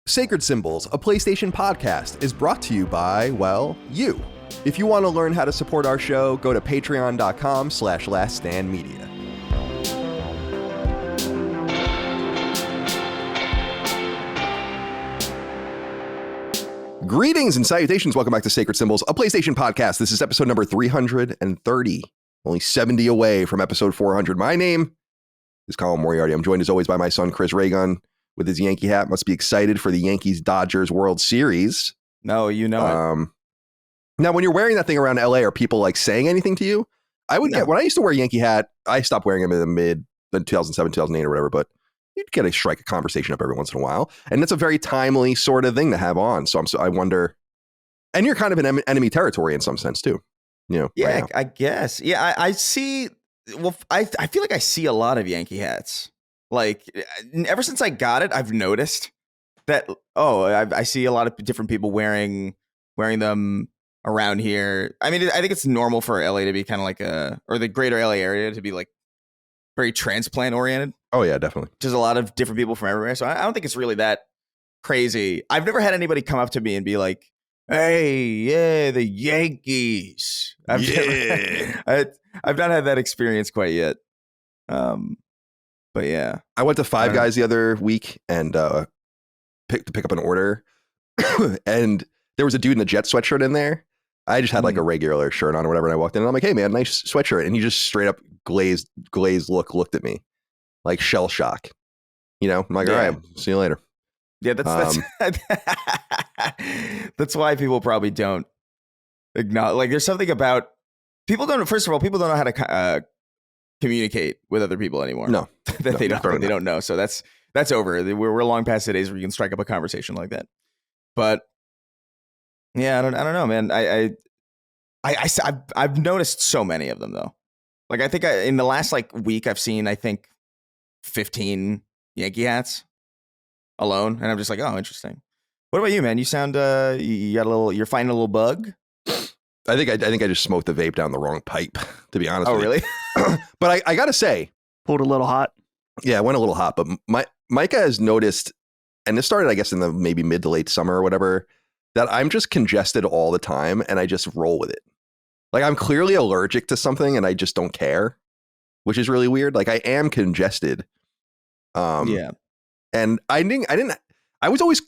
Sacred Symbols, a PlayStation podcast, is brought to you by, well, you. If you want to learn how to support our show, go to patreon.com/laststandmedia. Greetings and salutations. Welcome back to Sacred Symbols, a PlayStation podcast. This is episode number 330, only 70 away from episode 400. My name is Colin Moriarty. I'm joined as always by my son, Chris Raygun, with his Yankee hat. Must be excited for the Yankees-Dodgers World Series. No, you know it. Now, when you're wearing that thing around LA, are people like saying anything to you? I would get, when I used to wear a Yankee hat, I stopped wearing them in the mid 2007, 2008 or whatever, but you'd get a strike a conversation up every once in a while. And it's a very timely sort of thing to have on. So I wonder, and you're kind of in enemy territory in some sense too. You know, Yeah, right I guess. Yeah, I see. Well, I feel like I see a lot of Yankee hats. Like, ever since I got it, I've noticed that, I see a lot of different people wearing them around here. I mean, I think it's normal for LA to be kind of like or the greater LA area to be like very transplant oriented. Oh, yeah, definitely. There's a lot of different people from everywhere. So I don't think it's really that crazy. I've never had anybody come up to me and be like, hey, yeah, the Yankees. I've not had that experience quite yet. But yeah, I went to Five Guys the other week and pick up an order, and there was a dude in a Jet sweatshirt in there. I just had like a regular shirt on or whatever, and I walked in and I'm like, "Hey man, nice sweatshirt," and he just straight up glazed looked at me like shell shock. You know, I'm like, "All right, see you later." Yeah, that's that's why people probably don't acknowledge. Like, there's something about people don't. First of all, people don't know how to communicate with other people anymore. No, they don't know. So that's over. We're long past the days where you can strike up a conversation like that. But yeah, I don't know, man. I've noticed so many of them though. Like, I think in the last like week I've seen, I think 15 Yankee hats alone, and I'm just like, oh, interesting. What about you, man? You sound you got a little. You're finding a little bug. I think I just smoked the vape down the wrong pipe, to be honest. Oh, really? But I gotta say, pulled a little hot. Yeah, it went a little hot. But Micah has noticed, and this started, I guess, in the maybe mid to late summer or whatever, that I'm just congested all the time, and I just roll with it. Like, I'm clearly allergic to something, and I just don't care, which is really weird. Like, I am congested. Yeah. And I was always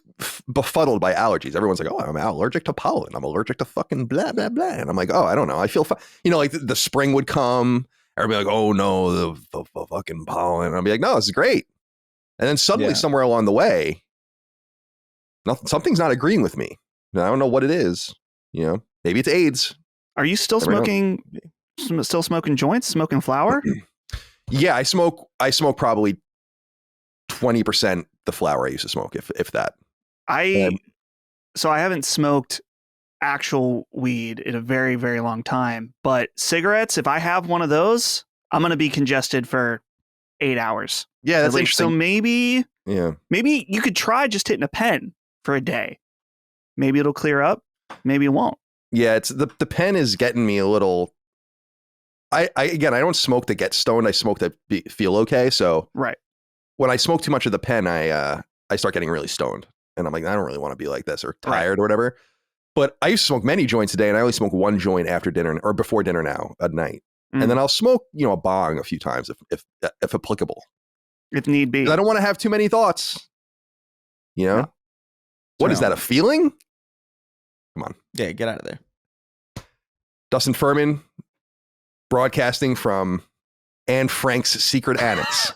befuddled by allergies. Everyone's like, oh, I'm allergic to pollen. I'm allergic to fucking blah, blah, blah. And I'm like, oh, I don't know. I feel fine. You know, like the spring would come. Everybody like, oh no, the fucking pollen. And I'll be like, no, this is great. And then suddenly somewhere along the way, something's not agreeing with me. And I don't know what it is. You know, maybe it's AIDS. Are you still smoking joints, smoking flower? Yeah, I smoke probably 20% the flower I used to smoke, if that. So I haven't smoked actual weed in a very, very long time, but cigarettes, if I have one of those, I'm going to be congested for 8 hours. Yeah, that's interesting. So maybe you could try just hitting a pen for a day. Maybe it'll clear up. Maybe it won't. Yeah, it's the pen is getting me a little. I don't smoke to get stoned. I smoke to feel okay. So right. When I smoke too much of the pen, I start getting really stoned, and I'm like, I don't really want to be like this or tired or whatever. But I used to smoke many joints a day, and I only smoke one joint after dinner or before dinner now at night, and then I'll smoke a bong a few times if applicable, if need be. I don't want to have too many thoughts. You know, what is that? A feeling? Come on, yeah, get out of there. Dustin Furman, broadcasting from Anne Frank's secret annex.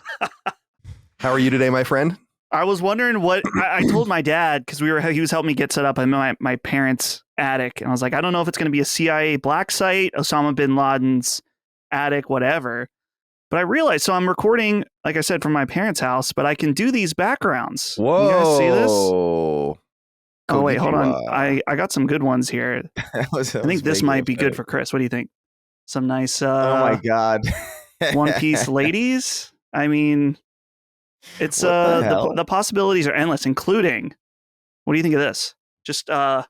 How are you today, my friend? I was wondering what I told my dad, because he was helping me get set up in my parents' attic, and I was like, I don't know if it's going to be a CIA black site, Osama bin Laden's attic, whatever. But I realized, so I'm recording, like I said, from my parents' house, but I can do these backgrounds. Whoa! You guys see this? Oh wait, hold on. I got some good ones here. I think this might be good for Chris. What do you think? Some nice. Oh my God! One Piece ladies. I mean. It's the possibilities are endless, including, what do you think of this? Just that's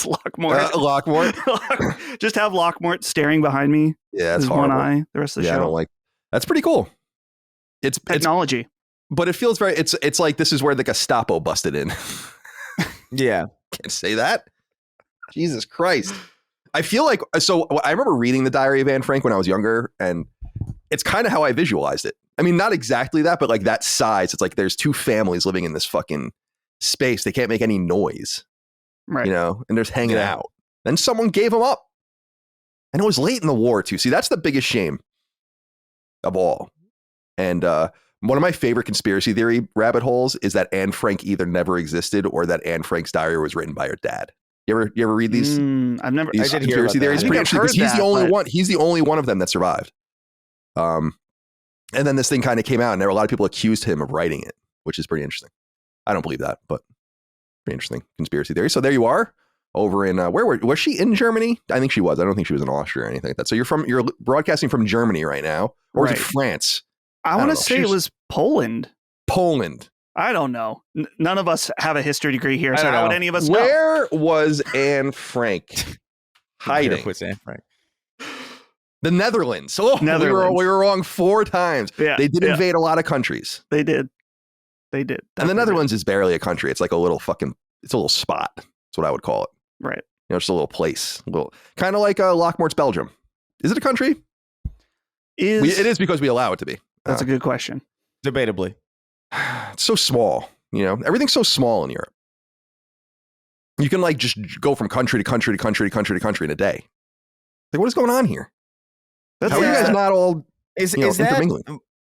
Lockmort. Lockmort. Just have Lockmort staring behind me. Yeah, that's one eye the rest of the show. I don't like. That's pretty cool. It's technology. but it feels very. It's like this is where the Gestapo busted in. Yeah. Can't say that. Jesus Christ. I feel like so. I remember reading the Diary of Anne Frank when I was younger, and it's kind of how I visualized it. I mean, not exactly that, but like that size. It's like there's two families living in this fucking space. They can't make any noise, Right. you know, and they're just hanging out. Then someone gave them up, and it was late in the war too. See, that's the biggest shame of all. And one of my favorite conspiracy theory rabbit holes is that Anne Frank either never existed or that Anne Frank's diary was written by her dad. You ever read these? I've never. These I did hear about conspiracy that. theories. I think Pretty I've interesting because heard he's the that, only but- one. He's the only one of them that survived. And then this thing kind of came out, and there were a lot of people accused him of writing it, which is pretty interesting. I don't believe that, but pretty interesting conspiracy theory. So there you are, over in was she in Germany? I think she was. I don't think she was in Austria or anything like that. So you're broadcasting from Germany right now, or is it Right. France? I want don't to know. say She it was- was Poland. Poland. I don't know. None of us have a history degree here, I so don't how would know. any of us know? Where was Anne Frank hiding? With Anne Frank. The Netherlands. Oh, Netherlands. We were wrong 4 times. Yeah, They did yeah. invade a lot of countries. They did. And the Definitely Netherlands is barely a country. It's like it's a little spot. That's what I would call it. did. Right. You know, just a little place. Kind of like Lockmoort's Belgium. Is it a country? It is because we allow it to be. That's a good question. Debatably. It's so small. You know, everything's so small in Europe. You can like just go from country to country to country to country to country in a day. Like, what is going on here? That's How are you guys not all Is intermingling?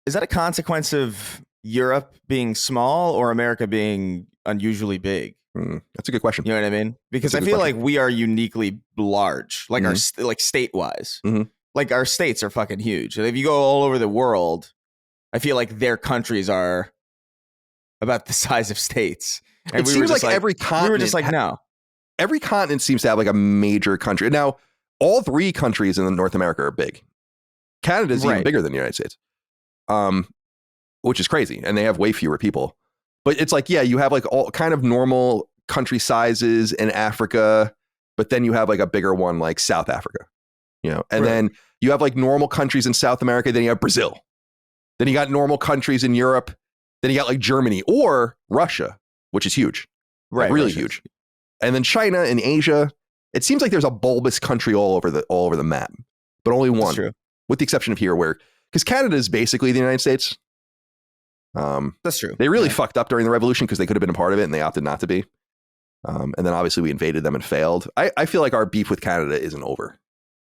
that a consequence of Europe being small or America being unusually big? That's a good question. You know what I mean? Because That's I a good feel question. like we are uniquely large, like like state wise. Mhm. Like our states are fucking huge. And if you go all over the world, I feel like their countries are about the size of states. And It we were seems just like every continent. we were just like, no. Every continent seems to have like a major country. Now, all 3 countries in North America are big. Canada's even Right. bigger than the United States, which is crazy, and they have way fewer people. But it's like, yeah, you have like all kind of normal country sizes in Africa, but then you have like a bigger one like South Africa, you know, and Right. then you have like normal countries in South America. Then you have Brazil. Then you got normal countries in Europe. Then you got like Germany or Russia, which is huge, like really Russia's- huge. And then China and Asia. It seems like there's a bulbous country all over the map, but only That's one, true. with the exception of here, because Canada is basically the United States. That's true. They really Yeah. fucked up during the revolution because they could have been a part of it and they opted not to be. And then obviously we invaded them and failed. I feel like our beef with Canada isn't over.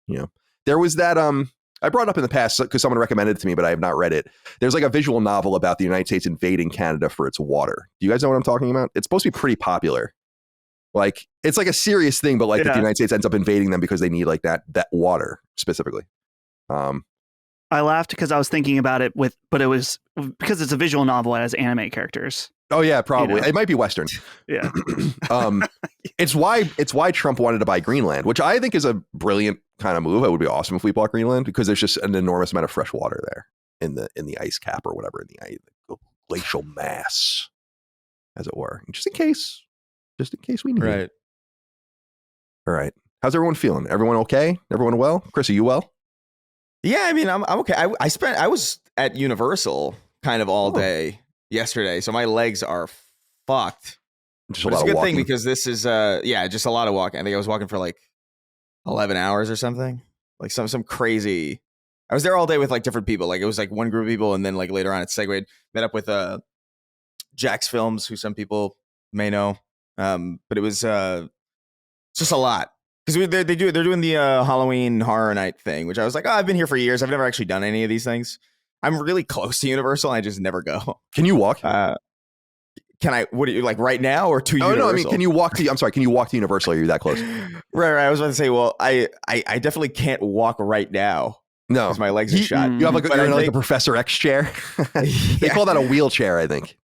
You know, there was that I brought it up in the past because someone recommended it to me, but I have not read it. There's like a visual novel about the United States invading Canada for its water. Do you guys know what I'm talking about? It's supposed to be pretty popular. Like it's like a serious thing, but like that the Yeah. United States ends up invading them because they need like that water specifically. I laughed because I was thinking about it but it was because it's a visual novel. It has anime characters. Oh yeah, probably. You know. It might be Western. Yeah. It's why Trump wanted to buy Greenland, which I think is a brilliant kind of move. It would be awesome if we bought Greenland because there's just an enormous amount of fresh water there in the ice cap or whatever, in the glacial mass, as it were. Just in case we need it. Right. All right. How's everyone feeling? Everyone okay? Everyone well? Chris, are you well? Yeah, I mean, I'm okay. I was at Universal kind of all Oh. day yesterday, so my legs are fucked. Just But a it's lot a of good thing walking. because this is just a lot of walking. I think I was walking for like 11 hours or something. Like some crazy. I was there all day with like different people. Like it was like one group of people, and then like later on it segued. Met up with Jack's Films, who some people may know. But it was just a lot. Because they're doing the Halloween Horror Night thing, which I was like, I've been here for years. I've never actually done any of these things. I'm really close to Universal. And I just never go. Can you walk? Can I? What do you like right now or to Universal? No, I mean, can you walk to? I'm sorry. Can you walk to Universal? Are you that close? Right. I was about to say, well, I definitely can't walk right now No. because my legs are shot. You have like But you're I in like a think- Professor X chair. They Yeah. call that a wheelchair, I think.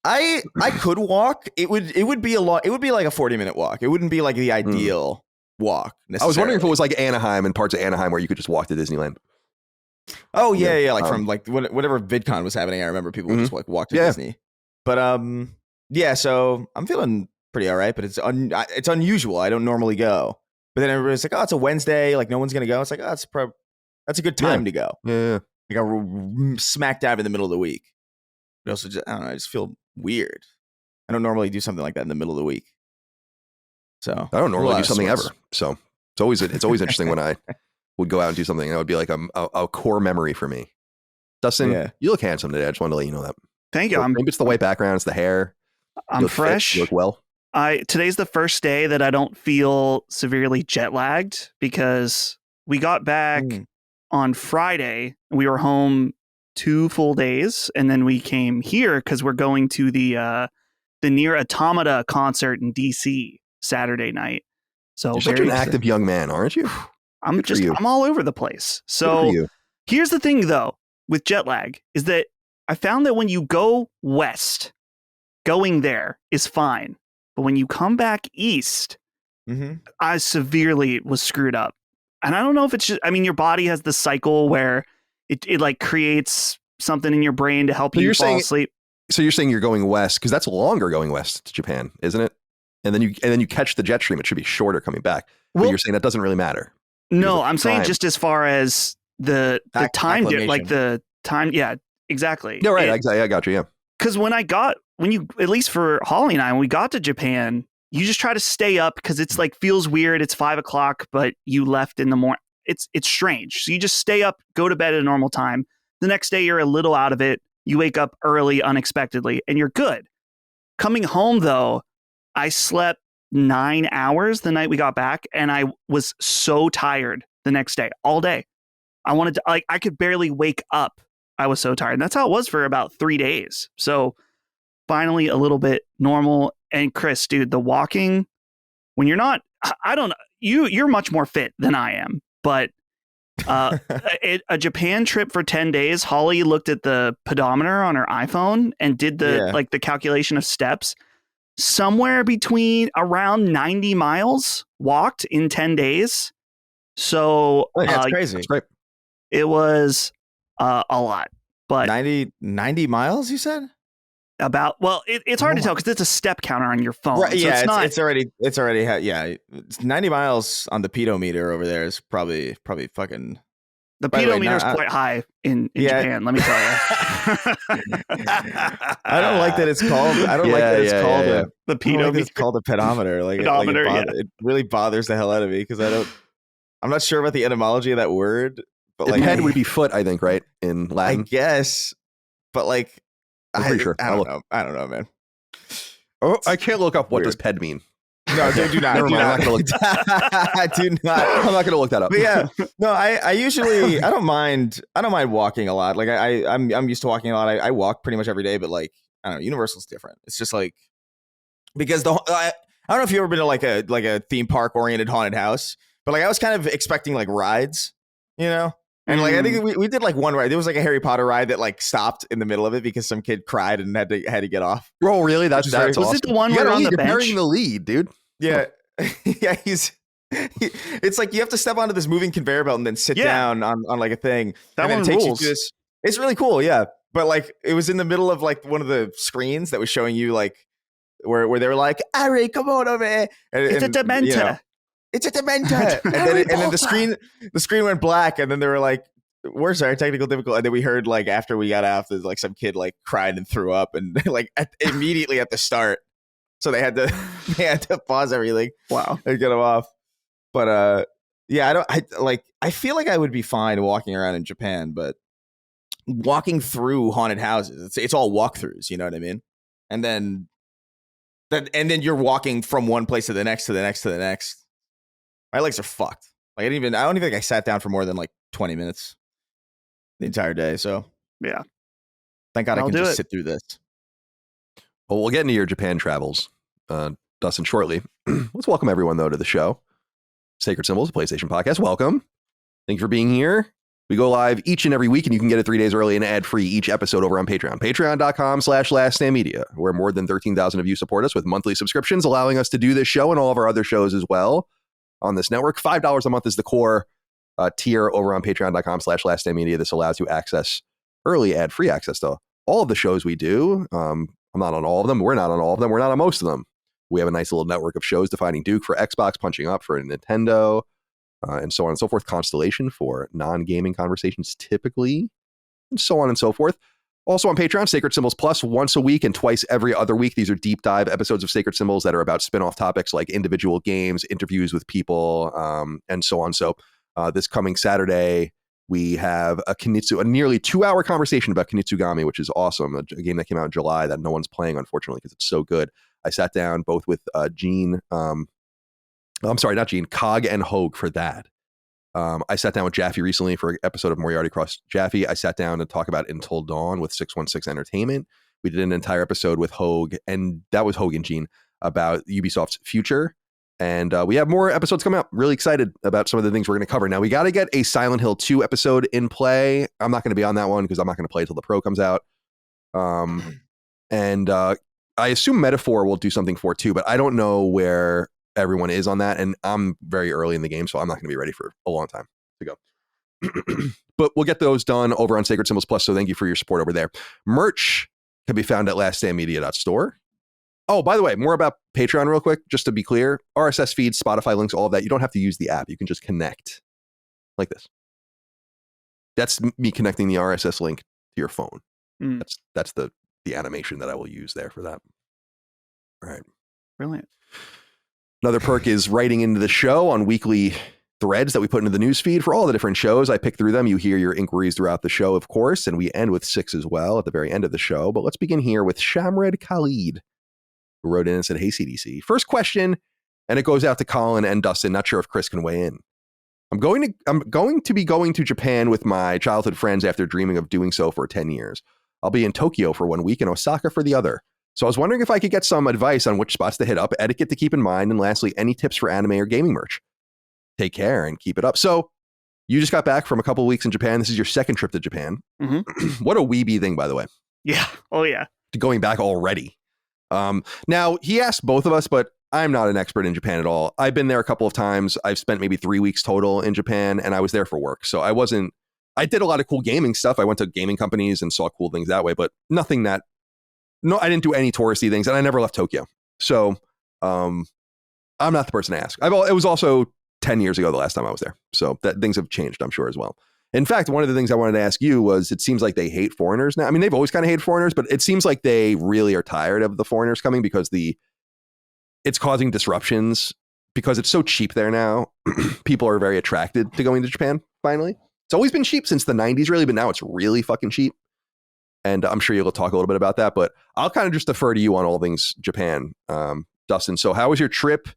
I could walk. It would be a lot. It would be like a 40-minute walk. It wouldn't be like the ideal walk. I was wondering if it necessarily. was like Anaheim and parts of Anaheim where you could just walk to Disneyland. Oh yeah. Like Um, from like whatever VidCon was happening. I remember people would just like walk to Yeah. Disney. But yeah. So I'm feeling pretty all right. But it's unusual. I don't normally go. But then everybody's like, oh, it's a Wednesday. Like no one's gonna go. It's like, oh, that's a good time to go. Yeah. Like I smack dab in the middle of the week. But also, just, I don't know. I just feel weird. I don't normally do something like that in the middle of the week. So I don't normally do something sweats. ever. So it's always interesting when I would go out and do something. That would be like a core memory for me. Dustin, you look handsome today. I just wanted to let you know that. Thank you. Maybe it's the white background, it's the hair. I'm fresh. You look well. Today's the first day that I don't feel severely jet lagged because we got back on Friday. We were home 2 full days, and then we came here because we're going to the Near Automata concert in DC Saturday night. So You're such an active young man, aren't you? I'm all over the place. So here's the thing, though, with jet lag is that I found that when you go west, going there is fine. But when you come back east, I severely was screwed up. And I don't know if it's just, I mean, your body has this cycle where it like creates something in your brain to help you fall asleep. So you're saying you're going west because that's longer going west to Japan, isn't it? And then you catch the jet stream. It should be shorter coming back. But you're saying that doesn't really matter. No, I'm saying just as far as the time, like the time. Yeah, exactly. No, right. I got you. Yeah. Because at least for Holly and I, when we got to Japan, you just try to stay up because it's like feels weird. It's 5 o'clock, but you left in the morning. It's strange. So you just stay up, go to bed at a normal time. The next day, you're a little out of it. You wake up early, unexpectedly, and you're good. Coming home, though, I slept 9 hours the night we got back, and I was so tired the next day, all day. I wanted to, I could barely wake up. I was so tired. And that's how it was for about 3 days. So finally a little bit normal. And Chris, dude, the walking, when you're not, I don't know, you're much more fit than I am, but a Japan trip for 10 days, Holly looked at the pedometer on her iPhone and did the calculation of steps. Somewhere between around 90 miles walked in 10 days. So that's crazy. That's great. It was a lot, but 90 miles, you said? It's hard to tell because it's a step counter on your phone. Right, so yeah, it's already 90 miles on the pedometer over there is probably fucking. The pedometer is quite high in Japan. Let me tell you. I don't like that it's called. I don't like that it's called the pedometer. It's called a pedometer. It really bothers the hell out of me because I'm not sure about the etymology of that word. But like, ped would be foot, I think, right, in Latin. I guess, but like, I'm pretty sure. I don't know. I don't know, man. Oh, I can't look up what does ped mean. No, do not. Never mind. I'm not going to look. Do not. I'm not going to look that up. But yeah, no. I usually I don't mind walking a lot. Like I'm used to walking a lot. I walk pretty much every day. But like I don't know, Universal's different. It's just like because I don't know if you've ever been to like a theme park oriented haunted house, but like I was kind of expecting like rides, you know. And like I think we did like one ride. There was like a Harry Potter ride that like stopped in the middle of it because some kid cried and had to get off. Oh, really? That's awesome. Was it the one where on the bench? Carrying the lead, dude. Yeah, yeah. It's like you have to step onto this moving conveyor belt and then sit down on like a thing. That and one then it takes rules. you to this. It's really cool, yeah. But like it was in the middle of like one of the screens that was showing you like where they were like, "Ari, come on over here." It's a Dementor. You know, it's a Dementor. and then the screen went black, and then they were like, "We're sorry, technical difficulty." And then we heard like after we got off, there's like some kid like cried and threw up, and like immediately at the start, so they had to pause everything. Wow, and get them off. But yeah, I feel like I would be fine walking around in Japan, but walking through haunted houses, it's all walkthroughs. You know what I mean? And then you're walking from one place to the next to the next to the next. My legs are fucked. Like I don't even think I sat down for more than like 20 minutes the entire day. So yeah, thank God I can just sit through this. Well, we'll get into your Japan travels, Dustin, shortly. Let's welcome everyone though to the show. Sacred Symbols, a PlayStation podcast. Welcome. Thank you for being here. We go live each and every week, and you can get it 3 days early and ad-free each episode over on Patreon. Patreon.com/LastStandMedia, where more than 13,000 of you support us with monthly subscriptions, allowing us to do this show and all of our other shows as well on this network. $5 a month is the core tier over on Patreon.com/LastStandMedia. This allows you access, early ad-free access to all of the shows we do. I'm not on all of them. We're not on all of them. We're not on most of them. We have a nice little network of shows: Defining Duke for Xbox, Punching Up for Nintendo, and so on and so forth. Constellation for non-gaming conversations typically, and so on and so forth. Also on Patreon, Sacred Symbols Plus, once a week and twice every other week. These are deep dive episodes of Sacred Symbols that are about spin-off topics like individual games, interviews with people, and so on. So this coming Saturday, we have a nearly 2-hour conversation about Kinnitsugami, which is awesome. A game that came out in July that no one's playing, unfortunately, because it's so good. I sat down both with Gene, I'm sorry, not Gene, Cog and Hogue for that. I sat down with Jaffe recently for an episode of Moriarty Cross Jaffe. I sat down to talk about Until Dawn with 616 Entertainment. We did an entire episode with Hogue, and that was Hogue and Gene, about Ubisoft's future. And we have more episodes coming up. Really excited about some of the things we're going to cover. Now, we got to get a Silent Hill 2 episode in play. I'm not going to be on that one because I'm not going to play until the Pro comes out. And I assume Metaphor will do something for it too, but I don't know where everyone is on that, and I'm very early in the game, so I'm not going to be ready for a long time to go. But we'll get those done over on Sacred Symbols Plus, so thank you for your support over there. Merch can be found at laststandmedia.store. Oh, by the way, more about Patreon real quick, just to be clear. RSS feeds, Spotify links, all of that. You don't have to use the app. You can just connect like this. That's me connecting the RSS link to your phone. That's the animation that I will use there for that. All right. Brilliant. Another perk is writing into the show on weekly threads that we put into the news feed for all the different shows. I pick through them. You hear your inquiries throughout the show, of course, and we end with 6 as well at the very end of the show. But let's begin here with Shamred Khalid, who wrote in and said, "Hey, CDC. First question," and it goes out to Colin and Dustin. Not sure if Chris can weigh in. I'm going to be going to Japan with my childhood friends after dreaming of doing so for 10 years. I'll be in Tokyo for 1 week and Osaka for the other. So I was wondering if I could get some advice on which spots to hit up, etiquette to keep in mind, and lastly, any tips for anime or gaming merch. Take care and keep it up. So you just got back from a couple of weeks in Japan. This is your second trip to Japan. Mm-hmm. What a weeby thing, by the way. Yeah. Oh, yeah. Going back already. Now, he asked both of us, but I'm not an expert in Japan at all. I've been there a couple of times. I've spent maybe 3 weeks total in Japan, and I was there for work. So I did a lot of cool gaming stuff. I went to gaming companies and saw cool things that way, but nothing that, no, I didn't do any touristy things, and I never left Tokyo. So I'm not the person to ask. It was also 10 years ago the last time I was there. So that things have changed, I'm sure, as well. In fact, one of the things I wanted to ask you was, it seems like they hate foreigners now. I mean, they've always kind of hated foreigners, but it seems like they really are tired of the foreigners coming because it's causing disruptions because it's so cheap there now. People are very attracted to going to Japan, finally. It's always been cheap since the 90s, really, but now it's really fucking cheap. And I'm sure you'll talk a little bit about that, but I'll kind of just defer to you on all things Japan, Dustin. So how was your trip?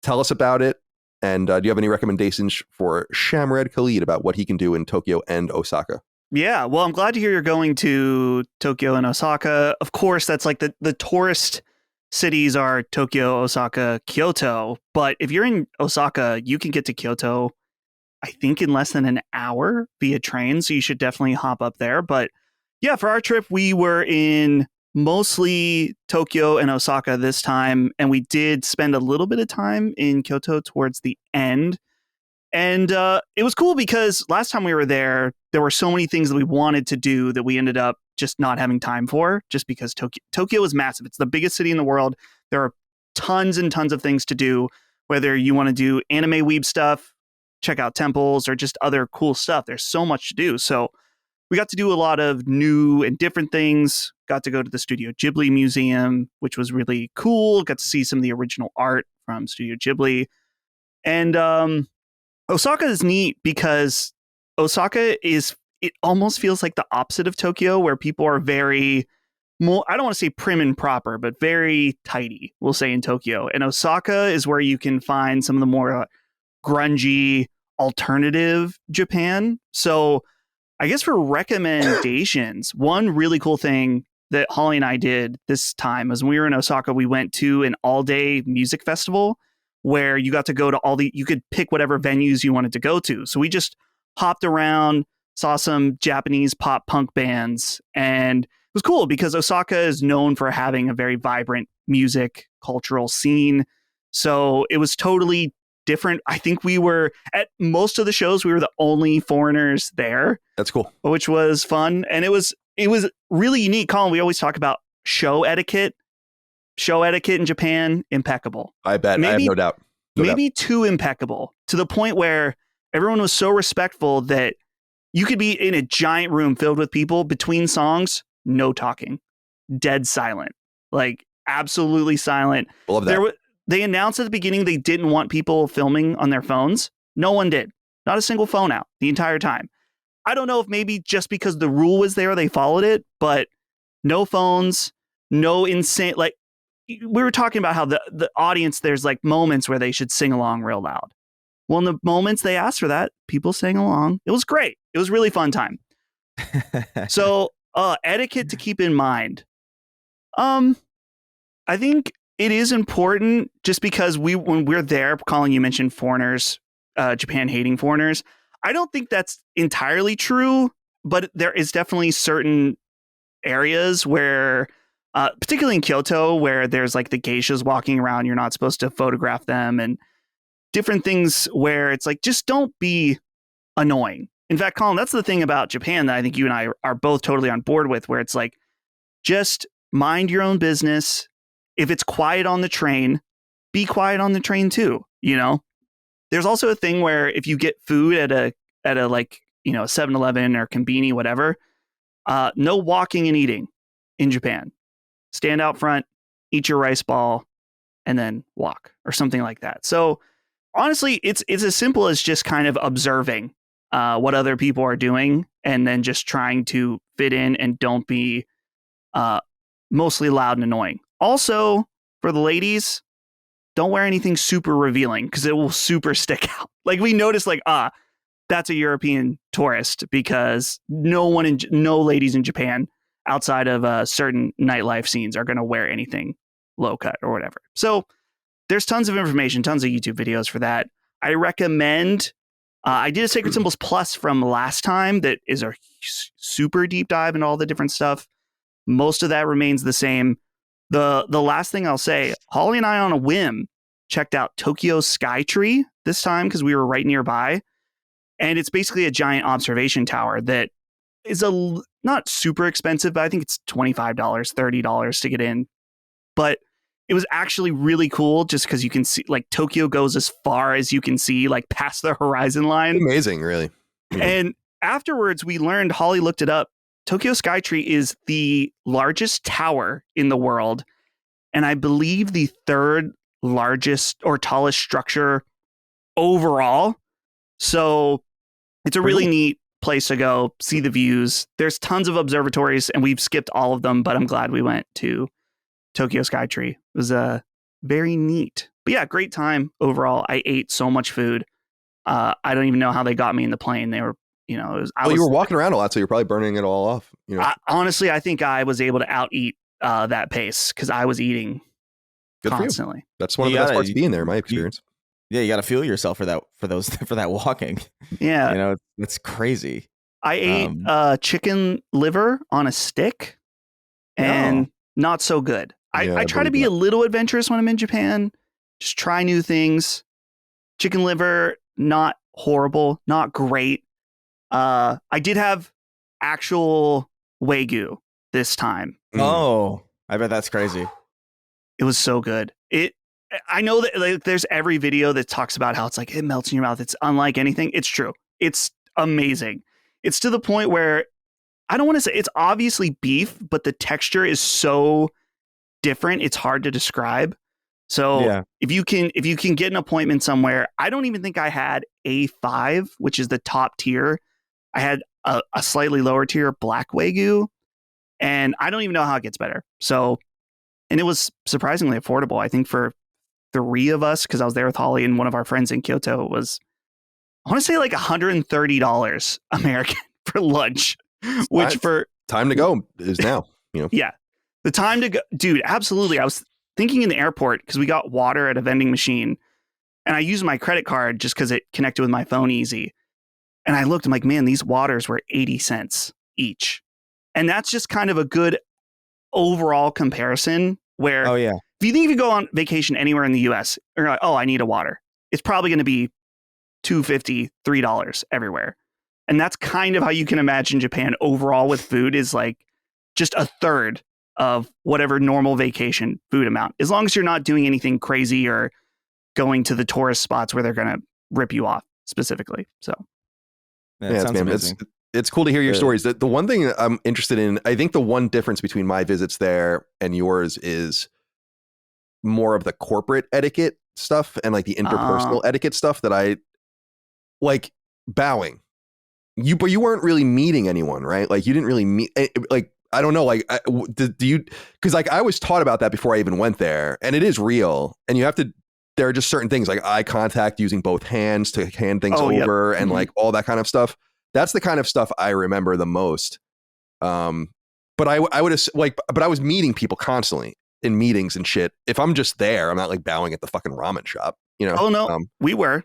Tell us about it. And do you have any recommendations for Shamred Khalid about what he can do in Tokyo and Osaka? Yeah, well, I'm glad to hear you're going to Tokyo and Osaka. Of course, that's like the tourist cities are Tokyo, Osaka, Kyoto. But if you're in Osaka, you can get to Kyoto, I think, in less than an hour via train. So you should definitely hop up there. But yeah, for our trip, we were in mostly Tokyo and Osaka this time, and we did spend a little bit of time in Kyoto towards the end. And it was cool because last time we were there were so many things that we wanted to do that we ended up just not having time for, just because Tokyo is massive. It's the biggest city in the world. There are tons and tons of things to do, whether you want to do anime weeb stuff, check out temples, or just other cool stuff. There's so much to do. So we got to do a lot of new and different things. Got to go to the Studio Ghibli Museum, which was really cool. Got to see some of the original art from Studio Ghibli. And Osaka is neat because it almost feels like the opposite of Tokyo, where people are very, more, I don't want to say prim and proper, but very tidy, we'll say, in Tokyo. And Osaka is where you can find some of the more grungy, alternative Japan. So I guess for recommendations, one really cool thing that Holly and I did this time is when we were in Osaka, we went to an all-day music festival where you got to go to you could pick whatever venues you wanted to go to. So we just hopped around, saw some Japanese pop punk bands, and it was cool because Osaka is known for having a very vibrant music cultural scene. So it was totally different. I think we were at most of the shows, we were the only foreigners there. That's cool. Which was fun. And it was really unique. Colin, we always talk about show etiquette. Show etiquette in Japan, impeccable. I bet. I have no doubt. Maybe too impeccable, to the point where everyone was so respectful that you could be in a giant room filled with people between songs. no talking, dead silent, like absolutely silent. Love that. They announced at the beginning they didn't want people filming on their phones. No one did. Not a single phone out the entire time. I don't know if maybe just because the rule was there, they followed it, but no phones, no insane. Like we were talking about how the audience, there's like moments where they should sing along real loud. Well, in the moments they asked for that, people sang along. It was great. It was a really fun time. So etiquette to keep in mind. I think it is important just because when we're there, Colin, you mentioned foreigners, Japan hating foreigners. I don't think that's entirely true, but there is definitely certain areas where, particularly in Kyoto, where there's like the geishas walking around, you're not supposed to photograph them, and different things where it's like, just don't be annoying. In fact, Colin, that's the thing about Japan that I think you and I are both totally on board with, where it's like, just mind your own business. If it's quiet on the train, be quiet on the train too. You know, there's also a thing where if you get food at a like, you know, 7-Eleven or Konbini, whatever, no walking and eating in Japan. Stand out front, eat your rice ball, and then walk or something like that. So honestly, it's as simple as just kind of observing what other people are doing and then just trying to fit in and don't be mostly loud and annoying. Also, for the ladies, don't wear anything super revealing because it will super stick out. Like we noticed, like, that's a European tourist, because no ladies in Japan outside of certain nightlife scenes are going to wear anything low cut or whatever. So there's tons of information, tons of YouTube videos for that. I recommend, I did a Sacred Symbols Plus from last time that is a super deep dive into all the different stuff. Most of that remains the same. The last thing I'll say, Holly and I on a whim checked out Tokyo Skytree this time because we were right nearby. And it's basically a giant observation tower that is not super expensive, but I think it's $25, $30 to get in. But it was actually really cool just because you can see, like, Tokyo goes as far as you can see, like past the horizon line. Amazing, really. Yeah. And afterwards, we learned, Holly looked it up, Tokyo Skytree is the largest tower in the world, and I believe the third largest or tallest structure overall. So it's a really neat place to go, see the views. There's tons of observatories, and we've skipped all of them, but I'm glad we went to Tokyo Skytree. It was very neat. But yeah, great time overall. I ate so much food. I don't even know how they got me in the plane. They were, you know, you were walking around a lot, so you're probably burning it all off. You know, honestly, I think I was able to out eat that pace because I was eating constantly. That's one of the best parts of being there, in my experience. Yeah, you got to fuel yourself for that walking. Yeah, you know, it's crazy. I ate chicken liver on a stick, and not so good. I try to be a little adventurous when I'm in Japan. Just try new things. Chicken liver, not horrible, not great. I did have actual Wagyu this time. Oh, I bet that's crazy. It was so good. I know that, like, there's every video that talks about how it's like it melts in your mouth. It's unlike anything. It's true. It's amazing. It's to the point where I don't want to say it's obviously beef, but the texture is so different. It's hard to describe. So if you can get an appointment somewhere, I don't even think I had A5, which is the top tier. I had a slightly lower tier Black Wagyu, and I don't even know how it gets better. So, and it was surprisingly affordable. I think for 3 of us, because I was there with Holly and one of our friends in Kyoto, it was, I want to say, like $130 American for lunch, which for time to go is now, you know. Yeah. The time to go, dude, absolutely. I was thinking in the airport because we got water at a vending machine and I used my credit card just because it connected with my phone easy. And I looked, I'm like, man, these waters were 80 cents each. And that's just kind of a good overall comparison where if you think if you go on vacation anywhere in the US, you're like, oh, I need a water. It's probably going to be $2.50, $3 everywhere. And that's kind of how you can imagine Japan overall with food is like just a third of whatever normal vacation food amount, as long as you're not doing anything crazy or going to the tourist spots where they're going to rip you off specifically. So yeah, sounds amazing. It's cool to hear your Yeah. stories. The one thing that I'm interested in, I think the one difference between my visits there and yours is more of the corporate etiquette stuff and like the interpersonal etiquette stuff that I like. Bowing. But you weren't really meeting anyone, right? Like you didn't really meet, like, I don't know. Like, do you, cause like I was taught about that before I even went there, and it is real. And you have to, there are just certain things like eye contact, using both hands to hand things over, and like all that kind of stuff. That's the kind of stuff I remember the most. But I would like, but I was meeting people constantly in meetings and shit. If I'm just there, I'm not like bowing at the fucking ramen shop, you know? Oh no, we were.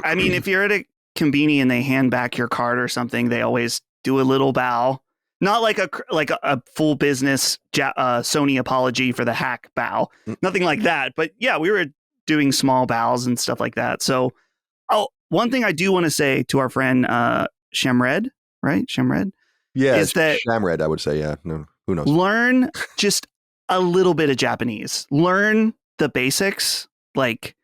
I mean, if you're at a convenience and they hand back your card or something, they always do a little bow. Not like a full business Sony apology for the hack bow. Nothing like that. But yeah, we were doing small bows and stuff like that. So, one thing I do want to say to our friend Shemred, right? Shemred? Yeah, is that Shamred, I would say. Yeah, no, who knows? Learn just a little bit of Japanese. Learn the basics, like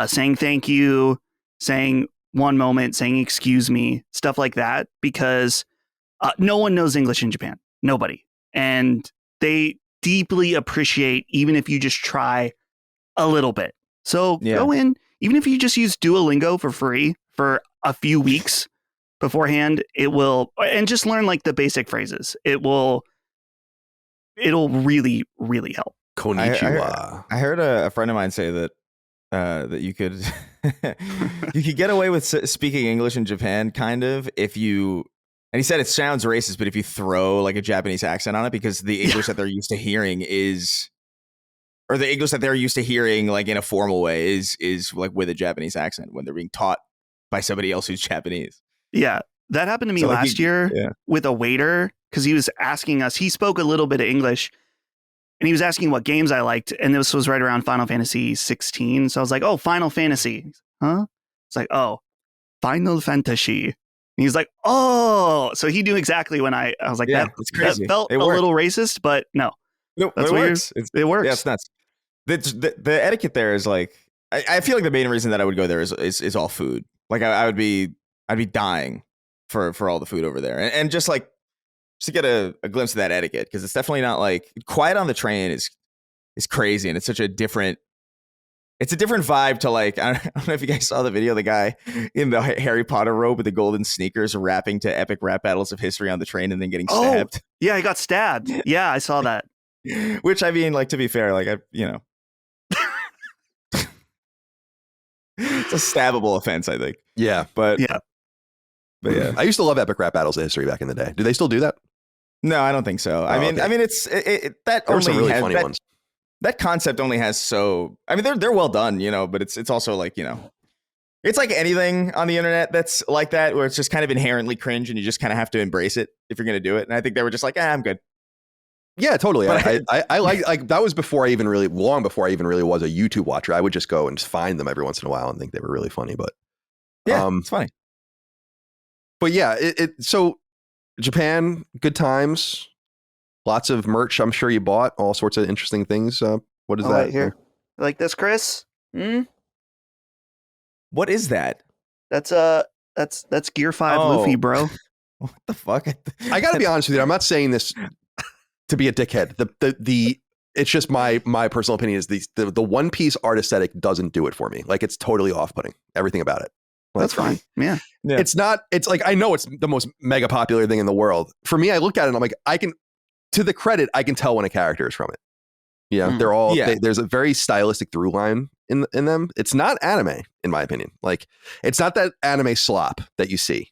saying thank you, saying one moment, saying excuse me, stuff like that, because no one knows English in Japan. Nobody. And they deeply appreciate even if you just try a little bit. So go in, even if you just use Duolingo for free for a few weeks beforehand, it will, and just learn like the basic phrases. It'll really, really help. Konnichiwa. I heard a friend of mine say that that you could you could get away with speaking English in Japan, kind of, if you. And he said it sounds racist, but if you throw like a Japanese accent on it, because the English that they're used to hearing or the English that they're used to hearing like in a formal way is like with a Japanese accent when they're being taught by somebody else who's Japanese. Yeah, that happened to me last year with a waiter, because he was asking us. He spoke a little bit of English. And he was asking what games I liked, and this was right around Final Fantasy 16. So I was like, "Oh, Final Fantasy, huh?" It's like, "Oh, Final Fantasy." And he's like, "Oh," so he knew exactly when I was like, "That it's crazy." That felt a little racist, but no, that's it works. It works. Yeah, it's nuts. The etiquette there is like, I feel like the main reason that I would go there is all food. Like I'd be dying for all the food over there, and just like. Just to get a glimpse of that etiquette, because it's definitely not like quiet on the train is crazy, and it's such a different vibe to like. I don't know if you guys saw the video of the guy in the Harry Potter robe with the golden sneakers rapping to epic rap battles of history on the train and then getting stabbed. Yeah, he got stabbed. Yeah, I saw that. Which, I mean, like, to be fair, like, it's a stabbable offense, I think. Yeah, but yeah, I used to love epic rap battles of history back in the day. Do they still do that? No, I don't think so. I mean, it's that there only were some really has funny ones. That concept only has I mean, they're well done, but it's also like, it's like anything on the internet that's like that, where it's just kind of inherently cringe and you just kind of have to embrace it if you're going to do it. And I think they were just like, I'm good. Yeah, totally. I like that was before long before I even really was a YouTube watcher. I would just go and just find them every once in a while and think they were really funny. But yeah, it's funny. But yeah, so Japan, good times, lots of merch. I'm sure you bought all sorts of interesting things. What is that right here? Like this, Chris? What is that? That's Gear 5 Luffy, bro. What the fuck? I got to be honest with you. I'm not saying this to be a dickhead. It's just my personal opinion is the One Piece art aesthetic doesn't do it for me. Like, it's totally off-putting. Everything about it. Like, that's fine. Yeah. It's not, it's like, I know it's the most mega popular thing in the world. For me, I look at it and I'm like, to the credit, I can tell when a character is from it. Yeah. They're all, there's a very stylistic through line in them. It's not anime, in my opinion. Like, it's not that anime slop that you see.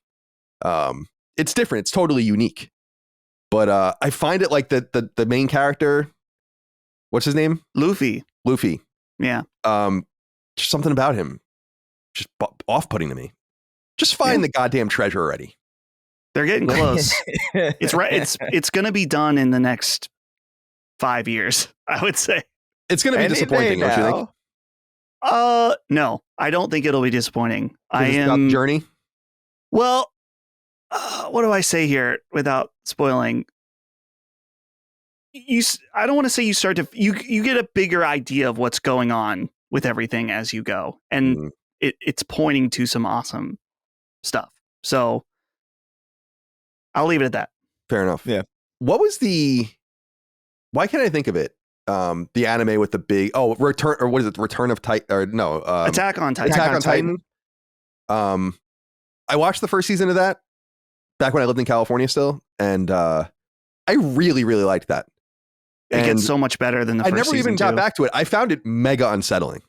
It's different. It's totally unique. But I find it like the main character, what's his name? Luffy. Yeah. Just something about him. Just off-putting to me. Just find the goddamn treasure already. They're getting close. It's right. It's going to be done in the next 5 years, I would say. It's going to be disappointing, don't you think? No, I don't think it'll be disappointing. Journey. Well, what do I say here without spoiling? I don't want to say you start to you get a bigger idea of what's going on with everything as you go, and it's pointing to some awesome stuff. So I'll leave it at that. Fair enough. Yeah. What was why can't I think of it? The anime with the big Return, or what is it? Return of Titan, or no? Attack on Titan. Attack on Titan. I watched the first season of that back when I lived in California still, and I really, really liked that. It gets so much better than the first I never even got back to it. I found it mega unsettling,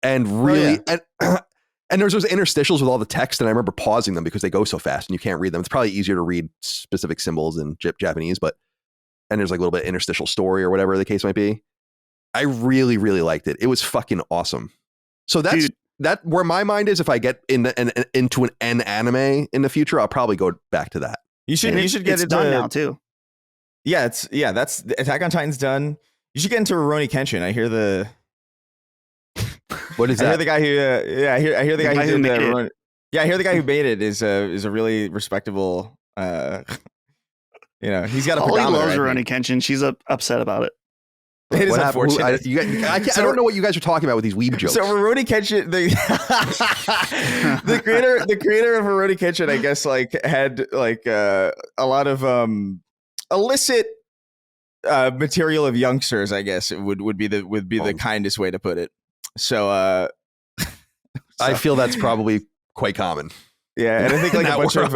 and really, and there's those interstitials with all the text, and I remember pausing them because they go so fast and you can't read them. It's probably easier to read specific symbols in Japanese, and there's like a little bit of interstitial story or whatever the case might be. I really, really liked it. It was fucking awesome. So that's where my mind is. If I get into an anime in the future, I'll probably go back to that. You should get it's into done now too. Yeah, that's Attack on Titan's done. You should get into Rurouni Kenshin. I hear the What is I that? hear the guy who I hear the guy who made it. Yeah, I hear the guy who made it is a really respectable he's got a Holly pedometer. loves Rurouni Kenshin. She's upset about it. It is What unfortunate. I don't know what you guys are talking about with these weeb jokes. So Rurouni Kenshin, the creator of Rurouni Kenshin, I guess, like had like a lot of illicit material of youngsters. I guess it would be the kindest way to put it. So, I feel that's probably quite common. Yeah, and I think like a bunch of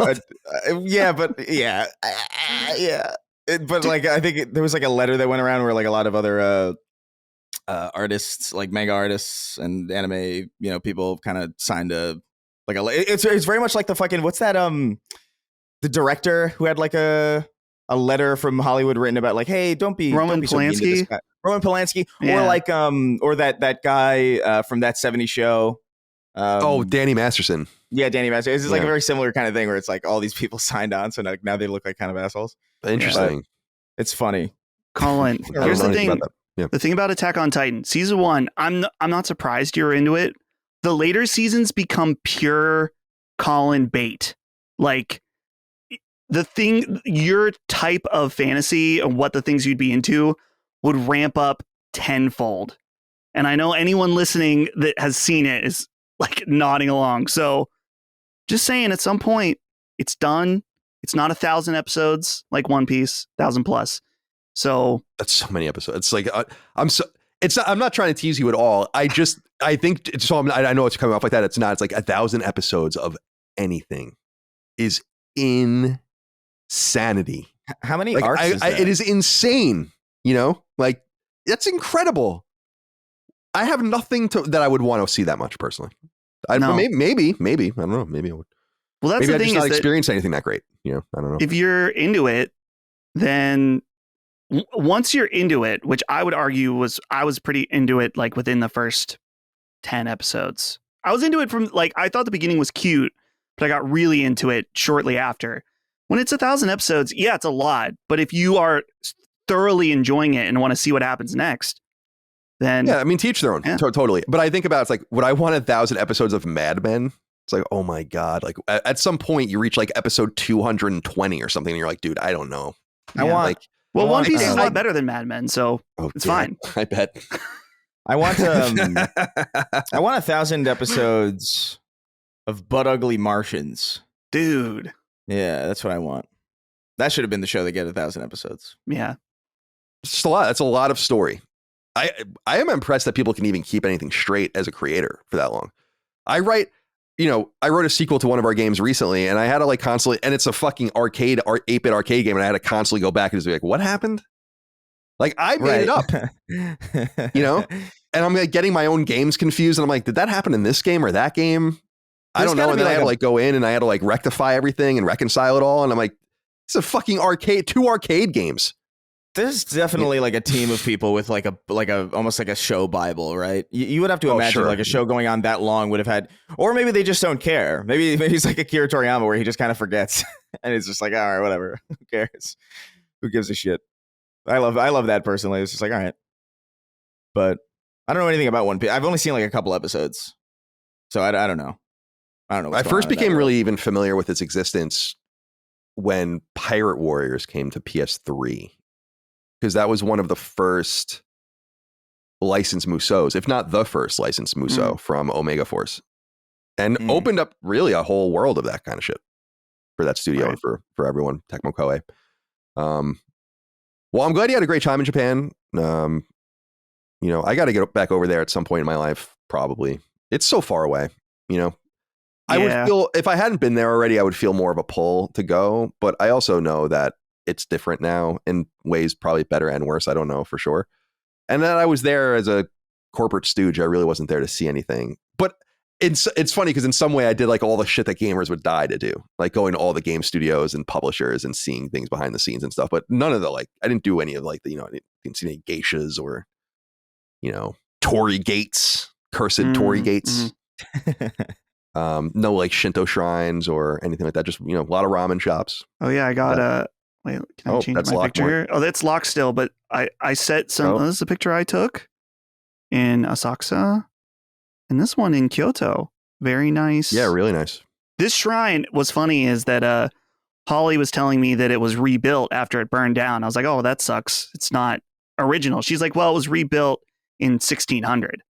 but like I think there was like a letter that went around where like a lot of other artists, like manga artists and anime, people kind of signed it's very much like the fucking what's that the director who had like a letter from Hollywood written about like, hey, don't be Roman Polanski, or like or that guy from That 70s Show. Danny Masterson. Yeah, Danny Masterson. It's like a very similar kind of thing where it's like all these people signed on, so now they look like kind of assholes. Interesting. It's funny. Colin, here's the thing. The thing about Attack on Titan, season 1, I'm not surprised you're into it. The later seasons become pure Colin bait. Like your type of fantasy and what the things you'd be into would ramp up tenfold. And I know anyone listening that has seen it is like nodding along. So just saying, at some point it's done. It's not 1,000 episodes like One Piece, 1,000 plus. So that's so many episodes. It's like I'm not trying to tease you at all. I think so. I know it's coming off like that. It's not. It's like 1,000 episodes of anything is insanity. How many arcs is that? It is insane. Like that's incredible. I have nothing that I would want to see that much personally. Maybe I don't know. Maybe I would. Well, that's maybe the thing. I just not experienced anything that great. I don't know. If you're into it, then once you're into it, which I would argue I was pretty into it, like within the first 10 episodes. I was into it from like, I thought the beginning was cute, but I got really into it shortly after. When it's 1,000 episodes, yeah, it's a lot. But if you are thoroughly enjoying it and want to see what happens next, then yeah, I mean, teach their own. Totally. But I think about it's like, would I want 1,000 episodes of Mad Men? It's like, oh my God. Like at some point you reach like episode 220 or something. And you're like, dude, I don't know. One Piece is a lot better than Mad Men, so it's fine. I bet. I want 1,000 episodes of Butt Ugly Martians. Dude. Yeah, that's what I want. That should have been the show that get 1,000 episodes. Yeah. It's just a lot. That's a lot of story. I am impressed that people can even keep anything straight as a creator for that long. I wrote a sequel to one of our games recently, and I had to like constantly, and it's a fucking 8-bit arcade game, and I had to constantly go back and just be like, what happened? Like I made it up, and I'm like getting my own games confused, and I'm like, did that happen in this game or that game? I don't know. And then I had to like go in and I had to like rectify everything and reconcile it all, and I'm like, it's a fucking two arcade games. There's definitely like a team of people with like a almost like a show Bible, right? You would have to imagine like a show going on that long would have had, or maybe they just don't care. Maybe it's like Akira Toriyama where he just kind of forgets and it's just like, all right, whatever. Who cares? Who gives a shit? I love that personally. It's just like, all right. But I don't know anything about One Piece. I've only seen like a couple episodes. So I don't know. I first became really even familiar with its existence when Pirate Warriors came to PS3. Because that was one of the first licensed Musos, if not the first licensed Muso from Omega Force. And opened up really a whole world of that kind of shit. that studio Right. and for everyone, Tecmo Koei. Well, I'm glad you had a great time in Japan. I got to get back over there at some point in my life, probably. It's so far away, I would Yeah. feel, if I hadn't been there already, I would feel more of a pull to go. But I also know that it's different now in ways probably better and worse. I don't know for sure. And then I was there as a corporate stooge. I really wasn't there to see anything. But it's funny because in some way I did like all the shit that gamers would die to do, like going to all the game studios and publishers and seeing things behind the scenes and stuff. But none of the I didn't do any of I didn't see any geishas or Torii gates, cursed Torii gates. No like Shinto shrines or anything like that. Just a lot of ramen shops. Oh yeah, I got wait, can I change that's my locked picture more. here? Oh, that's locked still, but I set some. Oh. This is a picture I took in Asakusa, and this one in Kyoto. Very nice. Yeah, really nice. This shrine, what's funny is that Holly was telling me that it was rebuilt after it burned down. I was like, oh, that sucks. It's not original. She's like, well, it was rebuilt in 1600. I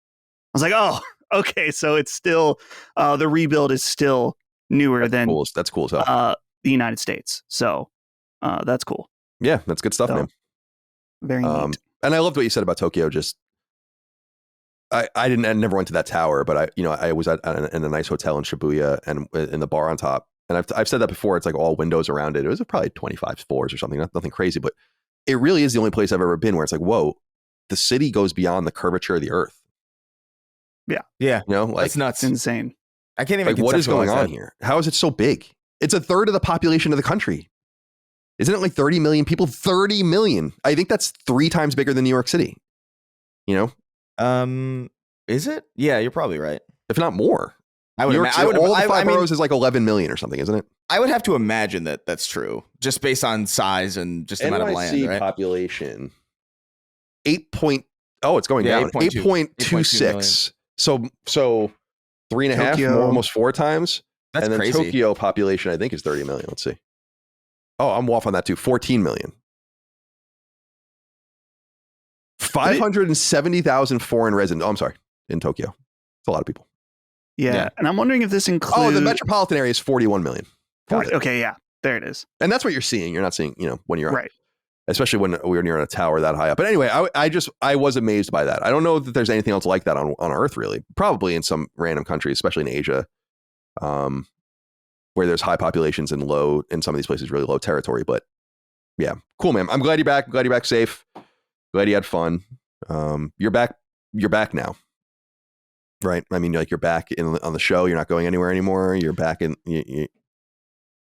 was like, oh, okay. So it's still, the rebuild is still newer than Cool. That's cool as hell. the United States. So that's cool. Yeah, that's good stuff, So, man. Very neat. And I loved what you said about Tokyo. Just I never went to that tower, but I was in a nice hotel in Shibuya and in the bar on top. And I've said that before. It's like all windows around it. It was probably 25 floors or something. Nothing crazy, but it really is the only place I've ever been where it's like, whoa, the city goes beyond the curvature of the earth. Yeah. Like That's nuts. It's insane. I can't even like what is going conceptualize on that. here? How is it so big? It's a third of the population of the country. Isn't it like 30 million people? 30 million. I think that's 3 times bigger than New York City. Is it? Yeah, you're probably right. If not more. I would. New York, I would. all the I five mean, boroughs is like 11 million or something, isn't it? I would have to imagine that that's true, just based on size and just amount of land, right? Population 8 point. Oh, it's going Yeah, down. 8.2 8.26. So 3.5, Tokyo. almost 4 times. That's and then crazy. Tokyo population, I think, is 30 million. Let's see. Oh, I'm off on that too. 14 million. 570,000 foreign residents. Oh, I'm sorry. In Tokyo. It's a lot of people. Yeah. And I'm wondering if this includes. Oh, the metropolitan area is 41 million. Got it. Okay, yeah. There it is. And that's what you're seeing. You're not seeing, when you're Right. especially when we're near a tower that high up. But anyway, I was amazed by that. I don't know that there's anything else like that on Earth, really. Probably in some random country, especially in Asia, where there's high populations and in some of these places, really low territory. But yeah, cool, man. I'm glad you're back. Glad you're back safe. Glad you had fun. You're back now. Right. I mean, like you're back on the show. You're not going anywhere anymore. You're back in.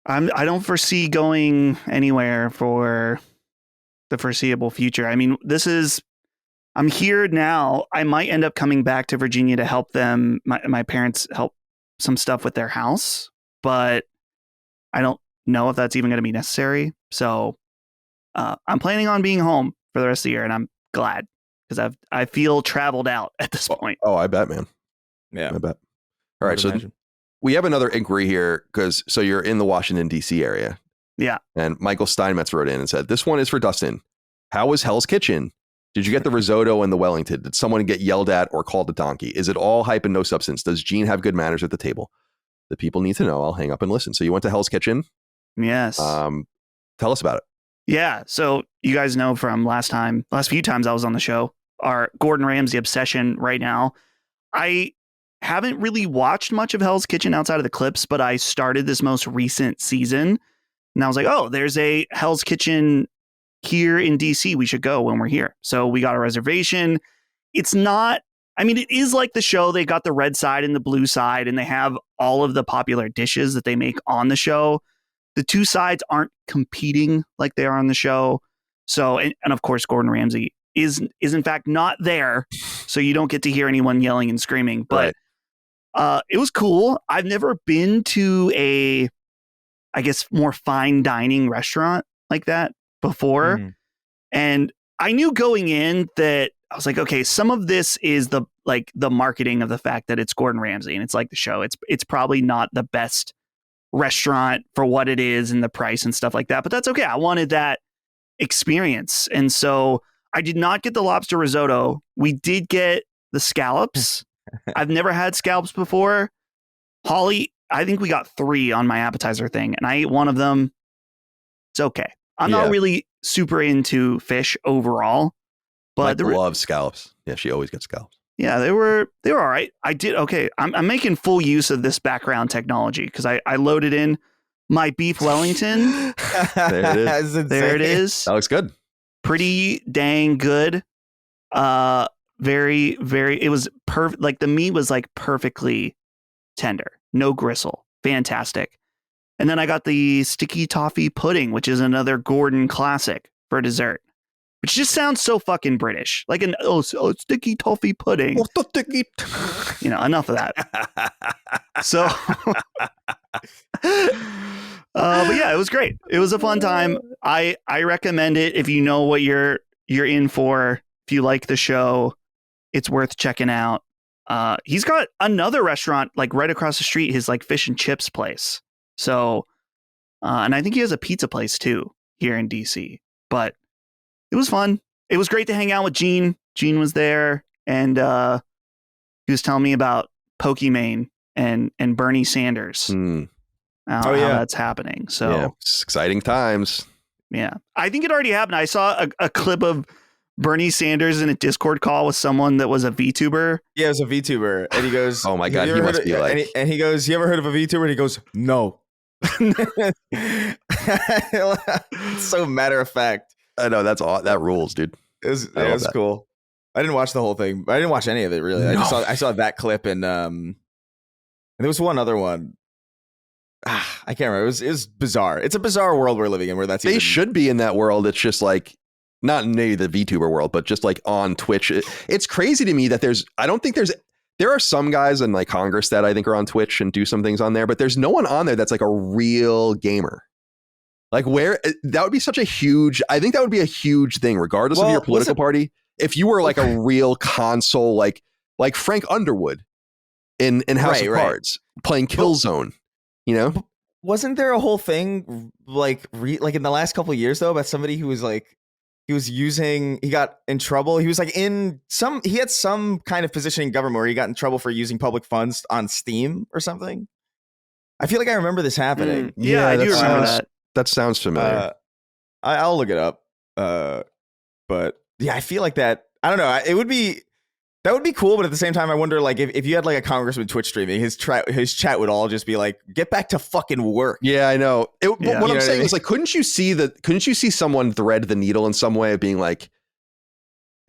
I don't foresee going anywhere for the foreseeable future. I mean, I'm here now. I might end up coming back to Virginia to help them. My parents help some stuff with their house, but I don't know if that's even going to be necessary. So I'm planning on being home for the rest of the year, and I'm glad because I feel traveled out at this point. Oh, I bet, man. Yeah, I bet. All right. So imagine. we have another inquiry here so you're in the Washington, D.C. area. Yeah. And Michael Steinmetz wrote in and said, this one is for Dustin. How was Hell's Kitchen? Did you get the risotto and the Wellington? Did someone get yelled at or called a donkey? Is it all hype and no substance? Does Gene have good manners at the table? The people need to know. I'll hang up and listen. So you went to Hell's Kitchen. Yes. Tell us about it. Yeah. So you guys know from last few times I was on the show, our Gordon Ramsay obsession right now. I haven't really watched much of Hell's Kitchen outside of the clips, but I started this most recent season and I was like, oh, there's a Hell's Kitchen here in DC. We should go when we're here. So we got a reservation. It's not, I mean, it is like the show. They got the red side and the blue side, and they have all of the popular dishes that they make on the show. The two sides aren't competing like they are on the show. So, and of course, Gordon Ramsay is in fact not there. So you don't get to hear anyone yelling and screaming, but it was cool. I've never been to a, I guess, more fine dining restaurant like that before. Mm-hmm. And I knew going in that I was like, okay, some of this is the marketing of the fact that it's Gordon Ramsay and it's like the show. It's probably not the best restaurant for what it is and the price and stuff like that, but that's okay. I wanted that experience. And so I did not get the lobster risotto. We did get the scallops. I've never had scallops before. Holly I think we got 3 on my appetizer thing, and I ate one of them. It's okay. I'm not really super into fish overall, but Mike loves scallops. Yeah, she always gets scallops. Yeah, they were all right. I did okay. I'm making full use of this background technology because I loaded in my beef Wellington. There it is. There it is. That looks good. Pretty dang good. Very, very. It was perfect. Like the meat was like perfectly tender, no gristle. Fantastic. And then I got the sticky toffee pudding, which is another Gordon classic for dessert, which just sounds so fucking British. Like an sticky toffee pudding. You know, enough of that. So, but yeah, it was great. It was a fun time. I recommend it if you know what you're in for. If you like the show, it's worth checking out. He's got another restaurant like right across the street, his like fish and chips place. So, and I think he has a pizza place too here in DC. But it was fun. It was great to hang out with Gene. Gene was there, and he was telling me about Pokimane and Bernie Sanders. How that's happening. So yeah, it's exciting times. Yeah, I think it already happened. I saw a clip of Bernie Sanders in a Discord call with someone that was a VTuber. Yeah, it was a VTuber, and he goes, "Oh my god, he must be like." And he goes, "You ever heard of a VTuber?" And he goes, "No." It's so matter of fact. I know that rules, dude. It was cool. I didn't watch the whole thing. I didn't watch any of it really. No. I saw that clip and there was one other one. I can't remember. It was bizarre. It's a bizarre world we're living in where they should be in that world. It's just like not maybe the VTuber world, but just like on Twitch. It's crazy to me that there are some guys in like Congress that I think are on Twitch and do some things on there, but there's no one on there that's like a real gamer. Like that would be such a huge, I think that would be a huge thing, regardless of your political party. If you were like a real console, like Frank Underwood in House of Cards playing Killzone, you know? Wasn't there a whole thing like in the last couple of years though about somebody who was like, he got in trouble. He was like he had some kind of position in government where he got in trouble for using public funds on Steam or something. I feel like I remember this happening. Yeah, I do remember that. That sounds familiar. I'll look it up. But yeah, I feel like that. I don't know. That would be cool. But at the same time, I wonder like if you had like a congressman Twitch streaming, his chat would all just be like, "Get back to fucking work." Yeah, I know. What I'm saying is like, couldn't you see someone thread the needle in some way of being like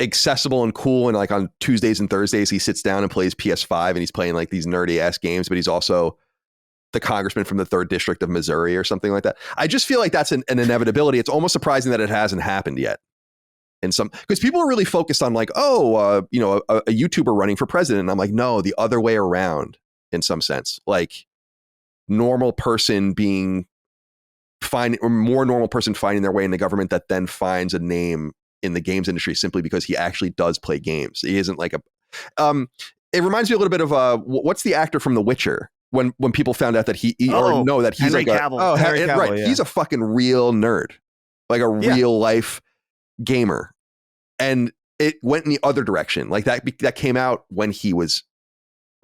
accessible and cool, and like on Tuesdays and Thursdays he sits down and plays PS5 and he's playing like these nerdy ass games, but he's also the congressman from the 3rd district of Missouri or something like that. I just feel like that's an inevitability. It's almost surprising that it hasn't happened yet. Because people are really focused on like, a YouTuber running for president. And I'm like, no, the other way around in some sense, like normal person finding their way in the government that then finds a name in the games industry simply because he actually does play games. He isn't like it reminds me a little bit of what's the actor from The Witcher? When people found out that he's Henry like Cavill. Henry Cavill, right? Yeah. He's a fucking real nerd, like a real life gamer, and it went in the other direction. Like that came out when he was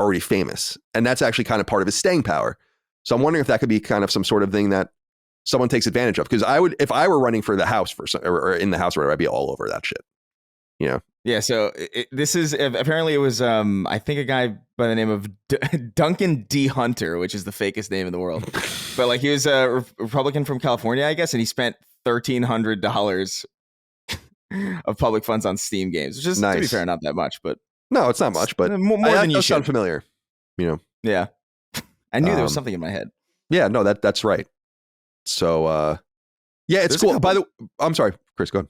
already famous, and that's actually kind of part of his staying power. So I'm wondering if that could be kind of some sort of thing that someone takes advantage of. Because I would, if I were running for the House or in the House, or whatever, I'd be all over that shit. You know. Yeah, so this is apparently it was I think a guy by the name of Duncan D. Hunter, which is the fakest name in the world. But like he was a Republican from California, I guess, and he spent $1,300 of public funds on Steam games, which is, nice. To be fair, not that much, but no, it's not much, but more than you should. Sound familiar, you know. Yeah, I knew there was something in my head. Yeah, no, that's right. So yeah, it's cool. By the way, I'm sorry, Chris, go ahead.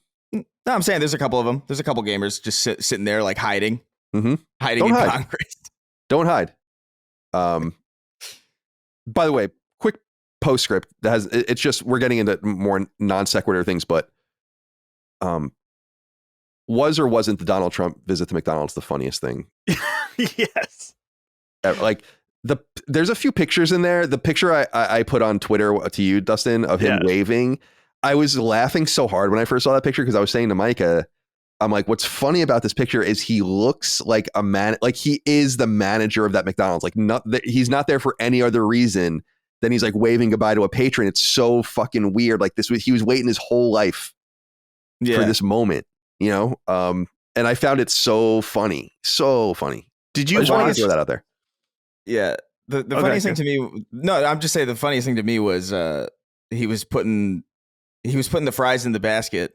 No, I'm saying there's a couple of them. There's a couple gamers just sitting there like hiding, hiding in Congress. Don't hide. By the way, quick postscript that has, it's just, we're getting into more non sequitur things, but was or wasn't the Donald Trump visit to McDonald's the funniest thing? Yes. Like there's a few pictures in there. The picture I put on Twitter to you, Dustin, of him waving. I was laughing so hard when I first saw that picture because I was saying to Micah, I'm like, what's funny about this picture is he looks like a man, like he is the manager of that McDonald's. Like he's not there for any other reason than he's like waving goodbye to a patron. It's so fucking weird. Like he was waiting his whole life for this moment, you know? And I found it so funny. So funny. Did you I just wanted to throw that out there? Yeah. The funniest thing to me, no, I'm just saying the funniest thing to me was he was putting the fries in the basket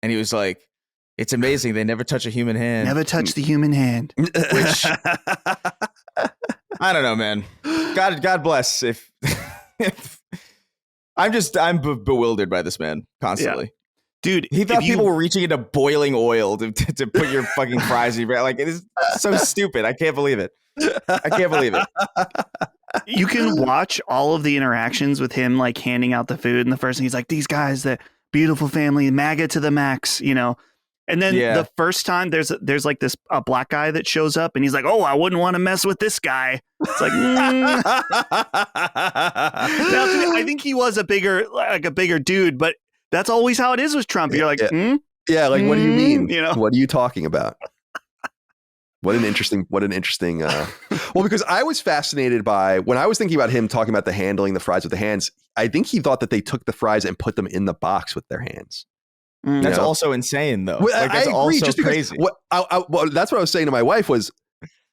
and he was like, it's amazing. They never touch a human hand. Never touch the human hand. Which I don't know, man. God bless. If I'm bewildered by this man constantly. Yeah. Dude, he thought people were reaching into boiling oil to put your fucking fries in your, like, it is so stupid. I can't believe it. I can't believe it. You can watch all of the interactions with him, like handing out the food. And the first thing he's like, these guys, the beautiful family, MAGA to the max, you know. And then the first time there's like a black guy that shows up and he's like, oh, I wouldn't want to mess with this guy. It's like, Now, I think he was a bigger dude, but that's always how it is with Trump. You're like, like, what do you mean? You know, what are you talking about? What an interesting, well, because I was fascinated by when I was thinking about him talking about the handling the fries with the hands, I think he thought that they took the fries and put them in the box with their hands. That's also insane, though. Well, like, that's I agree, also just because crazy. Well, that's what I was saying to my wife was,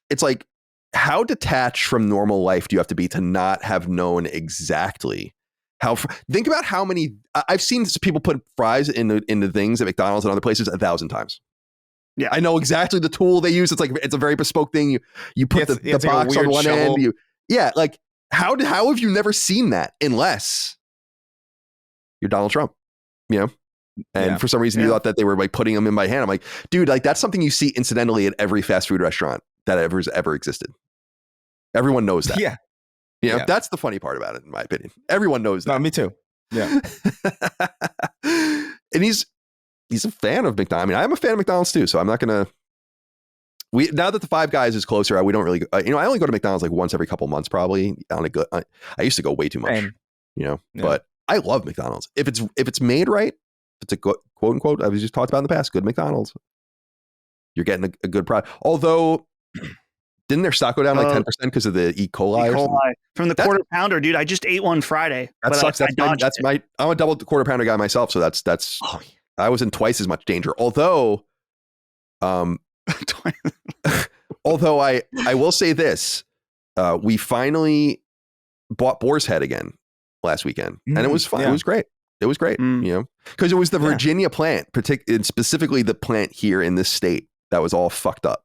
it's like, how detached from normal life do you have to be to not have known exactly how? Think about how many I've seen people put fries into things at McDonald's and other places 1,000 times. Yeah, I know exactly the tool they use. It's like it's a very bespoke thing. You put the box on one end. Like how have you never seen that unless you're Donald Trump? You know. And for some reason, you thought that they were like putting them in by hand. I'm like, dude, like that's something you see incidentally at every fast food restaurant that ever existed. Everyone knows that. Yeah. You know, that's the funny part about it, in my opinion. Everyone knows that. No, me too. Yeah. And he's a fan of McDonald's. I mean, I'm a fan of McDonald's too, so I'm not going to. Now that the Five Guys is closer, we don't really, I only go to McDonald's like once every couple months, probably. I used to go way too much, but I love McDonald's. If it's made right, it's a quote unquote, I was just talked about in the past, good McDonald's. You're getting a good product. Although, didn't their stock go down like 10% because of the E. coli? From the quarter pounder, dude. I just ate one Friday. That sucks. I'm a double quarter pounder guy myself, so that's. I was in twice as much danger. Although, I will say this, we finally bought Boar's Head again last weekend, and it was fun. Yeah. It was great. It was great, because it was the Virginia plant, and specifically the plant here in this state that was all fucked up.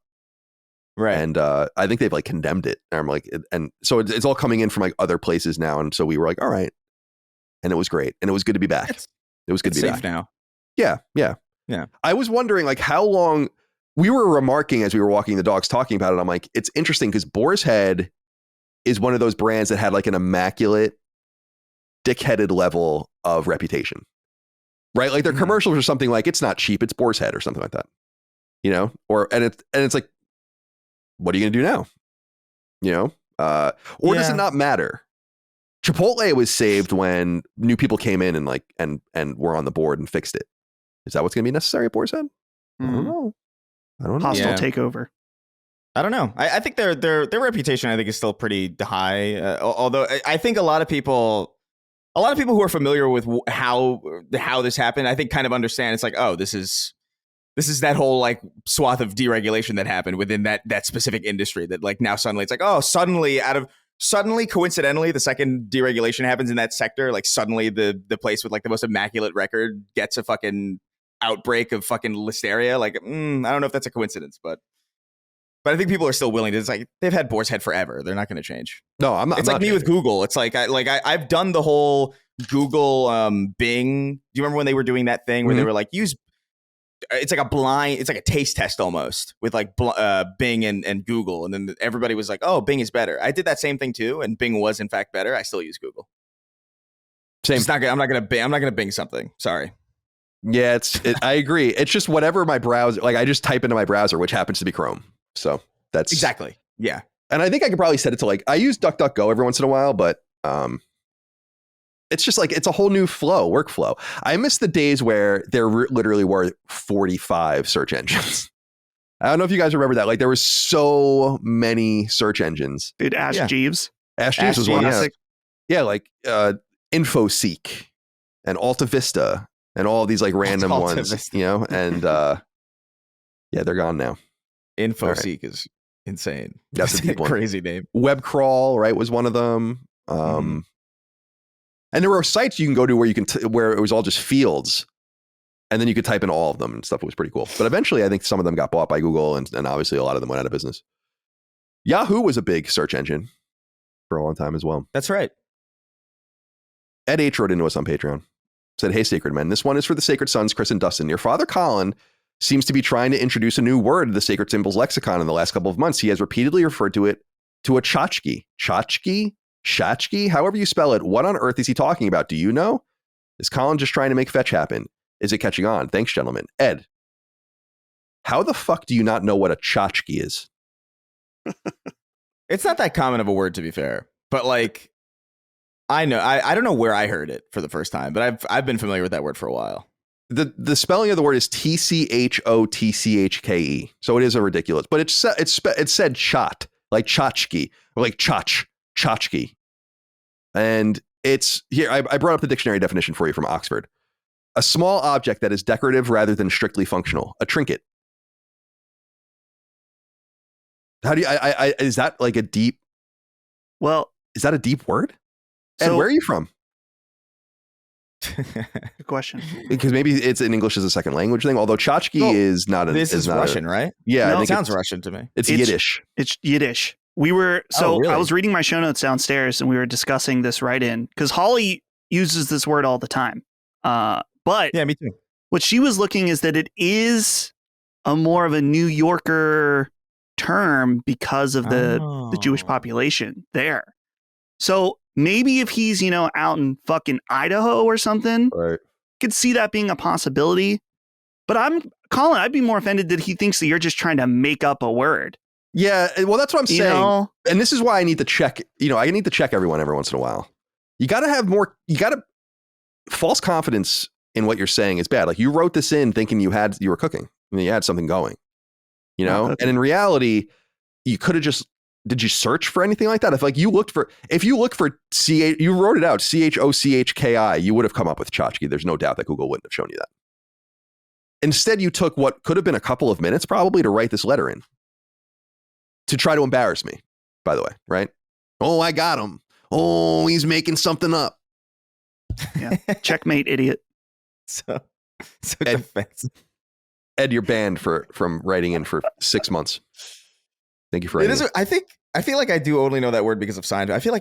Right. And I think they've like condemned it. And I'm like, and so it's all coming in from like other places now. And so we were like, all right. And it was great. And it was good to be back. It was good to be safe back now. Yeah. I was wondering like how long we were remarking as we were walking the dogs talking about it. I'm like, it's interesting because Boar's Head is one of those brands that had like an immaculate dickheaded level of reputation, right? Like their commercials are something like, it's not cheap, it's Boar's Head or something like that, you know? And it's like, what are you going to do now? You know? Or does it not matter? Chipotle was saved when new people came in and like, and were on the board and fixed it. Is that what's going to be necessary at Boar's Head? I don't know. Hostile takeover. I don't know. I think their reputation, I think, is still pretty high. Although I think a lot of people who are familiar with how this happened, I think kind of understand. It's like, oh, this is that whole like swath of deregulation that happened within that specific industry that like now suddenly it's like, oh, suddenly coincidentally, the second deregulation happens in that sector, like suddenly the place with like the most immaculate record gets a fucking outbreak of fucking listeria. Like, I don't know if that's a coincidence, but I think people are still willing to. It's like they've had Boar's Head forever. They're not going to change. No, I'm not. It's like me with Google. It's like I've done the whole Google Bing. Do you remember when they were doing that thing where they were like use? It's like a taste test almost with like Bing and Google, and then everybody was like, "Oh, Bing is better." I did that same thing too, and Bing was in fact better. I still use Google. Same. I'm not gonna Bing something. Sorry. Yeah, I agree. It's just whatever my browser, like I just type into my browser, which happens to be Chrome. So that's exactly. Yeah. And I think I could probably set it to like, I use DuckDuckGo every once in a while, but it's just like, it's a whole new workflow. I miss the days where there literally were 45 search engines. I don't know if you guys remember that. Like there were so many search engines. Dude, Ask Jeeves. Ask Jeeves was one. Jeeves. Yeah, like InfoSeek and Alta Vista and all these like random ones, you know, and yeah, they're gone now. InfoSeek is insane. That's a deep one. Crazy name. Web crawl, right, was one of them. And there were sites you can go to where you can where it was all just fields, and then you could type in all of them and stuff. It was pretty cool. But eventually, I think some of them got bought by Google, and obviously a lot of them went out of business. Yahoo was a big search engine for a long time as well. That's right. Ed H wrote into us on Patreon. Said, "Hey, Sacred Men, this one is for the Sacred Sons, Chris and Dustin. Your father, Colin, seems to be trying to introduce a new word to the Sacred Symbols lexicon in the last couple of months. He has repeatedly referred to it to a tchotchke. Tchotchke? Tchotchke? However you spell it. What on earth is he talking about? Do you know? Is Colin just trying to make fetch happen? Is it catching on? Thanks, gentlemen. Ed, how the fuck do you not know what a tchotchke is?" It's not that common of a word, to be fair, but like, I know, I don't know where I heard it for the first time, but I've been familiar with that word for a while. The spelling of the word is Tchotchke. So it is a ridiculous, but it said chot, like tchotchke, or like tchotchke. And it's here. I brought up the dictionary definition for you from Oxford. A small object that is decorative rather than strictly functional. A trinket. How do you, is that like a deep, Well, is that a deep word? so, And where are you from? Good question. Because maybe it's in English as a second language thing, although tchotchke is not a, this is not Russian, right? Yeah. No, I think It sounds Russian to me. It's Yiddish. It's Yiddish. We were, Really? I was reading my show notes downstairs and we were discussing this right in, because Holly uses this word all the time. But Yeah, me too. what she was looking is that it is a more of a New Yorker term because of the Jewish population there. So maybe if he's, out in fucking Idaho or something, Right. could see that being a possibility. But Colin, I'd be more offended that he thinks that you're just trying to make up a word. Yeah, well, that's what I'm saying. know? And this is why I need to check, I need to check everyone every once in a while. You got to have more, false confidence in what you're saying is bad. Like you wrote this in thinking you were cooking. I mean, you had something going, and in reality, you could have just, did you search for anything like that? If you look for you wrote it out, Tchotchki, you would have come up with tchotchke. There's no doubt that Google wouldn't have shown you that. Instead, you took what could have been a couple of minutes probably to write this letter in. To try to embarrass me, by the way, right? Oh, I got him. Oh, he's making something up. Yeah. Checkmate, idiot. So defensive. Ed, you're banned from writing in for 6 months. Thank you for writing. I feel like I do only know that word because of Seinfeld. I feel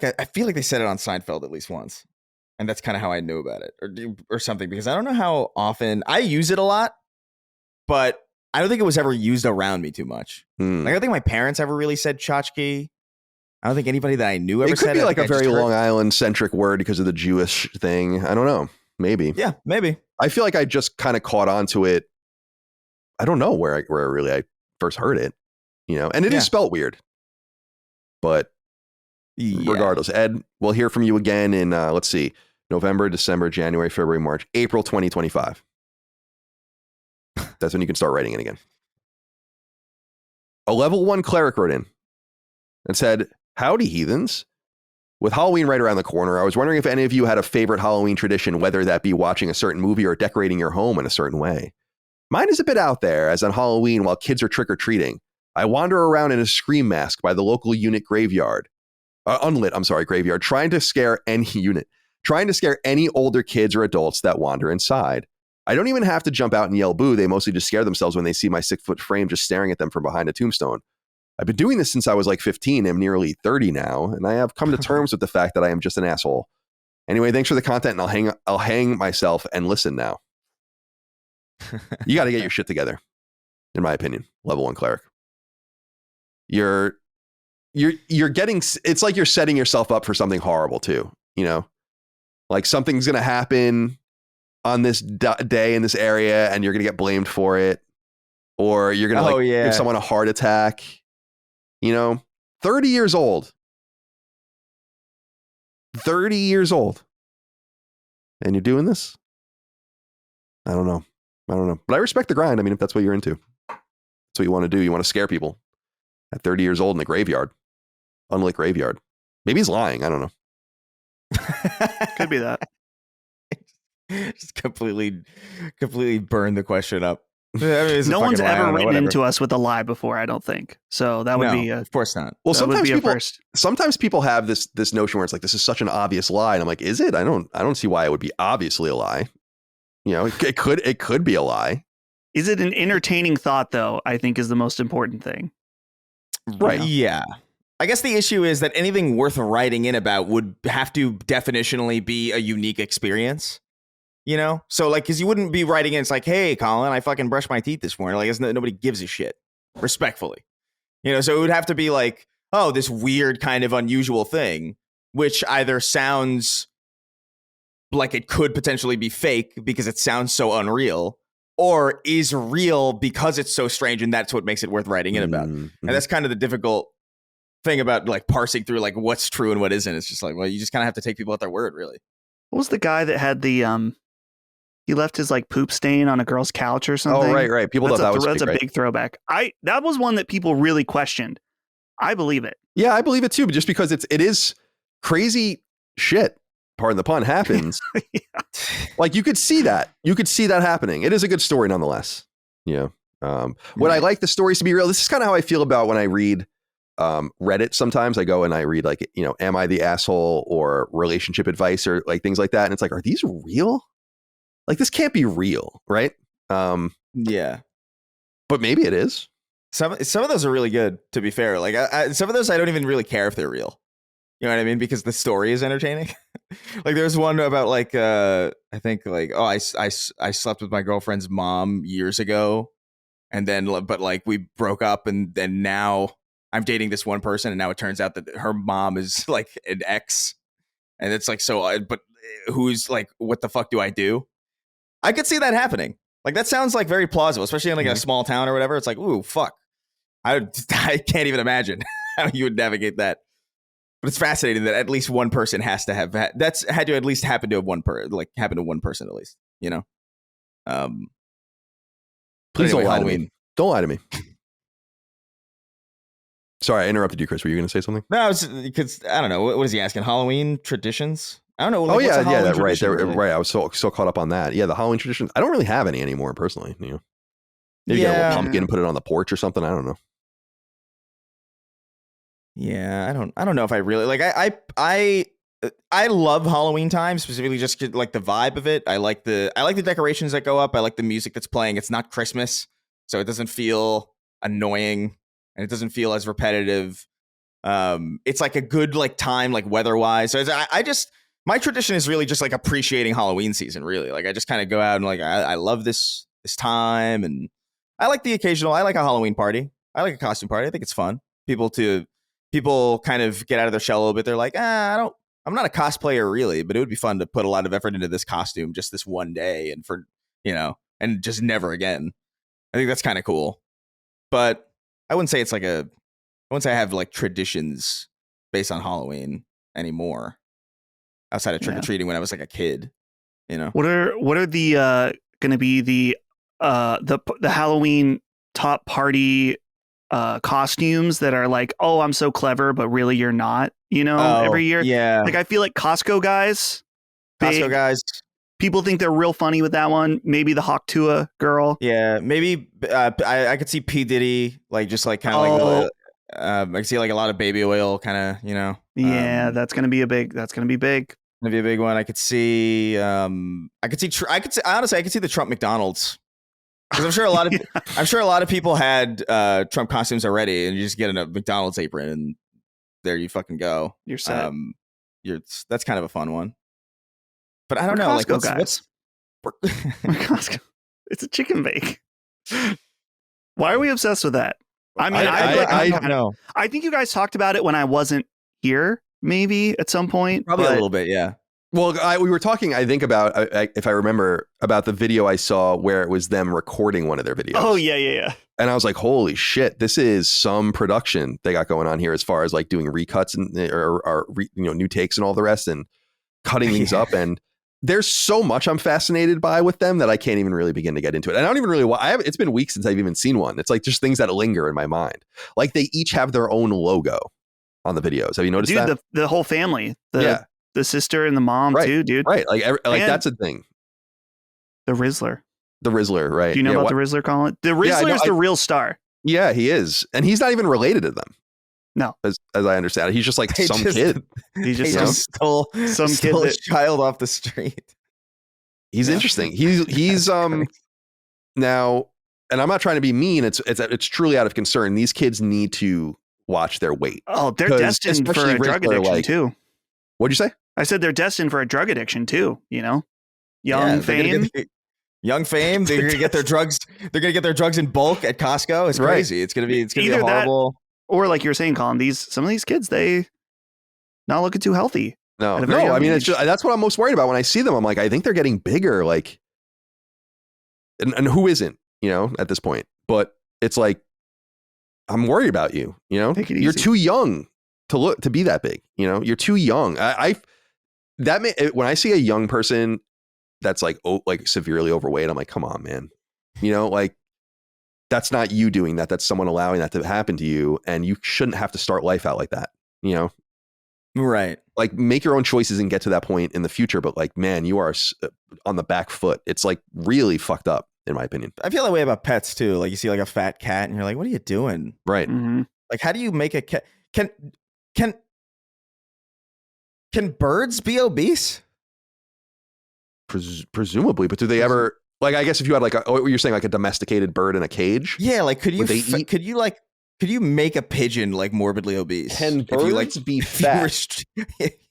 like they said it on Seinfeld at least once, and that's kind of how I knew about it, or something. Because I don't know how often I use it a lot, but I don't think it was ever used around me too much. Like, I don't think my parents ever really said tchotchke. I don't think anybody that I knew ever said it. It could be like a very Long Island centric word because of the Jewish thing. I don't know. Maybe. Yeah, maybe. I feel like I just kind of caught on to it. I don't know where I first heard it, and it is spelt weird. But regardless, Ed, we'll hear from you again in, let's see, November, December, January, February, March, April 2025. That's when you can start writing it again. A level 1 cleric wrote in and said, "Howdy, heathens. With Halloween right around the corner, I was wondering if any of you had a favorite Halloween tradition, whether that be watching a certain movie or decorating your home in a certain way. Mine is a bit out there, as on Halloween, while kids are trick-or-treating, I wander around in a scream mask by the local unit graveyard. Graveyard, trying to scare any older kids or adults that wander inside. I don't even have to jump out and yell boo. They mostly just scare themselves when they see my 6-foot frame just staring at them from behind a tombstone. I've been doing this since I was like 15. I'm nearly 30 now, and I have come to terms with the fact that I am just an asshole. Anyway, thanks for the content, and I'll hang myself and listen now." You got to get your shit together, in my opinion. Level 1 cleric. You're getting, it's like you're setting yourself up for something horrible too, like something's going to happen on this day in this area and you're going to get blamed for it, or you're going to give someone a heart attack, 30 years old. and you're doing this. I don't know. But I respect the grind. I mean, if that's what you're into, that's what you want to do. You want to scare people at 30 years old in the graveyard, unlit graveyard. Maybe he's lying. I don't know. Could be that. Just completely burn the question up. I mean, No one's ever written into us with a lie before, I don't think. So that would be of course not. Well, sometimes people have this notion where it's like, this is such an obvious lie, and I'm like, is it? I don't see why it would be obviously a lie. You know, it could be a lie. Is it an entertaining thought, though? I think is the most important thing. Right. Yeah. I guess the issue is that anything worth writing in about would have to definitionally be a unique experience. You know, so like, because you wouldn't be writing in. It's like, hey, Colin, I fucking brushed my teeth this morning. Like, nobody gives a shit, respectfully. You know, so it would have to be like, oh, this weird kind of unusual thing, which either sounds like it could potentially be fake because it sounds so unreal, or is real because it's so strange, and that's what makes it worth writing in about. And that's kind of the difficult thing about like parsing through like what's true and what isn't. It's just like, well, you just kind of have to take people at their word, really. What was the guy that had the he left his like poop stain on a girl's couch or something? Oh, right. People thought that was that's a big throwback. That was one that people really questioned. I believe it. Yeah, I believe it too, but just because it is crazy shit, pardon the pun, happens. Yeah. Like you could see that. You could see that happening. It is a good story nonetheless. Yeah. When I like the stories to be real, this is kind of how I feel about when I read Reddit. Sometimes I go and I read like, you know, am I the asshole or relationship advice or like things like that. And it's like, are these real? Like this can't be real, right? Yeah, but maybe it is. Some of those are really good, to be fair. Like some of those I don't even really care if they're real. You know what I mean? Because the story is entertaining. Like there's one about like I think like, oh, I slept with my girlfriend's mom years ago, and then but like we broke up, and then now I'm dating this one person, and now it turns out that her mom is like an ex, and it's like, so but who's like, what the fuck do I do? I could see that happening. Like that sounds like very plausible, especially in like a small town or whatever. It's like, ooh, fuck. I can't even imagine how you would navigate that. But it's fascinating that at least one person has to have that's had to at least happen to one happen to one person at least. You know. Please anyway, don't lie Halloween. to me. Don't lie to me. Sorry, I interrupted you, Chris. Were you going to say something? No, because I don't know. What is he asking? Halloween traditions? I don't know. Like, yeah, right. Really? Right. I was so caught up on that. Yeah, the Halloween traditions. I don't really have any anymore, personally. You know, maybe get a little pumpkin and put it on the porch or something. I don't know. Yeah, I don't know if I really like. I love Halloween time, specifically just like the vibe of it. I like the decorations that go up. I like the music that's playing. It's not Christmas, so it doesn't feel annoying and it doesn't feel as repetitive. It's like a good like time, like weather wise. So my tradition is really just like appreciating Halloween season. Really, like I just kind of go out and like I love this time, and I like the occasional. I like a Halloween party. I like a costume party. I think it's fun. People kind of get out of their shell a little bit. They're like, I'm not a cosplayer really, but it would be fun to put a lot of effort into this costume just this one day and for, you know, and just never again. I think that's kind of cool. But I wouldn't say I have like traditions based on Halloween anymore outside of trick-or-treating when I was like a kid, you know. What are the going to be the Halloween top party costumes that are like, oh, I'm so clever, but really you're not, you know, every year. Yeah. Like I feel like Costco guys, people think they're real funny with that one. Maybe the Hawktua girl. Yeah. Maybe I could see P. Diddy, like just like kind of like, I can see like a lot of baby oil kind of, you know. Yeah. That's going to be big. Gonna be a big one. I could see, honestly, I could see the Trump McDonald's. Because I'm sure a lot of people had Trump costumes already, and you just get in a McDonald's apron, and there you fucking go. You're set. That's kind of a fun one. But I don't know, Costco like what's Costco? It's a chicken bake. Why are we obsessed with that? I mean, I don't know. I think you guys talked about it when I wasn't here, maybe at some point. Probably a little bit, yeah. Well, we were talking, I think, about, if I remember, about the video I saw where it was them recording one of their videos. Oh, yeah. And I was like, holy shit, this is some production they got going on here as far as like doing recuts and or new takes and all the rest and cutting things up. And there's so much I'm fascinated by with them that I can't even really begin to get into it. And I don't even really it's been weeks since I've even seen one. It's like just things that linger in my mind. Like they each have their own logo on the videos. Have you noticed that? The whole family, the sister and the mom too, dude. Right. Like that's a thing. The Rizzler. The Rizzler, right. Do you know about the Rizzler, Colin? The Rizzler is the real star. Yeah, he is. And he's not even related to them. No. As I understand it. He's just like some kid. He just stole a child off the street. He's interesting. He's now, and I'm not trying to be mean. It's truly out of concern. These kids need to watch their weight. Oh, they're destined for a drug addiction too. What'd you say? I said they're destined for a drug addiction too. You know, young fame. They're gonna get their drugs. They're gonna get their drugs in bulk at Costco. It's crazy. Right. It's gonna be a horrible. Or like you're saying, Colin, some of these kids, they not looking too healthy. No. I mean, it's just, that's what I'm most worried about when I see them. I'm like, I think they're getting bigger. Like, and who isn't? You know, at this point. But it's like, I'm worried about you. You know, you're too young to be that big. You know, you're too young. When I see a young person that's like severely overweight, I'm like, come on, man. You know, like. That's not you doing that. That's someone allowing that to happen to you. And you shouldn't have to start life out like that. You know? Right. Like make your own choices and get to that point in the future. But like, man, you are on the back foot. It's like really fucked up in my opinion. I feel that way about pets too. Like you see like a fat cat and you're like, what are you doing? Right. Mm-hmm. Like, how do you make a cat? Can birds be obese? Presumably, but do they ever? Like, I guess if you had like you're saying like a domesticated bird in a cage. Yeah, like could you make a pigeon like morbidly obese? Can birds be fat?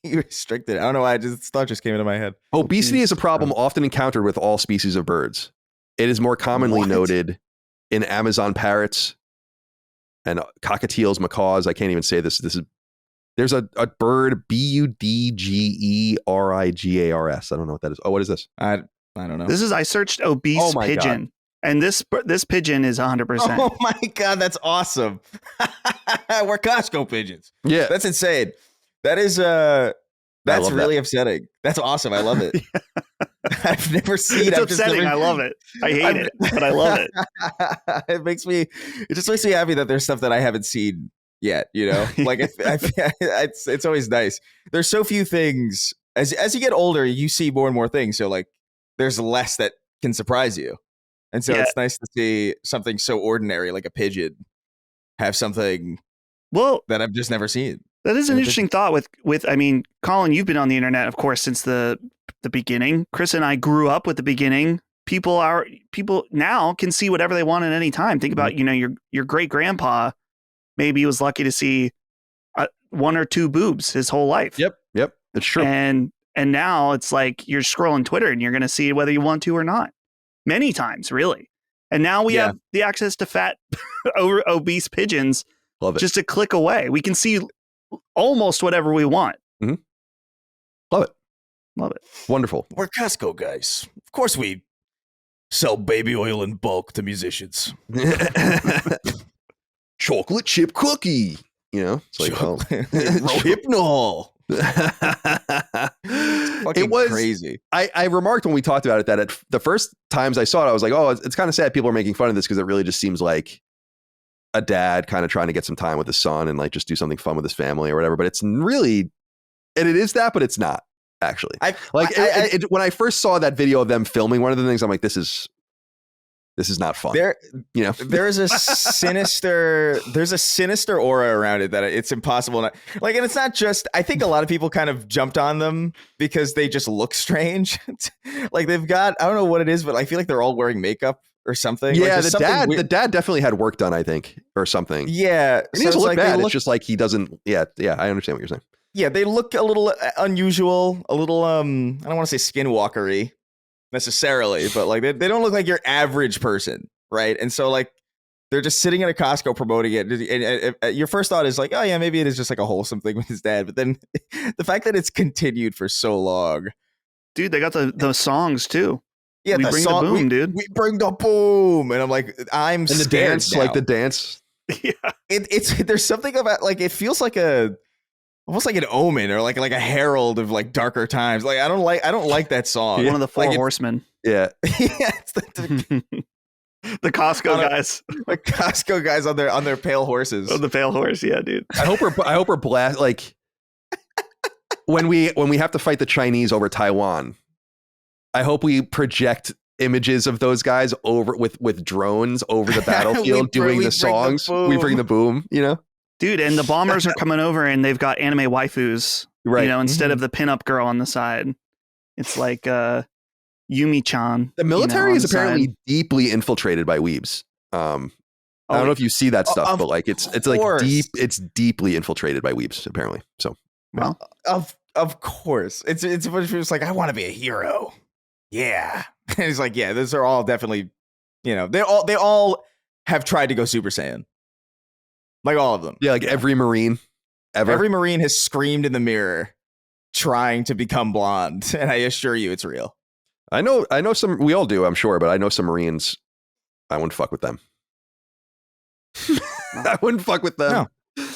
You restricted it. I don't know why. Thought just came into my head. Obesity is a problem often encountered with all species of birds. It is more commonly noted in Amazon parrots and cockatiels, macaws. I can't even say this. There's a bird Budgerigars. I don't know what that is. Oh, what is this? I don't know. I searched obese pigeon. God. And this pigeon is 100%. Oh my God, that's awesome. We're Costco pigeons. Yeah. That's insane. That's really upsetting. That's awesome. I love it. I've never seen it. It's upsetting. I love it. I hate it, but I love it. It just makes me happy that there's stuff that I haven't seen yet, you know? Like it's always nice. There's so few things as you get older, you see more and more things. So like there's less that can surprise you. And so it's nice to see something so ordinary like a pigeon have something that I've just never seen. That is an interesting thought with I mean, Colin, you've been on the internet, of course, since the beginning. Chris and I grew up with the beginning. People now can see whatever they want at any time. Think about, your great grandpa, maybe he was lucky to see one or two boobs his whole life. Yep. It's true. And now it's like you're scrolling Twitter and you're going to see whether you want to or not. Many times, really. And now we have the access to fat, obese pigeons. Love it. Just a click away. We can see almost whatever we want. Mm-hmm. Love it. Wonderful. We're Costco guys. Of course we sell baby oil in bulk to musicians. Chocolate chip cookie. It's like, Rohypnol. It was crazy. I remarked when we talked about it that at the first times I saw it, I was like, oh, it's kind of sad people are making fun of this because it really just seems like a dad kind of trying to get some time with his son and like just do something fun with his family or whatever. But it's really, and it is that, but it's not actually. When I first saw that video of them filming, one of the things I'm like, this is not fun. There's a sinister aura around it that it's impossible not like, and it's not just, I think a lot of people kind of jumped on them because they just look strange. Like they've got, I don't know what it is, but I feel like they're all wearing makeup or something. Yeah. Like the dad definitely had work done, I think, or something. Yeah. And he doesn't look bad. It's just like he doesn't. Yeah. I understand what you're saying. Yeah. They look a little unusual, a little, I don't want to say skinwalkery necessarily, but like they don't look like your average person, right? And so like they're just sitting in a Costco promoting it, and your first thought is like, oh yeah, maybe it is just like a wholesome thing with his dad. But then the fact that it's continued for so long, dude, they got the songs too. Yeah, we bring the boom, dude. We bring the boom, and I'm like, I'm and scared the dance, now. like the dance. Yeah, it's there's something about like it feels like a almost like an omen or like a herald of like darker times. Like I don't like that song. One of the four Like, horsemen. Yeah. yeah, it's The Costco guys. like Costco guys on their pale horses. Oh, the pale horse. Yeah, dude. I hope we're blast like when we have to fight the Chinese over Taiwan. I hope we project images of those guys over with drones over the battlefield doing the songs. We bring the boom, you know? Dude, and the bombers are coming over and they've got anime waifus, Right. you know, instead of the pinup girl on the side. It's like Yumi-chan. The military is on the apparently side. deeply infiltrated by weebs. I don't know if you see that stuff, but like it's like it's deeply infiltrated by weebs apparently. So Well, of course. It's like I want to be a hero. Yeah. And he's like, yeah, those are all definitely, you know, they all have tried to go Super Saiyan. Like all of them. yeah, like every Marine ever. Every Marine has screamed in the mirror trying to become blonde, and I assure you it's real. I know some, we all do, I'm sure, but I know some Marines, I wouldn't fuck with them. I wouldn't fuck with them. No.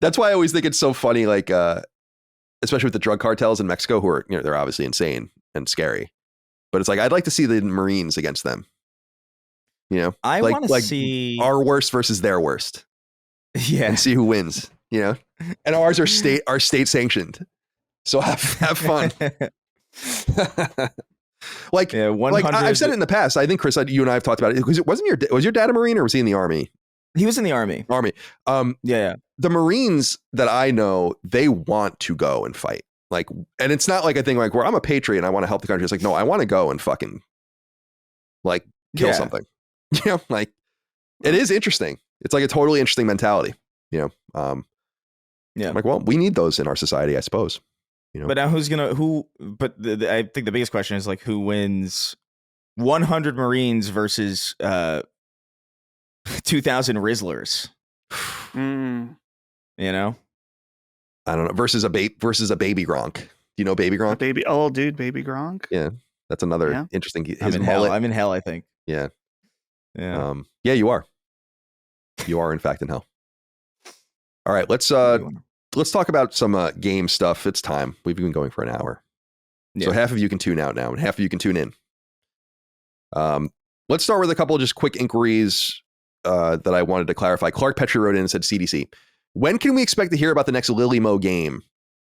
That's why I always think it's so funny, like, especially with the drug cartels in Mexico, who are, you know, they're obviously insane and scary. But it's like, I'd like to see the Marines against them. You know? I like, want to see our worst versus their worst. Yeah. And see who wins, you know? And ours are state sanctioned. So have fun. Like, yeah, like I've said it in the past. I think Chris, you and I have talked about it. Was your dad a Marine or was he in the Army? He was in the Army. Yeah. The Marines that I know, they want to go and fight. Like, and it's not like a thing like where I'm a patriot and I want to help the country. It's like, no, I want to go and fucking like kill something. You know, like it is interesting. It's like a totally interesting mentality. You know, yeah. I'm like, well, we need those in our society, I suppose. You know, But now But I think the biggest question is like who wins 100 Marines versus 2,000 Rizzlers. You know, I don't know. Versus a baby Gronk. Do you know Baby Gronk? Baby Gronk. Yeah, that's another interesting. I'm in hell. I'm in hell. I think. Yeah. Yeah. Yeah, you are. You are in fact in hell. All right, let's talk about some game stuff. It's time. We've been going for an hour. Yeah. So half of you can tune out now and half of you can tune in. Let's start with a couple of just quick inquiries that I wanted to clarify. Clark Petrie wrote in and said, CDC, when can we expect to hear about the next Lillymo game?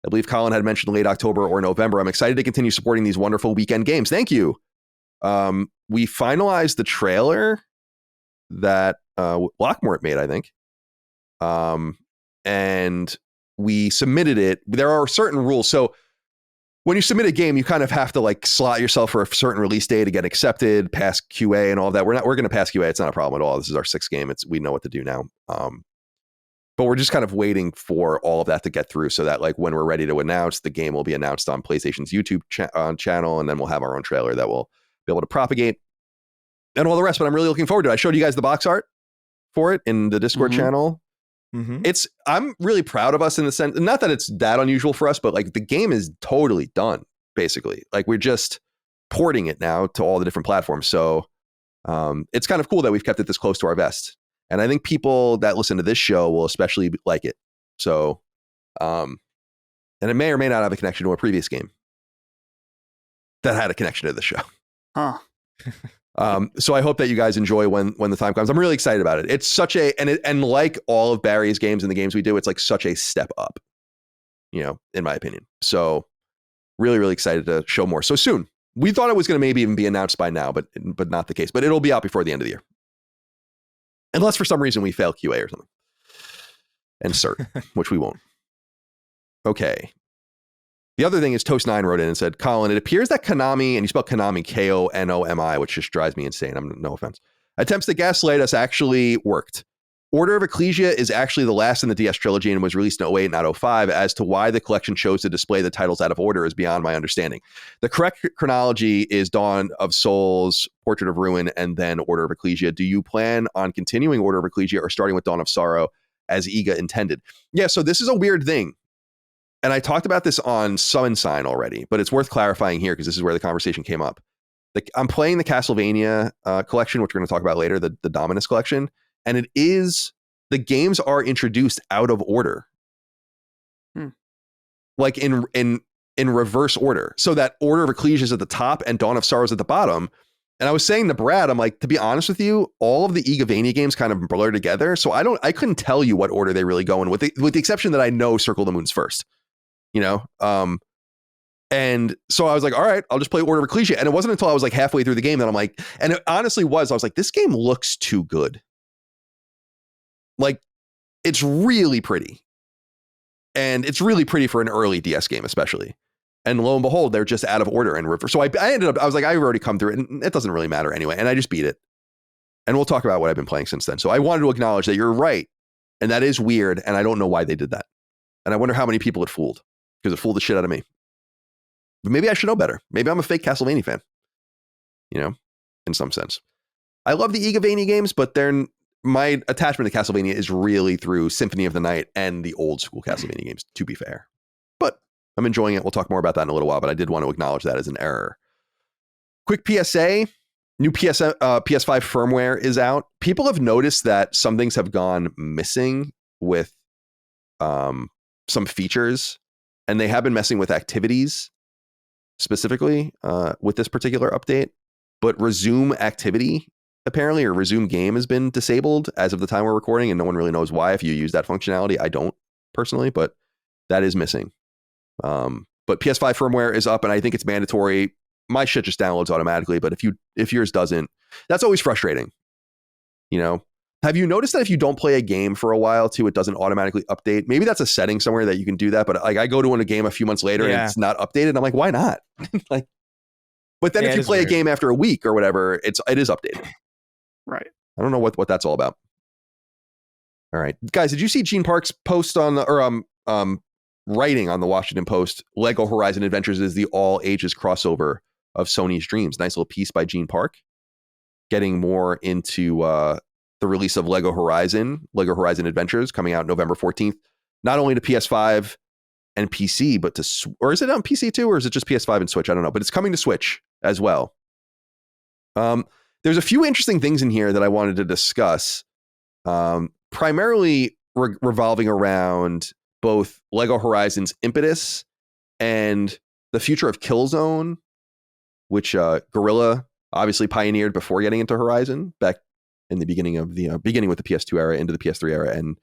I believe Colin had mentioned late October or November. I'm excited to continue supporting these wonderful weekend games. Thank you. We finalized the trailer that Lockmort made, I think. And we submitted it. There are certain rules. So when you submit a game, you kind of have to like slot yourself for a certain release date to get accepted, pass QA and all that. We're going to pass QA. It's not a problem at all. This is our sixth game. We know what to do now. But we're just kind of waiting for all of that to get through so that like when we're ready to announce, the game will be announced on PlayStation's YouTube channel. And then we'll have our own trailer that will be able to propagate and all the rest. But I'm really looking forward to it. I showed you guys the box art for it in the Discord channel. Mm-hmm. I'm really proud of us in the sense, not that it's that unusual for us, but like the game is totally done, basically. Like we're just porting it now to all the different platforms. So it's kind of cool that we've kept it this close to our vest. And I think people that listen to this show will especially like it. So, and it may or may not have a connection to a previous game that had a connection to the show. Huh. So I hope that you guys enjoy when the time comes. I'm really excited about it. It's such and like all of Barry's games and the games we do, it's like such a step up, you know, in my opinion. So really, really excited to show more so soon. We thought it was going to maybe even be announced by now, but not the case. But it'll be out before the end of the year. Unless for some reason we fail QA or something. And cert, which we won't. Okay. The other thing is Toast9 wrote in and said, Colin, it appears that Konami, and you spell Konami Konomi, which just drives me insane. No offense. Attempts to gaslight us actually worked. Order of Ecclesia is actually the last in the DS trilogy and was released in 08, not 05. As to why the collection chose to display the titles out of order is beyond my understanding. The correct chronology is Dawn of Souls, Portrait of Ruin, and then Order of Ecclesia. Do you plan on continuing Order of Ecclesia or starting with Dawn of Sorrow as Iga intended? Yeah, so this is a weird thing. And I talked about this on Summon Sign already, but it's worth clarifying here because this is where the conversation came up. I'm playing the Castlevania collection, which we're going to talk about later, the Dominus collection. And the games are introduced out of order. like in reverse order. So that Order of Ecclesia is at the top and Dawn of Sorrow is at the bottom. And I was saying to Brad, I'm like, to be honest with you, all of the Eggavania games kind of blur together. So I couldn't tell you what order they really go in, with the exception that I know Circle of the Moon's first, you know? And so I was like, all right, I'll just play Order of Ecclesia. And it wasn't until I was like halfway through the game that I'm like, and it honestly was, I was like, this game looks too good. Like, it's really pretty. And it's really pretty for an early DS game, especially. And lo and behold, they're just out of order and reverse. So I ended up, I was like, I've already come through it, and it doesn't really matter anyway. And I just beat it. And we'll talk about what I've been playing since then. So I wanted to acknowledge that you're right. And that is weird. And I don't know why they did that. And I wonder how many people it fooled, because it fooled the shit out of me. But maybe I should know better. Maybe I'm a fake Castlevania fan, you know, in some sense. I love the Eggavania games, but my attachment to Castlevania is really through Symphony of the Night and the old school Castlevania games, to be fair. But I'm enjoying it. We'll talk more about that in a little while, but I did want to acknowledge that as an error. Quick PSA, new PS5 firmware is out. People have noticed that some things have gone missing with some features, and they have been messing with activities specifically with this particular update. But resume activity, apparently, or resume game has been disabled as of the time we're recording, and no one really knows why. If you use that functionality, I don't personally, but that is missing. But PS5 firmware is up, and I think it's mandatory. My shit just downloads automatically, but if yours doesn't, that's always frustrating. You know, have you noticed that if you don't play a game for a while too, it doesn't automatically update? Maybe that's a setting somewhere that you can do that, but like I go to a game a few months later and it's not updated. I'm like, why not? Like, but then if you play a game after a week or whatever, it is updated. Right. I don't know what that's all about. All right, guys, did you see Gene Park's post on writing on the Washington Post? Lego Horizon Adventures is the all ages crossover of Sony's dreams. Nice little piece by Gene Park, getting more into the release of Lego Horizon Adventures, coming out November 14th, not only to PS5 and PC, but or is it on PC too, or is it just PS5 and Switch? I don't know, but it's coming to Switch as well. There's a few interesting things in here that I wanted to discuss, primarily revolving around both Lego Horizon's impetus and the future of Killzone, which Guerrilla obviously pioneered before getting into Horizon, back in the beginning with the PS2 era, into the PS3 era, and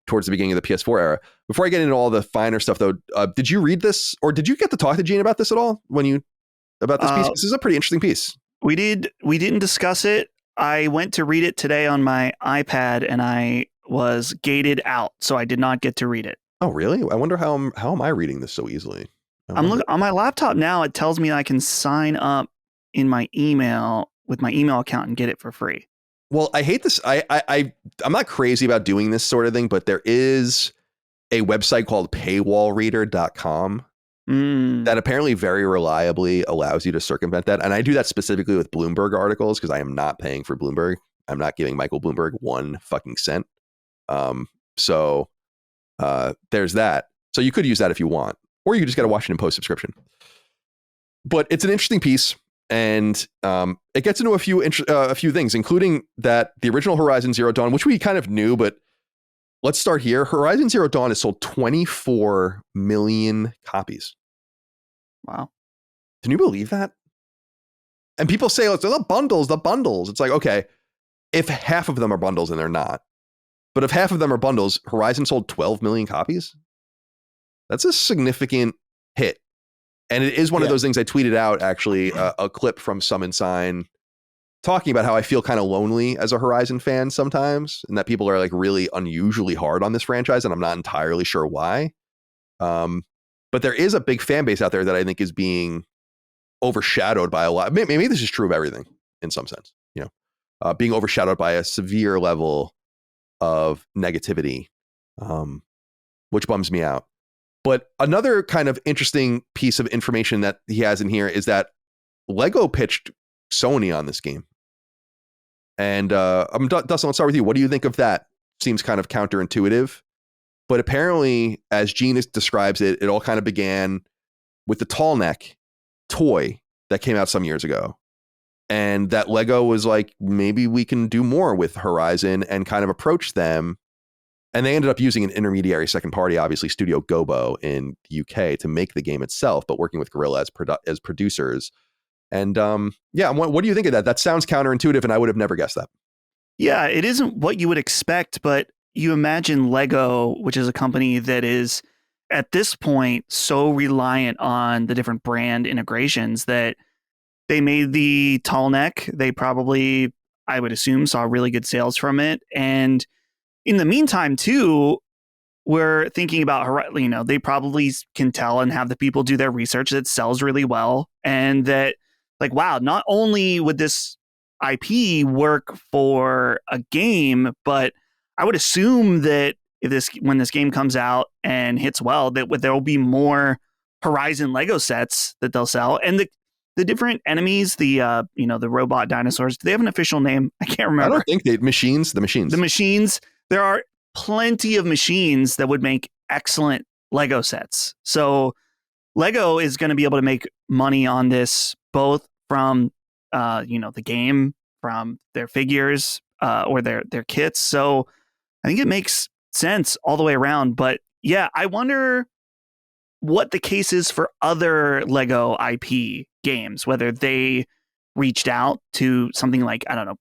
towards the beginning of the PS4 era. Before I get into all the finer stuff, though, did you read this, or did you get to talk to Gene about this at all about this piece? This is a pretty interesting piece. We didn't discuss it. I went to read it today on my iPad, and I was gated out, so I did not get to read it. Oh, really? I wonder how am I reading this so easily? I'm looking on my laptop now. It tells me I can sign up in my email with my email account and get it for free. Well, I hate this. I'm not crazy about doing this sort of thing, but there is a website called paywallreader.com that apparently very reliably allows you to circumvent that. And I do that specifically with Bloomberg articles, because I am not paying for Bloomberg. I'm not giving Michael Bloomberg one fucking cent. So there's that. So you could use that if you want, or you could just get a Washington Post subscription. But it's an interesting piece, and it gets into a few things, including that the original Horizon Zero Dawn, which we kind of knew, but let's start here. Horizon Zero Dawn has sold 24 million copies. Wow. Can you believe that? And people say, oh, it's the bundles. It's like, okay, if half of them are bundles, and they're not, but if half of them are bundles, Horizon sold 12 million copies. That's a significant hit. And it is one of those things. I tweeted out, actually, a clip from Summon Sign talking about how I feel kind of lonely as a Horizon fan sometimes, and that people are like really unusually hard on this franchise, and I'm not entirely sure why. But there is a big fan base out there that I think is being overshadowed by a lot. Maybe this is true of everything in some sense, you know, being overshadowed by a severe level of negativity, which bums me out. But another kind of interesting piece of information that he has in here is that Lego pitched Sony on this game. And Dustin, let's start with you. What do you think of that? Seems kind of counterintuitive. But apparently, as Gene describes it, it all kind of began with the tall neck toy that came out some years ago. And that Lego was like, maybe we can do more with Horizon, and kind of approach them And they ended up using an intermediary second party, obviously Studio Gobo in the UK, to make the game itself, but working with Guerrilla as producers. And what do you think of that? That sounds counterintuitive, and I would have never guessed that. Yeah, it isn't what you would expect, but you imagine Lego, which is a company that is at this point so reliant on the different brand integrations that they made the tall neck. They probably, I would assume, saw really good sales from it. And in the meantime, too, we're thinking about, they probably can tell and have the people do their research that sells really well. And that, like, wow, not only would this IP work for a game, but I would assume that when this game comes out and hits well, that there will be more Horizon Lego sets that they'll sell. And the different enemies, the robot dinosaurs, do they have an official name? I can't remember. I don't think the machines. The machines. There are plenty of machines that would make excellent Lego sets. So Lego is going to be able to make money on this, both from the game, from their figures, or their kits. So I think it makes sense all the way around. But yeah, I wonder what the case is for other Lego IP games, whether they reached out to something like, I don't know,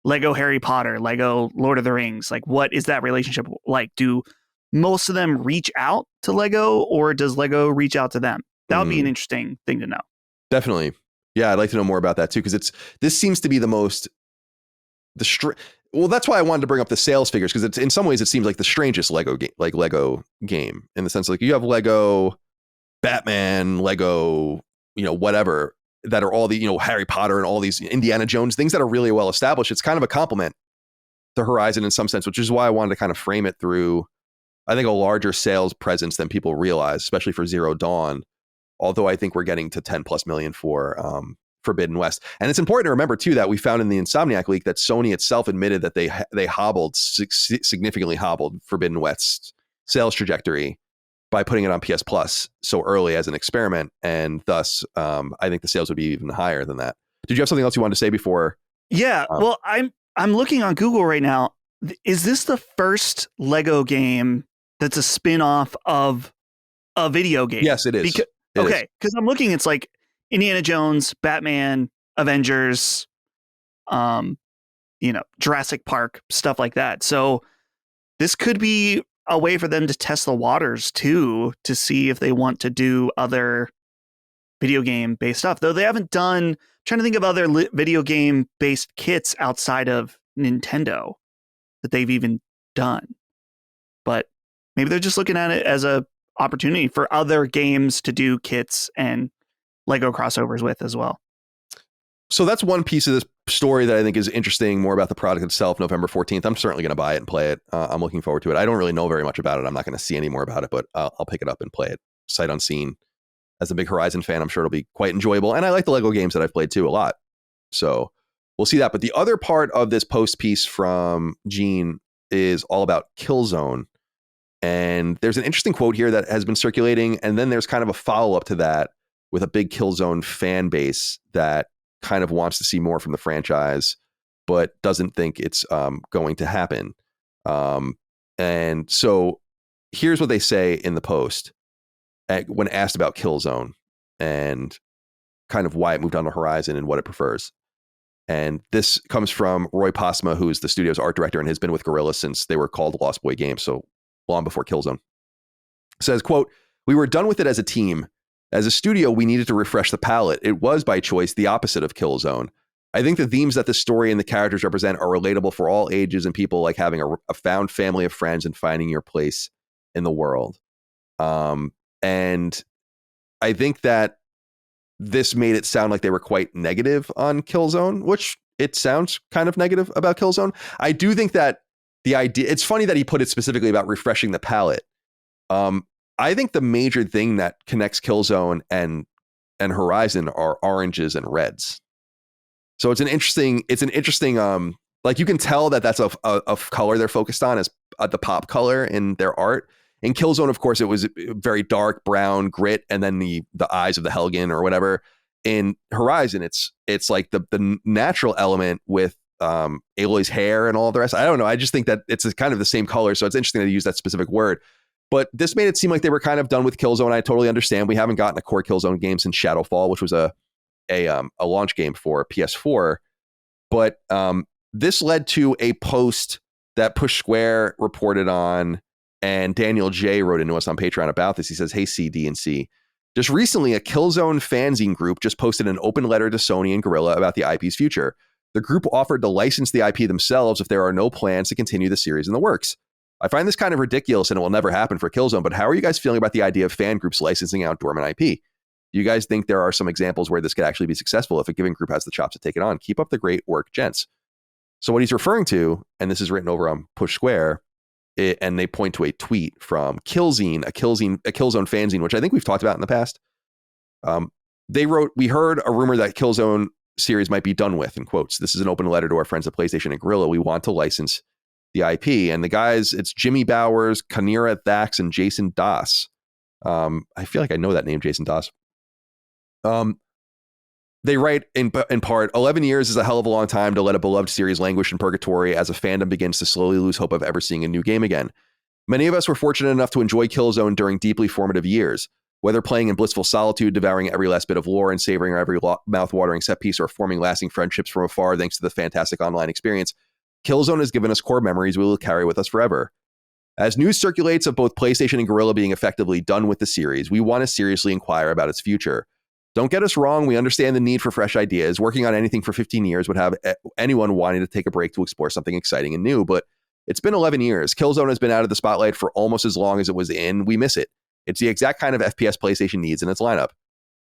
Lego Harry Potter, Lego Lord of the Rings. Like, what is that relationship like? Do most of them reach out to Lego, or does Lego reach out to them? That would be an interesting thing to know. Definitely. Yeah, I'd like to know more about that too, because this seems to be well, that's why I wanted to bring up the sales figures, because it's in some ways it seems like the strangest Lego game, in the sense, like, you have Lego Batman, Lego, whatever, that are all the, Harry Potter and all these Indiana Jones, things that are really well established. It's kind of a compliment to Horizon in some sense, which is why I wanted to kind of frame it through, I think, a larger sales presence than people realize, especially for Zero Dawn. Although I think we're getting to 10 plus million for Forbidden West. And it's important to remember too that we found in the Insomniac leak that Sony itself admitted that they significantly hobbled Forbidden West's sales trajectory by putting it on PS Plus so early as an experiment, and thus I think the sales would be even higher than that. Did you have something else you wanted to say before? Yeah, well, I'm looking on Google right now. Is this the first Lego game that's a spin-off of a video game? Yes, it is. Because I'm looking, it's like Indiana Jones, Batman, Avengers, Jurassic Park, stuff like that. So this could be a way for them to test the waters too, to see if they want to do other video game based stuff. Though they haven't done, I'm trying to think of other video game based kits outside of Nintendo that they've even done. But maybe they're just looking at it as a opportunity for other games to do kits and Lego crossovers with as well. So that's one piece of this story that I think is interesting, more about the product itself. November 14th. I'm certainly going to buy it and play it. I'm looking forward to it. I don't really know very much about it. I'm not going to see any more about it, but I'll pick it up and play it sight unseen. As a big Horizon fan, I'm sure it'll be quite enjoyable. And I like the Lego games that I've played too a lot. So we'll see that. But the other part of this post piece from Gene is all about Killzone. And there's an interesting quote here that has been circulating. And then there's kind of a follow-up to that with a big Killzone fan base that kind of wants to see more from the franchise, but doesn't think it's going to happen. And so here's what they say in the post when asked about Killzone and kind of why it moved on to Horizon and what it prefers. And this comes from Roy Posma, who's the studio's art director and has been with Guerrilla since they were called Lost Boy Games, so long before Killzone. Says, quote, "We were done with it as a team. As a studio, we needed to refresh the palette. It was, by choice, the opposite of Killzone. I think the themes that the story and the characters represent are relatable for all ages and people like having a found family of friends and finding your place in the world." And I think that this made it sound like they were quite negative on Killzone, which it sounds kind of negative about Killzone. I do think that the idea, it's funny that he put it specifically about refreshing the palette. I think the major thing that connects Killzone and Horizon are oranges and reds. So it's an interesting, like, you can tell that that's a color they're focused on as the pop color in their art. In Killzone, of course, it was very dark brown grit, and then the eyes of the Helgen or whatever. In Horizon, it's like the natural element with Aloy's hair and all the rest. I don't know. I just think that it's kind of the same color. So it's interesting that they use that specific word. But this made it seem like they were kind of done with Killzone. I totally understand. We haven't gotten a core Killzone game since Shadowfall, which was a launch game for PS4. But this led to a post that Push Square reported on, and Daniel J wrote into us on Patreon about this. He says, "Hey, C, D, and C. Just recently, a Killzone fanzine group just posted an open letter to Sony and Guerrilla about the IP's future. The group offered to license the IP themselves if there are no plans to continue the series in the works. I find this kind of ridiculous and it will never happen for Killzone, but how are you guys feeling about the idea of fan groups licensing out dormant IP? Do you guys think there are some examples where this could actually be successful if a given group has the chops to take it on? Keep up the great work, gents." So what he's referring to, and this is written over on Push Square, and they point to a tweet from Killzone, a Killzone fanzine, which I think we've talked about in the past. They wrote, "We heard a rumor that Killzone series might be done with," in quotes. "This is an open letter to our friends at PlayStation and Guerrilla. We want to license the IP." And the guys, it's Jimmy Bowers, Kanira Thax, and Jason Das. I feel like I know that name, Jason Das. They write in part, 11 years is a hell of a long time to let a beloved series languish in purgatory as a fandom begins to slowly lose hope of ever seeing a new game again. Many of us were fortunate enough to enjoy Killzone during deeply formative years, whether playing in blissful solitude, devouring every last bit of lore and savoring every mouth-watering set piece, or forming lasting friendships from afar thanks to the fantastic online experience. Killzone has given us core memories we will carry with us forever. As news circulates of both PlayStation and Guerrilla being effectively done with the series, we want to seriously inquire about its future. Don't get us wrong, we understand the need for fresh ideas. Working on anything for 15 years would have anyone wanting to take a break to explore something exciting and new, but it's been 11 years. Killzone has been out of the spotlight for almost as long as it was in. We miss it. It's the exact kind of FPS PlayStation needs in its lineup.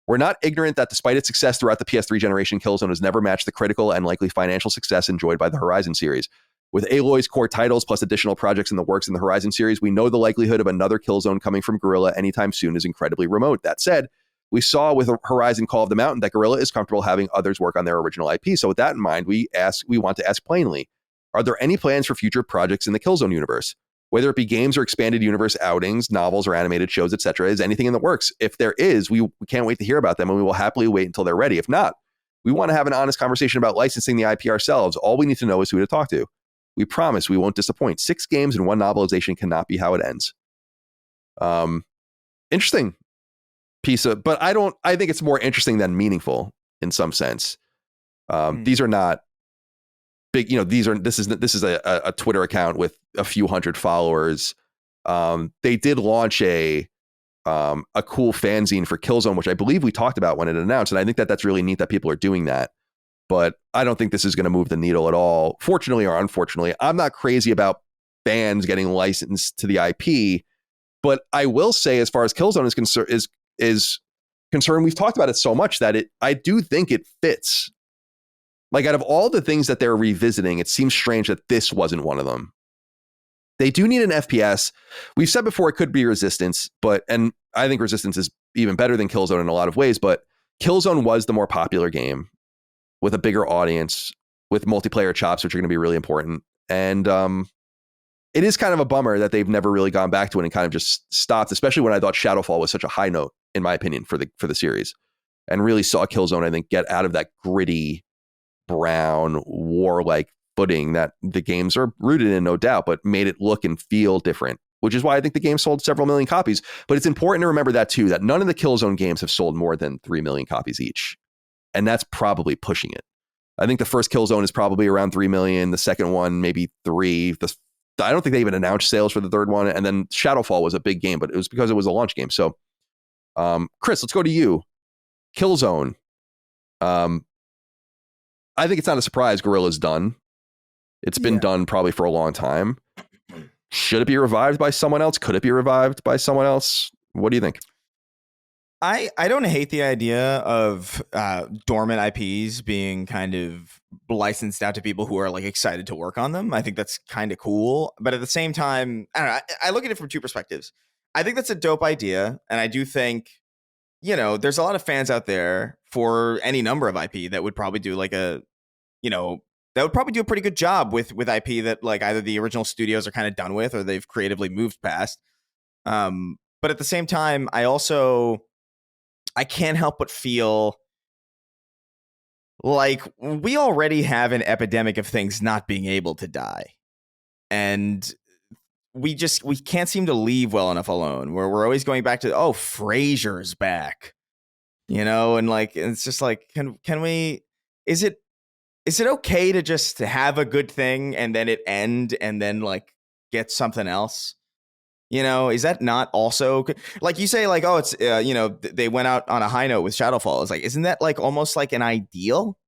We're not ignorant that despite its success throughout the PS3 generation, Killzone has never matched the critical and likely financial success enjoyed by the Horizon series. With Aloy's core titles plus additional projects in the works in the Horizon series, we know the likelihood of another Killzone coming from Guerrilla anytime soon is incredibly remote. That said, we saw with Horizon Call of the Mountain that Guerrilla is comfortable having others work on their original IP. So with that in mind, we want to ask plainly, are there any plans for future projects in the Killzone universe? Whether it be games or expanded universe outings, novels or animated shows, etc., is anything in the works? If there is, we can't wait to hear about them, and we will happily wait until they're ready. If not, we want to have an honest conversation about licensing the IP ourselves. All we need to know is who to talk to. We promise we won't disappoint. 6 games and 1 novelization cannot be how it ends. Interesting piece of, but I think it's more interesting than meaningful in some sense. These are not big, this is a Twitter account with a few hundred followers. They did launch a cool fanzine for Killzone, which I believe we talked about when it announced. And I think that that's really neat that people are doing that, but I don't think this is going to move the needle at all. Fortunately or unfortunately, I'm not crazy about fans getting licensed to the IP, but I will say, as far as Killzone is concerned, we've talked about it so much that I do think it fits. Like, out of all the things that they're revisiting, it seems strange that this wasn't one of them. They do need an FPS. We've said before it could be Resistance, and I think Resistance is even better than Killzone in a lot of ways, but Killzone was the more popular game with a bigger audience, with multiplayer chops, which are going to be really important. And it is kind of a bummer that they've never really gone back to it and kind of just stopped, especially when I thought Shadowfall was such a high note, in my opinion, for the series, and really saw Killzone, I think, get out of that gritty, brown, war-like footing that the games are rooted in, no doubt, but made it look and feel different, which is why I think the game sold several million copies. But it's important to remember that too, that none of the Killzone games have sold more than 3 million copies each. And that's probably pushing it. I think the first Killzone is probably around 3 million. The second one, maybe 3. I don't think they even announced sales for the third one. And then Shadowfall was a big game, but it was because it was a launch game. So, Chris, let's go to you. Killzone. I think it's not a surprise Guerrilla's done. It's been done probably for a long time. Should it be revived by someone else? Could it be revived by someone else? What do you think? I don't hate the idea of dormant IPs being kind of licensed out to people who are like excited to work on them. I think that's kind of cool. But at the same time, I don't know, I look at it from 2 perspectives. I think that's a dope idea. And I do think, there's a lot of fans out there for any number of IP that would probably do that would probably do a pretty good job with IP that like either the original studios are kind of done with or they've creatively moved past. But at the same time, I can't help but feel like we already have an epidemic of things not being able to die. And we can't seem to leave well enough alone, where we're always going back to, oh, Frasier's back, and like, it's just like, can we, is it okay to just have a good thing and then it end and then like get something else? Is that not also like you say, like, oh, it's, they went out on a high note with Shadowfall. It's like, isn't that like almost like an ideal?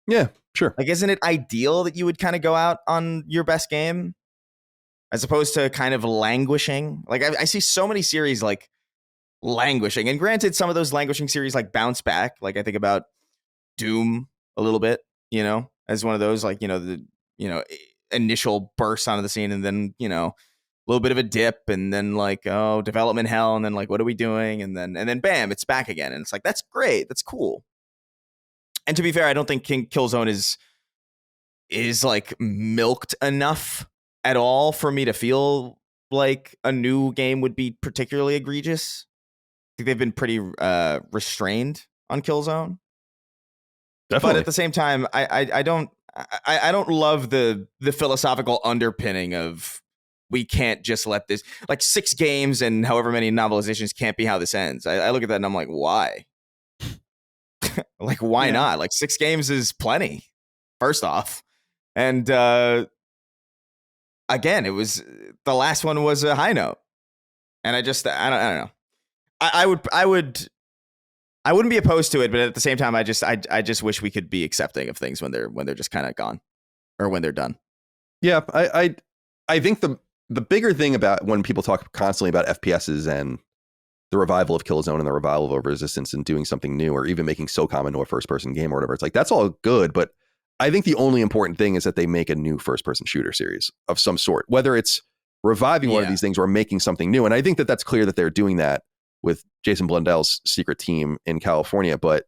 Yeah, sure. Like, isn't it ideal that you would kind of go out on your best game as opposed to kind of languishing? Like, I see so many series like languishing, and granted, some of those languishing series like bounce back. Like, I think about Doom a little bit, as one of those, like, the initial burst onto the scene, and then a little bit of a dip, and then like, oh, development hell, and then like, what are we doing? And then bam, it's back again, and it's like, that's great, that's cool. And to be fair, I don't think Killzone is like milked enough at all for me to feel like a new game would be particularly egregious. I think they've been pretty restrained on Killzone. Definitely. But at the same time, I don't love the philosophical underpinning of, we can't just let this, like, 6 games and however many novelizations can't be how this ends. I look at that and I'm like, why? Like, why not? Like, 6 games is plenty, first off. And again, it was, the last one was a high note. And I don't know. I wouldn't be opposed to it, but at the same time, I just wish we could be accepting of things when they're just kind of gone, or when they're done. Yeah, I think the bigger thing about when people talk constantly about FPSs and the revival of Killzone and the revival of Resistance and doing something new, or even making SOCOM into a first-person game or whatever, it's like, that's all good, but I think the only important thing is that they make a new first-person shooter series of some sort, whether it's reviving one of these things or making something new. And I think that that's clear that they're doing that with Jason Blundell's secret team in California, but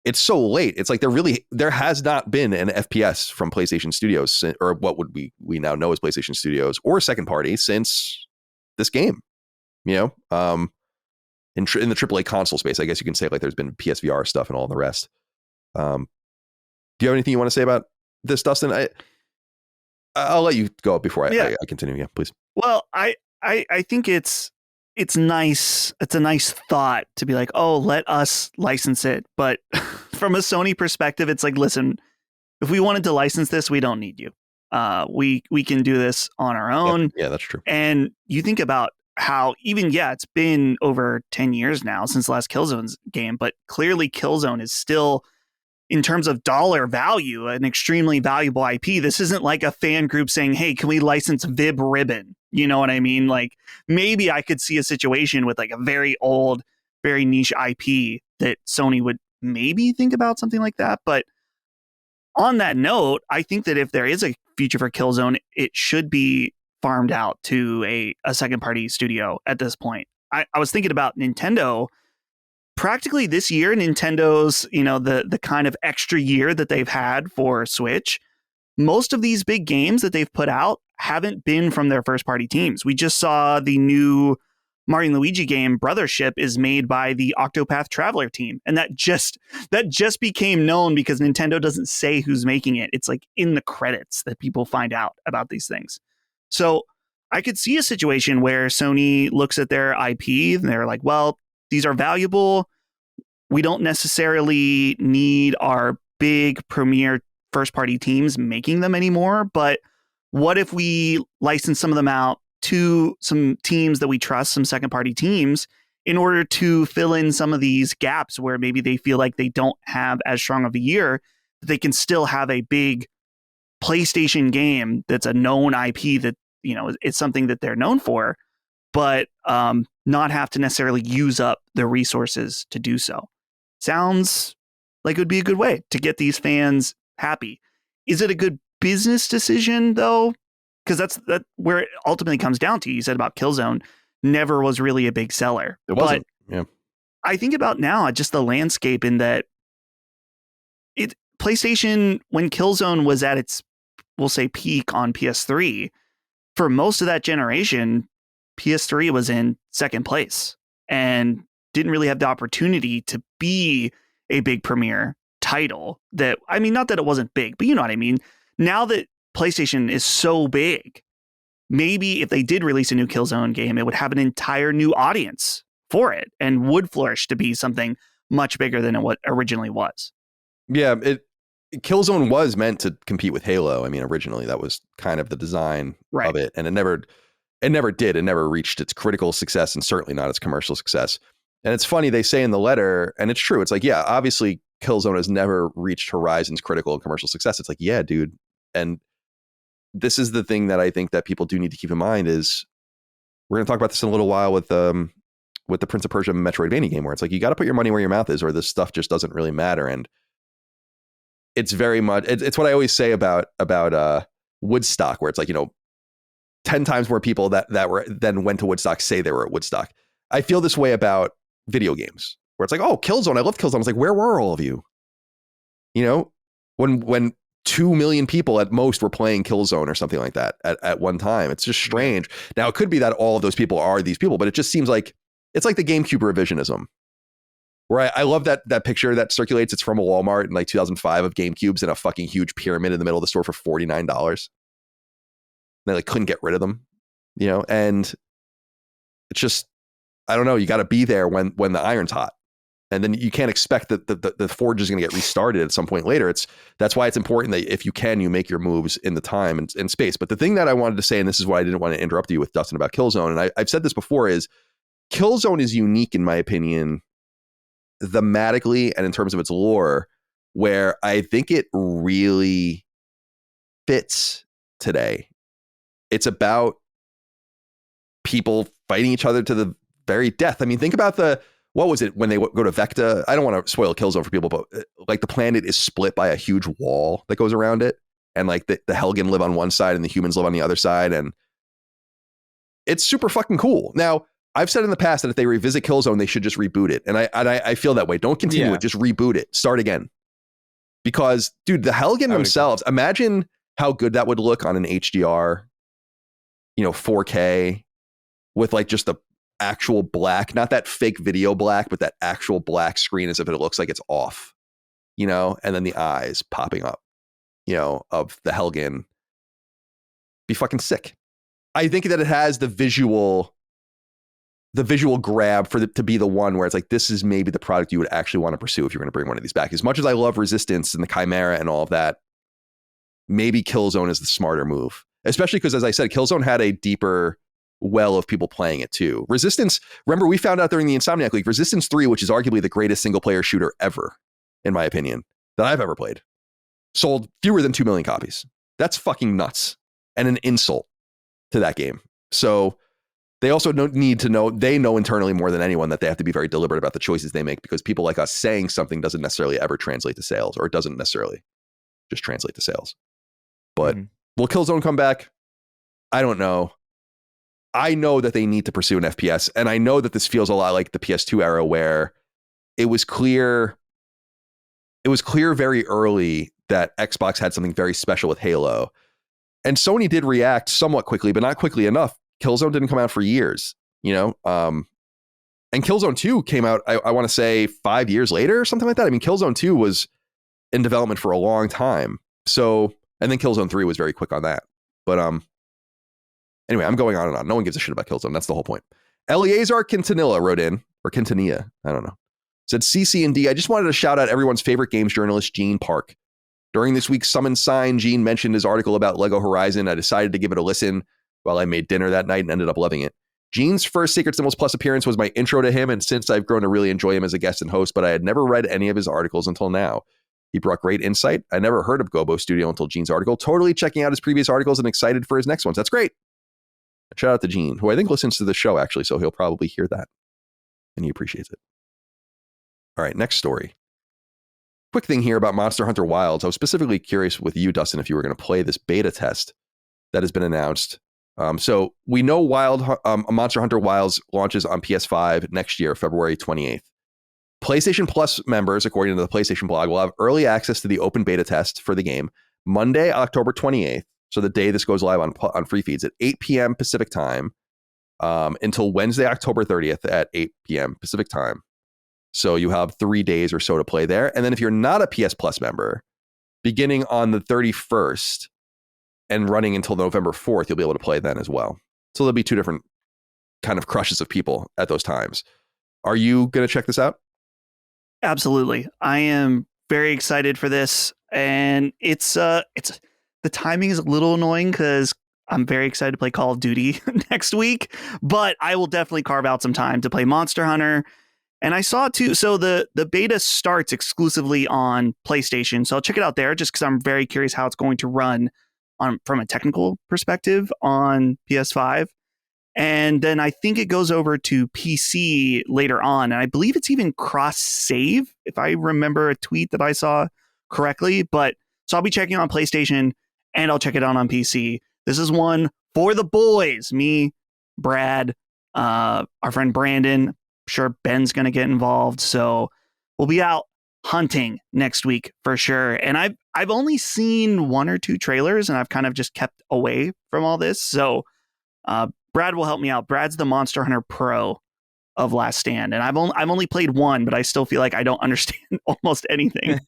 it's so late. It's like there has not been an FPS from PlayStation Studios, or what would we now know as PlayStation Studios, or second party, since this game, in the AAA console space. I guess you can say, like, there's been PSVR stuff and all the rest. Do you have anything you want to say about this, Dustin? I'll let you go before I continue. Yeah, please. Well, I think it's nice. It's a nice thought to be like, oh, let us license it. But from a Sony perspective, it's like, listen, if we wanted to license this, we don't need you. We can do this on our own. Yeah, that's true. And you think about how even, it's been over 10 years now since the last Killzone's game, but clearly Killzone is still, in terms of dollar value, an extremely valuable IP. This isn't like a fan group saying, hey, can we license Vib Ribbon? You know what I mean? Like, maybe I could see a situation with like a very old, very niche IP that Sony would maybe think about something like that. But on that note, I think that if there is a future for Killzone, it should be farmed out to a second party studio at this point. I was thinking about Nintendo. Practically this year, Nintendo's, the kind of extra year that they've had for Switch, most of these big games that they've put out haven't been from their first party teams. We just saw the new Mario and Luigi game, Brothership, is made by the Octopath Traveler team. And that just became known because Nintendo doesn't say who's making it. It's like in the credits that people find out about these things. So I could see a situation where Sony looks at their IP and they're like, well, these are valuable. We don't necessarily need our big premier first-party teams making them anymore. But what if we license some of them out to some teams that we trust, some second-party teams, in order to fill in some of these gaps where maybe they feel like they don't have as strong of a year, that they can still have a big PlayStation game that's a known IP that, it's something that they're known for, but not have to necessarily use up the resources to do so. Sounds like it would be a good way to get these fans happy. Is it a good business decision, though? Because that's where it ultimately comes down to. You said about Killzone, never was really a big seller. It wasn't. Yeah. I think about now just the landscape in that PlayStation, when Killzone was at its, we'll say, peak on PS3, for most of that generation, PS3 was in second place and didn't really have the opportunity to be a big premiere title that, I mean, not that it wasn't big, but you know what I mean? Now that PlayStation is so big, maybe if they did release a new Killzone game, it would have an entire new audience for it and would flourish to be something much bigger than it originally was. Yeah, Killzone was meant to compete with Halo. I mean, originally that was kind of the design of it, and it never did. It never reached its critical success, and certainly not its commercial success. And it's funny, they say in the letter, and it's true. It's like, yeah, obviously Killzone has never reached Horizon's critical and commercial success. It's like, yeah, dude. And this is the thing that I think that people do need to keep in mind is we're going to talk about this in a little while with the Prince of Persia Metroidvania game, where it's like, you got to put your money where your mouth is, or this stuff just doesn't really matter. And it's very much, it's what I always say about Woodstock, where it's like, 10 times more people that went to Woodstock say they were at Woodstock. I feel this way about video games, where it's like, oh, Killzone, I love Killzone. I was like, where were all of you? When 2 million people at most were playing Killzone or something like that at one time. It's just strange. Now, it could be that all of those people are these people, but it just seems like it's like the GameCube revisionism, where I love that picture that circulates. It's from a Walmart in like 2005 of GameCubes in a fucking huge pyramid in the middle of the store for $49. They like couldn't get rid of them, and it's just, I don't know. You got to be there when the iron's hot, and then you can't expect that the forge is going to get restarted at some point later. That's why it's important that if you can, you make your moves in the time and space. But the thing that I wanted to say, and this is why I didn't want to interrupt you with Dustin about Killzone, and I've said this before, is Killzone is unique in my opinion, thematically and in terms of its lore, where I think it really fits today. It's about people fighting each other to the very death. I mean, think about what was it when they go to Vecta? I don't want to spoil Killzone for people, but like the planet is split by a huge wall that goes around it. And like the Helgen live on one side and the humans live on the other side. And it's super fucking cool. Now, I've said in the past that if they revisit Killzone, they should just reboot it. And I feel that way. Don't continue it. Just reboot it. Start again. Because, dude, the Helgen themselves, imagine how good that would look on an HDR, 4K with like just the actual black, not that fake video black, but that actual black screen as if it looks like it's off, and then the eyes popping up, of the Helgen. Be fucking sick. I think that it has the visual grab to be the one where it's like, this is maybe the product you would actually want to pursue if you're going to bring one of these back. As much as I love Resistance and the Chimera and all of that, maybe Killzone is the smarter move, especially because, as I said, Killzone had a deeper well of people playing it too. Resistance, remember, we found out during the Insomniac League, Resistance 3, which is arguably the greatest single player shooter ever, in my opinion, that I've ever played, sold fewer than 2 million copies. That's fucking nuts and an insult to that game. So they also need to know, they know internally more than anyone that they have to be very deliberate about the choices they make, because people like us saying something doesn't necessarily ever translate to sales, or it doesn't necessarily just translate to sales. But will Killzone come back? I don't know. I know that they need to pursue an FPS, and I know that this feels a lot like the PS2 era, where it was clear very early that Xbox had something very special with Halo. And Sony did react somewhat quickly, but not quickly enough. Killzone didn't come out for years, and Killzone 2 came out, I want to say 5 years later or something like that. I mean, Killzone 2 was in development for a long time. So, and then Killzone 3 was very quick on that. But anyway, I'm going on and on. No one gives a shit about Killzone. That's the whole point. Eleazar Quintanilla wrote in, or Quintanilla, I don't know. Said, CC&D, I just wanted to shout out everyone's favorite games journalist, Gene Park. During this week's Summon Sign, Gene mentioned his article about Lego Horizon. I decided to give it a listen while I made dinner that night and ended up loving it. Gene's first Sacred Symbols Plus appearance was my intro to him, and since I've grown to really enjoy him as a guest and host, but I had never read any of his articles until now. He brought great insight. I never heard of Gobo Studio until Gene's article. Totally checking out his previous articles and excited for his next ones. That's great. Shout out to Gene, who I think listens to the show, actually, so he'll probably hear that, and he appreciates it. All right, next story. Quick thing here about Monster Hunter Wilds. I was specifically curious with you, Dustin, if you were going to play this beta test that has been announced. So we know Monster Hunter Wilds launches on PS5 next year, February 28th. PlayStation Plus members, according to the PlayStation blog, will have early access to the open beta test for the game Monday, October 28th. So the day this goes live on free feeds at 8 p.m. Pacific time, until Wednesday, October 30th at 8 p.m. Pacific time. So you have 3 days or so to play there. And then if you're not a PS Plus member, beginning on the 31st and running until November 4th, you'll be able to play then as well. So there'll be 2 different kind of crushes of people at those times. Are you going to check this out? Absolutely. I am very excited for this. And it's the timing is a little annoying because I'm very excited to play Call of Duty next week, but I will definitely carve out some time to play Monster Hunter. And I saw too, so the beta starts exclusively on PlayStation. So I'll check it out there just because I'm very curious how it's going to run from a technical perspective on PS5. And then I think it goes over to PC later on. And I believe it's even cross save, if I remember a tweet that I saw correctly. But so I'll be checking on PlayStation and I'll check it out on PC. This is one for the boys. Me, Brad, our friend Brandon. Sure Ben's going to get involved. So we'll be out hunting next week for sure. And I've only seen 1 or 2 trailers and I've kind of just kept away from all this. So Brad will help me out. Brad's the Monster Hunter Pro of Last Stand. And I've only played 1, but I still feel like I don't understand almost anything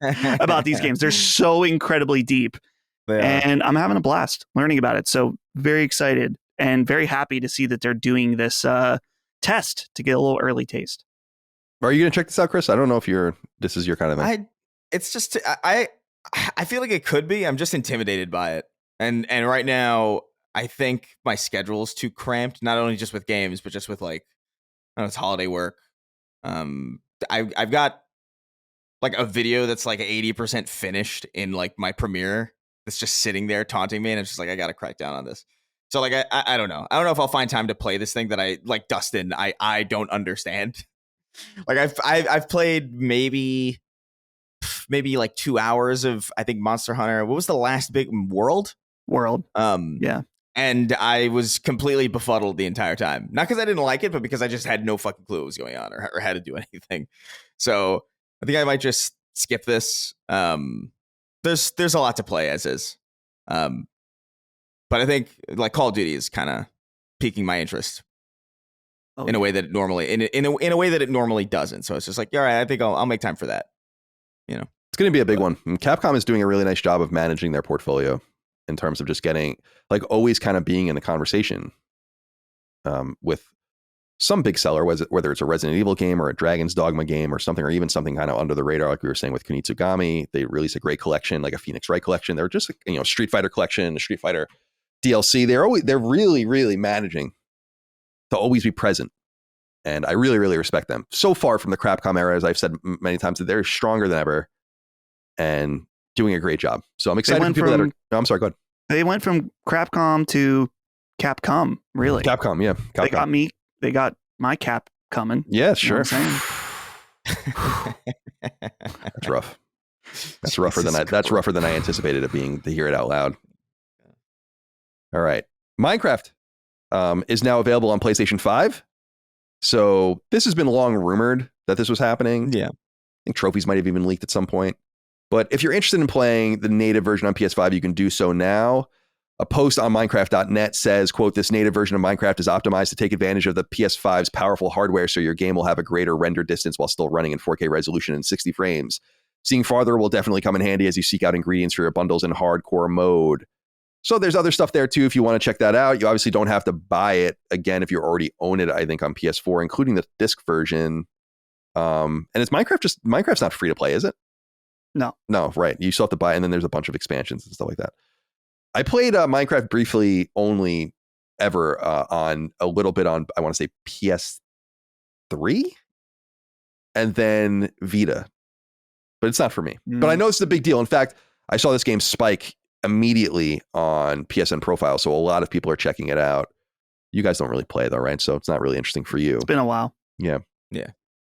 about these games. They're so incredibly deep. And I'm having a blast learning about it. So very excited and very happy to see that they're doing this test to get a little early taste. Are you going to check this out, Chris? I don't know if this is your kind of thing. I feel like it could be. I'm just intimidated by it. And right now, I think my schedule is too cramped, not only just with games, but just with like, I don't know, it's holiday work. I've got like a video that's like 80% finished in like my Premiere that's just sitting there taunting me. And it's just like, I got to crack down on this. So like, I don't know. I don't know if I'll find time to play this thing that I like Dustin. I don't understand. Like I've played maybe like 2 hours of, I think, Monster Hunter. What was the last big World? Yeah. And I was completely befuddled the entire time. Not because I didn't like it, but because I just had no fucking clue what was going on or how to do anything. So I think I might just skip this. There's a lot to play as is. But I think like Call of Duty is kind of piquing my interest in a way that it normally in a way that it normally doesn't. So it's just like, all right, I think I'll make time for that. You know, it's going to be a big one. And Capcom is doing a really nice job of managing their portfolio in terms of just getting like always kind of being in the conversation with some big seller, whether it's a Resident Evil game or a Dragon's Dogma game or something, or even something kind of under the radar, like we were saying with Kunitsugami. They released a great collection, like a Phoenix Wright collection. They're just, Street Fighter collection, Street Fighter DLC. They're really, really managing to always be present. And I really, really respect them. So far from the Crapcom era, as I've said many times, that they're stronger than ever and doing a great job. So I'm excited for people that are... No, I'm sorry, go ahead. They went from Crapcom to Capcom, really. Capcom, yeah. Capcom. They got my cap coming. Yeah, sure. You know what That's rough. That's rougher than I anticipated it being, to hear it out loud. All right. Minecraft is now available on PlayStation 5. So this has been long rumored that this was happening. Yeah. I think trophies might have even leaked at some point. But if you're interested in playing the native version on PS5, you can do so now. A post on Minecraft.net says, quote, "This native version of Minecraft is optimized to take advantage of the PS5's powerful hardware, so your game will have a greater render distance while still running in 4K resolution and 60 frames. Seeing farther will definitely come in handy as you seek out ingredients for your bundles in hardcore mode." So there's other stuff there too if you want to check that out. You obviously don't have to buy it again if you already own it, I think, on PS4, including the disc version. And it's Minecraft's not free to play, is it? No, right. You still have to buy it, and then there's a bunch of expansions and stuff like that. I played Minecraft briefly only ever on a little bit on, I want to say, PS3 and then Vita. But it's not for me. But I know it's a big deal. In fact, I saw this game spike immediately on PSN profile, so a lot of people are checking it out. You guys don't really play though, right? So it's not really interesting for you. It's been a while. Yeah.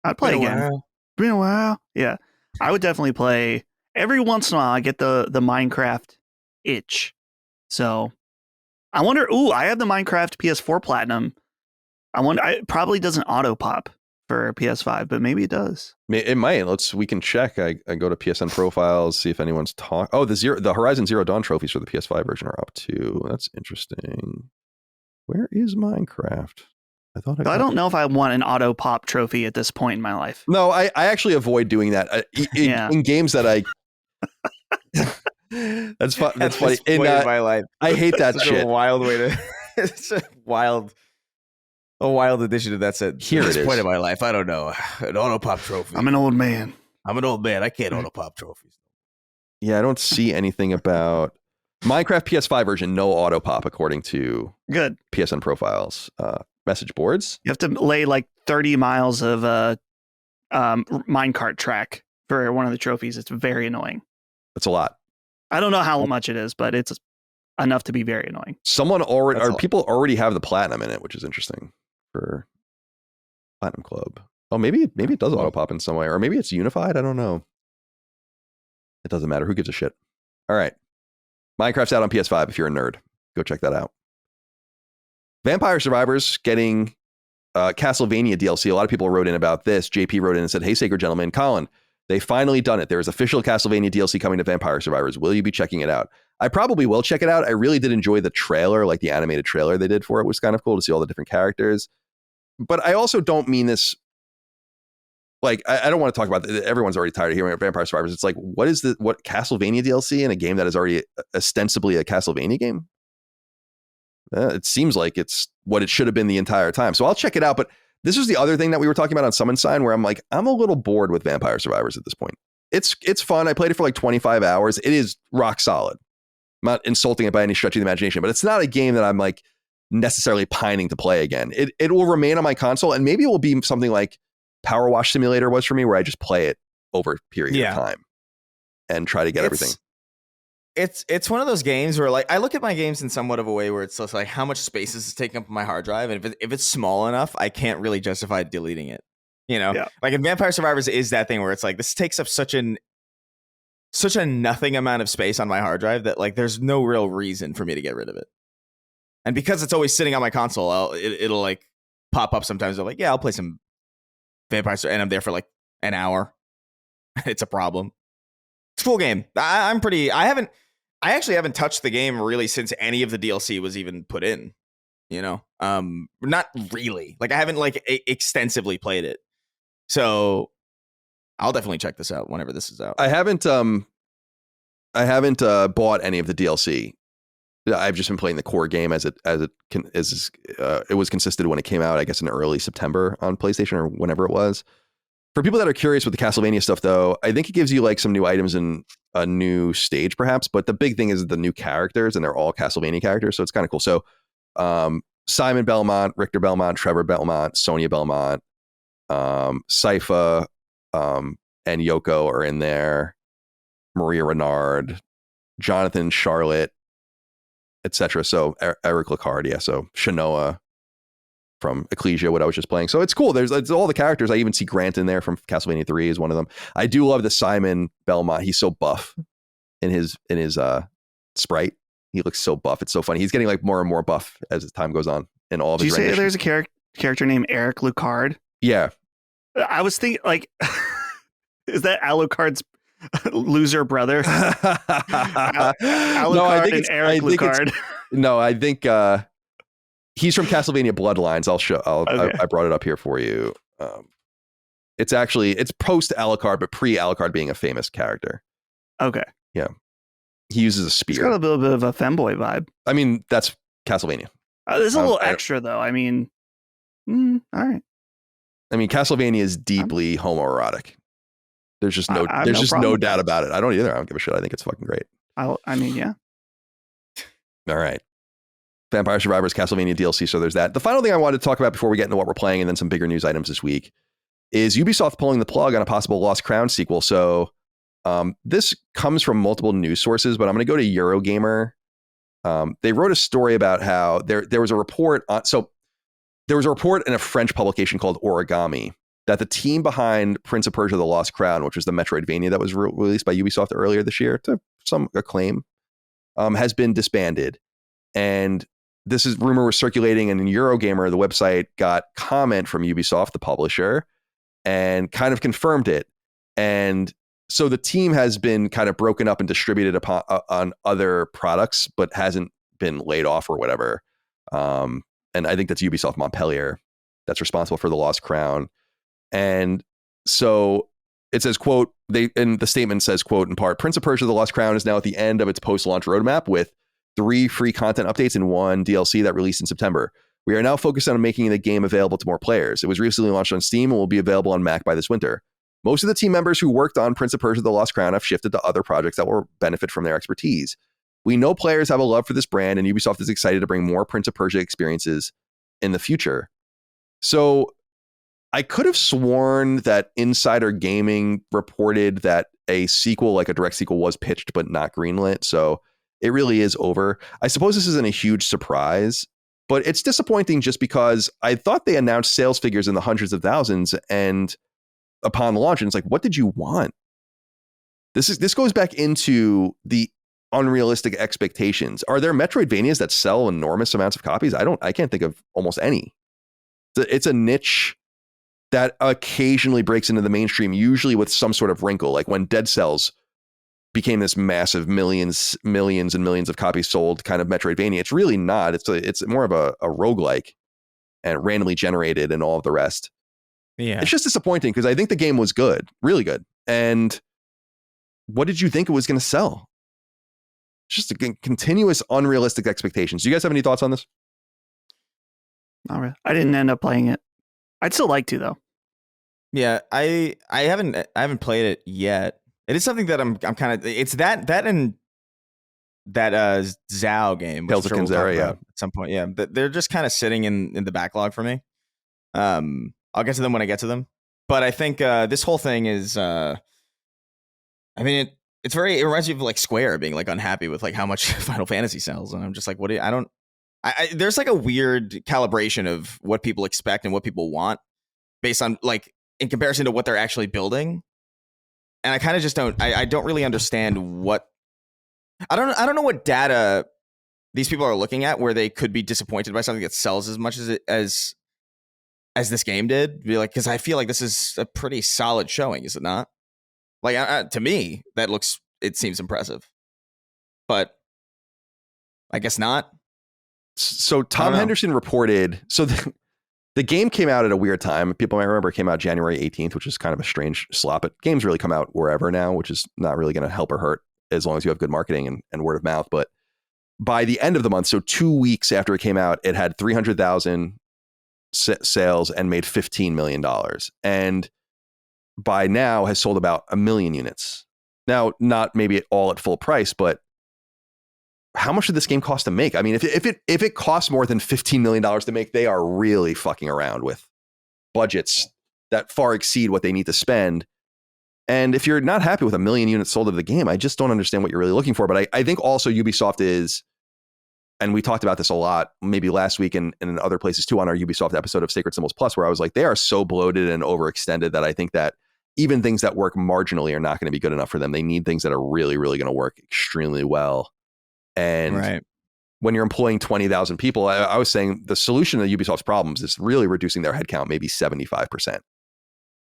I'd play again. Been a while. Yeah. I would definitely play. Every once in a while, I get the Minecraft itch. So I wonder, I have the Minecraft PS4 Platinum. I wonder, it probably doesn't auto pop for PS5, but maybe it does. It might. We can check. I go to PSN profiles, see if anyone's talking. Oh, the Horizon Zero Dawn trophies for the PS5 version are up too. That's interesting. Where is Minecraft? I thought I don't know if I want an auto pop trophy at this point in my life. No, I actually avoid doing that in games that I. That's fun. That's funny. In my life, I hate that Such shit. a wild way to. It's a wild addition to that sentence. Here At it this point is. in my life, I don't know. An auto pop trophy. I'm an old man. I'm an old man. I can't auto pop trophies. Yeah, I don't see anything about Minecraft PS5 version. No auto pop according to Good. PSN profiles. Message boards. You have to lay like 30 miles of minecart track for one of the trophies. It's very annoying. That's a lot. I don't know how much it is, but it's enough to be very annoying. People already have the platinum in it, which is interesting for Platinum Club. Oh, maybe it does auto pop in some way, or maybe it's unified. I don't know. It doesn't matter. Who gives a shit? All right. Minecraft's out on PS5 if you're a nerd. Go check that out. Vampire Survivors getting Castlevania DLC. A lot of people wrote in about this. JP wrote in and said, "Hey, Sacred Gentlemen, Colin, they finally done it. There is official Castlevania DLC coming to Vampire Survivors. Will you be checking it out?" I probably will check it out. I really did enjoy the trailer, like the animated trailer they did for it. It was kind of cool to see all the different characters. But I also don't mean this. Like, I don't want to talk about it. Everyone's already tired of hearing about Vampire Survivors. It's like, what Castlevania DLC in a game that is already ostensibly a Castlevania game? It seems like it's what it should have been the entire time. So I'll check it out. But this was the other thing that we were talking about on Summon Sign, where I'm like, I'm a little bored with Vampire Survivors at this point. It's fun. I played it for like 25 hours. It is rock solid. I'm not insulting it by any stretch of the imagination, but it's not a game that I'm like necessarily pining to play again. It will remain on my console, and maybe it will be something like Power Wash Simulator was for me, where I just play it over a period of time and try to get everything. It's one of those games where, like, I look at my games in somewhat of a way where it's just like, how much space is taking up my hard drive, and if it's small enough, I can't really justify deleting it. You know, like in Vampire Survivors is that thing where it's like, this takes up such a nothing amount of space on my hard drive that, like, there's no real reason for me to get rid of it. And because it's always sitting on my console, it'll like pop up sometimes. I'm like, yeah, I'll play some Vampire Survivors, and I'm there for like an hour. It's a problem. It's a cool game. I actually haven't touched the game really since any of the DLC was even put in. You know, not really. Like, I haven't like extensively played it. So I'll definitely check this out whenever this is out. I haven't bought any of the DLC. I've just been playing the core game as it was consistent when it came out, I guess in early September on PlayStation or whenever it was. For people that are curious with the Castlevania stuff, though, I think it gives you like some new items and a new stage, perhaps. But the big thing is the new characters, and they're all Castlevania characters, so it's kind of cool. So Simon Belmont, Richter Belmont, Trevor Belmont, Sonia Belmont, Sypha, and Yoko are in there. Maria Renard, Jonathan, Charlotte, etc. So Eric Lecard, yeah. So Shanoa from Ecclesia, what I was just playing. So it's cool. It's all the characters. I even see Grant in there from Castlevania 3 is one of them. I do love the Simon Belmont. He's so buff in his sprite. He looks so buff. It's so funny. He's getting like more and more buff as time goes on in all of his. Did you say there's a character named Eric Lucard? Yeah. I was thinking, like, is that Alucard's loser brother? Alucard and Eric Lucard. No, I think he's from Castlevania Bloodlines. Okay. I brought it up here for you. It's post Alucard, but pre Alucard being a famous character. Okay. Yeah. He uses a spear. He's got a little bit of a femboy vibe. I mean, that's Castlevania. There's a little extra, though. I mean, all right. I mean, Castlevania is deeply homoerotic. There's just no doubt about it. I don't either. I don't give a shit. I think it's fucking great. I mean, yeah. All right. Vampire Survivors, Castlevania DLC. So there's that. The final thing I wanted to talk about before we get into what we're playing and then some bigger news items this week is Ubisoft pulling the plug on a possible Lost Crown sequel. So this comes from multiple news sources, but I'm going to go to Eurogamer. They wrote a story about how there was a report on. So there was a report in a French publication called Origami that the team behind Prince of Persia: The Lost Crown, which was the Metroidvania that was released by Ubisoft earlier this year to some acclaim, has been disbanded. And this rumor was circulating, and in Eurogamer, the website got comment from Ubisoft, the publisher, and kind of confirmed it. And so the team has been kind of broken up and distributed on other products, but hasn't been laid off or whatever. And I think that's Ubisoft Montpellier. that's responsible for the Lost Crown. And so it says, quote, and the statement says, quote, in part, Prince of Persia, The Lost Crown is now at the end of its post-launch roadmap with 3 free content updates and 1 DLC that released in September. We are now focused on making the game available to more players. It was recently launched on Steam and will be available on Mac by this winter. Most of the team members who worked on Prince of Persia, The Lost Crown have shifted to other projects that will benefit from their expertise. We know players have a love for this brand, and Ubisoft is excited to bring more Prince of Persia experiences in the future. So I could have sworn that Insider Gaming reported that a sequel, like a direct sequel, was pitched but not greenlit. So it really is over. I suppose this isn't a huge surprise, but it's disappointing just because I thought they announced sales figures in the hundreds of thousands, and upon launch, and it's like, what did you want? This goes back into the unrealistic expectations. Are there Metroidvanias that sell enormous amounts of copies? I can't think of almost any. It's a niche that occasionally breaks into the mainstream, usually with some sort of wrinkle, like when Dead Cells became this massive millions and millions of copies sold kind of Metroidvania. It's really not. It's more of a roguelike and randomly generated and all of the rest. Yeah. It's just disappointing because I think the game was good, really good. And what did you think it was going to sell? Just a continuous unrealistic expectations. Do you guys have any thoughts on this? Not really. I didn't end up playing it. I'd still like to, though. Yeah, I haven't played it yet. It is something that I'm kind of, it's that and that Zao game, which Tales of I'm sure we'll Kenzera, talk about at some point. Yeah, they're just kind of sitting in the backlog for me. I'll get to them when I get to them. But I think this whole thing is, I mean, it reminds me of like Square being like unhappy with like how much Final Fantasy sells, and I'm just like, there's like a weird calibration of what people expect and what people want based on like in comparison to what they're actually building. And I kind of just I don't really understand what I don't know what data these people are looking at where they could be disappointed by something that sells as much as this game did. Be like, because I feel like this is a pretty solid showing, is it not? Like to me, it seems impressive, but I guess not. So Tom Henderson reported. So the game came out at a weird time. People might remember it came out January 18th, which is kind of a strange slot, but games really come out wherever now, which is not really going to help or hurt as long as you have good marketing and word of mouth. But by the end of the month, so 2 weeks after it came out, it had 300,000 sales and made $15 million. And by now has sold about 1 million units. Now, not maybe all at full price, but how much did this game cost to make? I mean, if it costs more than $15 million to make, they are really fucking around with budgets that far exceed what they need to spend. And if you're not happy with 1 million units sold of the game, I just don't understand what you're really looking for. But I think also Ubisoft is, and we talked about this a lot, maybe last week and in other places too, on our Ubisoft episode of Sacred Symbols Plus, where I was like, they are so bloated and overextended that I think that even things that work marginally are not going to be good enough for them. They need things that are really, really going to work extremely well. And when you're employing 20,000 people, I was saying the solution to Ubisoft's problems is really reducing their headcount, maybe 75%.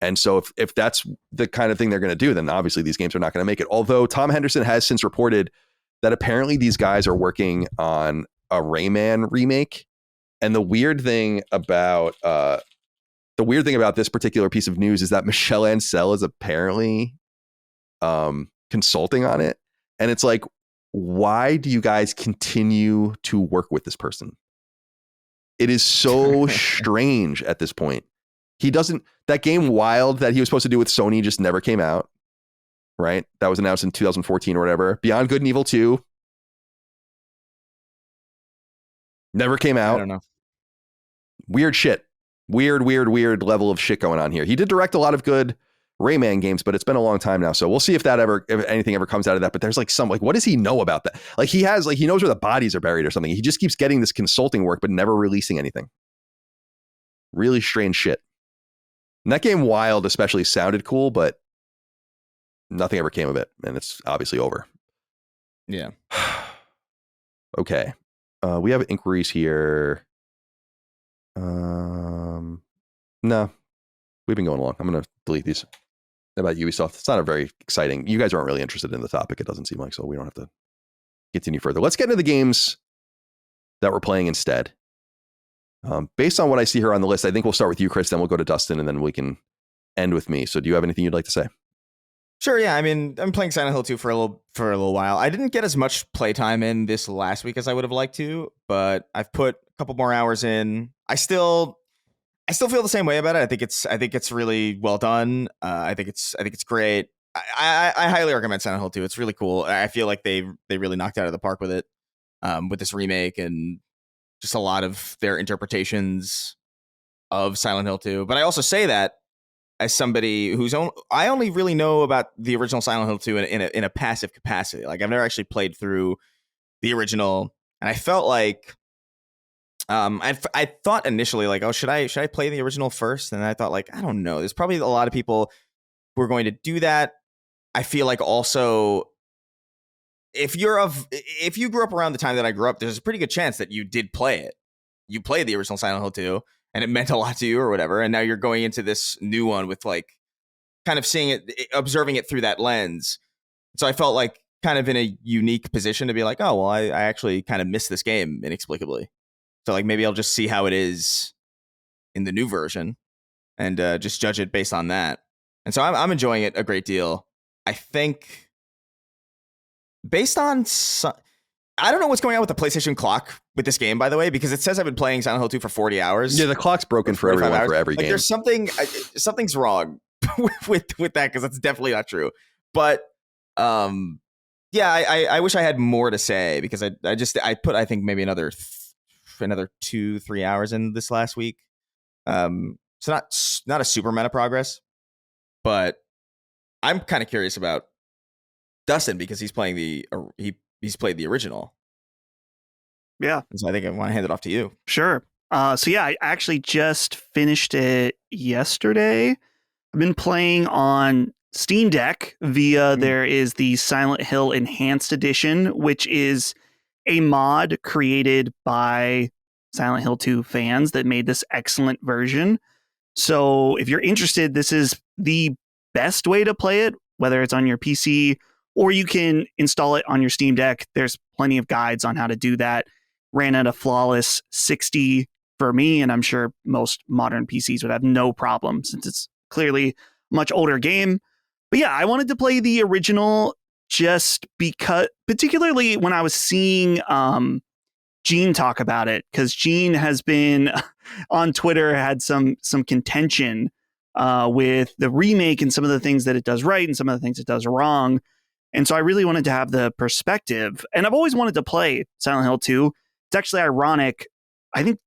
And so if that's the kind of thing they're going to do, then obviously these games are not going to make it. Although Tom Henderson has since reported that apparently these guys are working on a Rayman remake. And the weird thing about this particular piece of news is that Michelle Ancel is apparently consulting on it. And it's like, why do you guys continue to work with this person? It is so strange at this point. That game Wild that he was supposed to do with Sony just never came out, right? That was announced in 2014 or whatever. Beyond Good and Evil 2 never came out. I don't know. Weird shit. Weird level of shit going on here. He did direct a lot of good Rayman games, but it's been a long time now. So we'll see if anything ever comes out of that. But there's like what does he know about that? Like he knows where the bodies are buried or something. He just keeps getting this consulting work, but never releasing anything. Really strange shit. And that game Wild especially sounded cool, but nothing ever came of it. And it's obviously over. Yeah. Okay. We have inquiries here. No, we've been going along. I'm going to delete these. About Ubisoft, it's not a very exciting. You guys aren't really interested in the topic, it doesn't seem like, so we don't have to continue further. Let's get into the games that we're playing instead. Based on what I see here on the list, I think we'll start with you, Chris, then we'll go to Dustin, and then we can end with me. So do you have anything you'd like to say? Sure, yeah. I mean, I'm playing Silent Hill 2 for a little while. I didn't get as much playtime in this last week as I would have liked to, but I've put a couple more hours in. I still feel the same way about it. I think it's really well done. I think it's great. I highly recommend Silent Hill 2. It's really cool. I feel like they really knocked it out of the park with it, with this remake and just a lot of their interpretations of Silent Hill 2. But I also say that as somebody I only really know about the original Silent Hill 2 in a passive capacity. Like I've never actually played through the original, and I felt like I thought initially like, oh, should I play the original first? And I thought like, I don't know. There's probably a lot of people who are going to do that. I feel like also if you grew up around the time that I grew up, there's a pretty good chance that you did play it. You played the original Silent Hill 2 and it meant a lot to you or whatever. And now you're going into this new one with like kind of seeing it, observing it through that lens. So I felt like kind of in a unique position to be like, oh, well, I actually kind of missed this game inexplicably. So like maybe I'll just see how it is in the new version and just judge it based on that. And so I'm enjoying it a great deal. I think based on I don't know what's going on with the PlayStation clock with this game, by the way, because it says I've been playing Silent Hill 2 for 40 hours. Yeah, the clock's broken for everyone hours. for every like, game. There's something's wrong with that because that's definitely not true. But yeah, I wish I had more to say because I put I think maybe another 2-3 hours in this last week. So not a super amount of progress, but I'm kind of curious about Dustin because he's playing he's played the original. Yeah. And so I think I want to hand it off to you. Sure. So yeah, I actually just finished it yesterday. I've been playing on Steam Deck via there is the Silent Hill Enhanced Edition, which is a mod created by Silent Hill 2 fans that made this excellent version. So if you're interested, this is the best way to play it, whether it's on your PC or you can install it on your Steam Deck. There's plenty of guides on how to do that. Ran at a flawless 60 for me, and I'm sure most modern PCs would have no problem since it's clearly a much older game. But yeah, I wanted to play the original just because, particularly when I was seeing Gene talk about it, because Gene has been on Twitter, had some contention with the remake and some of the things that it does right and some of the things it does wrong. And so I really wanted to have the perspective. And I've always wanted to play Silent Hill 2. It's actually ironic. I think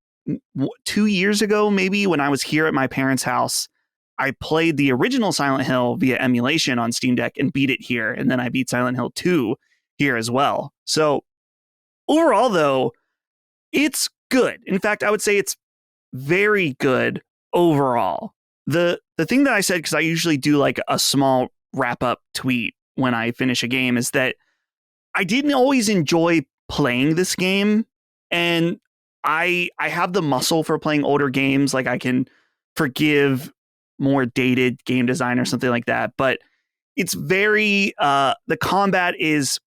2 years ago, maybe when I was here at my parents' house, I played the original Silent Hill via emulation on Steam Deck and beat it here. And then I beat Silent Hill 2 here as well. So overall, though, it's good. In fact, I would say it's very good overall. The thing that I said, because I usually do like a small wrap-up tweet when I finish a game, is that I didn't always enjoy playing this game. And I have the muscle for playing older games. Like I can forgive more dated game design or something like that. But it's very, the combat is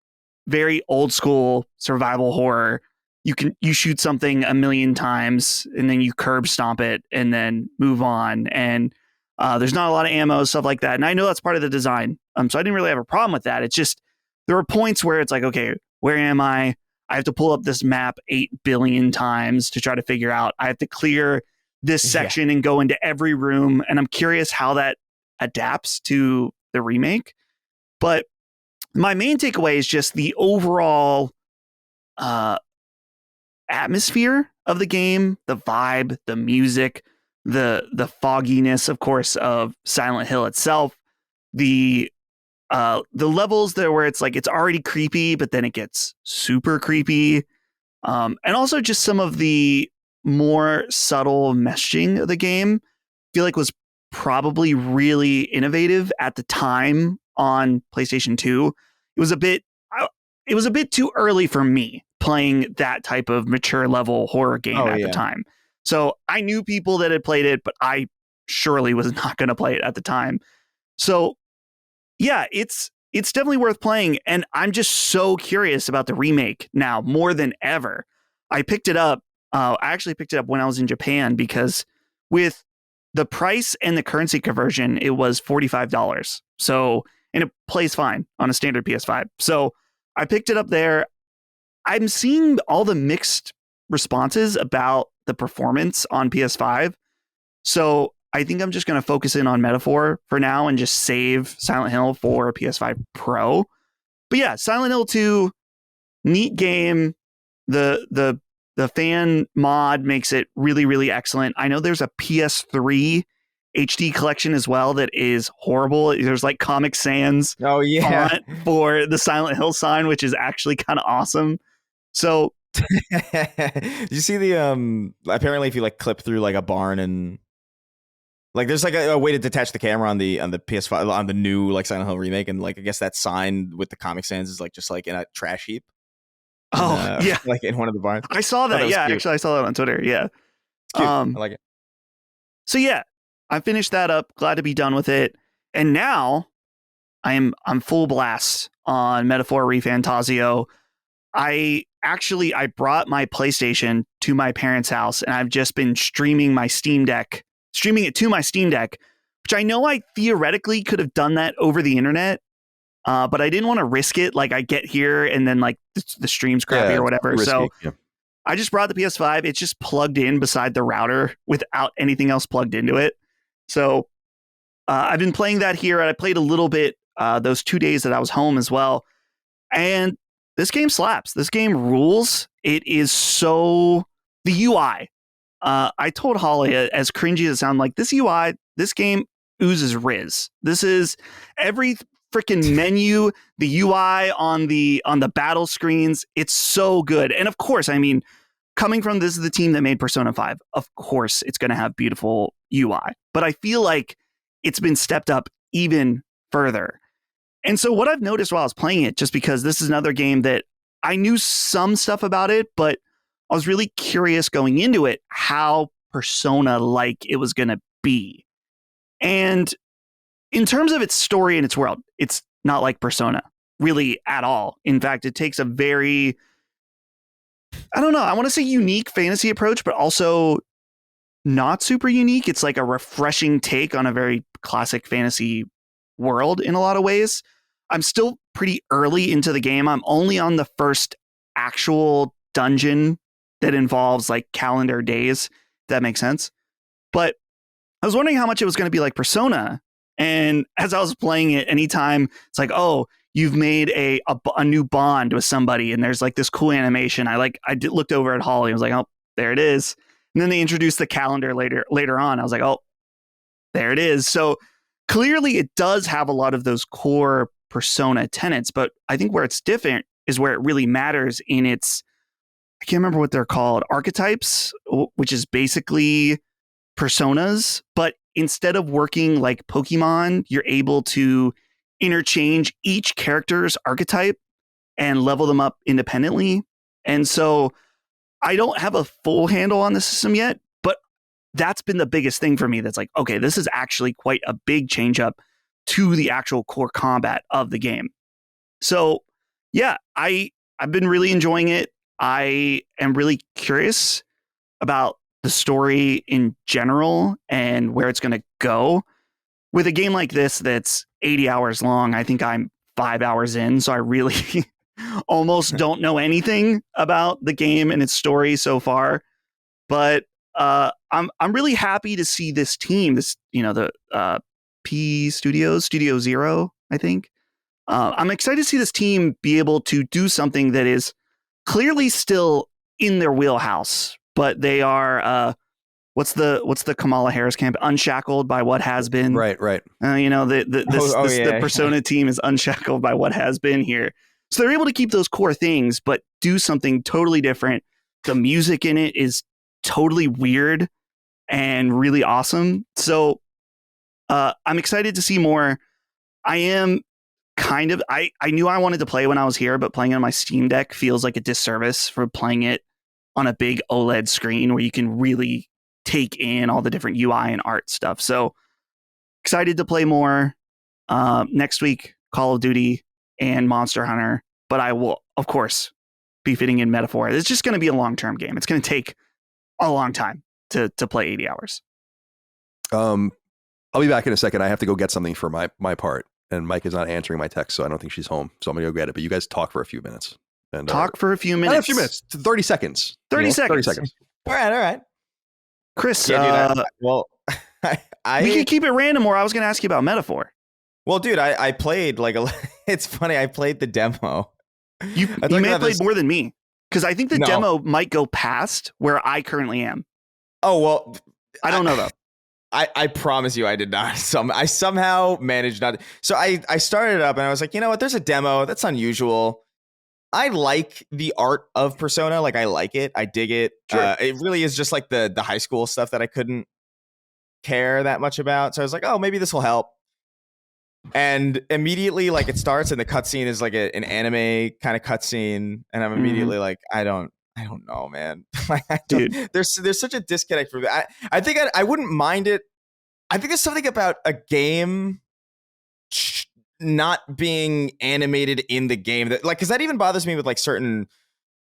very old school survival horror. You shoot something a million times and then you curb stomp it and then move on. And there's not a lot of ammo, stuff like that. And I know that's part of the design. So I didn't really have a problem with that. It's just there are points where it's like, okay, where am I? I have to pull up this map 8 billion times to try to figure out. I have to clear this section and go into every room. And I'm curious how that adapts to the remake. But my main takeaway is just the overall atmosphere of the game, the vibe, the music, the fogginess, of course, of Silent Hill itself, the levels there where it's like it's already creepy, but then it gets super creepy, and also just some of the more subtle meshing of the game, I feel like was probably really innovative at the time on PlayStation 2. It was a bit too early for me playing that type of mature level horror game at the time. So I knew people that had played it, but I surely was not going to play it at the time. So yeah, it's definitely worth playing. And I'm just so curious about the remake now more than ever. I picked it up I actually picked it up when I was in Japan because with the price and the currency conversion, it was $45. So, and it plays fine on a standard PS5. So I picked it up there. I'm seeing all the mixed responses about the performance on PS5. So I think I'm just going to focus in on Metaphor for now and just save Silent Hill for PS5 Pro. But yeah, Silent Hill 2, neat game. The fan mod makes it really, really excellent. I know there's a PS3 HD collection as well that is horrible. There's like Comic Sans font for the Silent Hill sign, which is actually kind of awesome. So you see the apparently if you like clip through like a barn and like there's like a way to detach the camera on the PS5 on the new like Silent Hill remake, and like I guess that sign with the Comic Sans is like just like in a trash heap. Yeah, like in one of the barns. I saw that. Yeah, cute. Actually, I saw that on Twitter. Yeah, it's cute. I like it. So yeah, I finished that up. Glad to be done with it. And now I'm full blast on Metaphor ReFantazio. I brought my PlayStation to my parents' house, and I've just been streaming it to my Steam Deck, which I know I theoretically could have done that over the internet. But I didn't want to risk it. Like I get here and then like the stream's crappy or whatever. Risky, so yeah. I just brought the PS5. It's just plugged in beside the router without anything else plugged into it. So I've been playing that here. And I played a little bit those 2 days that I was home as well. And this game slaps. This game rules. It is so... The UI. I told Holly, as cringy as it sounds, like this UI, this game oozes Riz. This is every freaking menu, the UI on the battle screens. It's so good. And of course, I mean, coming from this is the team that made Persona 5. Of course, it's going to have beautiful UI. But I feel like it's been stepped up even further. And so what I've noticed while I was playing it, just because this is another game that I knew some stuff about it, but I was really curious going into it how Persona-like it was going to be. And in terms of its story and its world, it's not like Persona really at all. In fact, it takes a very, I don't know, I want to say unique fantasy approach, but also not super unique. It's like a refreshing take on a very classic fantasy world in a lot of ways. I'm still pretty early into the game. I'm only on the first actual dungeon that involves like calendar days, if that makes sense. But I was wondering how much it was going to be like Persona. And as I was playing it, anytime it's like, oh, you've made a new bond with somebody, and there's like this cool animation. I looked over at Holly and was like, oh, there it is. And then they introduced the calendar later on. I was like, oh, there it is. So clearly it does have a lot of those core Persona tenets, but I think where it's different is where it really matters in its, I can't remember what they're called, archetypes, which is basically personas, but instead of working like Pokemon, you're able to interchange each character's archetype and level them up independently. And so I don't have a full handle on the system yet, but that's been the biggest thing for me. That's like, okay, this is actually quite a big change up to the actual core combat of the game. So yeah, I've been really enjoying it. I am really curious about the story in general and where it's going to go. With a game like this that's 80 hours long, I think I'm 5 hours in, so I really almost don't know anything about the game and its story so far. But I'm really happy to see this team, the Studio Zero, I think. I'm excited to see this team be able to do something that is clearly still in their wheelhouse, but they are what's the Kamala Harris camp? Unshackled by what has been. Right. The Persona team is unshackled by what has been here. So they're able to keep those core things, but do something totally different. The music in it is totally weird and really awesome. So I'm excited to see more. I am kind of, I knew I wanted to play when I was here, but playing on my Steam Deck feels like a disservice for playing it on a big OLED screen where you can really take in all the different UI and art stuff. So excited to play more. Next week, Call of Duty and Monster Hunter, but I will, of course, be fitting in Metaphor. It's just going to be a long-term game. It's going to take a long time to play 80 hours. I'll be back in a second. I have to go get something for my part, and Mike is not answering my text, so I don't think she's home. So I'm gonna go get it. But you guys talk for a few minutes. And Talk for a few minutes. Not a few minutes. 30 seconds. 30 seconds. 30 seconds. All right. Chris, Yeah, dude, we could keep it random, or I was going to ask you about Metaphor. Well, dude, I played it's funny. I played the demo. You may have played more than me, because I think the demo might go past where I currently am. Oh, well. I don't know, though. I promise you I did not. I somehow managed not to. So I started it up and I was like, you know what? There's a demo. That's unusual. I like the art of Persona. Like, I like it. I dig it. Sure. It really is just like the high school stuff that I couldn't care that much about. So I was like, oh, maybe this will help. And immediately, like, it starts and the cutscene is like an anime kind of cutscene. And I'm immediately like, I don't know, man. Dude, there's such a disconnect for me. I think I wouldn't mind it. I think there's something about a game not being animated in the game that, like, because that even bothers me with like certain.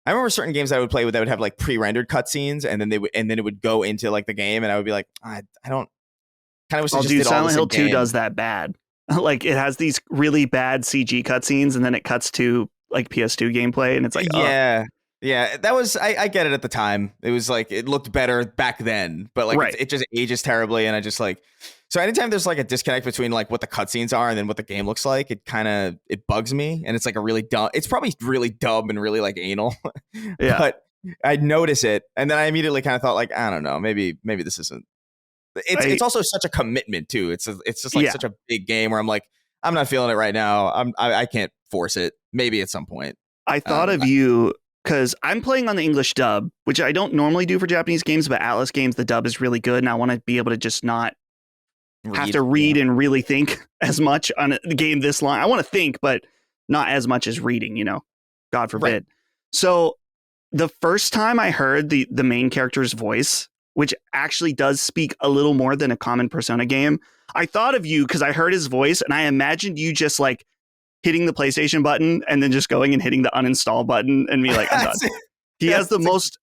I remember certain games I would play with that would have like pre-rendered cutscenes, and then it would go into like the game, and I would be like, I don't. Kind of wish. Dude, Silent Hill 2 does that bad. Like, it has these really bad CG cutscenes, and then it cuts to like PS2 gameplay, and it's like, Yeah, that was I get it at the time. It was like it looked better back then, but like it just ages terribly, and I just like so anytime there's like a disconnect between like what the cutscenes are and then what the game looks like, it bugs me, and it's like a really dumb. It's probably really dumb and really like anal, yeah. But I notice it, and then I immediately kind of thought like I don't know, maybe this isn't. It's also such a commitment too. It's just like such a big game where I'm like I'm not feeling it right now. I can't force it. Maybe at some point. I thought of you. Because I'm playing on the English dub, which I don't normally do for Japanese games, but Atlas games, the dub is really good. And I want to be able to just not have to read and really think as much on the game this long. I want to think, but not as much as reading, God forbid. Right. So the first time I heard the main character's voice, which actually does speak a little more than a common Persona game, I thought of you because I heard his voice and I imagined you just like hitting the PlayStation button and then just going and hitting the uninstall button and be like, I'm done. He has the most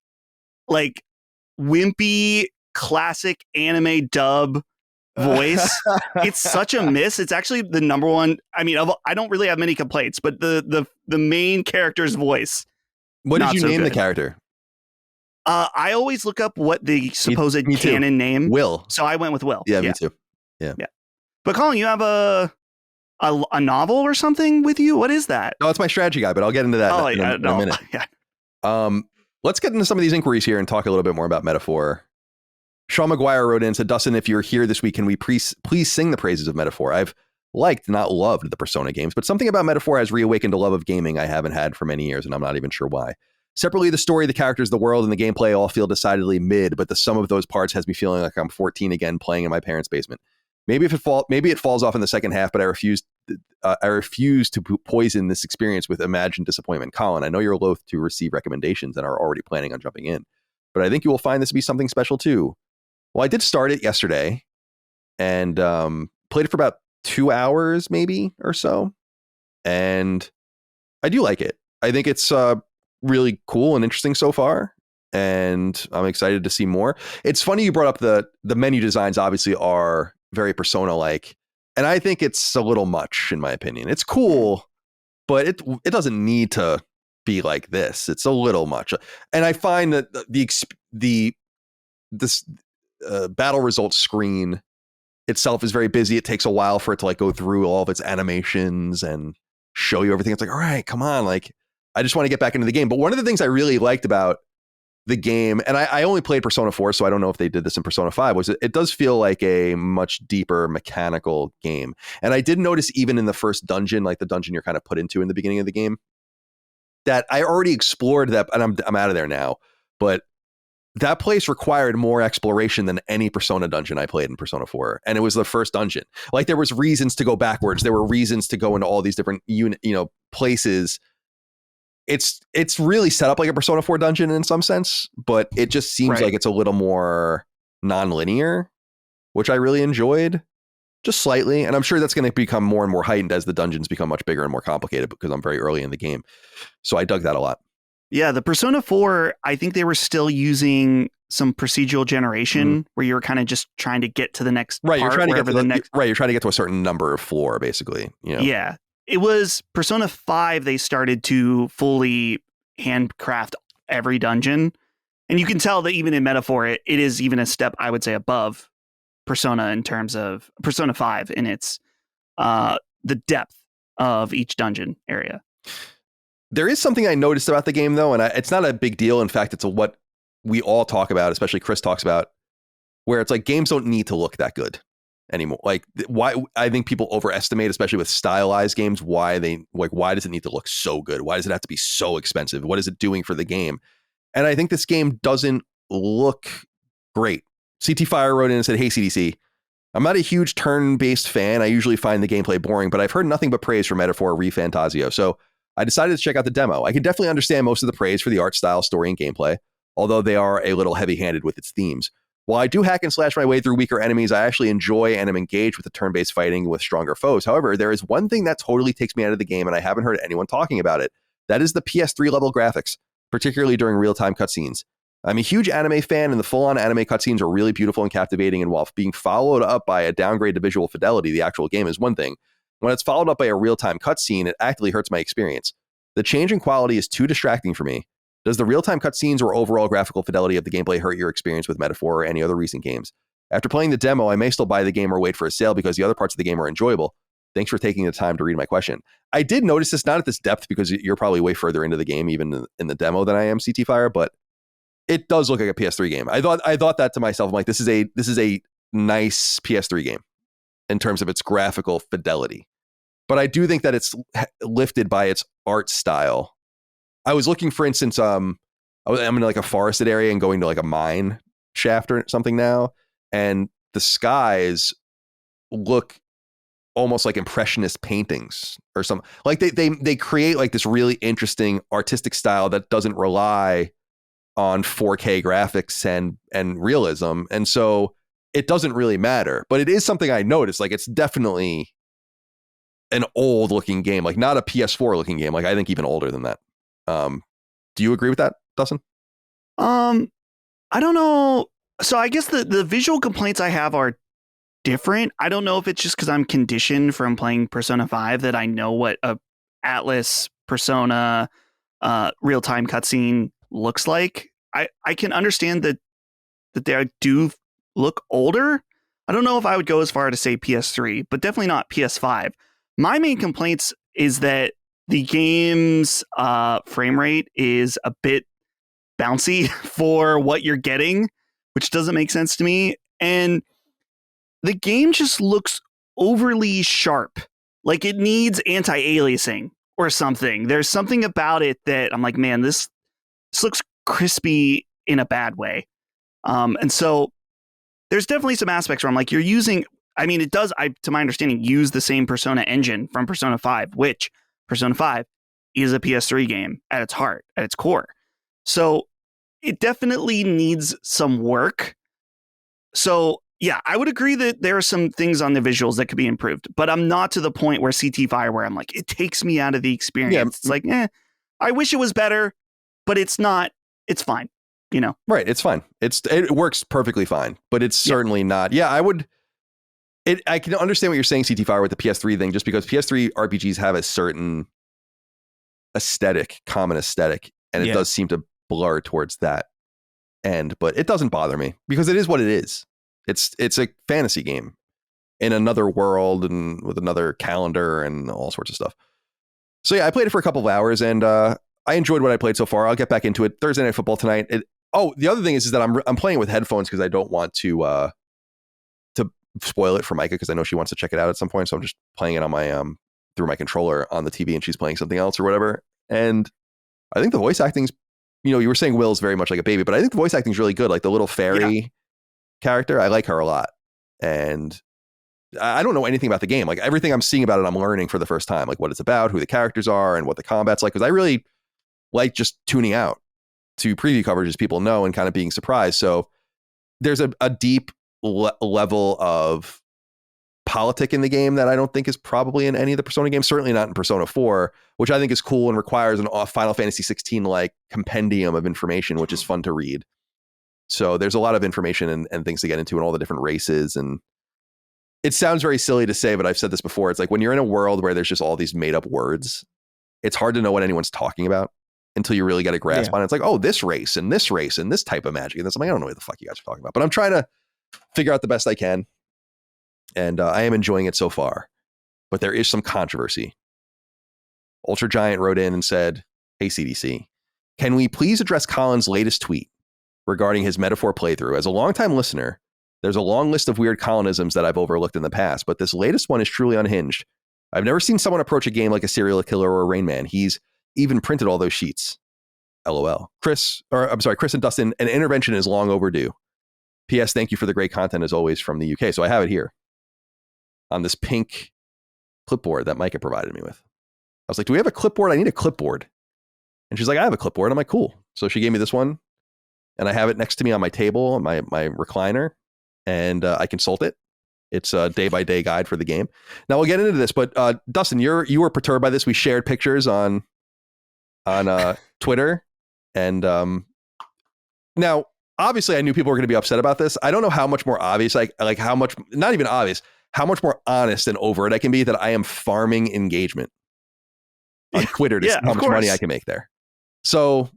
like wimpy classic anime dub voice. It's such a miss. It's actually the number one. I mean, I don't really have many complaints, but the main character's voice. What did you name the character? I always look up what the supposed canon name. Will. So I went with Will. Yeah, me too. Yeah. But Colin, you have a novel or something with you? What is that? No, it's my strategy guy, but I'll get into that in a minute. Yeah. Let's get into some of these inquiries here and talk a little bit more about Metaphor. Sean McGuire wrote in and said, Dustin, if you're here this week, can we please sing the praises of Metaphor? I've liked, not loved, the Persona games, but something about Metaphor has reawakened a love of gaming I haven't had for many years, and I'm not even sure why. Separately, the story, the characters, the world, and the gameplay all feel decidedly mid, but the sum of those parts has me feeling like I'm 14 again playing in my parents' basement. Maybe it falls off in the second half, but I refuse to poison this experience with imagined disappointment. Colin, I know you're loath to receive recommendations and are already planning on jumping in, but I think you will find this to be something special too. Well, I did start it yesterday and played it for about 2 hours maybe or so, and I do like it. I think it's really cool and interesting so far, and I'm excited to see more. It's funny you brought up the menu designs obviously are very Persona-like, and I think it's a little much in my opinion. It's cool, but it doesn't need to be like this. It's a little much, and I find that this battle results screen itself is very busy. It takes a while for it to like go through all of its animations and show you everything. It's like, all right, come on, like I just want to get back into the game. But one of the things I really liked about the game, and I only played Persona 4, so I don't know if they did this in Persona 5, was it does feel like a much deeper mechanical game. And I did notice even in the first dungeon, like the dungeon you're kind of put into in the beginning of the game, that I already explored that, and I'm out of there now, but that place required more exploration than any Persona dungeon I played in Persona 4. And it was the first dungeon. Like there was reasons to go backwards. There were reasons to go into all these different places. It's really set up like a Persona 4 dungeon in some sense, but it just seems like it's a little more non-linear, which I really enjoyed just slightly. And I'm sure that's going to become more and more heightened as the dungeons become much bigger and more complicated because I'm very early in the game. So I dug that a lot. Yeah, the Persona 4, I think they were still using some procedural generation where you're kind of just trying to get to the next Right, you're part, trying to get to wherever you're trying to get to a certain number of floor, basically. You know? Yeah. It was Persona 5 they started to fully handcraft every dungeon. And you can tell that even in metaphor, it is even a step, I would say, above Persona in terms of Persona 5 in its the depth of each dungeon area. There is something I noticed about the game, though, and it's not a big deal. In fact, it's what we all talk about, especially Chris talks about, where it's like games don't need to look that good anymore. Like, why I think people overestimate, especially with stylized games, why does it need to look so good? Why does it have to be so expensive? What is it doing for the game? And I think this game doesn't look great. CT Fire wrote in and said, "Hey, CDC, I'm not a huge turn-based fan. I usually find the gameplay boring, but I've heard nothing but praise for Metaphor ReFantazio. So I decided to check out the demo. I can definitely understand most of the praise for the art style, story, and gameplay, although they are a little heavy-handed with its themes. While I do hack and slash my way through weaker enemies, I actually enjoy and am engaged with the turn-based fighting with stronger foes. However, there is one thing that totally takes me out of the game, and I haven't heard anyone talking about it. That is the PS3 level graphics, particularly during real-time cutscenes. I'm a huge anime fan, and the full-on anime cutscenes are really beautiful and captivating, and while being followed up by a downgrade to visual fidelity, the actual game is one thing. When it's followed up by a real-time cutscene, it actively hurts my experience. The change in quality is too distracting for me. Does the real-time cutscenes or overall graphical fidelity of the gameplay hurt your experience with Metaphor or any other recent games? After playing the demo, I may still buy the game or wait for a sale because the other parts of the game are enjoyable. Thanks for taking the time to read my question." I did notice this, not at this depth, because you're probably way further into the game, even in the demo, than I am, CT Fire, but it does look like a PS3 game. I thought that to myself. I'm like, this is a nice PS3 game in terms of its graphical fidelity. But I do think that it's lifted by its art style. I was looking, for instance, I'm in like a forested area and going to like a mine shaft or something now, and the skies look almost like impressionist paintings or something. Like they create like this really interesting artistic style that doesn't rely on 4K graphics and realism. And so it doesn't really matter, but it is something I noticed. Like, it's definitely an old looking game, like not a PS4 looking game. Like, I think even older than that. Do you agree with that, Dustin? I don't know. So I guess the visual complaints I have are different. I don't know if it's just because I'm conditioned from playing Persona 5 that I know what a Atlas Persona real-time cutscene looks like. I can understand that they do look older. I don't know if I would go as far to say PS3, but definitely not PS5. My main complaints is that the game's frame rate is a bit bouncy for what you're getting, which doesn't make sense to me. And the game just looks overly sharp. Like, it needs anti-aliasing or something. There's something about it that I'm like, man, this looks crispy in a bad way. And so there's definitely some aspects where I'm like, you're using, I mean, it does, to my understanding, use the same Persona engine from Persona 5, which Persona 5 is a PS3 game at its heart, at its core. So it definitely needs some work. So yeah, I would agree that there are some things on the visuals that could be improved, but I'm not to the point where CT Fire, where I'm like, it takes me out of the experience. Yeah. It's like, I wish it was better, but it's not. It's fine, you know? Right. It's fine. It works perfectly fine, but it's certainly not. Yeah, I can understand what you're saying, CT Fire, with the PS3 thing, just because PS3 RPGs have a certain common aesthetic, and it does seem to blur towards that end, but it doesn't bother me because it is what it is. It's a fantasy game in another world and with another calendar and all sorts of stuff. So yeah, I played it for a couple of hours, and I enjoyed what I played so far. I'll get back into it. Thursday Night Football tonight. The other thing is that I'm playing with headphones because I don't want to spoil it for Micah, because I know she wants to check it out at some point. So I'm just playing it on my through my controller on the TV, and she's playing something else or whatever. And I think the voice acting's, you were saying Will's very much like a baby, but I think the voice acting's really good. Like the little fairy character, I like her a lot. And I don't know anything about the game. Like, everything I'm seeing about it, I'm learning for the first time, like what it's about, who the characters are, and what the combat's like. Because I really like just tuning out to preview coverage, as people know, and kind of being surprised. So there's a deep level of politic in the game that I don't think is probably in any of the Persona games. Certainly not in Persona 4, which I think is cool and requires an Final Fantasy 16 like compendium of information, which is fun to read. So there's a lot of information and things to get into and all the different races. And it sounds very silly to say, but I've said this before. It's like when you're in a world where there's just all these made up words, it's hard to know what anyone's talking about until you really get a grasp on it. It's like, oh, this race and this type of magic. And this, I'm like, I don't know what the fuck you guys are talking about, but I'm trying to figure out the best I can. And I am enjoying it so far, but there is some controversy. Ultra Giant wrote in and said, hey, CDC, can we please address Colin's latest tweet regarding his metaphor playthrough? As a longtime listener, there's a long list of weird Colonisms that I've overlooked in the past, but this latest one is truly unhinged. I've never seen someone approach a game like a serial killer or a Rain Man. He's even printed all those sheets. LOL. Chris and Dustin, an intervention is long overdue. P.S. Thank you for the great content as always from the UK. So I have it here on this pink clipboard that Micah provided me with. I was like, do we have a clipboard? I need a clipboard. And she's like, I have a clipboard. I'm like, cool. So she gave me this one and I have it next to me on my table, my recliner, and I consult it. It's a day-by-day guide for the game. Now we'll get into this, but Dustin, you were perturbed by this. We shared pictures on Twitter, and now obviously I knew people were going to be upset about this. I don't know how much more obvious, like how much, not even obvious, how much more honest and overt I can be that I am farming engagement on Twitter to see how much money I can make there. So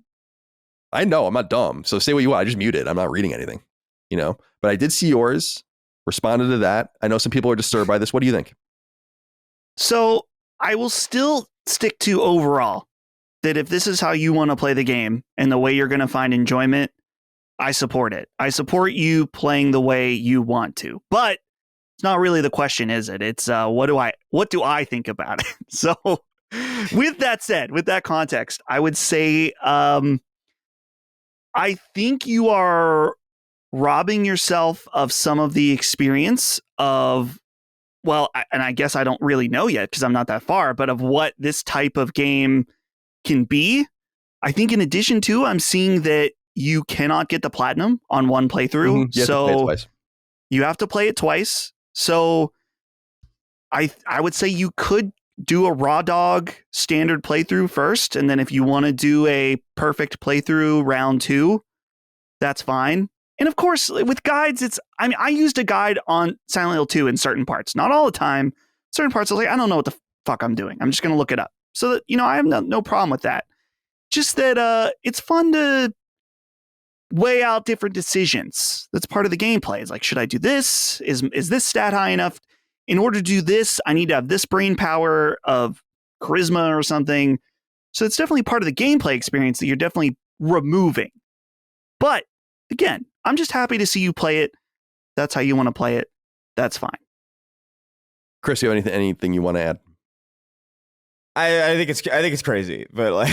I know I'm not dumb. So say what you want. I just muted. I'm not reading anything, but I did see yours. Responded to that. I know some people are disturbed by this. What do you think? So I will still stick to overall that if this is how you want to play the game and the way you're going to find enjoyment, I support it. I support you playing the way you want to, but it's not really the question, is it? It's what do I think about it? So with that said, with that context, I would say I think you are robbing yourself of some of the experience of, and I guess I don't really know yet because I'm not that far, but of what this type of game can be. I think in addition to, I'm seeing that you cannot get the platinum on one playthrough. Mm-hmm. So you have to play it twice. So I would say you could do a raw dog standard playthrough first. And then if you want to do a perfect playthrough round 2, that's fine. And of course, with guides, I used a guide on Silent Hill 2 in certain parts, not all the time. Certain parts, I was like, I don't know what the fuck I'm doing. I'm just going to look it up. So that, I have no problem with that. Just that it's fun to weigh out different decisions. That's part of the gameplay. It's like, should I do this? Is this stat high enough? In order to do this, I need to have this brain power of charisma or something. So it's definitely part of the gameplay experience that you're definitely removing. But again, I'm just happy to see you play it. That's how you want to play it. That's fine. Chris, you have anything you want to add? I think it's crazy, but like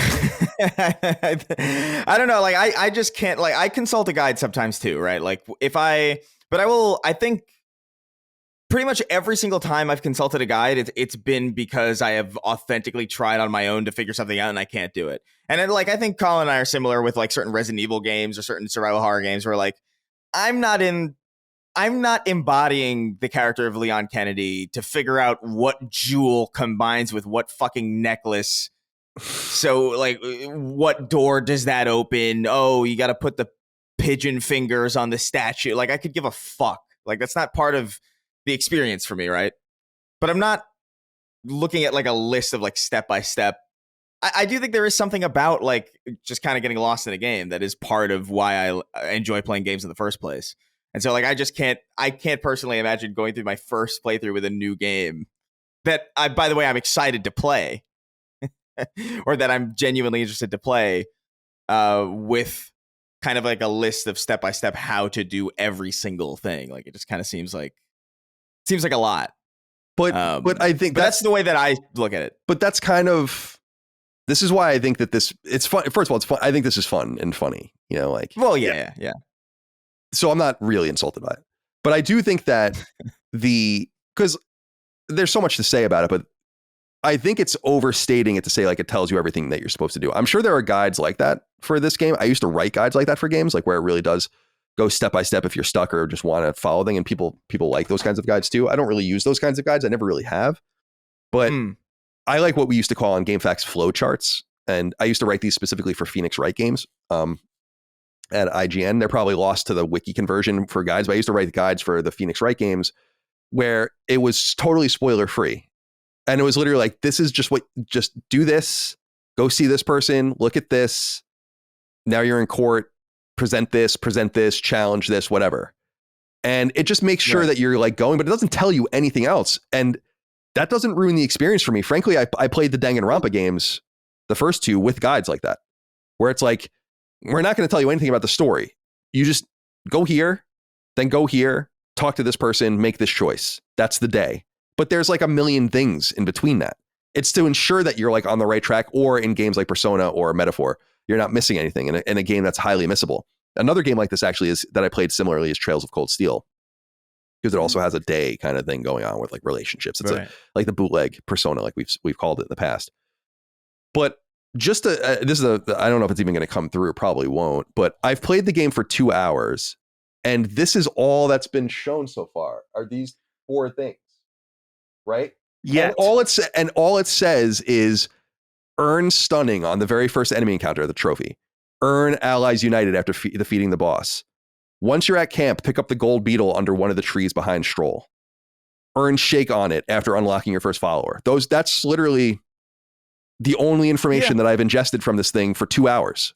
I don't know. Like I just can't. Like I consult a guide sometimes too, right? Like I think pretty much every single time I've consulted a guide, it's been because I have authentically tried on my own to figure something out and I can't do it. And then, like, I think Colin and I are similar with like certain Resident Evil games or certain survival horror games where like I'm not embodying the character of Leon Kennedy to figure out what jewel combines with what fucking necklace. So like, what door does that open? Oh, you got to put the pigeon fingers on the statue. Like, I could give a fuck. Like, that's not part of the experience for me, right? But I'm not looking at like a list of like step by step. I do think there is something about like just kind of getting lost in a game that is part of why I enjoy playing games in the first place. And so like I can't personally imagine going through my first playthrough with a new game that by the way, I'm excited to play or that I'm genuinely interested to play with kind of like a list of step by step how to do every single thing. Like it just kind of seems like a lot. But I think that's the way that I look at it. But that's kind of, this is why I think that it's fun. First of all, it's fun. I think this is fun and funny, like. Well, yeah. So I'm not really insulted by it, but I do think that because there's so much to say about it, but I think it's overstating it to say like it tells you everything that you're supposed to do. I'm sure there are guides like that for this game. I used to write guides like that for games, like where it really does go step by step if you're stuck or just want to follow thing. And people like those kinds of guides too. I don't really use those kinds of guides. I never really have, but I like what we used to call on GameFAQs flow charts. And I used to write these specifically for Phoenix Wright games. at IGN. They're probably lost to the wiki conversion for guides, but I used to write the guides for the Phoenix Wright games where it was totally spoiler free. And it was literally like, this is just do this, go see this person, look at this. Now you're in court, present this, challenge this, whatever. And it just makes sure that you're like going, but it doesn't tell you anything else. And that doesn't ruin the experience for me. Frankly, I played the Danganronpa games, the first two, with guides like that, where it's like, we're not going to tell you anything about the story. You just go here, then go here, talk to this person, make this choice. That's the day. But there's like a million things in between that. It's to ensure that you're like on the right track, or in games like Persona or Metaphor, you're not missing anything in a game that's highly missable. Another game like this actually is that I played similarly is Trails of Cold Steel, because it also has a day kind of thing going on with like relationships. It's like the bootleg Persona, like we've called it in the past. But just I don't know if it's even going to come through, probably won't, but I've played the game for 2 hours, and this is all that's been shown so far are these 4 things, right? Yeah. And all it says is earn stunning on the very first enemy encounter, the trophy. Earn allies united after defeating the boss. Once you're at camp, pick up the gold beetle under one of the trees behind Stroll. Earn shake on it after unlocking your first follower. That's literally the only information that I've ingested from this thing for 2 hours.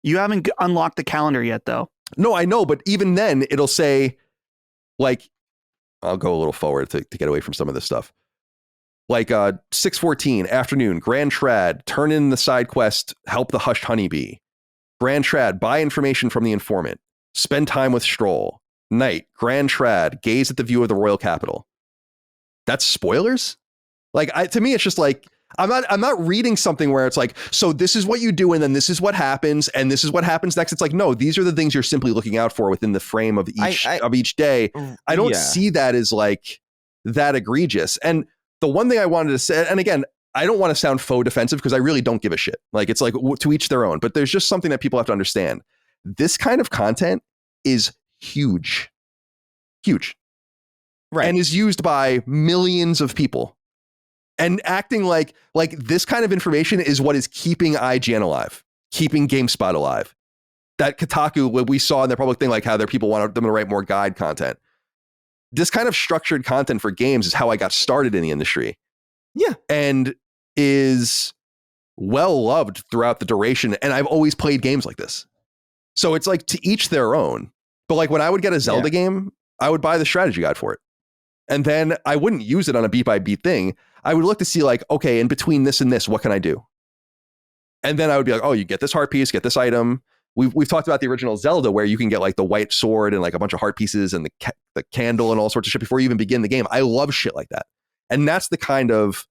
You haven't unlocked the calendar yet, though. No, I know, but even then it'll say, like, I'll go a little forward to get away from some of this stuff. Like 6:14 afternoon, Grand Trad, turn in the side quest, help the hushed honeybee. Grand Trad, buy information from the informant. Spend time with Stroll. Night, Grand Trad, gaze at the view of the royal capital. That's spoilers? Like, to me, it's just like, I'm not reading something where it's like, so this is what you do, and then this is what happens, and this is what happens next. It's like, no, these are the things you're simply looking out for within the frame of each day. I don't see that as like that egregious. And the one thing I wanted to say, and again, I don't want to sound faux defensive because I really don't give a shit. Like, it's like to each their own, but there's just something that people have to understand. This kind of content is huge, right, and is used by millions of people. And acting like this kind of information is what is keeping IGN alive, keeping GameSpot alive. That Kotaku, what we saw in their public thing, like how their people want them to write more guide content. This kind of structured content for games is how I got started in the industry. Yeah. And is well loved throughout the duration. And I've always played games like this. So it's like to each their own. But like when I would get a Zelda game, I would buy the strategy guide for it. And then I wouldn't use it on a beat by beat thing. I would look to see like, okay, in between this and this, what can I do? And then I would be like, oh, you get this heart piece, get this item. We've talked about the original Zelda where you can get like the white sword and like a bunch of heart pieces and the candle and all sorts of shit before you even begin the game. I love shit like that. And that's the kind of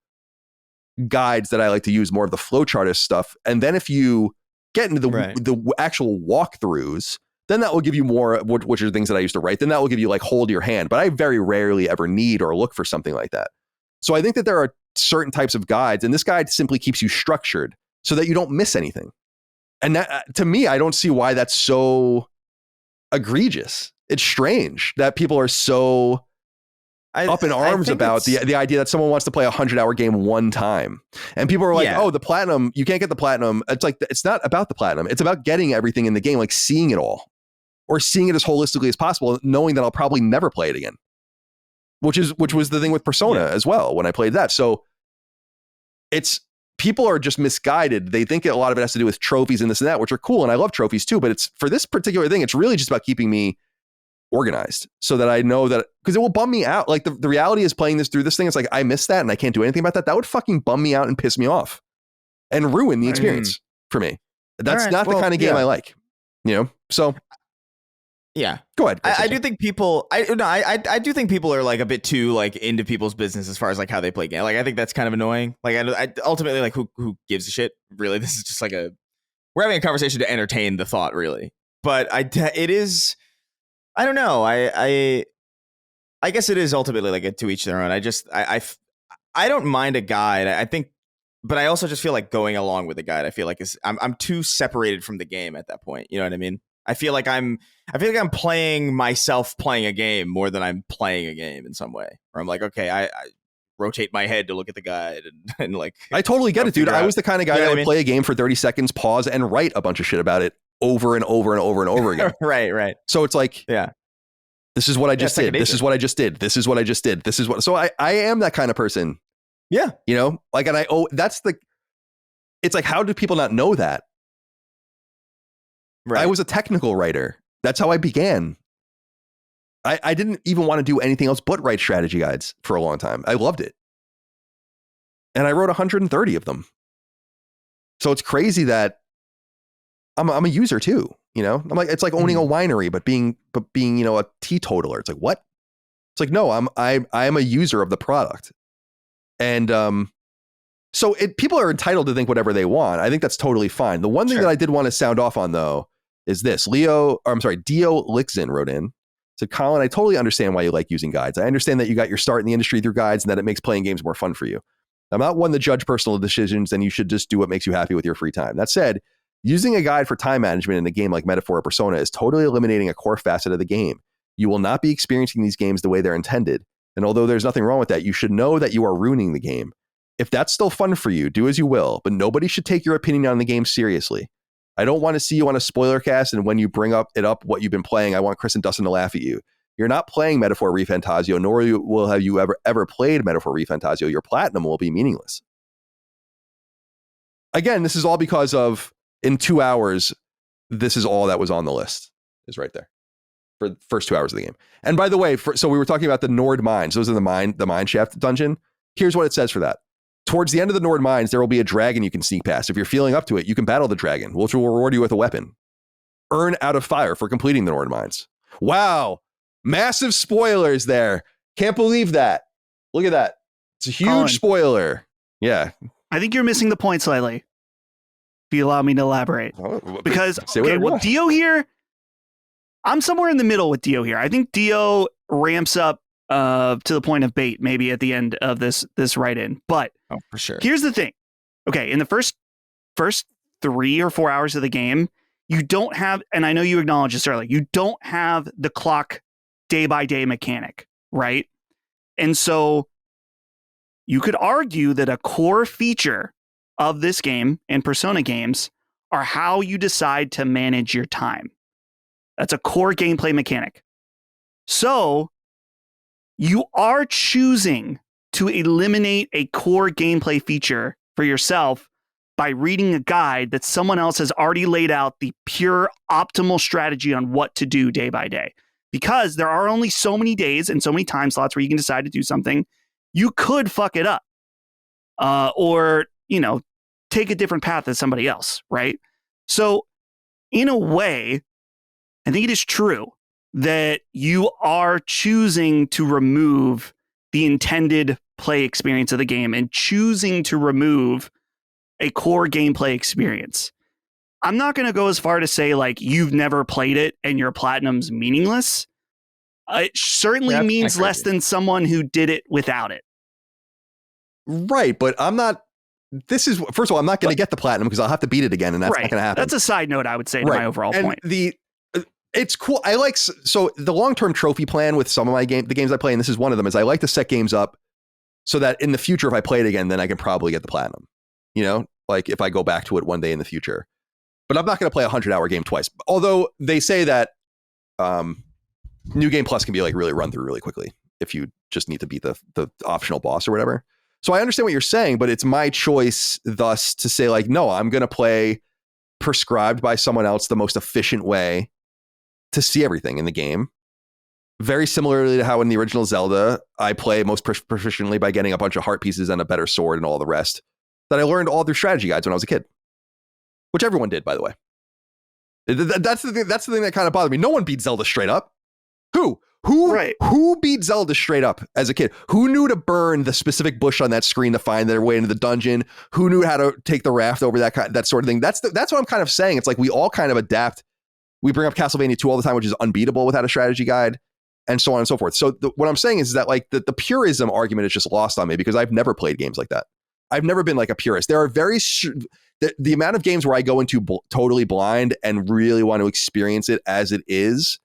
guides that I like to use, more of the flowchartist stuff. And then if you get into the actual walkthroughs, then that will give you more, which are the things that I used to write. Then that will give you like hold your hand. But I very rarely ever need or look for something like that. So I think that there are certain types of guides, and this guide simply keeps you structured so that you don't miss anything. And that, to me, I don't see why that's so egregious. It's strange that people are so up in arms about the idea that someone wants to play a 100-hour game one time. And people are like, oh, the platinum, you can't get the platinum. It's like, it's not about the platinum. It's about getting everything in the game, like seeing it all, or seeing it as holistically as possible, knowing that I'll probably never play it again. Which was the thing with Persona as well when I played that. So people are just misguided. They think a lot of it has to do with trophies and this and that, which are cool. And I love trophies too, but it's for this particular thing, it's really just about keeping me organized so that I know that, because it will bum me out. Like the reality is playing this through this thing. It's like, I missed that and I can't do anything about that. That would fucking bum me out and piss me off and ruin the experience for me. That's not the kind of game I like, so. Yeah. Go ahead. I do think people I do think people are like a bit too like into people's business as far as like how they play games. Like I think that's kind of annoying. Like I ultimately like who gives a shit? Really, this is just like we're having a conversation to entertain the thought, really. But it is, I don't know. I guess it is ultimately like to each their own. I don't mind a guide. I think, but I also just feel like going along with the guide, I feel like I'm too separated from the game at that point. You know what I mean? I feel like I'm playing myself playing a game more than I'm playing a game in some way. Or I'm like, okay, I rotate my head to look at the guide and like. I totally get it, dude. I was the kind of guy that would play a game for 30 seconds, pause, and write a bunch of shit about it over and over and over and over again. Right. So it's like, Yeah. this is what I just did. second This nature. is what I just did. This is what I just did. This is what. So I am that kind of person. Yeah. You know, like, and it's like, how do people not know that? Right. I was a technical writer. That's how I began. I didn't even want to do anything else but write strategy guides for a long time. I loved it. And I wrote 130 of them. So it's crazy that I'm a user too, you know? I'm like, it's like owning a winery, but being, you know, a teetotaler. It's like, what? It's like, no, I am a user of the product. And so people are entitled to think whatever they want. I think that's totally fine. The one thing that I did want to sound off on though is this. Dio Lixin wrote in, said, Colin, I totally understand why you like using guides. I understand that you got your start in the industry through guides and that it makes playing games more fun for you. I'm not one to judge personal decisions, and you should just do what makes you happy with your free time. That said, using a guide for time management in a game like Metaphor or Persona is totally eliminating a core facet of the game. You will not be experiencing these games the way they're intended. And although there's nothing wrong with that, you should know that you are ruining the game. If that's still fun for you, do as you will, but nobody should take your opinion on the game seriously. I don't want to see you on a spoiler cast, and when you bring up what you've been playing, I want Chris and Dustin to laugh at you. You're not playing Metaphor ReFantazio, nor will have you ever played Metaphor ReFantazio. Your platinum will be meaningless. Again, this is all because of, in 2 hours, this is all that was on the list, is right there for the first 2 hours of the game. And by the way, so we were talking about the Nord Mines. Those are the mine shaft dungeon. Here's what it says for that. Towards the end of the Nord Mines, there will be a dragon you can sneak past. If you're feeling up to it, you can battle the dragon, which will reward you with a weapon. Earn out of fire for completing the Nord Mines. Wow. Massive spoilers there. Can't believe that. Look at that. It's a huge Colin, spoiler. Yeah. I think you're missing the point slightly. If you allow me to elaborate. Because, Dio here, I'm somewhere in the middle with Dio here. I think Dio ramps up to the point of bait maybe at the end of this write-in. But for sure. Here's the thing. Okay, in the first 3 or 4 hours of the game, you don't have, and I know you acknowledged this earlier, you don't have the clock day-by-day mechanic, right? And so you could argue that a core feature of this game and Persona games are how you decide to manage your time. That's a core gameplay mechanic. So you are choosing to eliminate a core gameplay feature for yourself by reading a guide that someone else has already laid out the pure optimal strategy on what to do day by day. Because there are only so many days and so many time slots where you can decide to do something. You could fuck it up. Or, you know, take a different path than somebody else, right? So in a way, I think it is true that you are choosing to remove the intended play experience of the game and choosing to remove a core gameplay experience. I'm not going to go as far to say like you've never played it and your platinum's meaningless. It certainly means less than someone who did it without it. Right, but I'm not. This is, first of all, I'm not going to get the platinum because I'll have to beat it again, and that's not going to happen. That's a side note, I would say, to my overall point. It's cool. I like, so the long-term trophy plan with some of the games I play, and this is one of them, is I like to set games up so that in the future, if I play it again, then I can probably get the platinum. You know, like if I go back to it one day in the future. But I'm not going to play a 100-hour game twice. Although they say that New Game Plus can be like really run through really quickly if you just need to beat the optional boss or whatever. So I understand what you're saying, but it's my choice thus to say like, no, I'm going to play prescribed by someone else the most efficient way to see everything in the game. Very similarly to how in the original Zelda, I play most proficiently by getting a bunch of heart pieces and a better sword and all the rest that I learned all through strategy guides when I was a kid, which everyone did, by the way. That's the thing that kind of bothered me. No one beat Zelda straight up. Who beat Zelda straight up as a kid? Who knew to burn the specific bush on that screen to find their way into the dungeon? Who knew how to take the raft over that sort of thing? That's what I'm kind of saying. It's like we all kind of adapt. We bring up Castlevania 2 all the time, which is unbeatable without a strategy guide, and so on and so forth. So what I'm saying is that like the purism argument is just lost on me because I've never played games like that. I've never been like a purist. There are the amount of games where I go into totally blind and really want to experience it as it is,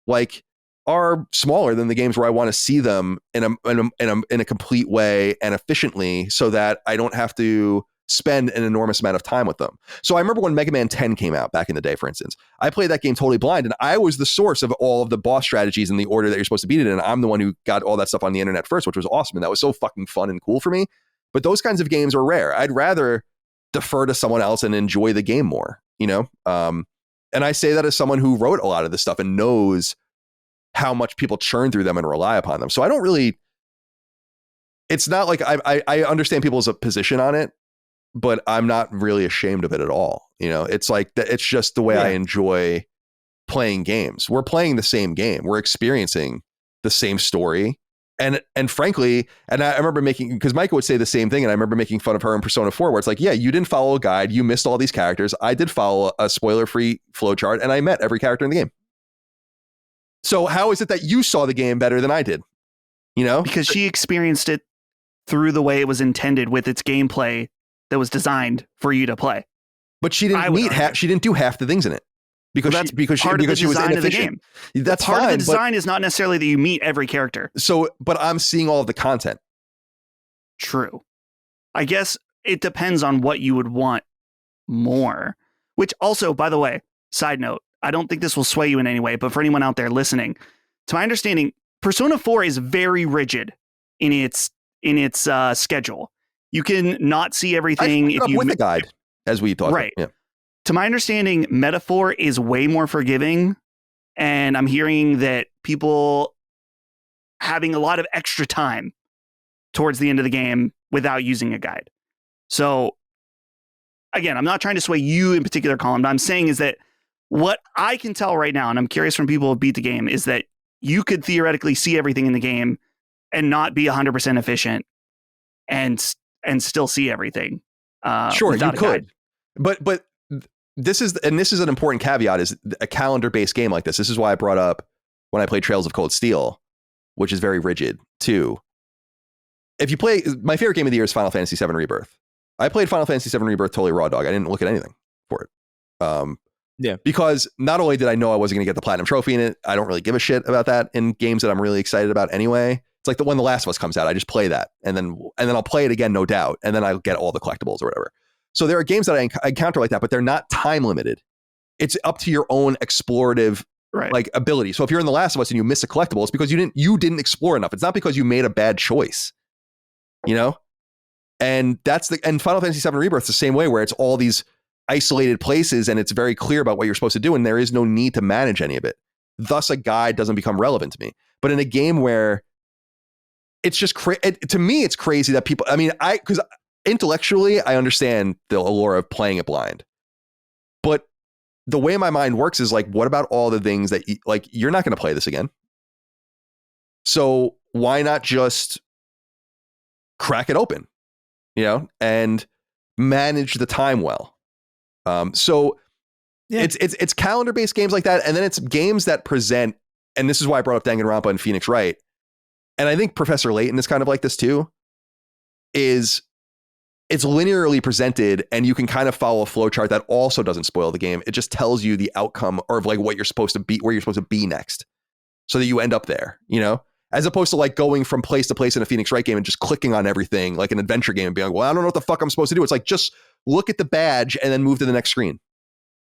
like, are smaller than the games where I want to see them in a complete way and efficiently, so that I don't have to spend an enormous amount of time with them. So I remember when Mega Man 10 came out back in the day, for instance, I played that game totally blind, and I was the source of all of the boss strategies in the order that you're supposed to beat it in. I'm the one who got all that stuff on the internet first, which was awesome. And that was so fucking fun and cool for me. But those kinds of games are rare. I'd rather defer to someone else and enjoy the game more, you know? And I say that as someone who wrote a lot of this stuff and knows how much people churn through them and rely upon them. So I don't really, it's not like I understand people's position on it, but I'm not really ashamed of it at all. You know, it's like, it's just the way I enjoy playing games. We're playing the same game. We're experiencing the same story. And frankly, and I remember making, because Micah would say the same thing, and I remember making fun of her in Persona 4, where it's like, yeah, you didn't follow a guide, you missed all these characters. I did follow a spoiler-free flowchart, and I met every character in the game. So how is it that you saw the game better than I did? You know? Because she experienced it through the way it was intended with its gameplay that was designed for you to play. But she didn't she didn't do half the things in it. Because she was inefficient. That's part fine, of the design is not necessarily that you meet every character. So, but I'm seeing all of the content. True. I guess it depends on what you would want more. Which also, by the way, side note, I don't think this will sway you in any way, but for anyone out there listening, to my understanding, Persona 4 is very rigid in its schedule. You can not see everything if you with the guide, as we thought. Right. Yeah. To my understanding, Metaphor is way more forgiving, and I'm hearing that people having a lot of extra time towards the end of the game without using a guide. So, again, I'm not trying to sway you in particular, Colin, but I'm saying is that what I can tell right now, and I'm curious from people who beat the game, is that you could theoretically see everything in the game and not be 100% efficient and still see everything. Sure, you could. But this is an important caveat, is a calendar-based game like this. This is why I brought up when I played Trails of Cold Steel, which is very rigid too. If you play, my favorite game of the year is Final Fantasy VII Rebirth. I played Final Fantasy VII Rebirth totally raw dog. I didn't look at anything for it. Because not only did I know I wasn't going to get the platinum trophy in it, I don't really give a shit about that in games that I'm really excited about anyway. It's like when The Last of Us comes out, I just play that, and then I'll play it again, no doubt, and then I'll get all the collectibles or whatever. So there are games that I encounter like that, but they're not time limited. It's up to your own explorative like ability. So if you're in The Last of Us and you miss a collectible, it's because you didn't explore enough. It's not because you made a bad choice, you know? And and Final Fantasy VII Rebirth is the same way, where it's all these isolated places and it's very clear about what you're supposed to do, and there is no need to manage any of it. Thus, a guide doesn't become relevant to me. But in a game where it's just to me, it's crazy that people, because intellectually, I understand the allure of playing it blind, but the way my mind works is like, what about all the things that you're not going to play this again? So why not just crack it open, you know, and manage the time well? It's calendar based games like that, and then it's games that present. And this is why I brought up Danganronpa and Phoenix Wright, and I think Professor Layton is kind of like this too. It's linearly presented, and you can kind of follow a flowchart that also doesn't spoil the game. It just tells you the outcome, or of like what you're supposed to be, where you're supposed to be next, so that you end up there, you know, as opposed to like going from place to place in a Phoenix Wright game and just clicking on everything like an adventure game and being like, well, I don't know what the fuck I'm supposed to do. It's like, just look at the badge and then move to the next screen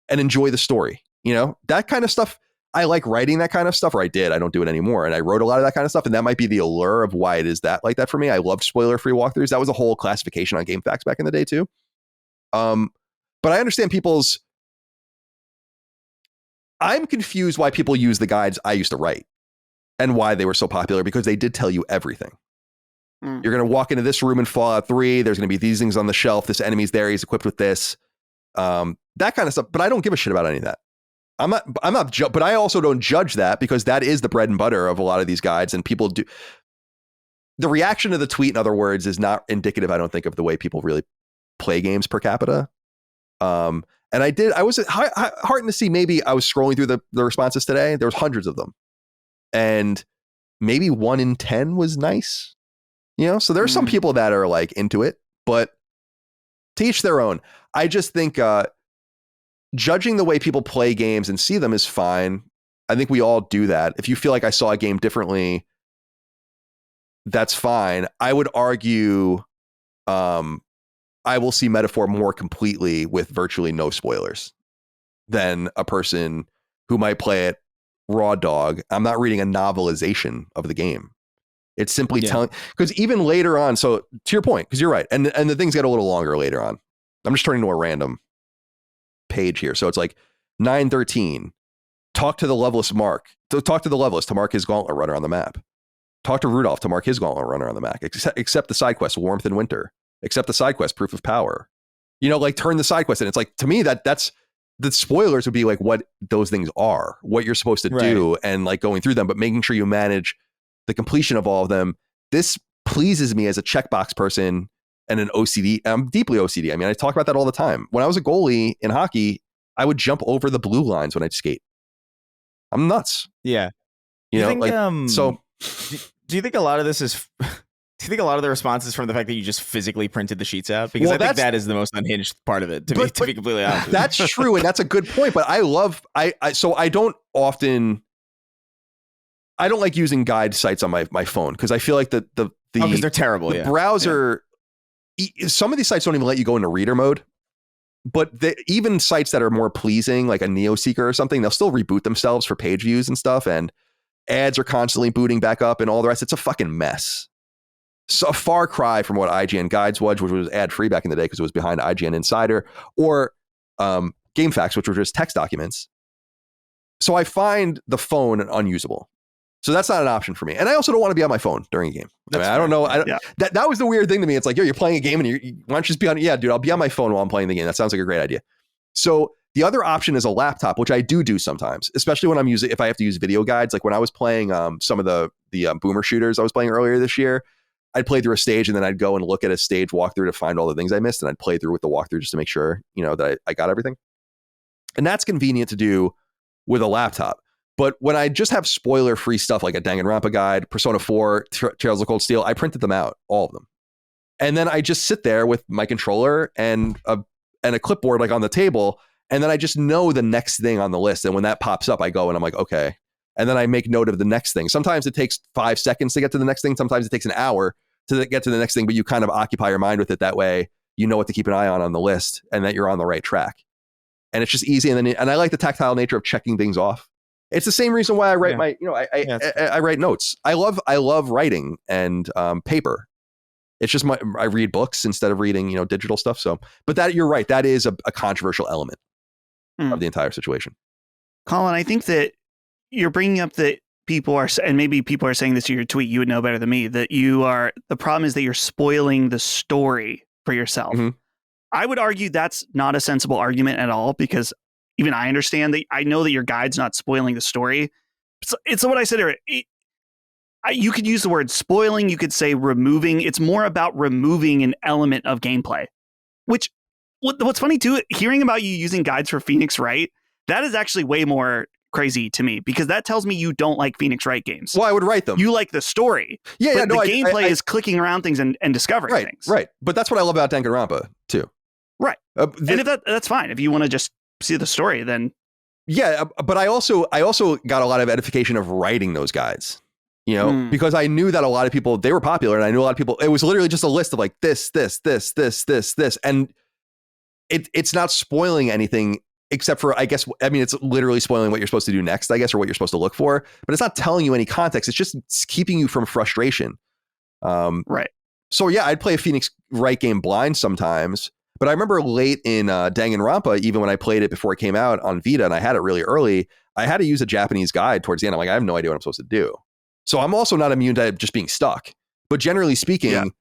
and enjoy the story. You know, that kind of stuff. I like writing that kind of stuff, or I don't do it anymore. And I wrote a lot of that kind of stuff. And that might be the allure of why it is that like that for me. I loved spoiler-free walkthroughs. That was a whole classification on GameFAQs back in the day too. But I understand I'm confused why people use the guides I used to write and why they were so popular, because they did tell you everything. You're going to walk into this room in Fallout 3. There's going to be these things on the shelf. This enemy's there. He's equipped with this, that kind of stuff. But I don't give a shit about any of that. But I also don't judge that, because that is the bread and butter of a lot of these guides, and people do. The reaction to the tweet, in other words, is not indicative, I don't think, of the way people really play games per capita. And I was heartened to see, maybe I was scrolling through the responses today. There was hundreds of them, and maybe 1 in 10 was nice, you know? So there are some people that are like into it, but to each their own. I just think, judging the way people play games and see them is fine. I think we all do that. If you feel like I saw a game differently, that's fine. I would argue, I will see Metaphor more completely with virtually no spoilers than a person who might play it raw dog. I'm not reading a novelization of the game. It's simply telling, because even later on, so to your point, because you're right, and the things get a little longer later on. I'm just turning to a random page here. So it's like 9:13. Talk to the levelist Mark. Talk to the levelist to mark his gauntlet runner on the map. Talk to Rudolph to mark his gauntlet runner on the map. Accept the side quest Warmth in Winter. Accept the side quest Proof of Power. Like turn the side quest in. It's like, to me, that's the spoilers would be like what those things are, what you're supposed to do, and like going through them, but making sure you manage the completion of all of them. This pleases me as a checkbox person and an OCD. I'm deeply OCD. I mean, I talk about that all the time. When I was a goalie in hockey, I would jump over the blue lines when I'd skate. I'm nuts. Yeah. You know, think, like, so do you think a lot of this is, do you think a lot of the response is from the fact that you just physically printed the sheets out? Because I think that is the most unhinged part of it, to be completely honest. That's true. And that's a good point. But I don't like using guide sites on my phone because I feel like because they're terrible. The browser, some of these sites don't even let you go into reader mode, but even sites that are more pleasing, like a NeoSeeker or something, they'll still reboot themselves for page views and stuff. And ads are constantly booting back up and all the rest. It's a fucking mess. So a far cry from what IGN Guides was, which was ad free back in the day because it was behind IGN Insider, or GameFAQs, which were just text documents. So I find the phone unusable. So that's not an option for me. And I also don't want to be on my phone during a game. I don't know. That was the weird thing to me. It's like, yo, you're playing a game and why don't you just be on? Yeah, dude, I'll be on my phone while I'm playing the game. That sounds like a great idea. So the other option is a laptop, which I do sometimes, especially when if I have to use video guides. Like when I was playing some of the boomer shooters I was playing earlier this year, I'd play through a stage and then I'd go and look at a stage walkthrough to find all the things I missed. And I'd play through with the walkthrough just to make sure, that I got everything. And that's convenient to do with a laptop. But when I just have spoiler-free stuff like a Danganronpa guide, Persona 4, Trails of Cold Steel, I printed them out, all of them. And then I just sit there with my controller and a clipboard like on the table, and then I just know the next thing on the list. And when that pops up, I go and I'm like, okay. And then I make note of the next thing. Sometimes it takes 5 seconds to get to the next thing. Sometimes it takes an hour to get to the next thing, but you kind of occupy your mind with it that way. You know what to keep an eye on the list and that you're on the right track. And it's just easy. And I like the tactile nature of checking things off. It's the same reason why I write I write notes. I love writing and paper. It's just I read books instead of reading, digital stuff. So, but that you're right. That is a controversial element of the entire situation. Colin, I think that you're bringing up that people are, and maybe people are saying this in your tweet, you would know better than me, that the problem is that you're spoiling the story for yourself. Mm-hmm. I would argue that's not a sensible argument at all, because even I understand that. I know that your guide's not spoiling the story. It's what I said earlier. You could use the word spoiling. You could say removing. It's more about removing an element of gameplay, which what's funny too, hearing about you using guides for Phoenix Wright, that is actually way more crazy to me, because that tells me you don't like Phoenix Wright games. Well, I would write them. You like the story. Yeah, the gameplay is clicking around things and discovering things. Right. But that's what I love about Danganronpa too. Right. And if that's fine. If you want to just see the story, then yeah. But I also got a lot of edification of writing those guides, because I knew that a lot of people, they were popular, and I knew a lot of people, it was literally just a list of like this, and it's not spoiling anything except for, it's literally spoiling what you're supposed to do next, I guess, or what you're supposed to look for, but it's not telling you any context. It's just keeping you from frustration. Right. So yeah, I'd play a Phoenix Wright game blind sometimes. But I remember late in Danganronpa, even when I played it before it came out on Vita, and I had it really early, I had to use a Japanese guide towards the end. I'm like, I have no idea what I'm supposed to do. So I'm also not immune to just being stuck. But generally speaking,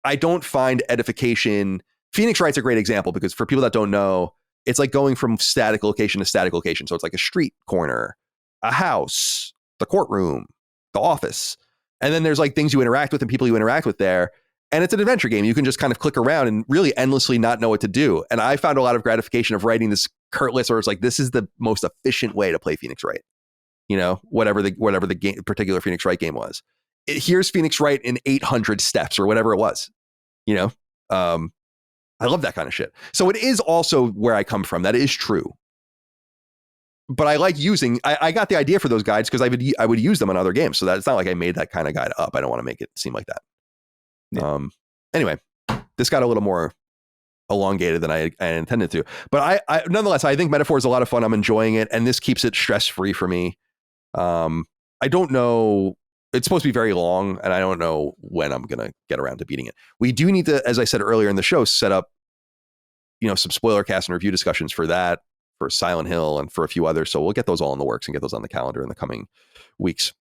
I don't find edification. Phoenix Wright's a great example, because for people that don't know, it's like going from static location to static location. So it's like a street corner, a house, the courtroom, the office. And then there's like things you interact with and people you interact with there. And it's an adventure game. You can just kind of click around and really endlessly not know what to do. And I found a lot of gratification of writing this curt list where it's like, this is the most efficient way to play Phoenix Wright. Whatever the game, particular Phoenix Wright game was. Here's Phoenix Wright in 800 steps or whatever it was. I love that kind of shit. So it is also where I come from. That is true. But I like using, I got the idea for those guides because I would use them on other games. So that's not like I made that kind of guide up. I don't want to make it seem like that. Yeah. Anyway, this got a little more elongated than I intended to. But I nonetheless, I think Metaphor is a lot of fun. I'm enjoying it, and this keeps it stress-free for me. I don't know. It's supposed to be very long, and I don't know when I'm going to get around to beating it. We do need to, as I said earlier in the show, set up, some spoiler cast and review discussions for that, for Silent Hill, and for a few others. So we'll get those all in the works and get those on the calendar in the coming weeks.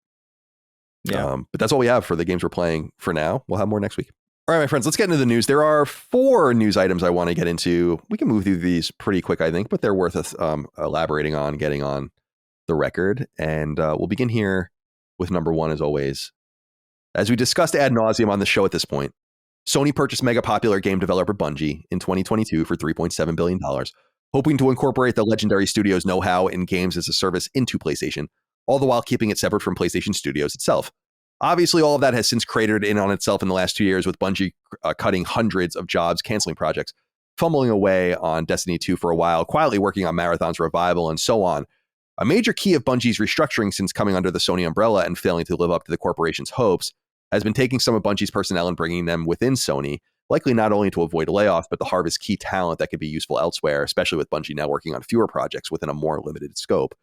Yeah. But that's all we have for the games we're playing for now. We'll have more next week. All right, my friends, let's get into the news. There are 4 news items I want to get into. We can move through these pretty quick, I think, but they're worth us elaborating on, getting on the record. And we'll begin here with number 1, as always. As we discussed ad nauseum on the show at this point, Sony purchased mega popular game developer Bungie in 2022 for $3.7 billion, hoping to incorporate the legendary studio's know-how in games as a service into PlayStation, all the while keeping it separate from PlayStation Studios itself. Obviously, all of that has since cratered in on itself in the last 2 years, with Bungie cutting hundreds of jobs, canceling projects, fumbling away on Destiny 2 for a while, quietly working on Marathon's revival, and so on. A major key of Bungie's restructuring since coming under the Sony umbrella and failing to live up to the corporation's hopes has been taking some of Bungie's personnel and bringing them within Sony, likely not only to avoid layoffs, but to harvest key talent that could be useful elsewhere, especially with Bungie now working on fewer projects within a more limited scope.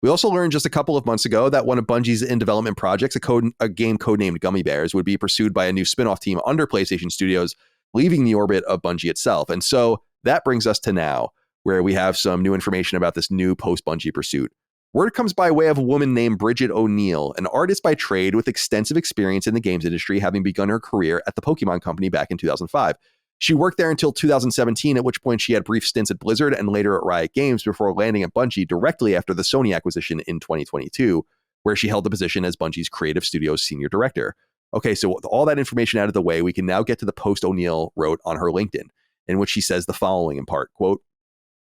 We also learned just a couple of months ago that one of Bungie's in-development projects, a game codenamed Gummy Bears, would be pursued by a new spin-off team under PlayStation Studios, leaving the orbit of Bungie itself. And so that brings us to now, where we have some new information about this new post-Bungie pursuit. Word comes by way of a woman named Bridget O'Neill, an artist by trade with extensive experience in the games industry, having begun her career at the Pokemon Company back in 2005. She worked there until 2017, at which point she had brief stints at Blizzard and later at Riot Games before landing at Bungie directly after the Sony acquisition in 2022, where she held the position as Bungie's Creative Studios Senior Director. Okay, so with all that information out of the way, we can now get to the post O'Neill wrote on her LinkedIn, in which she says the following in part, quote,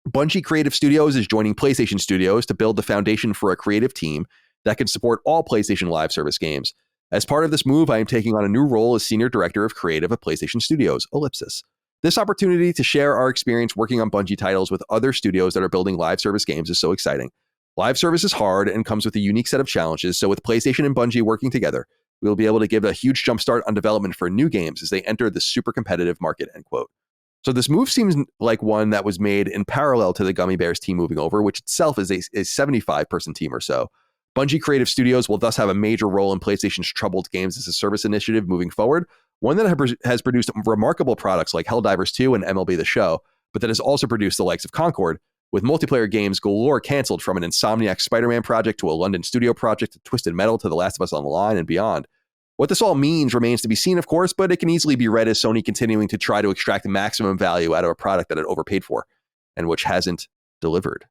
Bungie Creative Studios is joining PlayStation Studios to build the foundation for a creative team that can support all PlayStation Live service games. As part of this move, I am taking on a new role as Senior Director of Creative at PlayStation Studios, ellipsis. This opportunity to share our experience working on Bungie titles with other studios that are building live service games is so exciting. Live service is hard and comes with a unique set of challenges, so with PlayStation and Bungie working together, we will be able to give a huge jumpstart on development for new games as they enter this super competitive market, end quote. So this move seems like one that was made in parallel to the Gummy Bears team moving over, which itself is a 75-person team or so. Bungie Creative Studios will thus have a major role in PlayStation's troubled games as a service initiative moving forward, one that has produced remarkable products like Helldivers 2 and MLB The Show, but that has also produced the likes of Concord, with multiplayer games galore canceled, from an Insomniac Spider-Man project to a London studio project to Twisted Metal to The Last of Us Online and beyond. What this all means remains to be seen, of course, but it can easily be read as Sony continuing to try to extract maximum value out of a product that it overpaid for and which hasn't delivered.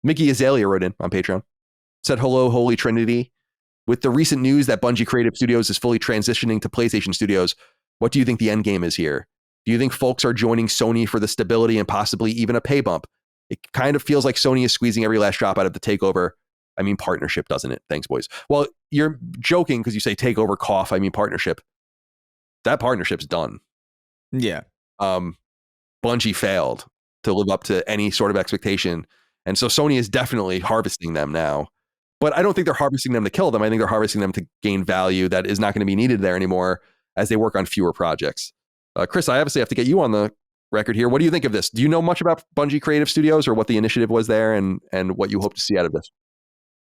Mickey Azalea wrote in on Patreon, said, hello, Holy Trinity. With the recent news that Bungie Creative Studios is fully transitioning to PlayStation Studios, what do you think the end game is here? Do you think folks are joining Sony for the stability and possibly even a pay bump? It kind of feels like Sony is squeezing every last drop out of the takeover. I mean, partnership, doesn't it? Thanks, boys. Well, you're joking because you say takeover cough. I mean, partnership. That partnership's done. Yeah. Bungie failed to live up to any sort of expectation. And so Sony is definitely harvesting them now. But I don't think they're harvesting them to kill them. I think they're harvesting them to gain value that is not going to be needed there anymore as they work on fewer projects. Chris, I obviously have to get you on the record here. What do you think of this? Do you know much about Bungie Creative Studios or what the initiative was there and what you hope to see out of this?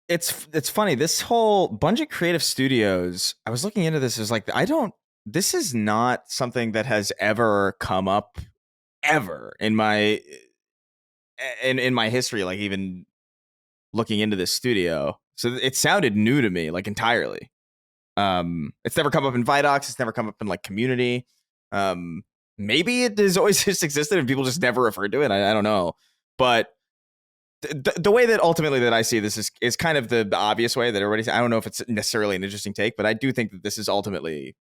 It's funny. This whole Bungie Creative Studios, I was looking into this, is like, this is not something that has ever come up ever in my history, like even looking into this studio. So it sounded new to me, like entirely. It's never come up in Vidocs. It's never come up in like community. Maybe it has always just existed and people just never referred to it. I don't know. But the way that ultimately that I see this is kind of the obvious way that everybody's, I don't know if it's necessarily an interesting take, but I do think that this is ultimately,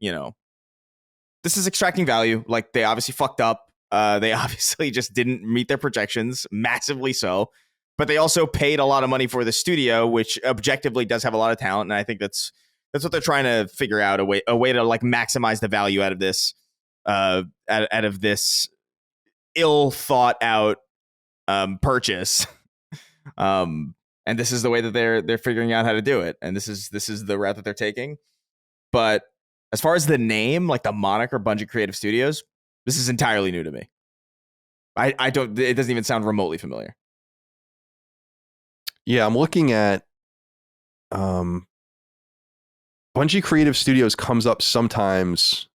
this is extracting value. Like, they obviously fucked up. They obviously just didn't meet their projections, massively so. But they also paid a lot of money for the studio, which objectively does have a lot of talent. And I think that's what they're trying to figure out, a way to like maximize the value out of this, out of this ill thought out purchase. And this is the way that they're figuring out how to do it. And this is the route that they're taking. But as far as the name, like the moniker Bungie Creative Studios, This is entirely new to me. I don't. It doesn't even sound remotely familiar. Yeah, I'm looking at Bungie Creative Studios comes up sometimes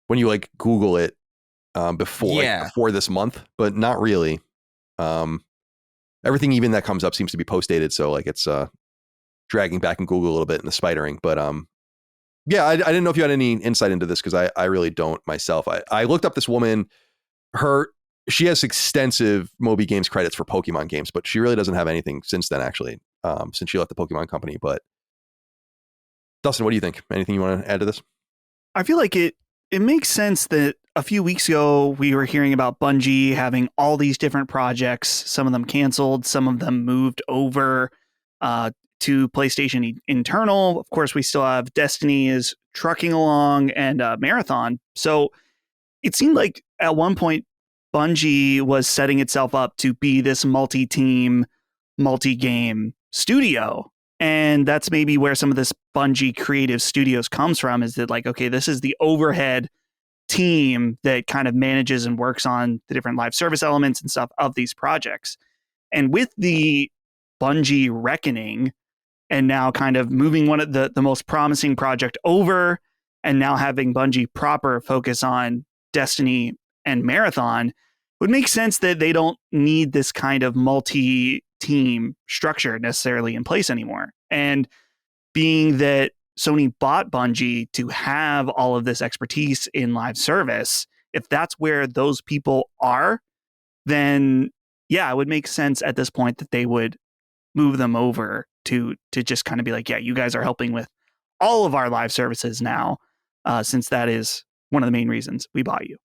when you like Google it before this month, but not really. Everything even that comes up seems to be post-dated, so like it's dragging back in Google a little bit in the spidering. But yeah, I didn't know if you had any insight into this because I really don't myself. I looked up this woman. She has extensive Moby Games credits for Pokemon games, but she really doesn't have anything since then, actually, since she left the Pokemon company. But Dustin, what do you think? Anything you want to add to this? I feel like it makes sense that a few weeks ago we were hearing about Bungie having all these different projects, some of them canceled, some of them moved over to PlayStation internal. Of course, we still have Destiny is trucking along and Marathon. So it seemed like at one point Bungie was setting itself up to be this multi-team, multi-game studio. And that's maybe where some of this Bungie Creative Studios comes from, is that like, okay, this is the overhead team that kind of manages and works on the different live service elements and stuff of these projects. And with the Bungie reckoning and now kind of moving one of the most promising project over and now having Bungie proper focus on Destiny and Marathon, would make sense that they don't need this kind of multi-team structure necessarily in place anymore. And being that Sony bought Bungie to have all of this expertise in live service, if that's where those people are, then yeah, it would make sense at this point that they would move them over to just kind of be like, yeah, you guys are helping with all of our live services now, since that is one of the main reasons we bought you.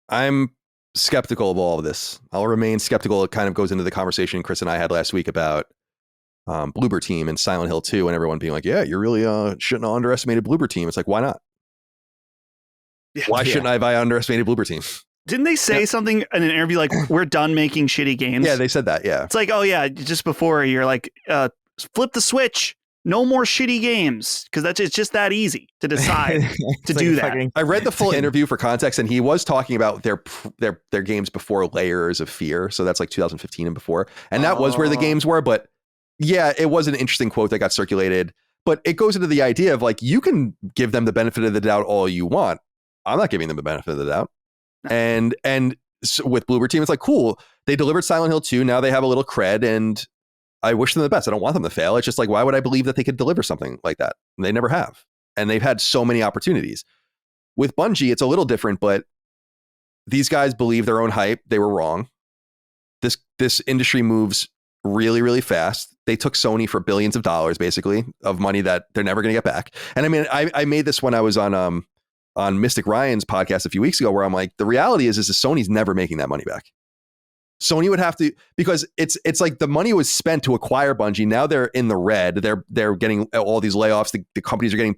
I'm skeptical of all of this. I'll remain skeptical. It kind of goes into the conversation Chris and I had last week about Bloober Team and Silent Hill 2 and everyone being like, yeah, you really shouldn't have underestimated Bloober Team. It's like, why not? Why shouldn't I have underestimated Bloober Team? Didn't they say something in an interview like, we're done making shitty games? Yeah, they said that, yeah. It's like, oh yeah, just before you're like, flip the switch. No more shitty games, because it's just that easy to decide to do that. I read the full interview for context, and he was talking about their games before Layers of Fear. So that's like 2015 and before. And that was where the games were. But yeah, it was an interesting quote that got circulated. But it goes into the idea of like, you can give them the benefit of the doubt all you want. I'm not giving them the benefit of the doubt. And so with Bloober Team, it's like, cool. They delivered Silent Hill 2. Now they have a little cred, and I wish them the best. I don't want them to fail. It's just like, why would I believe that they could deliver something like that? And they never have. And they've had so many opportunities. With Bungie, it's a little different, but these guys believe their own hype. They were wrong. This industry moves really, really fast. They took Sony for billions of dollars, basically, of money that they're never going to get back. And I mean, I made this when I was on Mystic Ryan's podcast a few weeks ago, where I'm like, the reality is Sony's never making that money back. Sony would have to, because it's like the money was spent to acquire Bungie. Now they're in the red. They're getting all these layoffs. The companies are getting,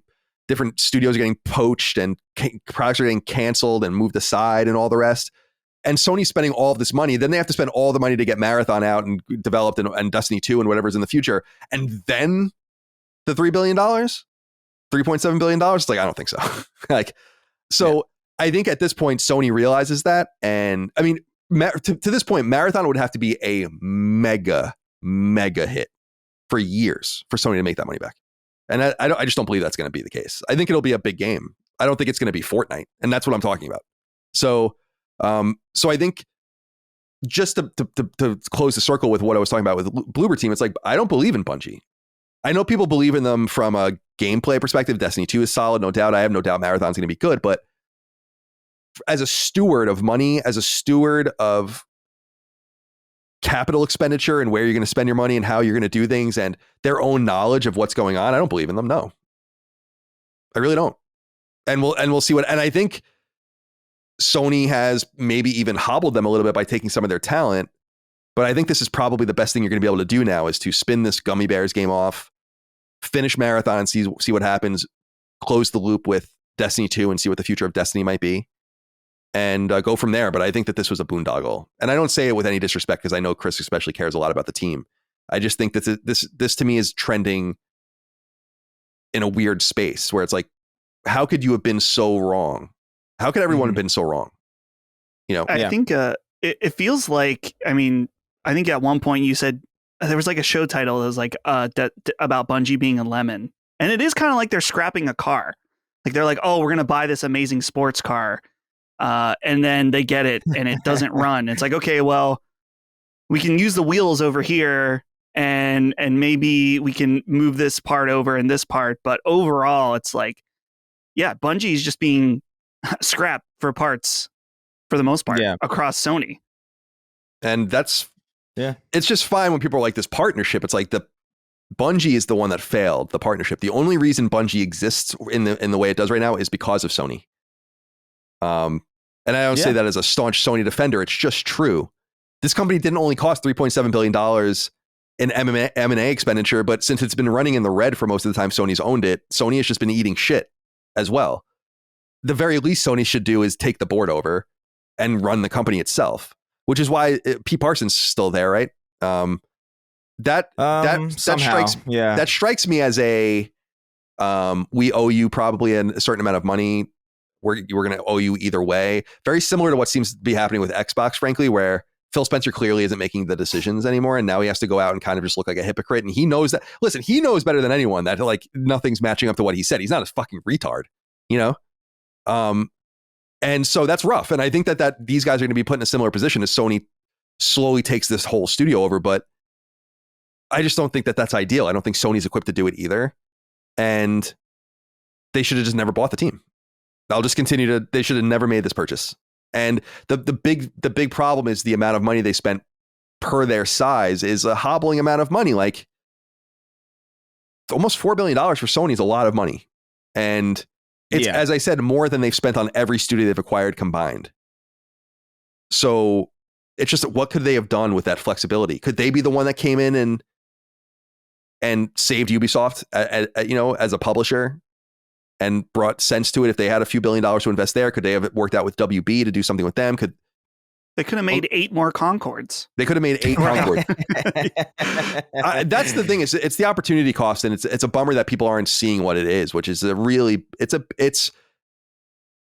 different studios are getting poached, and products are getting canceled and moved aside and all the rest. And Sony's spending all of this money. Then they have to spend all the money to get Marathon out and developed and Destiny 2 and whatever's in the future. And then the $3 billion, $3.7 billion. It's like, I don't think so. I think at this point, Sony realizes that. And I mean, to this point, Marathon would have to be a mega hit for years for Sony to make that money back. And I just don't believe that's going to be the case. I think it'll be a big game. I don't think it's going to be Fortnite. And that's what I'm talking about. So I think just to close the circle with what I was talking about with Bloober Team, it's like, I don't believe in Bungie. I know people believe in them from a gameplay perspective. Destiny 2 is solid, no doubt. I have no doubt Marathon's going to be good, but as a steward of money, as a steward of capital expenditure and where you're going to spend your money and how you're going to do things and their own knowledge of what's going on, I don't believe in them. No, I really don't. And we'll see what, and I think Sony has maybe even hobbled them a little bit by taking some of their talent, but I think this is probably the best thing you're going to be able to do now is to spin this Gummy Bears game off, finish Marathon and see what happens, close the loop with Destiny 2 and see what the future of Destiny might be. And go from there. But I think that this was a boondoggle. And I don't say it with any disrespect because I know Chris especially cares a lot about the team. I just think that this to me is trending in a weird space where it's like, how could you have been so wrong? How could everyone have Mhm. been so wrong? You know, I think it feels like, I mean, I think at one point you said there was like a show title that was like about Bungie being a lemon. And it is kind of like they're scrapping a car. Like they're like, oh, we're going to buy this amazing sports car. And then they get it and it doesn't run. It's like, okay, well, we can use the wheels over here and maybe we can move this part over and this part. But overall, it's like, yeah, Bungie's just being scrapped for parts for the most part across Sony. and it's just fine when people are like this partnership. It's like the Bungie is the one that failed the partnership. The only reason Bungie exists in the way it does right now is because of Sony. And I don't say that as a staunch Sony defender. It's just true. This company didn't only cost $3.7 billion in M&A expenditure, but since it's been running in the red for most of the time Sony's owned it, Sony has just been eating shit as well. The very least Sony should do is take the board over and run the company itself, which is why P. Parsons is still there, right? That strikes me as a we owe you probably a certain amount of money. We're going to owe you either way. Very similar to what seems to be happening with Xbox, frankly, where Phil Spencer clearly isn't making the decisions anymore, and now he has to go out and kind of just look like a hypocrite. And he knows that. Listen, he knows better than anyone that like nothing's matching up to what he said. He's not a fucking retard, you know. And so that's rough. And I think that these guys are going to be put in a similar position as Sony slowly takes this whole studio over. But I just don't think that that's ideal. I don't think Sony's equipped to do it either. And they should have just never bought the team. I'll just continue to. They should have never made this purchase. And the big problem is the amount of money they spent per their size is a hobbling amount of money. Like almost $4 billion for Sony is a lot of money. And it's, as I said, more than they've spent on every studio they've acquired combined. So it's just, what could they have done with that flexibility? Could they be the one that came in and saved Ubisoft, as a publisher and brought sense to it? If they had a few $1 billion to invest there, could they have worked out with WB to do something with them? They could have made 8 more Concords. They could have made 8 Concords. That's the thing. It's the opportunity cost, and it's a bummer that people aren't seeing what it is, which is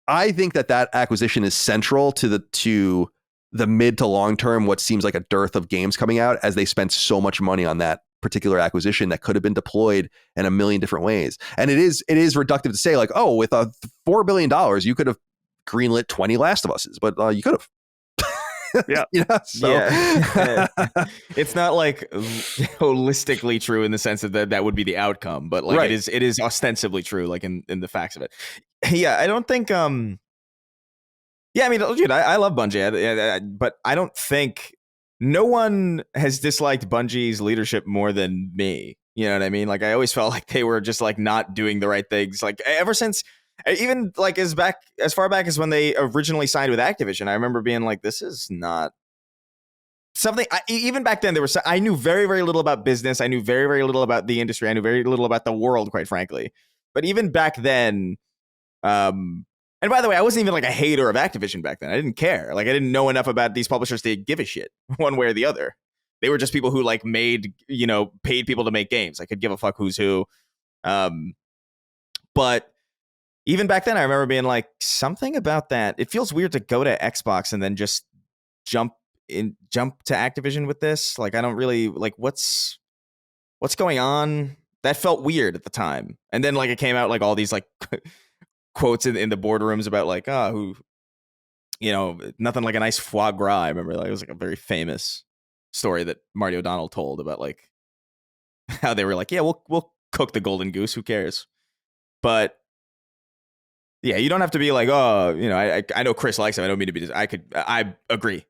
I think that acquisition is central to the mid to long term, what seems like a dearth of games coming out, as they spent so much money on that particular acquisition that could have been deployed in a million different ways. And it is reductive to say like, oh, with a $4 billion, you could have greenlit 20 Last of Us's, but you could have. Yeah. It's not like holistically true in the sense that would be the outcome, but like it is ostensibly true, like in the facts of it. Yeah, I don't think I mean, dude, I love Bungie, but I don't think no one has disliked Bungie's leadership more than me. You know what I mean? Like I always felt like they were just like not doing the right things. Like ever since, even like as far back as when they originally signed with Activision, I remember being like, this is not something. Even back then, I knew very, very little about business. I knew very, very little about the industry. I knew very little about the world, quite frankly. But even back then, and by the way, I wasn't even like a hater of Activision back then. I didn't care. Like I didn't know enough about these publishers to give a shit one way or the other. They were just people who like paid people to make games. I could give a fuck who's who. But even back then, I remember being like, something about that. It feels weird to go to Xbox and then just jump to Activision with this. Like, I don't really like what's going on. That felt weird at the time. And then like it came out like all these like quotes in the boardrooms about like, who, nothing like a nice foie gras. I remember like it was like a very famous story that Marty O'Donnell told about like how they were like, yeah, we'll cook the golden goose. Who cares? But yeah, you don't have to be like, I know Chris likes him. I don't mean to be. I agree.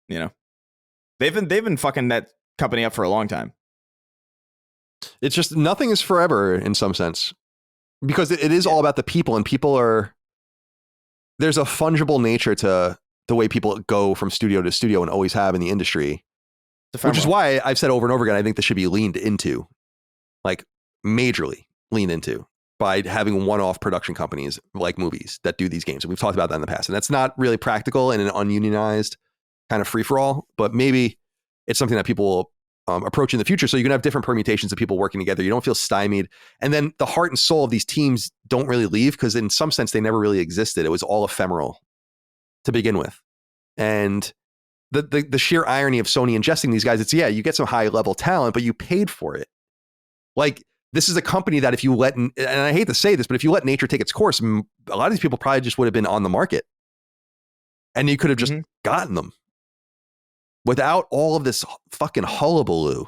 They've been fucking that company up for a long time. It's just nothing is forever in some sense, because it is all about the people, and there's a fungible nature to the way people go from studio to studio and always have in the industry, which is why I've said over and over again, I think this should be leaned into, like majorly leaned into, by having one-off production companies like movies that do these games. And we've talked about that in the past. And that's not really practical in an ununionized kind of free-for-all, but maybe it's something that people will approach in the future. So you can have different permutations of people working together. You don't feel stymied. And then the heart and soul of these teams don't really leave because in some sense they never really existed. It was all ephemeral to begin with. And the sheer irony of Sony ingesting these guys, it's, yeah, you get some high level talent, but you paid for it. Like, this is a company that if you let, and I hate to say this, but if you let nature take its course, a lot of these people probably just would have been on the market. And you could have just gotten them without all of this fucking hullabaloo.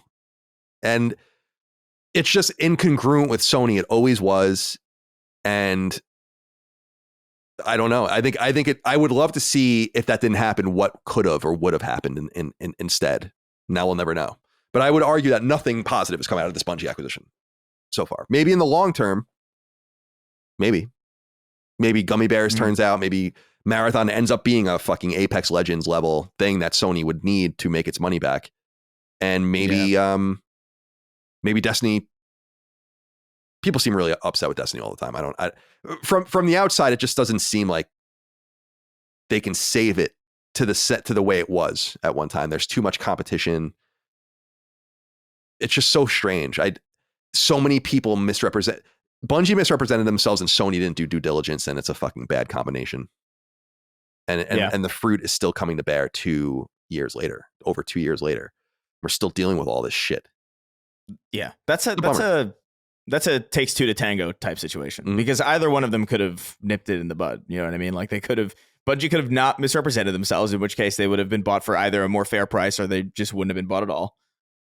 And it's just incongruent with Sony. It always was. And I don't know. I would love to see if that didn't happen, what could have or would have happened in instead. Now we'll never know. But I would argue that nothing positive has come out of this Bungie acquisition so far. Maybe in the long term, maybe Gummy Bears turns out, maybe Marathon ends up being a fucking Apex Legends level thing that Sony would need to make its money back. And maybe Destiny, people seem really upset with Destiny all the time. From the outside, it just doesn't seem like they can save it to the way it was at one time. There's too much competition. It's just so strange. So many people Bungie misrepresented themselves and Sony didn't do due diligence, and it's a fucking bad combination. And the fruit is still coming to bear 2 years later, over 2 years later. We're still dealing with all this shit. Yeah. That's a takes two to tango type situation because either one of them could have nipped it in the bud. You know what I mean? Like Bungie could have not misrepresented themselves, in which case they would have been bought for either a more fair price or they just wouldn't have been bought at all.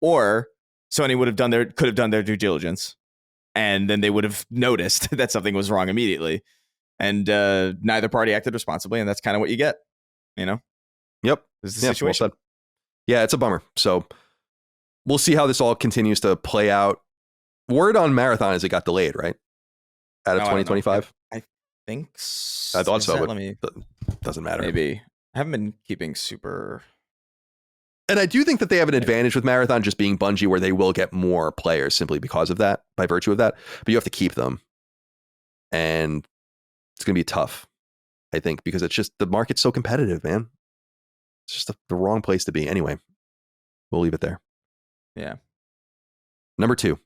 Or Sony could have done their due diligence, and then they would have noticed that something was wrong immediately. And neither party acted responsibly, and that's kind of what you get, you know? Yep. This is the situation. Well said. Yeah, it's a bummer. So we'll see how this all continues to play out. Word on Marathon is it got delayed, right? Out of 2025? I think so. I thought so, but doesn't matter. Maybe. I haven't been keeping super... And I do think that they have an advantage with Marathon just being Bungie, where they will get more players simply because of that, by virtue of that. But you have to keep them. And it's going to be tough, I think, because it's just the market's so competitive, man. It's just the wrong place to be. Anyway, we'll leave it there. Yeah. Number 2.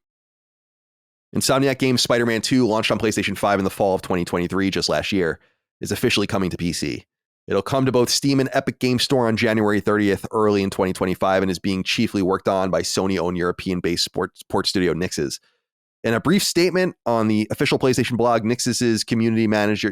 Insomniac Games' Spider-Man 2, launched on PlayStation 5 in the fall of 2023, just last year, is officially coming to PC. It'll come to both Steam and Epic Games Store on January 30th, early in 2025, and is being chiefly worked on by Sony-owned European-based port studio Nix's. In a brief statement on the official PlayStation blog, Nix's community manager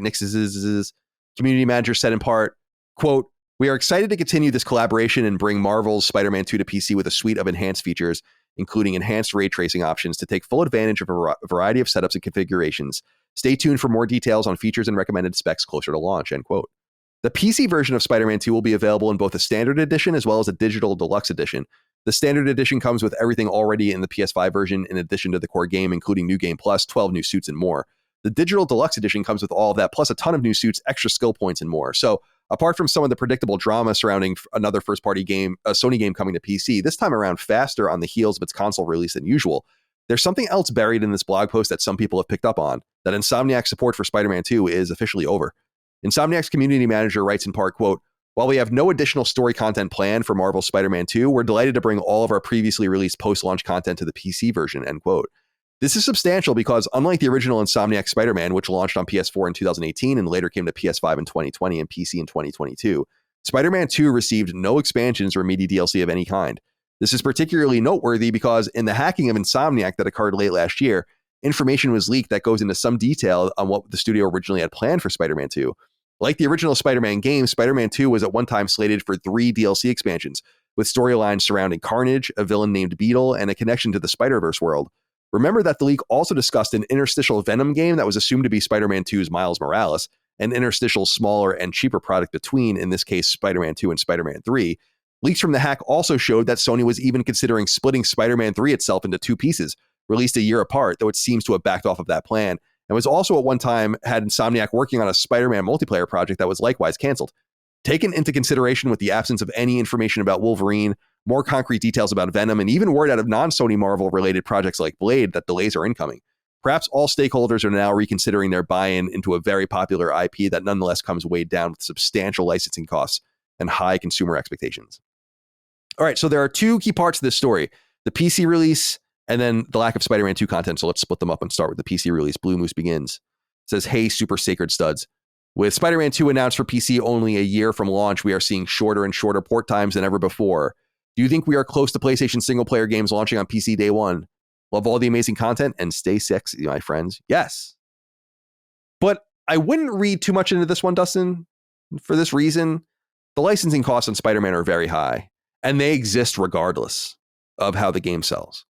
said in part, quote, "We are excited to continue this collaboration and bring Marvel's Spider-Man 2 to PC with a suite of enhanced features, including enhanced ray tracing options to take full advantage of a variety of setups and configurations. Stay tuned for more details on features and recommended specs closer to launch," end quote. The PC version of Spider-Man 2 will be available in both a standard edition as well as a digital deluxe edition. The standard edition comes with everything already in the PS5 version, in addition to the core game, including New Game Plus, 12 new suits, and more. The digital deluxe edition comes with all of that, plus a ton of new suits, extra skill points, and more. So, apart from some of the predictable drama surrounding another first-party game, a Sony game coming to PC, this time around faster on the heels of its console release than usual, there's something else buried in this blog post that some people have picked up on, that Insomniac's support for Spider-Man 2 is officially over. Insomniac's community manager writes in part, quote, "While we have no additional story content planned for Marvel's Spider-Man 2, we're delighted to bring all of our previously released post-launch content to the PC version," end quote. This is substantial because unlike the original Insomniac Spider-Man, which launched on PS4 in 2018 and later came to PS5 in 2020 and PC in 2022, Spider-Man 2 received no expansions or meaty DLC of any kind. This is particularly noteworthy because in the hacking of Insomniac that occurred late last year, information was leaked that goes into some detail on what the studio originally had planned for Spider-Man 2. Like the original Spider-Man game, Spider-Man 2 was at one time slated for 3 DLC expansions, with storylines surrounding Carnage, a villain named Beetle, and a connection to the Spider-Verse world. Remember that the leak also discussed an interstitial Venom game that was assumed to be Spider-Man 2's Miles Morales, an interstitial smaller and cheaper product between, in this case, Spider-Man 2 and Spider-Man 3. Leaks from the hack also showed that Sony was even considering splitting Spider-Man 3 itself into 2 pieces, released a year apart, though it seems to have backed off of that plan, and was also at one time had Insomniac working on a Spider-Man multiplayer project that was likewise canceled. Taken into consideration with the absence of any information about Wolverine, more concrete details about Venom, and even word out of non-Sony Marvel-related projects like Blade that delays are incoming, perhaps all stakeholders are now reconsidering their buy-in into a very popular IP that nonetheless comes weighed down with substantial licensing costs and high consumer expectations. All right, so there are 2 key parts to this story. the PC release, and then the lack of Spider-Man 2 content. So let's split them up and start with the PC release. Blue Moose Begins. It says, hey, super sacred studs. With Spider-Man 2 announced for PC only a year from launch, we are seeing shorter and shorter port times than ever before. Do you think we are close to PlayStation single-player games launching on PC day one? Love all the amazing content and stay sexy, my friends. Yes. But I wouldn't read too much into this one, Dustin. For this reason, the licensing costs on Spider-Man are very high, and they exist regardless of how the game sells.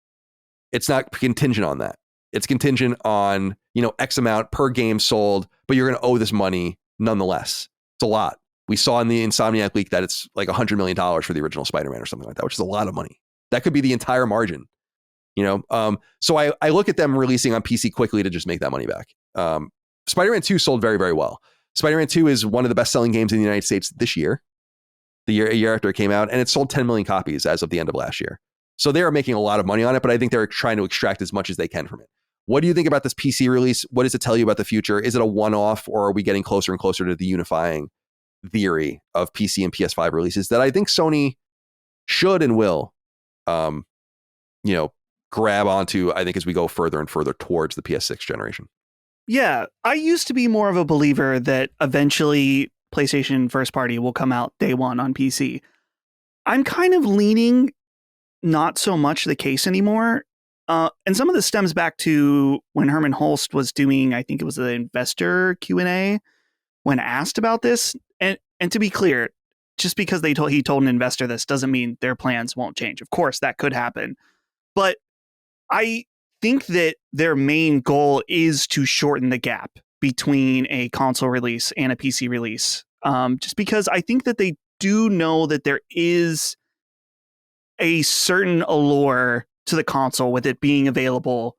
It's not contingent on that. It's contingent on, X amount per game sold, but you're going to owe this money nonetheless. It's a lot. We saw in the Insomniac leak that it's like $100 million for the original Spider-Man or something like that, which is a lot of money. That could be the entire margin, So I look at them releasing on PC quickly to just make that money back. Spider-Man 2 sold very, very well. Spider-Man 2 is one of the best-selling games in the United States this year, a year after it came out, and it sold 10 million copies as of the end of last year. So they are making a lot of money on it, but I think they're trying to extract as much as they can from it. What do you think about this PC release? What does it tell you about the future? Is it a one-off, or are we getting closer and closer to the unifying theory of PC and PS5 releases that I think Sony should and will, grab onto, I think, as we go further and further towards the PS6 generation? Yeah, I used to be more of a believer that eventually PlayStation first party will come out day one on PC. I'm kind of leaning not so much the case anymore. And some of this stems back to when Herman Holst was doing, I think it was the investor Q&A, when asked about this. And to be clear, just because he told an investor this doesn't mean their plans won't change. Of course, that could happen. But I think that their main goal is to shorten the gap between a console release and a PC release. Just because I think that they do know that there is a certain allure to the console with it being available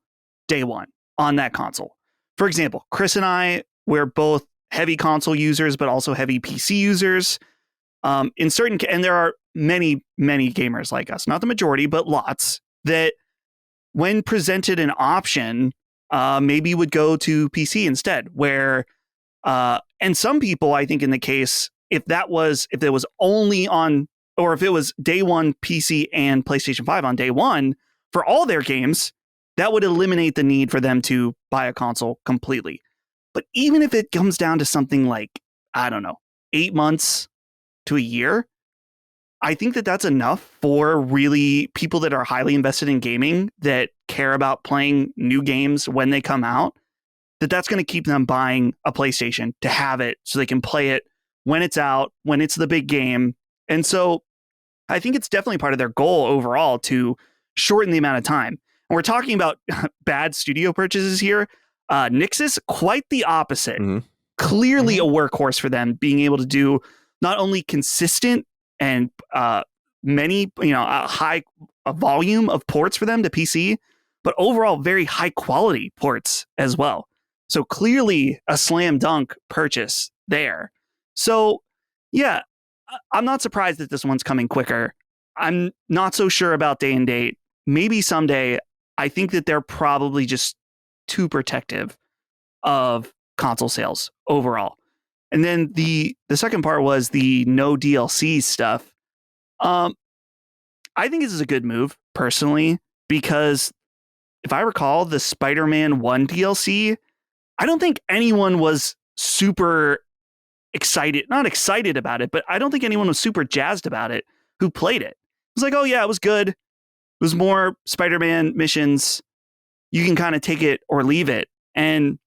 day one on that console. For example, Chris and I, we're both heavy console users, but also heavy PC users. And there are many, many gamers like us, not the majority, but lots, that when presented an option, maybe would go to PC instead, and some people, I think in the case, if it was only on, or if it was day one PC and PlayStation 5 on day one for all their games, that would eliminate the need for them to buy a console completely. But even if it comes down to something like, I don't know, 8 months to a year, I think that that's enough for really people that are highly invested in gaming, that care about playing new games when they come out, that's going to keep them buying a PlayStation to have it so they can play it when it's out, when it's the big game. And so I think it's definitely part of their goal overall to shorten the amount of time. And we're talking about bad studio purchases here. Nixxes, quite the opposite. Mm-hmm. Clearly a workhorse for them, being able to do not only consistent and many, a high volume of ports for them to PC, but overall very high quality ports as well. So clearly a slam dunk purchase there. So yeah, I'm not surprised that this one's coming quicker. I'm not so sure about day and date. Maybe someday. I think that they're probably just too protective of console sales overall. And then the second part was the no DLC stuff. I think this is a good move personally, because if I recall the Spider-Man 1 DLC, I don't think anyone was super excited, not excited about it, but I don't think anyone was super jazzed about it who played it. It was like, oh yeah, it was good. It was more Spider-Man missions. You can kind of take it or leave it. And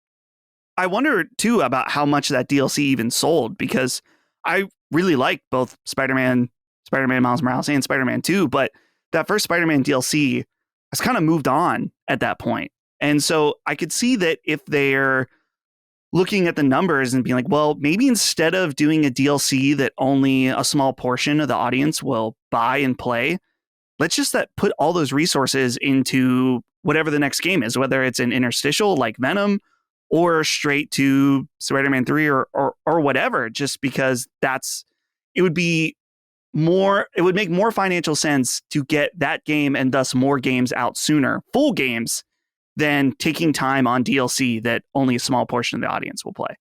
I wonder too about how much that DLC even sold, because I really liked both Spider-Man Miles Morales and Spider-Man 2, but that first Spider-Man DLC has kind of moved on at that point. And so I could see that if they're looking at the numbers and being like, well, maybe instead of doing a DLC that only a small portion of the audience will buy and play, let's just put all those resources into whatever the next game is, whether it's an interstitial like Venom or straight to Spider-Man 3 or whatever, just because it would make more financial sense to get that game and thus more games out sooner, full games, than taking time on DLC that only a small portion of the audience will play.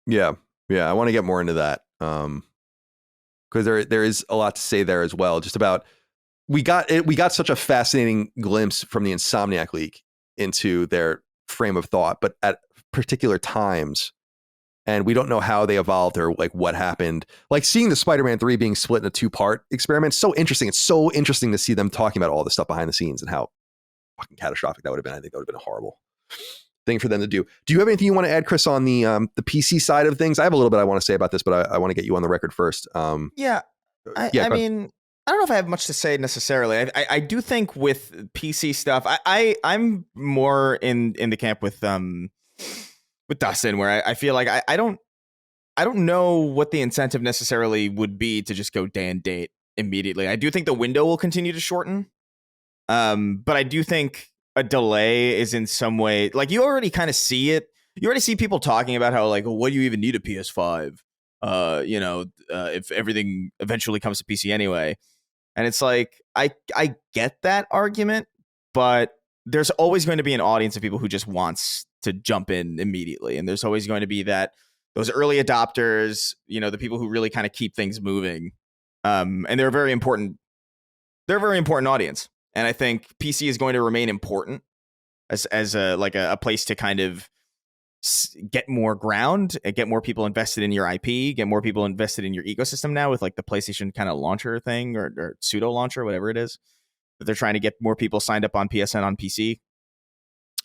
Yeah. I want to get more into that. Because there is a lot to say there as well, just about we got such a fascinating glimpse from the Insomniac leak into their frame of thought, but at particular times, and we don't know how they evolved or like what happened. Like seeing the Spider-Man 3 being split in a 2-part experiment, so interesting. It's so interesting to see them talking about all this stuff behind the scenes and how fucking catastrophic that would have been. I think that would have been a horrible thing for them to do. Do you have anything you want to add, Chris, on the PC side of things? I have a little bit I want to say about this, but I want to get you on the record first. I mean, I don't know if I have much to say necessarily. I do think with PC stuff, I'm more in the camp with Dustin, where I feel like I don't know what the incentive necessarily would be to just go day and date immediately. I do think the window will continue to shorten, but I do think a delay is in some way, like, you already kind of see it. You already see people talking about how, like, well, what do you even need a PS5? If everything eventually comes to PC anyway. And it's like, I get that argument, but there's always going to be an audience of people who just wants to jump in immediately. And there's always going to be those early adopters, the people who really kind of keep things moving. And they're a very important audience. And I think PC is going to remain important as a place to kind of get more ground, get more people invested in your IP, get more people invested in your ecosystem now with like the PlayStation kind of launcher thing or pseudo launcher, whatever it is, that they're trying to get more people signed up on PSN on PC,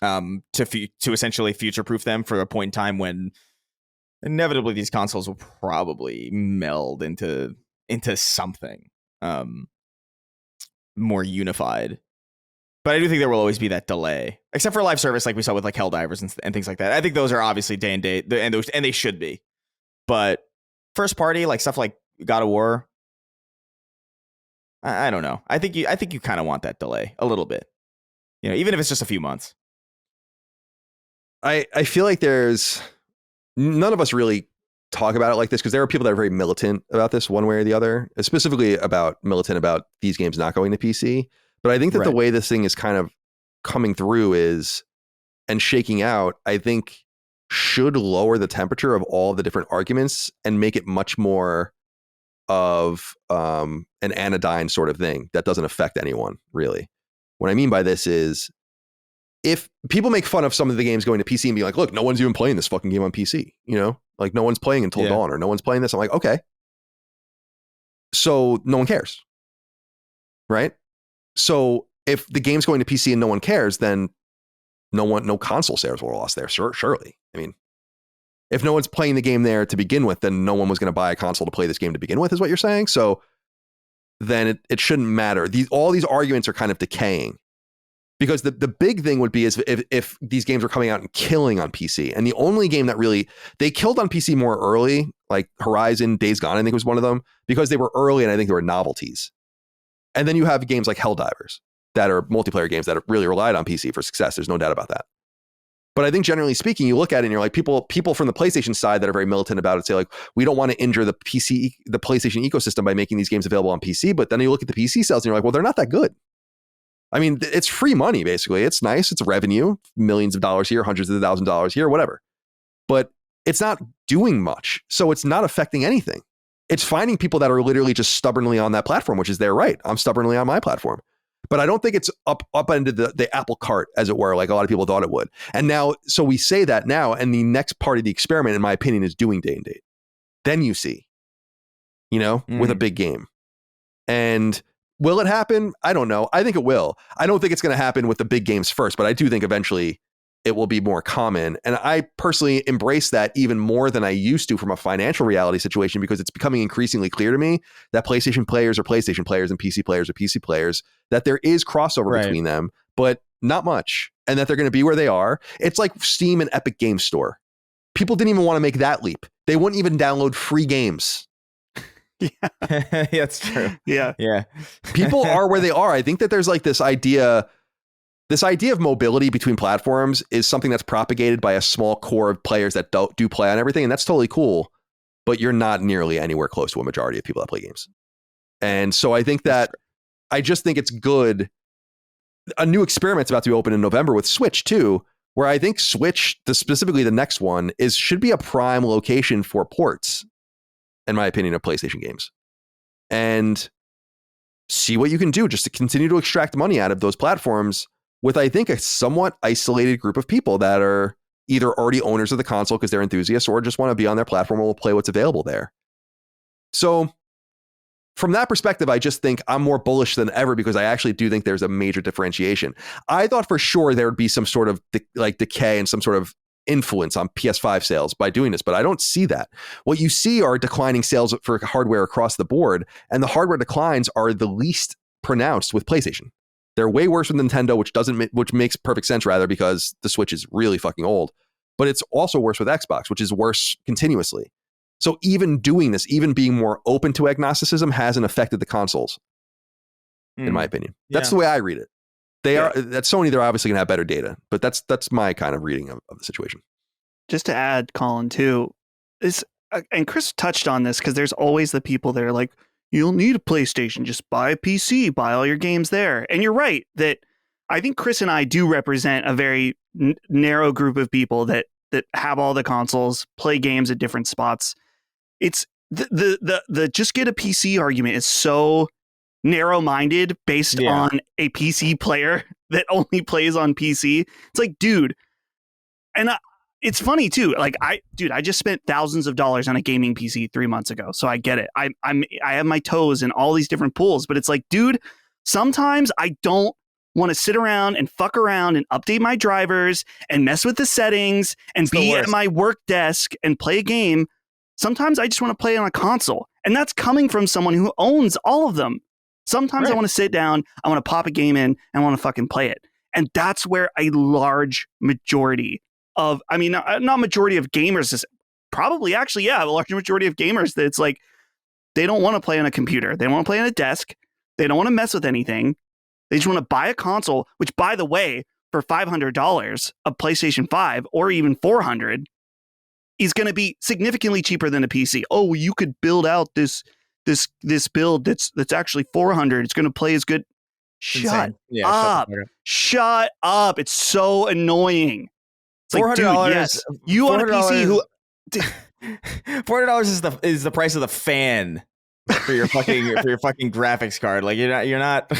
to essentially future-proof them for a point in time when inevitably these consoles will probably meld into something more unified. But I do think there will always be that delay, except for live service, like we saw with like Helldivers and things like that. I think those are obviously day and date, and they should be. But first party, like stuff like God of War, I don't know. I think you kind of want that delay a little bit, even if it's just a few months. I feel like there's none of us really talk about it like this because there are people that are very militant about this one way or the other, specifically militant about these games not going to PC. But I think that the way this thing is kind of coming through and shaking out, I think should lower the temperature of all the different arguments and make it much more of an anodyne sort of thing that doesn't affect anyone, really. What I mean by this is, if people make fun of some of the games going to PC and be like, look, no one's even playing this fucking game on PC, like no one's playing Until Dawn or no one's playing this. I'm like, okay. So no one cares. Right? So if the game's going to PC and no one cares, then no console sales were lost there. Surely. I mean, if no one's playing the game there to begin with, then no one was going to buy a console to play this game to begin with, is what you're saying. So then it shouldn't matter. All these arguments are kind of decaying. Because the big thing would be is if these games are coming out and killing on PC. And the only game that really, they killed on PC more early, like Horizon, Days Gone, I think was one of them, because they were early and I think they were novelties. And then you have games like Helldivers that are multiplayer games that really relied on PC for success. There's no doubt about that. But I think generally speaking, you look at it and you're like, people from the PlayStation side that are very militant about it say like, we don't want to injure the PlayStation ecosystem by making these games available on PC. But then you look at the PC sales and you're like, well, they're not that good. I mean, it's free money, basically. It's nice. It's revenue, millions of dollars here, hundreds of thousands of dollars here, whatever. But it's not doing much. So it's not affecting anything. It's finding people that are literally just stubbornly on that platform, which is their right. I'm stubbornly on my platform. But I don't think it's upended the apple cart, as it were, like a lot of people thought it would. And now, so we say that now, and the next part of the experiment, in my opinion, is doing day and date. Then you see, with a big game. And will it happen? I don't know. I think it will. I don't think it's going to happen with the big games first, but I do think eventually it will be more common. And I personally embrace that even more than I used to from a financial reality situation, because it's becoming increasingly clear to me that PlayStation players are PlayStation players and PC players are PC players, that there is crossover between them, but not much. And that they're going to be where they are. It's like Steam and Epic Game Store. People didn't even want to make that leap. They wouldn't even download free games. Yeah, that's true. Yeah. People are where they are. I think that there's like this idea of mobility between platforms is something that's propagated by a small core of players that do play on everything. And that's totally cool, but you're not nearly anywhere close to a majority of people that play games. And so I think that I just think it's good. A new experiment's about to be open in November with Switch too, where I think Switch, specifically the next one, should be a prime location for ports, in my opinion, of PlayStation games. And see what you can do just to continue to extract money out of those platforms with, I think, a somewhat isolated group of people that are either already owners of the console because they're enthusiasts or just want to be on their platform and will play what's available there. So from that perspective, I just think I'm more bullish than ever because I actually do think there's a major differentiation. I thought for sure there would be some sort of decay and some sort of influence on PS5 sales by doing this, but I don't see that. What you see are declining sales for hardware across the board, and the hardware declines are the least pronounced with PlayStation. They're way worse with Nintendo, which makes perfect sense rather because the Switch is really fucking old, but it's also worse with Xbox, which is worse continuously. So even doing this, even being more open to agnosticism hasn't affected the consoles, in my opinion. That's the way I read it. At Sony, they're obviously gonna have better data, but that's my kind of reading of the situation. Just to add, Colin, too, is and Chris touched on this because there's always the people that are like, you'll need a PlayStation, just buy a PC, buy all your games there. And you're right that I think Chris and I do represent a very narrow group of people that have all the consoles, play games at different spots. It's the just get a PC argument is so narrow-minded based on a PC player that only plays on PC. It's like, dude, and it's funny too. Like I just spent thousands of dollars on a gaming PC 3 months ago, so I get it. I have my toes in all these different pools, but it's like, dude, sometimes I don't want to sit around and fuck around and update my drivers and mess with the settings and be at my work desk and play a game. Sometimes I just want to play on a console, and that's coming from someone who owns all of them. Sometimes I want to sit down, I want to pop a game in, and I want to fucking play it. And that's where a large majority of, I mean, not majority of gamers, is probably actually, a large majority of gamers that it's like, they don't want to play on a computer. They want to play on a desk. They don't want to mess with anything. They just want to buy a console, which, by the way, for $500, a PlayStation 5 or even $400 is going to be significantly cheaper than a PC. Oh, you could build out this build that's actually $400. It's going to play as good. Shut up. Shut up. It's so annoying. It's like, dude, yes, you want a PC who $400 is the price of the fan for your fucking graphics card. Like you're not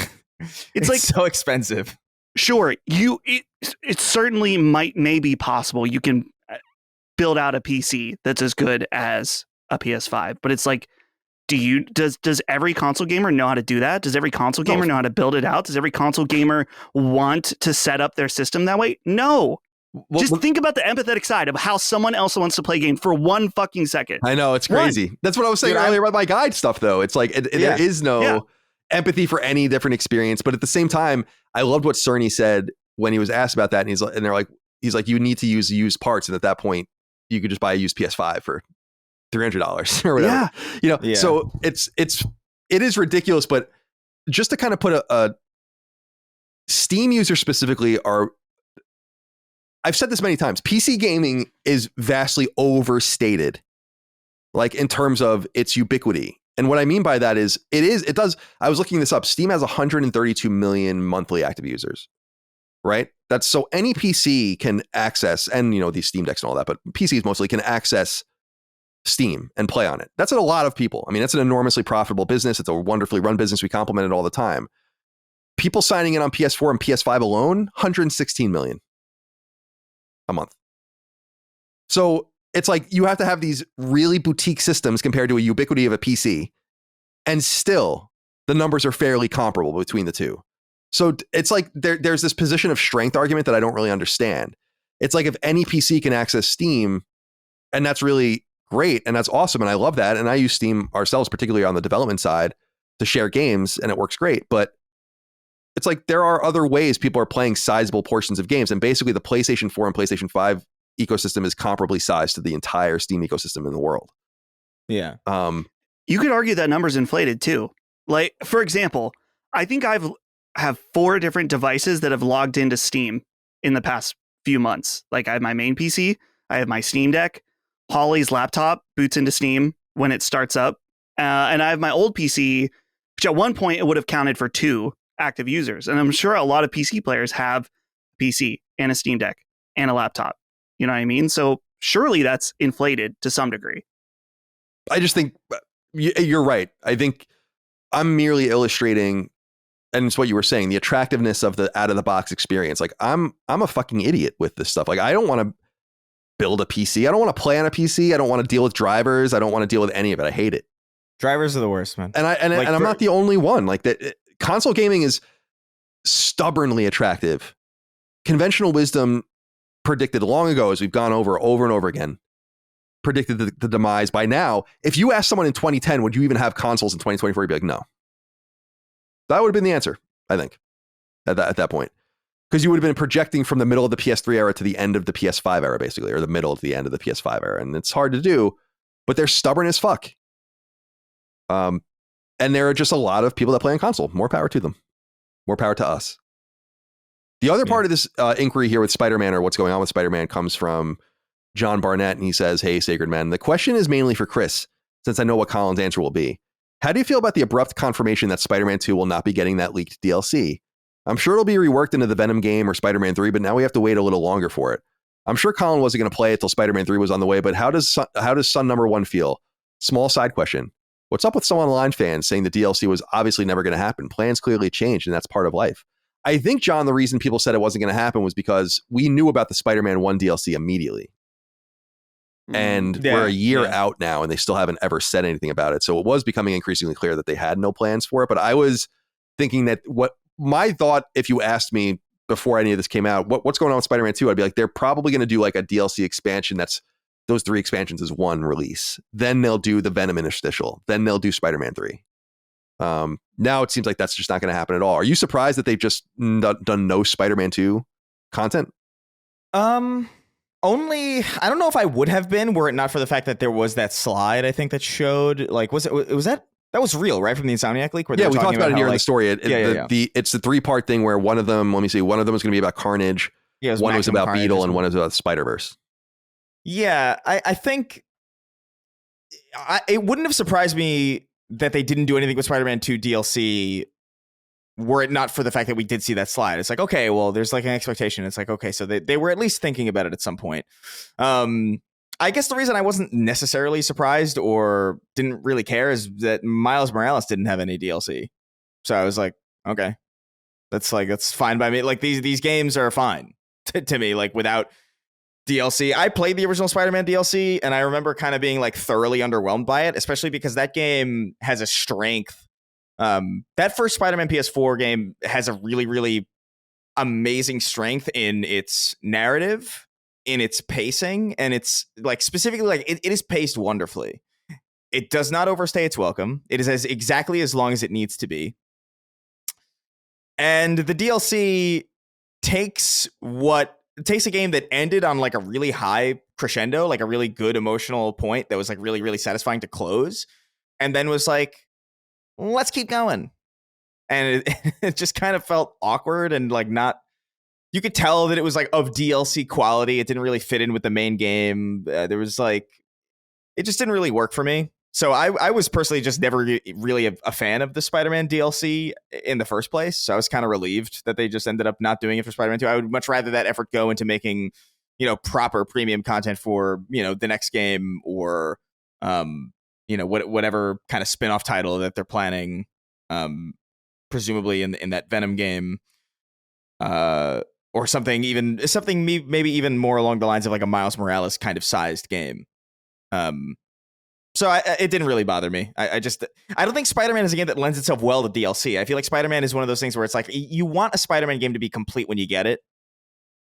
it's like so expensive. Sure, it certainly may be possible you can build out a PC that's as good as a PS5, but it's like, does every console gamer know how to do that? Does every console gamer know how to build it out? Does every console gamer want to set up their system that way? No. Just think about the empathetic side of how someone else wants to play a game for 1 fucking second. I know, it's crazy. That's what I was saying earlier about my guide stuff, though. It's like there is no empathy for any different experience, but at the same time, I loved what Cerny said when he was asked about that, and he's like, you need to use used parts, and at that point, you could just buy a used PS5 for $300 or whatever. So it is ridiculous, but just to kind of put a Steam users specifically I've said this many times, PC gaming is vastly overstated, like in terms of its ubiquity. And what I mean by that is I was looking this up. Steam has 132 million monthly active users, right? That's so any PC can access, and these Steam Decks and all that, but PCs mostly can access Steam and play on it. That's a lot of people. I mean, that's an enormously profitable business. It's a wonderfully run business. We compliment it all the time. People signing in on PS4 and PS5 alone, 116 million a month. So it's like you have to have these really boutique systems compared to a ubiquity of a PC, and still the numbers are fairly comparable between the two. So it's like there's this position of strength argument that I don't really understand. It's like if any PC can access Steam, and that's really great, and that's awesome, and I love that, and I use Steam ourselves, particularly on the development side, to share games, and it works great. But it's like there are other ways people are playing sizable portions of games, and basically the PlayStation 4 and PlayStation 5 ecosystem is comparably sized to the entire Steam ecosystem in the world. Yeah. You could argue that number's inflated too. Like, for example, I think I have 4 different devices that have logged into Steam in the past few months. Like I have my main PC, I have my Steam Deck, Holly's laptop boots into Steam when it starts up, and I have my old PC, which at one point it would have counted for 2 active users. And I'm sure a lot of PC players have a PC and a Steam Deck and a laptop. You know what I mean? So surely that's inflated to some degree. I just think you're right. I think I'm merely illustrating, and it's what you were saying, the attractiveness of the out of the box experience. Like I'm a fucking idiot with this stuff. Like I don't want to build a PC. I don't want to play on a PC. I don't want to deal with drivers. I don't want to deal with any of it. I hate it. Drivers are the worst, man. And I'm not the only one. Like that, console gaming is stubbornly attractive. Conventional wisdom predicted long ago, as we've gone over and over again, predicted the demise. By now, if you ask someone in 2010, would you even have consoles in 2024? You'd be like, no. That would have been the answer, I think, at that point. Because you would have been projecting from the middle of the PS3 era to the end of the PS5 era, basically, or the middle to the end of the PS5 era. And it's hard to do, but they're stubborn as fuck. And there are just a lot of people that play on console. More power to them. More power to us. The other part of this inquiry here with Spider-Man, or what's going on with Spider-Man, comes from John Barnett, and he says, "Hey, Sacred Men, the question is mainly for Chris, since I know what Colin's answer will be. How do you feel about the abrupt confirmation that Spider-Man 2 will not be getting that leaked DLC? I'm sure it'll be reworked into the Venom game or Spider-Man 3, but now we have to wait a little longer for it. I'm sure Colin wasn't going to play it till Spider-Man 3 was on the way, but how does Son number 1 feel? Small side question. What's up with some online fans saying the DLC was obviously never going to happen? Plans clearly changed, and that's part of life. I think, John, the reason people said it wasn't going to happen was because we knew about the Spider-Man 1 DLC immediately. And we're a year out now, and they still haven't ever said anything about it. So it was becoming increasingly clear that they had no plans for it. But I was thinking that what my thought, if you asked me before any of this came out, what's going on with Spider-Man 2? I'd be like, they're probably going to do like a DLC expansion that's those 3 expansions as one release. Then they'll do the Venom interstitial. Then they'll do Spider-Man 3. Now it seems like that's just not going to happen at all. Are you surprised that they've just done no Spider-Man 2 content? Only, I don't know if I would have been were it not for the fact that there was that slide, I think, that showed, like, was that was real, right? From the Insomniac leak? Where we talked about it here in the story. It's the 3-part thing where one of them, let me see, one of them was going to be about Carnage. Yeah, one was about Carnage, Beetle, and one was about Spider-Verse. Yeah, I think it wouldn't have surprised me that they didn't do anything with Spider-Man 2 DLC were it not for the fact that we did see that slide. It's like, okay, well, there's like an expectation. It's like, okay, so they were at least thinking about it at some point. I guess the reason I wasn't necessarily surprised or didn't really care is that Miles Morales didn't have any DLC. So I was like, okay, that's fine by me. Like these games are fine to me, like without DLC. I played the original Spider-Man DLC, and I remember kind of being like thoroughly underwhelmed by it, especially because that game has a strength. That first Spider-Man PS4 game has a really, really amazing strength in its narrative, in its pacing, and it's like specifically like it is paced wonderfully. It does not overstay its welcome. It is exactly as long as it needs to be. And the DLC takes a game that ended on like a really high crescendo, like a really good emotional point that was like really, really satisfying to close, and then was like, let's keep going. And it just kind of felt awkward and like not, you could tell that it was like of DLC quality. It didn't really fit in with the main game. There was like, it just didn't really work for me. So I was personally just never really a fan of the Spider-Man DLC in the first place. So I was kind of relieved that they just ended up not doing it for Spider-Man 2. I would much rather that effort go into making, proper premium content for, the next game or, whatever kind of spin-off title that they're planning, presumably in that Venom game, or something maybe even more along the lines of like a Miles Morales kind of sized game. So it didn't really bother me. I don't think Spider-Man is a game that lends itself well to DLC. I feel like Spider-Man is one of those things where it's like you want a Spider-Man game to be complete when you get it.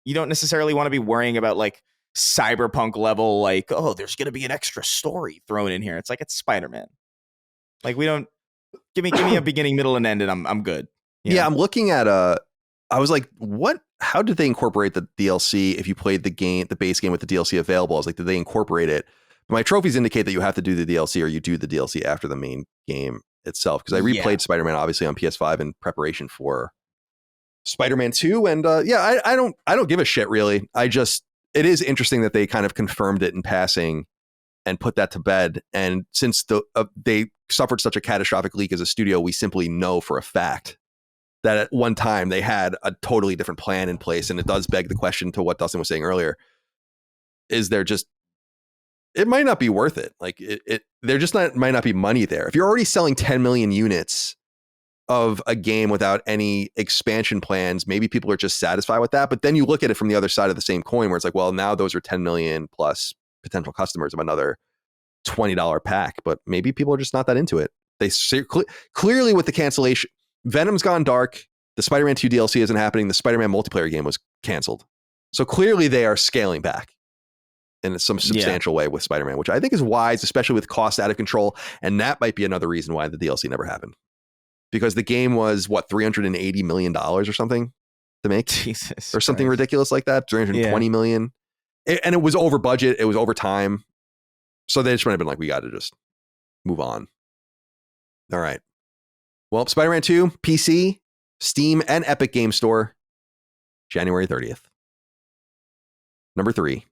You don't necessarily want to be worrying about like cyberpunk level, like, oh, there's going to be an extra story thrown in here. It's like, it's Spider-Man. Like, we don't give me a beginning, middle, and end, and I'm good. Yeah, I'm looking at I was like, how did they incorporate the DLC if you played the base game with the DLC available? I was like, did they incorporate it? My trophies indicate that you have to do the DLC or you do the DLC after the main game itself. Because I replayed Spider-Man obviously on PS5 in preparation for Spider-Man 2, and I don't give a shit really. It is interesting that they kind of confirmed it in passing and put that to bed. And since they suffered such a catastrophic leak as a studio, we simply know for a fact that at one time they had a totally different plan in place. And it does beg the question to what Dustin was saying earlier. Is there just it might not be worth it. Like there just might not be money there. If you're already selling 10 million units of a game without any expansion plans, maybe people are just satisfied with that. But then you look at it from the other side of the same coin where it's like, well, now those are 10 million plus potential customers of another $20 pack, but maybe people are just not that into it. They clearly with the cancellation, Venom's gone dark. The Spider-Man 2 DLC isn't happening. The Spider-Man multiplayer game was canceled. So clearly they are scaling back in some substantial way with Spider-Man, which I think is wise, especially with cost out of control. And that might be another reason why the DLC never happened. Because the game was, what, $380 million or something to make? Jesus or something Christ. ridiculous like that, $320 million. And it was over budget. It was over time. So they just might have been like, we got to just move on. All right. Well, Spider-Man 2, PC, Steam, and Epic Game Store, January 30th. Number 3.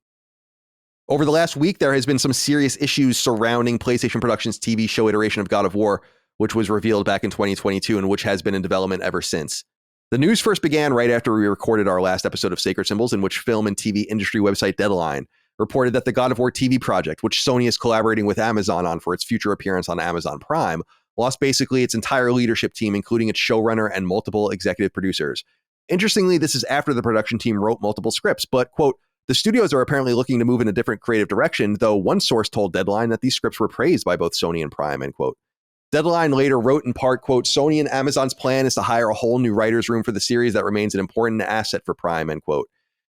Over the last week, there has been some serious issues surrounding PlayStation Productions' TV show iteration of God of War, which was revealed back in 2022 and which has been in development ever since. The news first began right after we recorded our last episode of Sacred Symbols, in which film and TV industry website Deadline reported that the God of War TV project, which Sony is collaborating with Amazon on for its future appearance on Amazon Prime, lost basically its entire leadership team, including its showrunner and multiple executive producers. Interestingly, this is after the production team wrote multiple scripts, but, quote, the studios are apparently looking to move in a different creative direction, though one source told Deadline that these scripts were praised by both Sony and Prime, end quote. Deadline later wrote in part, quote, Sony and Amazon's plan is to hire a whole new writer's room for the series that remains an important asset for Prime, end quote.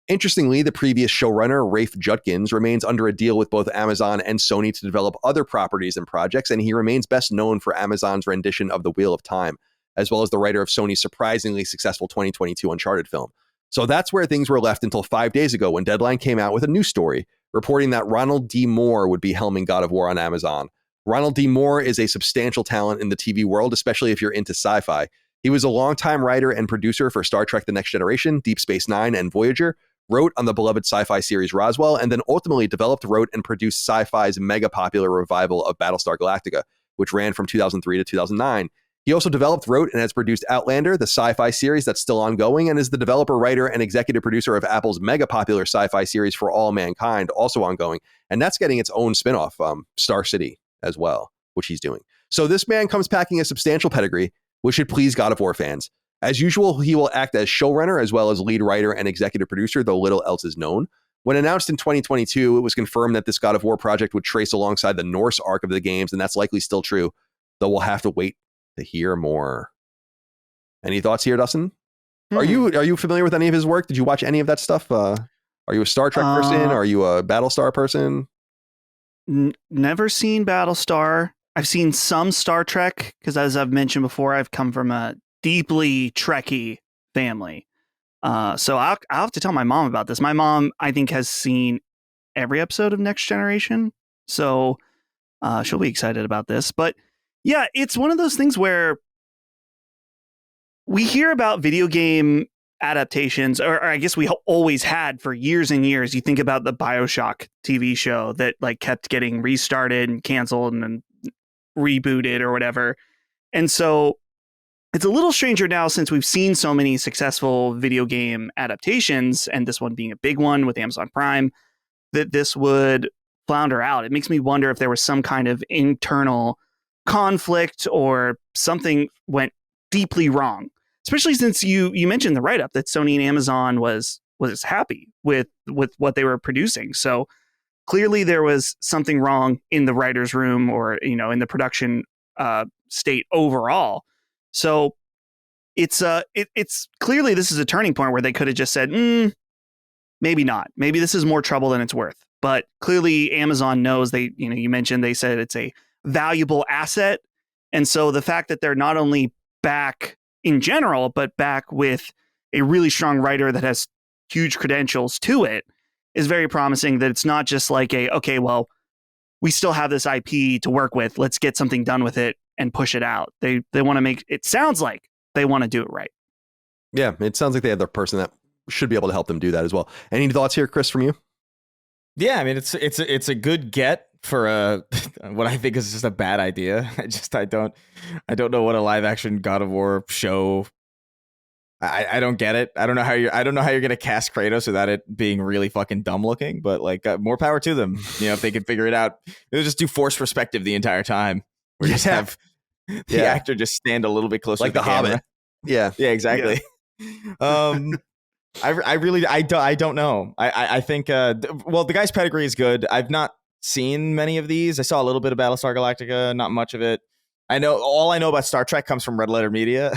Interestingly, the previous showrunner, Rafe Judkins, remains under a deal with both Amazon and Sony to develop other properties and projects, and he remains best known for Amazon's rendition of The Wheel of Time, as well as the writer of Sony's surprisingly successful 2022 Uncharted film. So that's where things were left until 5 days ago when Deadline came out with a news story reporting that Ronald D. Moore would be helming God of War on Amazon. Ronald D. Moore is a substantial talent in the TV world, especially if you're into sci-fi. He was a longtime writer and producer for Star Trek The Next Generation, Deep Space Nine, and Voyager, wrote on the beloved sci-fi series Roswell, and then ultimately developed, wrote, and produced sci-fi's mega popular revival of Battlestar Galactica, which ran from 2003 to 2009. He also developed, wrote, and has produced Outlander, the sci-fi series that's still ongoing, and is the developer, writer, and executive producer of Apple's mega popular sci-fi series For All Mankind, also ongoing. And that's getting its own spinoff, Star City, as well, which he's doing. So this man comes packing a substantial pedigree, which should please God of War fans. As usual, he will act as showrunner as well as lead writer and executive producer, though little else is known. When announced in 2022, it was confirmed that this God of War project would trace alongside the Norse arc of the games, and that's likely still true, though we'll have to wait to hear more. Any thoughts here, Dustin? Are you familiar with any of his work? Did you watch any of that stuff? Are you a Star Trek person? Are you a Battlestar person? Never seen Battlestar. I've seen some Star Trek because, as I've mentioned before, I've come from a deeply Trekkie family. So I'll have to tell my mom about this. My mom, I think, has seen every episode of Next Generation, so she'll be excited about this. But yeah, it's one of those things where we hear about video game adaptations, or I guess we always had for years and years. You think about the BioShock TV show that like kept getting restarted and canceled and then rebooted or whatever. And so it's a little stranger now since we've seen so many successful video game adaptations, and this one being a big one with Amazon Prime, that this would flounder out. It makes me wonder if there was some kind of internal conflict or something went deeply wrong, especially since you mentioned the write-up that Sony and Amazon was happy with what they were producing. So clearly there was something wrong in the writer's room or, in the production state overall. So it's clearly this is a turning point where they could have just said, maybe not. Maybe this is more trouble than it's worth. But clearly Amazon knows you mentioned they said it's a valuable asset. And so the fact that they're not only back in general, but back with a really strong writer that has huge credentials to it is very promising, that it's not just like okay, well, we still have this IP to work with. Let's get something done with it and push it out. They want to make, it sounds like they want to do it right. Yeah, it sounds like they have the person that should be able to help them do that as well. Any thoughts here, Chris, from you? Yeah, I mean, it's a good get for what I think is just a bad idea. I don't know what a live action God of War show I don't get it. I don't know how you're gonna cast Kratos without it being really fucking dumb looking. But like, more power to them. You know, if they can figure it out, they'll just do forced perspective the entire time. Or just have the actor just stand a little bit closer, like to the camera. Hobbit. Yeah, exactly. I don't know. I think the guy's pedigree is good. I've not seen many of these. I saw a little bit of Battlestar Galactica, not much of it. All I know about Star Trek comes from Red Letter Media.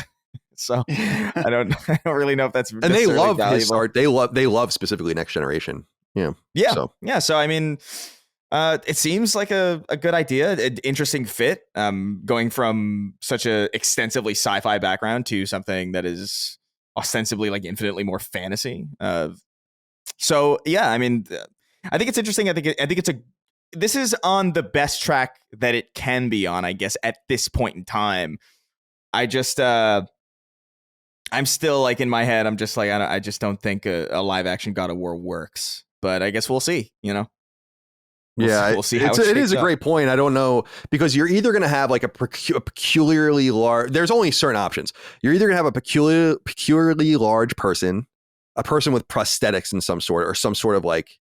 So I don't really know if that's and they love valuable. his art. They love specifically Next Generation. Yeah. So I mean, it seems like a good idea, an interesting fit. Going from such a extensively sci-fi background to something that is ostensibly like infinitely more fantasy. So yeah, I mean, I think it's interesting. I think this is on the best track that it can be on, I guess, at this point in time. I just I'm still like in my head, I'm just like, I just don't think a live action God of War works, but I guess we'll see, you know? We'll see how it is a up. great point. I don't know, because you're either going to have like a peculiarly large, there's only certain options. You're either going to have a peculiarly large person, a person with prosthetics in some sort, or some sort of like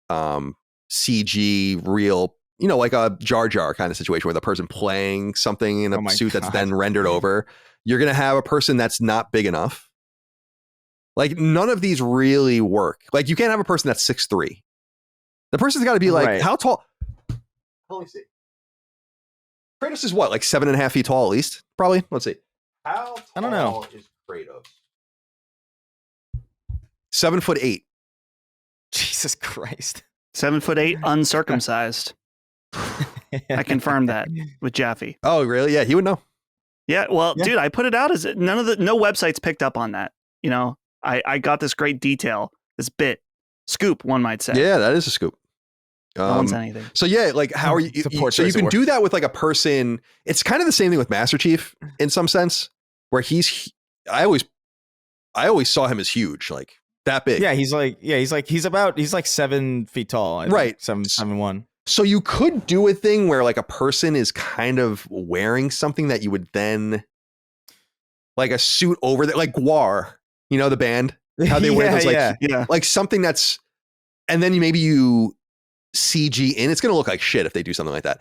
CG real, you know, like a Jar Jar kind of situation with a person playing something in a suit that's then rendered over. You're going to have a person that's not big enough. Like, none of these really work. Like, you can't have a person that's 6'3". The person's got to be like, how tall? Let me see. Kratos is what, like 7.5 feet tall at least? Probably. Let's see. How tall I don't know. is Kratos? 7'8". Jesus Christ. 7'8", uncircumcised. I confirmed that with Jaffe. Oh, really? Yeah, he would know. Yeah, well, dude, I put it out as no websites picked up on that. You know, I got this great detail, this scoop, one might say. Yeah, that is a scoop. No one said anything. So yeah, like, how are you? So you can do that with like a person. It's kind of the same thing with Master Chief in some sense, where I always saw him as huge, like that big. Yeah, he's like 7 feet tall. Right, 7'1". So you could do a thing where like a person is kind of wearing something that you would then, like a suit over there, like Gwar, you know, the band, how they wear those like something that's, and then maybe you CG in. It's going to look like shit if they do something like that.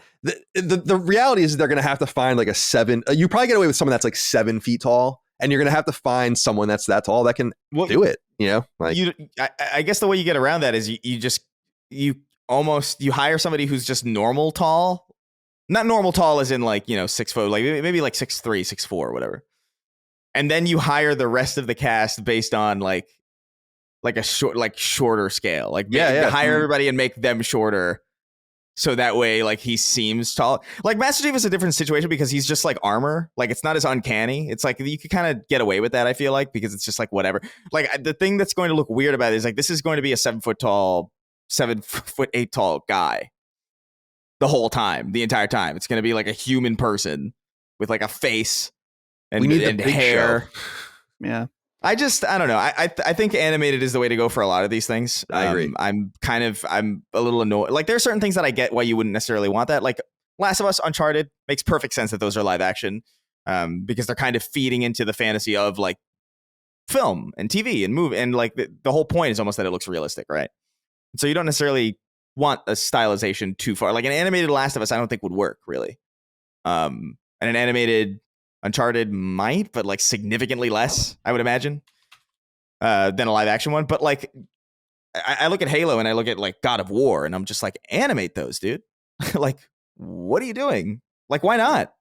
The reality is they're going to have to find like you probably get away with someone that's like 7 feet tall, and you're going to have to find someone that's that tall that can do it. You know, like I guess the way you get around that is you hire somebody who's just normal tall, not normal tall as in like, you know, 6 foot, like maybe like 6'3", 6'4", whatever. And then you hire the rest of the cast based on like a shorter scale. Like hire everybody and make them shorter. So that way, like, he seems tall. Like, Master Chief is a different situation because he's just like armor. Like, it's not as uncanny. It's like you could kind of get away with that, I feel like, because it's just like whatever. Like, the thing that's going to look weird about it is like, this is going to be a 7'8" tall guy the whole time, the entire time. It's going to be like a human person with like a face and hair. Yeah. I don't know. I think animated is the way to go for a lot of these things. I agree. I'm a little annoyed. Like, there are certain things that I get why you wouldn't necessarily want that. Like Last of Us, Uncharted, makes perfect sense that those are live action, because they're kind of feeding into the fantasy of like film and TV and movie. And like the whole point is almost that it looks realistic, right? So you don't necessarily want a stylization too far. Like an animated Last of Us, I don't think would work really. And an animated Uncharted might, but like significantly less, I would imagine, than a live action one. But like, I look at Halo and I look at like God of War, and I'm just like, animate those, dude. Like, what are you doing? Like, why not?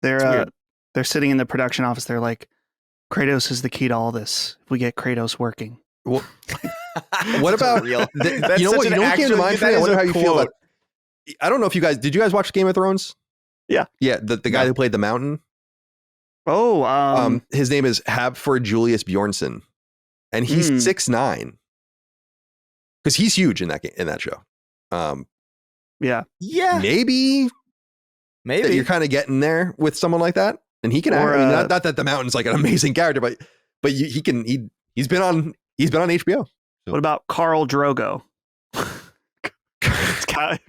They're sitting in the production office. They're like, Kratos is the key to all this. If we get Kratos working. Well, what about real? You know what came to mind for me? I wonder how you feel about. I don't know if did you guys watch Game of Thrones? Yeah. Yeah. The guy who played the Mountain. Oh, his name is Habford Julius Bjornsson, and he's 6'9", because he's huge in that show. yeah, maybe you're kind of getting there with someone like that, and he can. Not that the Mountain's like an amazing character, but he's been on HBO. What about Khal Drogo?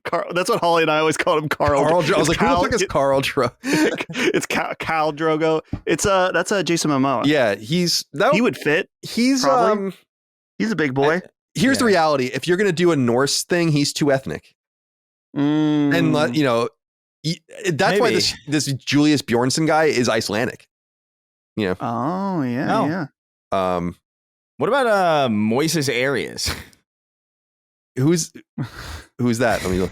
Carl. That's what Holly and I always called him, Carl. I was like, who the fuck is Carl It's Cal Drogo. That's a Jason Momoa. Yeah, he would fit. He's probably. He's a big boy. Here's the reality: if you're going to do a Norse thing, he's too ethnic, and that's Maybe. why this Julius Bjornsson guy is Icelandic. Oh yeah. What about Moises Arias? Who's that? Let me look.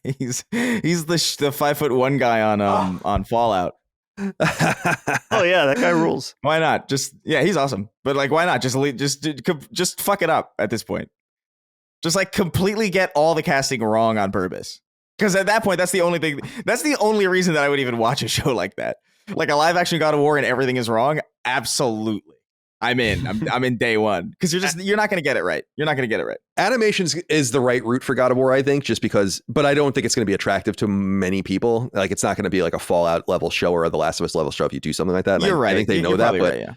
he's the 5'1" guy on Fallout. Oh yeah, that guy rules. Why not? He's awesome. But like, why not? Just fuck it up at this point. Just like completely get all the casting wrong on purpose. Because at that point, that's the only thing. That's the only reason that I would even watch a show like that. Like a live action God of War and everything is wrong. Absolutely. I'm in. I'm in day one because you're not going to get it right. You're not going to get it right. Animations is the right route for God of War, I think, just because. But I don't think it's going to be attractive to many people. Like it's not going to be like a Fallout level show or a The Last of Us level show if you do something like that. You're right. I think they know that, but right, yeah.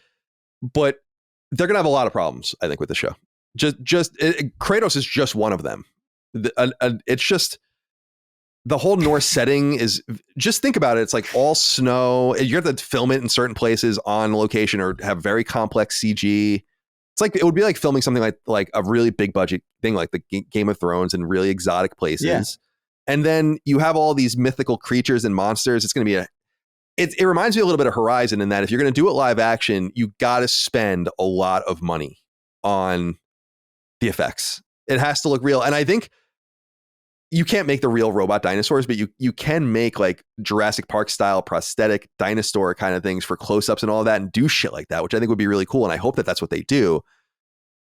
But they're going to have a lot of problems, I think, with the show. Kratos is just one of them. It's just. The whole Norse setting is just think about it. It's like all snow. You have to film it in certain places on location or have very complex CG. It's like it would be like filming something like a really big budget thing like the Game of Thrones in really exotic places. Yeah. And then you have all these mythical creatures and monsters. It's going to be it reminds me a little bit of Horizon in that if you're going to do it live action, you got to spend a lot of money on the effects. It has to look real. And I think you can't make the real robot dinosaurs, but you can make like Jurassic Park style prosthetic dinosaur kind of things for close-ups and all of that and do shit like that, which I think would be really cool. And I hope that that's what they do.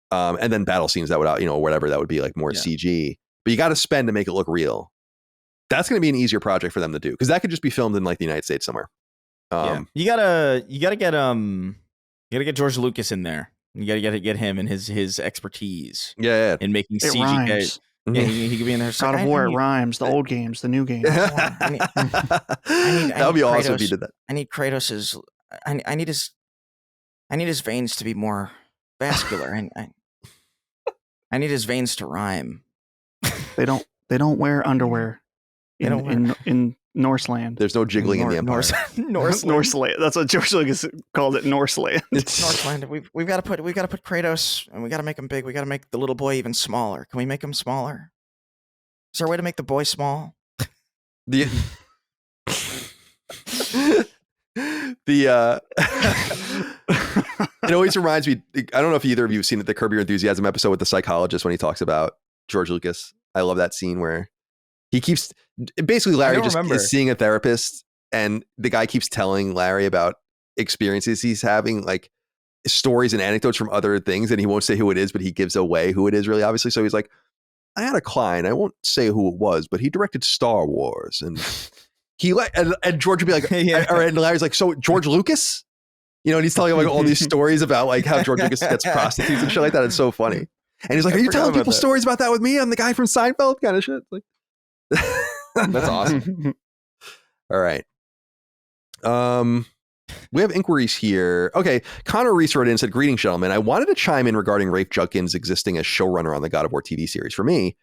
And then battle scenes that would, whatever that would be like more CG, but you got to spend to make it look real. That's going to be an easier project for them to do because that could just be filmed in like the United States somewhere. You gotta get George Lucas in there. You gotta get him and his expertise. Yeah. In making it CG. Rhymes. Yeah, he could be in there. God of War, it rhymes. The old games, the new games. That would be awesome if he did that. I need Kratos's. I need his veins to be more vascular. I need his veins to rhyme. They don't wear underwear in Norseland. There's no jiggling in the Empire. Norseland. That's what George Lucas called it. Norseland. It's Norseland. We've got to put Kratos, and we got to make him big. We got to make the little boy even smaller. Can we make him smaller? Is there a way to make the boy small? It always reminds me. I don't know if either of you have seen the Curb Your Enthusiasm episode with the psychologist when he talks about George Lucas. I love that scene where he keeps basically Larry just is seeing a therapist and the guy keeps telling Larry about experiences he's having, like stories and anecdotes from other things. And he won't say who it is, but he gives away who it is really obviously. So he's like, I had a client. I won't say who it was, but he directed Star Wars. And and George would be like, and Larry's like, so George Lucas? And he's telling him like all these stories about like how George Lucas gets prostitutes and shit like that. It's so funny. And he's like, are you telling people stories about that with me? I'm the guy from Seinfeld kind of shit. Like, that's awesome. All right. We have inquiries here. Okay. Connor Reese wrote in and said, greetings, gentlemen. I wanted to chime in regarding Rafe Judkins existing as showrunner on the God of War TV series. For me,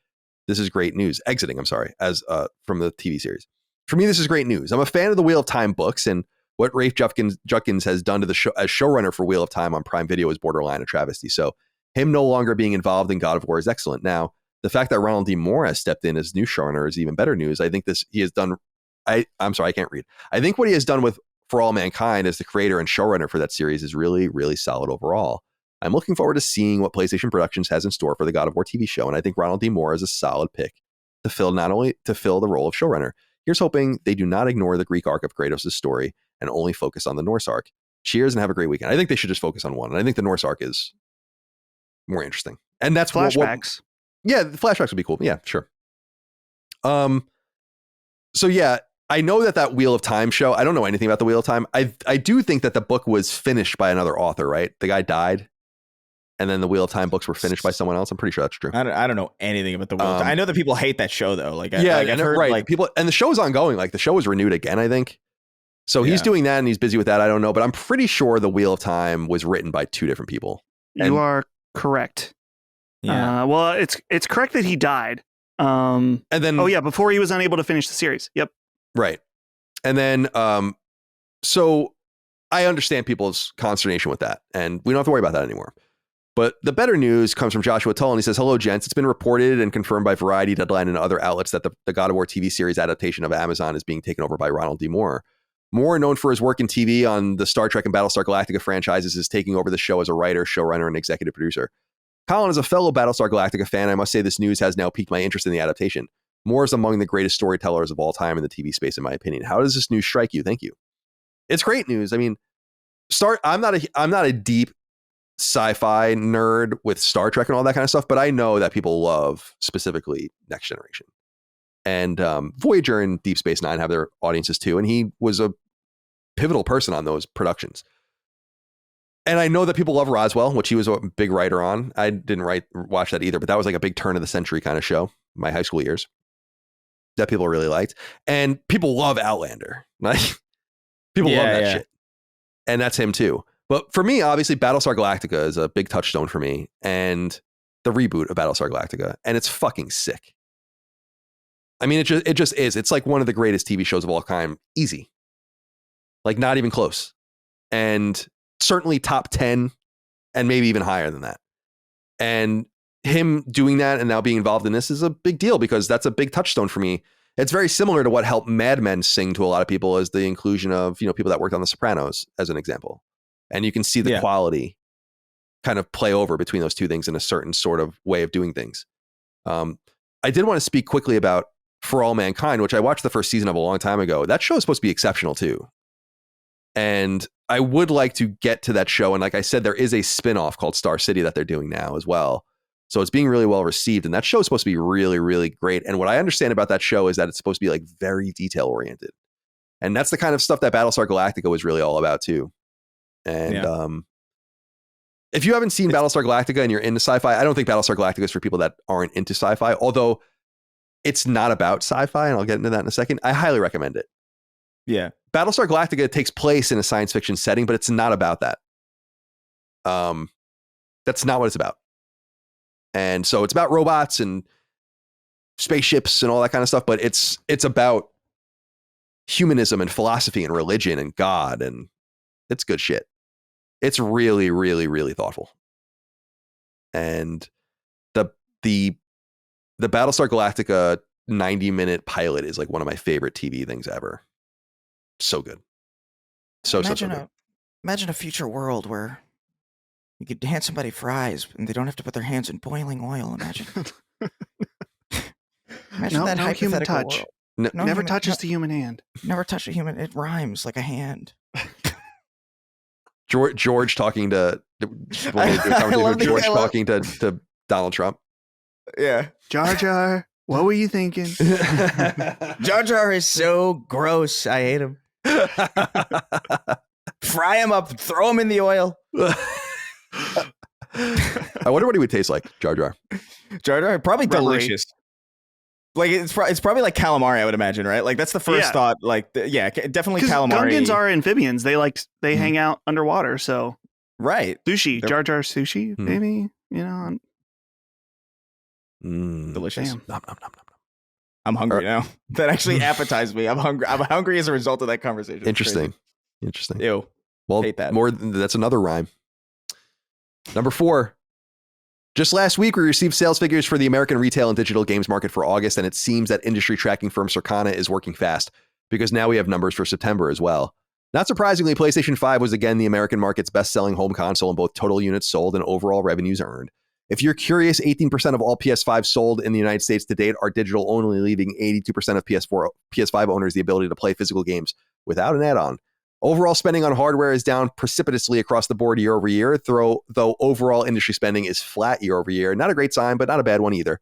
this is great news. As from the TV series. For me, this is great news. I'm a fan of the Wheel of Time books, and what Rafe Judkins has done to the show as showrunner for Wheel of Time on Prime Video is borderline a travesty. So him no longer being involved in God of War is excellent. Now, the fact that Ronald D. Moore has stepped in as new showrunner is even better news. I think he has done. I'm sorry, I can't read. I think what he has done with For All Mankind as the creator and showrunner for that series is really, really solid overall. I'm looking forward to seeing what PlayStation Productions has in store for the God of War TV show, and I think Ronald D. Moore is a solid pick to fill the role of showrunner. Here's hoping they do not ignore the Greek arc of Kratos' story and only focus on the Norse arc. Cheers and have a great weekend. I think they should just focus on one, and I think the Norse arc is more interesting. And that's flashbacks. Yeah, the flashbacks would be cool. Yeah, sure. So yeah, I know that Wheel of Time show, I don't know anything about the Wheel of Time. I do think that the book was finished by another author, right? The guy died, and then the Wheel of Time books were finished by someone else. I'm pretty sure that's true. I don't know anything about the Wheel of Time. I know that people hate that show though. Like, I've heard, right? Like people, and the show is ongoing. Like the show was renewed again, I think. So he's doing that, and he's busy with that. I don't know, but I'm pretty sure the Wheel of Time was written by two different people. You are correct. Yeah. Well, it's correct that he died. And then before he was unable to finish the series. Yep. Right. And then so I understand people's consternation with that, and we don't have to worry about that anymore. But the better news comes from Joshua Tull, and he says, "Hello, gents. It's been reported and confirmed by Variety, Deadline, and other outlets that the God of War TV series adaptation of Amazon is being taken over by Ronald D. Moore. Moore, known for his work in TV on the Star Trek and Battlestar Galactica franchises, is taking over the show as a writer, showrunner, and executive producer. Colin is a fellow Battlestar Galactica fan. I must say this news has now piqued my interest in the adaptation. Moore is among the greatest storytellers of all time in the TV space, in my opinion. How does this news strike you? Thank you. It's great news. I mean, I'm not a deep sci-fi nerd with Star Trek and all that kind of stuff, but I know that people love specifically Next Generation. And Voyager and Deep Space Nine have their audiences too, and he was a pivotal person on those productions. And I know that people love Roswell, which he was a big writer on. I didn't watch that either, but that was like a big turn of the century kind of show, my high school years, that people really liked. And people love Outlander. Like people love that shit. And that's him too. But for me, obviously, Battlestar Galactica is a big touchstone for me, and the reboot of Battlestar Galactica, and it's fucking sick. I mean, it just is. It's like one of the greatest TV shows of all time. Easy. Like not even close. And certainly top 10 and maybe even higher than that. And him doing that and now being involved in this is a big deal because that's a big touchstone for me. It's very similar to what helped Mad Men sing to a lot of people as the inclusion of, people that worked on The Sopranos as an example. And you can see the quality kind of play over between those two things in a certain sort of way of doing things. I did want to speak quickly about For All Mankind, which I watched the first season of a long time ago. That show is supposed to be exceptional too. And I would like to get to that show. And like I said, there is a spinoff called Star City that they're doing now as well. So it's being really well received. And that show is supposed to be really, really great. And what I understand about that show is that it's supposed to be like very detail oriented. And that's the kind of stuff that Battlestar Galactica was really all about too. And if you haven't seen Battlestar Galactica and you're into sci-fi, I don't think Battlestar Galactica is for people that aren't into sci-fi, although it's not about sci-fi. And I'll get into that in a second. I highly recommend it. Yeah. Battlestar Galactica takes place in a science fiction setting, but it's not about that. That's not what it's about. And so it's about robots and spaceships and all that kind of stuff, but it's about humanism and philosophy and religion and God, and it's good shit. It's really, really, really thoughtful. And the Battlestar Galactica 90-minute pilot is like one of my favorite TV things ever. So good. So good. Imagine a future world where you could hand somebody fries and they don't have to put their hands in boiling oil. Imagine that no human touch. World. No never touches the human hand. Never touch a human. It rhymes like a hand. George talking to George talking to Donald Trump. Yeah. Jar Jar, what were you thinking? Jar Jar is so gross. I hate him. Fry him up, throw him in the oil. I wonder what he would taste like, Jar Jar. Jar Jar, probably Rubbery. delicious. Like it's probably like calamari, I would imagine, right? Like that's the first thought. Like definitely calamari. Gungans are amphibians. They hang out underwater. So right, sushi, Jar Jar sushi, maybe delicious. Nom, nom, nom, nom, nom. I'm hungry now. That actually appetized me. I'm hungry. I'm hungry as a result of that conversation. Interesting. Ew. Well, hate that. That's another rhyme. Number 4. Just last week, we received sales figures for the American retail and digital games market for August, and it seems that industry tracking firm Circana is working fast because now we have numbers for September as well. Not surprisingly, PlayStation 5 was again the American market's best-selling home console in both total units sold and overall revenues earned. If you're curious, 18% of all PS5 sold in the United States to date are digital only, leaving 82% of PS5 owners the ability to play physical games without an add-on. Overall spending on hardware is down precipitously across the board year over year, though overall industry spending is flat year over year. Not a great sign, but not a bad one either.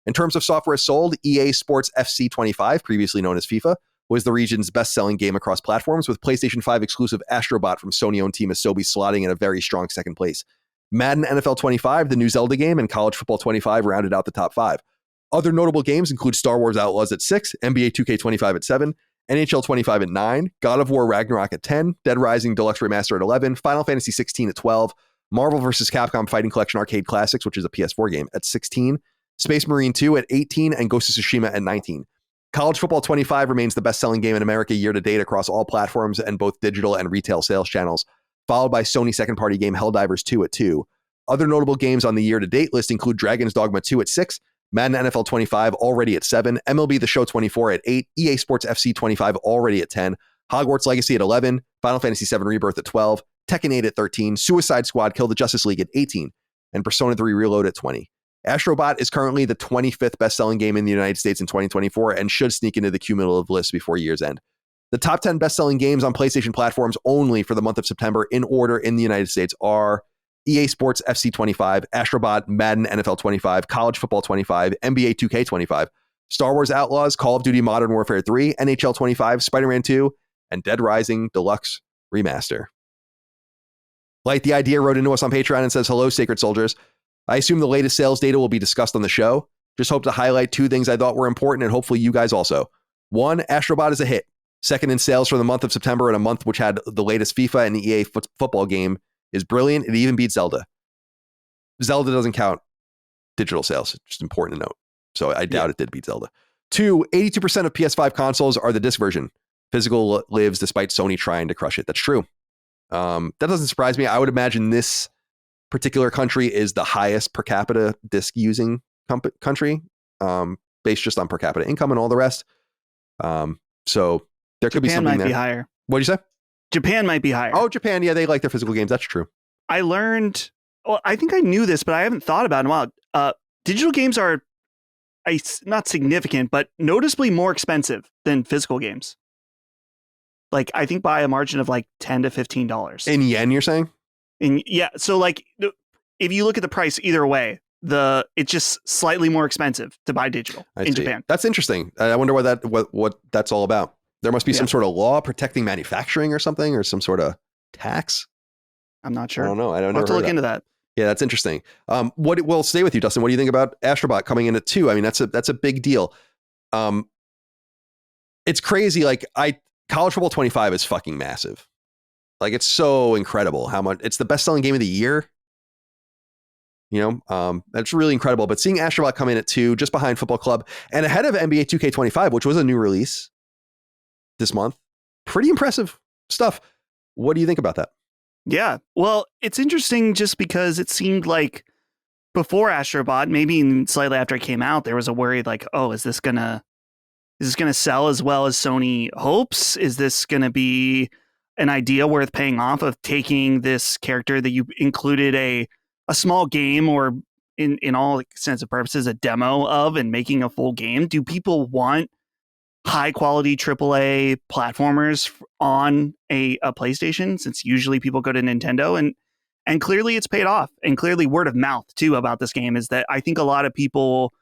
In terms of software sold, EA Sports FC 25, previously known as FIFA, was the region's best-selling game across platforms, with PlayStation 5 exclusive Astrobot from Sony-owned team Asobi slotting in a very strong second place. Madden NFL 25, the new Zelda game, and College Football 25 rounded out the top 5. Other notable games include Star Wars Outlaws at 6, NBA 2K25 at 7, NHL 25 at 9, God of War Ragnarok at 10, Dead Rising Deluxe Remaster at 11, Final Fantasy 16 at 12, Marvel vs. Capcom Fighting Collection Arcade Classics, which is a PS4 game, at 16, Space Marine 2 at 18, and Ghost of Tsushima at 19. College Football 25 remains the best-selling game in America year to date across all platforms and both digital and retail sales channels, followed by Sony's second-party game Helldivers 2 at 2. Other notable games on the year-to-date list include Dragon's Dogma 2 at 6, Madden NFL 25 already at 7, MLB The Show 24 at 8, EA Sports FC 25 already at 10, Hogwarts Legacy at 11, Final Fantasy 7 Rebirth at 12, Tekken 8 at 13, Suicide Squad Kill the Justice League at 18, and Persona 3 Reload at 20. Astrobot is currently the 25th best-selling game in the United States in 2024 and should sneak into the cumulative list before year's end. The top 10 best-selling games on PlayStation platforms only for the month of September in order in the United States are EA Sports FC 25, Astrobot, Madden NFL 25, College Football 25, NBA 2K 25, Star Wars Outlaws, Call of Duty Modern Warfare 3, NHL 25, Spider-Man 2, and Dead Rising Deluxe Remaster. Light the Idea wrote into us on Patreon and says, hello, Sacred Soldiers. I assume the latest sales data will be discussed on the show. Just hope to highlight 2 things I thought were important and hopefully you guys also. 1, Astrobot is a hit. Second in sales for the month of September, in a month which had the latest FIFA and EA football game, is brilliant. It even beats Zelda. Zelda doesn't count digital sales. It's just important to note. So I doubt it did beat Zelda. 2, 82% of PS5 consoles are the disc version. Physical lives despite Sony trying to crush it. That's true. That doesn't surprise me. I would imagine this particular country is the highest per capita disc using country, based just on per capita income and all the rest. So there could be something might there. Be higher. What'd you say? Japan might be higher. Oh, Japan. Yeah, they like their physical games. That's true. I learned, well, I think I knew this, but I haven't thought about it in a while. Digital games are not significant, but noticeably more expensive than physical games. Like, I think by a margin of like $10 to $15. In yen, you're saying? Yeah. So like, if you look at the price either way, it's just slightly more expensive to buy digital in Japan. That's interesting. I wonder what that's all about. There must be some sort of law protecting manufacturing or something, or some sort of tax. I'm not sure. I don't know. I don't have to look into that. Yeah, that's interesting. We'll stay with you, Dustin. What do you think about Astrobot coming in at 2? I mean, that's a big deal. It's crazy. Like, College Football 25 is fucking massive. Like, it's so incredible how much it's the best selling game of the year. You know, that's really incredible. But seeing Astrobot come in at 2, just behind Football Club and ahead of NBA 2K 25, which was a new release this month, pretty impressive stuff. What do you think about that? Yeah, well, it's interesting just because it seemed like before Astrobot, maybe even slightly after it came out, there was a worry like, oh, is this gonna sell as well as Sony hopes? Is this gonna be an idea worth paying off of taking this character that you included a small game, or in all sense of purposes, a demo of, and making a full game? Do people want high quality AAA platformers on a PlayStation, since usually people go to Nintendo? And clearly it's paid off. And clearly word of mouth too about this game is that I think a lot of people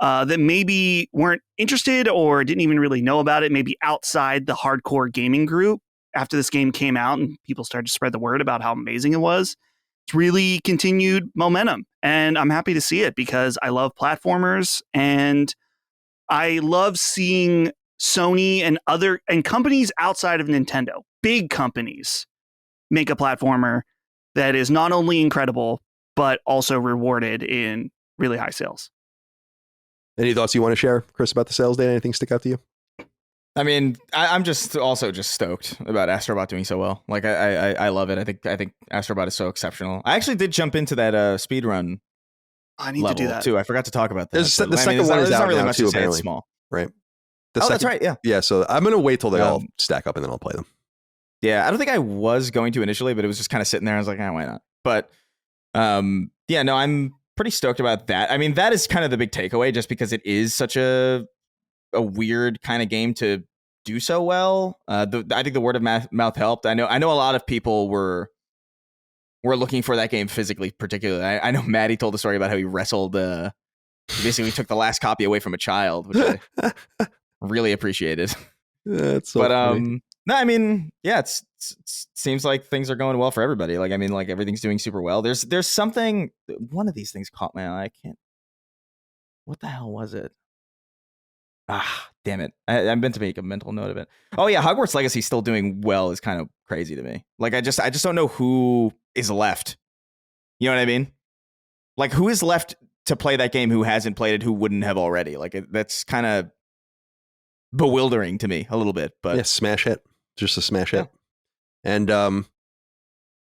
that maybe weren't interested or didn't even really know about it, maybe outside the hardcore gaming group, after this game came out and people started to spread the word about how amazing it was, it's really continued momentum. And I'm happy to see it because I love platformers, and I love seeing Sony and companies outside of Nintendo, big companies, make a platformer that is not only incredible, but also rewarded in really high sales. Any thoughts you want to share, Chris, about the sales data? Anything stick out to you? I mean, I'm just stoked about Astrobot doing so well. Like, I love it. I think Astrobot is so exceptional. I actually did jump into that speedrun. I need to do that too. I forgot to talk about that. The second one is out now too, apparently. It's small, right? That's right. Yeah. Yeah. So I'm gonna wait till they all stack up and then I'll play them. Yeah, I don't think I was going to initially, but it was just kind of sitting there. I was like, why not? But yeah, no, I'm pretty stoked about that. I mean, that is kind of the big takeaway, just because it is such a weird kind of game to do so well. I think the word of mouth helped. I know a lot of people were looking for that game physically, particularly. I know Maddie told a story about how he wrestled. He basically took the last copy away from a child, which I really appreciated. That's so but funny. no, I mean, yeah, it seems like things are going well for everybody. Like, I mean, like, everything's doing super well. There's something. One of these things caught my eye. I can't. What the hell was it? Damn it. I meant to make a mental note of it. Oh yeah, Hogwarts Legacy still doing well is kind of crazy to me. Like, I just don't know who is left. You know what I mean? Like, who is left to play that game who hasn't played it, who wouldn't have already. Like that's kind of bewildering to me a little bit. But yeah, smash hit, just a smash hit. And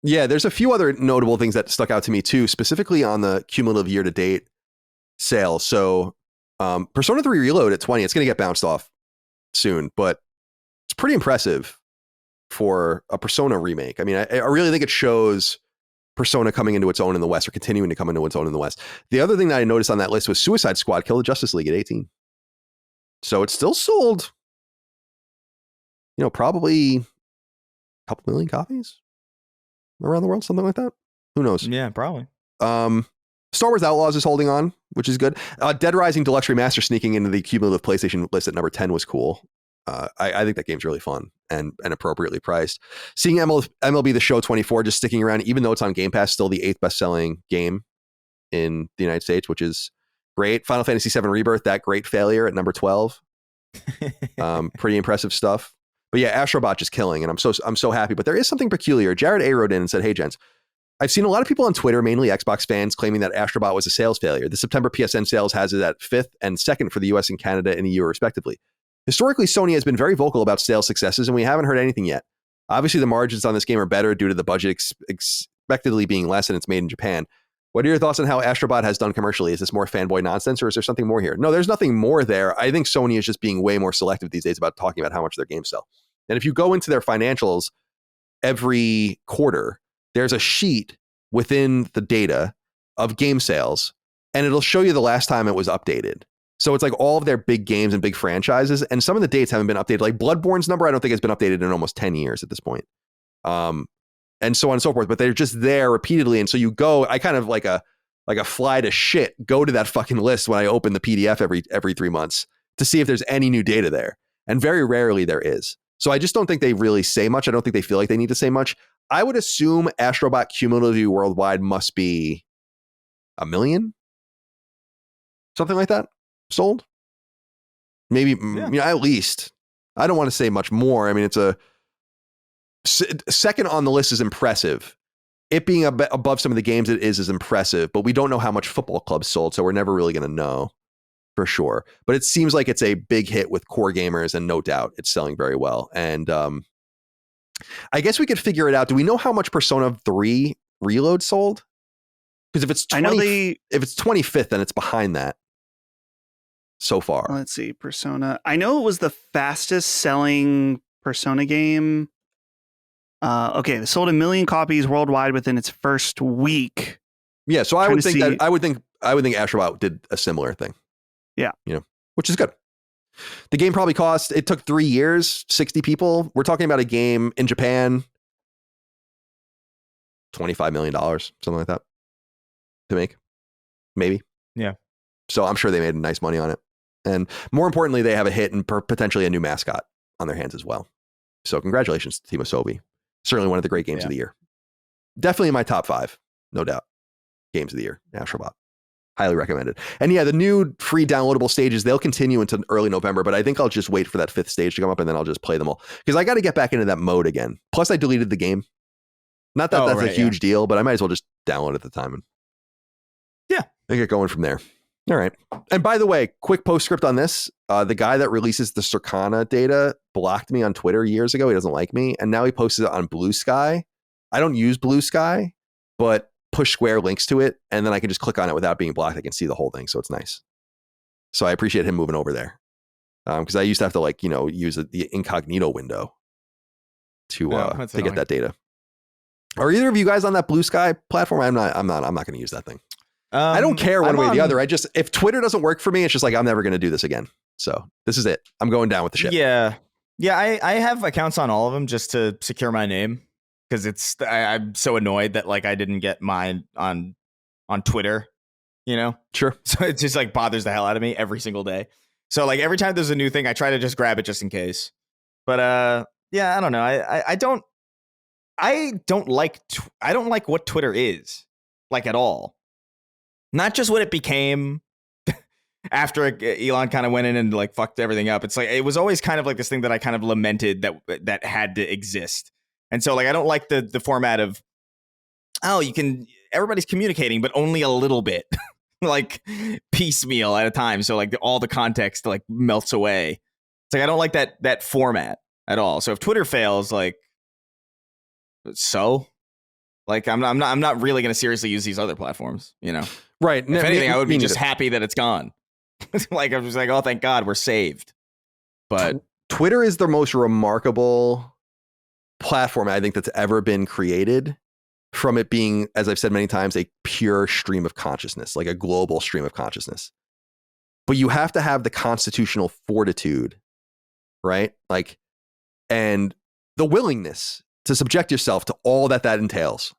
yeah, there's a few other notable things that stuck out to me too, specifically on the cumulative year to date sales. So Persona 3 Reload at 20, it's going to get bounced off soon, but it's pretty impressive for a Persona remake. I mean, I really think it shows Persona coming into its own in the West, or continuing to come into its own in the West. The other thing that I noticed on that list was Suicide Squad Kill the Justice League at 18. So it's still sold, probably a couple million copies around the world, something like that. Who knows? Yeah, probably. Star Wars Outlaws is holding on, which is good. Dead Rising Deluxe Remaster sneaking into the cumulative PlayStation list at number 10 was cool. I think that game's really fun and appropriately priced. Seeing MLB The Show 24 just sticking around, even though it's on Game Pass, still the 8th best-selling game in the United States, which is great. Final Fantasy VII Rebirth, that great failure at number 12. Pretty impressive stuff. But yeah, Astrobot is killing, and I'm so happy. But there is something peculiar. Jared A. wrote in and said, "Hey, gents, I've seen a lot of people on Twitter, mainly Xbox fans, claiming that Astrobot was a sales failure. The September PSN sales has it at 5th and 2nd for the US and Canada and EU, respectively. Historically, Sony has been very vocal about sales successes, and we haven't heard anything yet. Obviously, the margins on this game are better due to the budget expectedly being less, and it's made in Japan. What are your thoughts on how Astrobot has done commercially? Is this more fanboy nonsense, or is there something more here?" No, there's nothing more there. I think Sony is just being way more selective these days about talking about how much their games sell. And if you go into their financials every quarter, there's a sheet within the data of game sales, and it'll show you the last time it was updated. So it's like all of their big games and big franchises, and some of the dates haven't been updated. Like Bloodborne's number, I don't think has been updated in almost 10 years at this point. And so on and so forth, but they're just there repeatedly. And so you go, I kind of like a fly to shit, go to that fucking list when I open the PDF every 3 months to see if there's any new data there. And very rarely there is. So I just don't think they really say much. I don't think they feel like they need to say much. I would assume Astrobot cumulatively worldwide must be 1 million, something like that, sold. Maybe, at least. I don't want to say much more. I mean, it's a second on the list is impressive. It being above some of the games it is impressive, but we don't know how much Football Club sold, so we're never really going to know for sure. But it seems like it's a big hit with core gamers, and no doubt it's selling very well. And I guess we could figure it out. Do we know how much Persona 3 Reload sold? Because if it's 25th, then it's behind that so far. Let's see, Persona. I know it was the fastest selling Persona game. Okay, it sold 1 million copies worldwide within its first week. Yeah, so I would think Astrobot did a similar thing. Yeah, which is good. The game probably it took 3 years, 60 people. We're talking about a game in Japan, $25 million, something like that, to make, maybe. Yeah. So I'm sure they made nice money on it. And more importantly, they have a hit and potentially a new mascot on their hands as well. So congratulations to Team Asobi. Certainly one of the great games of the year. Definitely in my top 5, no doubt. Games of the year, Astrobot. Highly recommended. And yeah, the new free downloadable stages, they'll continue into early November, but I think I'll just wait for that 5th stage to come up, and then I'll just play them all. Because I got to get back into that mode again. Plus, I deleted the game. Not that that's a huge deal, but I might as well just download it at the time and get going from there. All right. And by the way, quick postscript on this. The guy that releases the Circana data blocked me on Twitter years ago. He doesn't like me. And now he posted it on Blue Sky. I don't use Blue Sky, but Push Square links to it. And then I can just click on it without being blocked. I can see the whole thing. So it's nice. So I appreciate him moving over there. Because I used to have to use the incognito window to get that data. Are either of you guys on that Blue Sky platform? I'm not going to use that thing. I don't care one way or the other. If Twitter doesn't work for me, it's just like, I'm never going to do this again. So this is it. I'm going down with the ship. Yeah. Yeah. I have accounts on all of them just to secure my name. Because I'm so annoyed that I didn't get mine on Twitter, Sure. So it just bothers the hell out of me every single day. So every time there's a new thing, I try to just grab it just in case. But I don't know. I don't like what Twitter is at all. Not just what it became after Elon kind of went in and fucked everything up. It's it was always kind of this thing that I kind of lamented that had to exist. And so I don't like the format of, everybody's communicating, but only a little bit. like piecemeal at a time. So like all the context like melts away. It's like I don't like that format at all. So if Twitter fails, like like I'm not really going to seriously use these other platforms, you know. Right. If anything, I would be just happy that it's gone. Like I'm just like, oh, thank God we're saved. But Twitter is the most remarkable platform I think that's ever been created, from it being, as I've said many times, a pure stream of consciousness, like a global stream of consciousness. But you have to have the constitutional fortitude, right? Like, and the willingness to subject yourself to all that entails.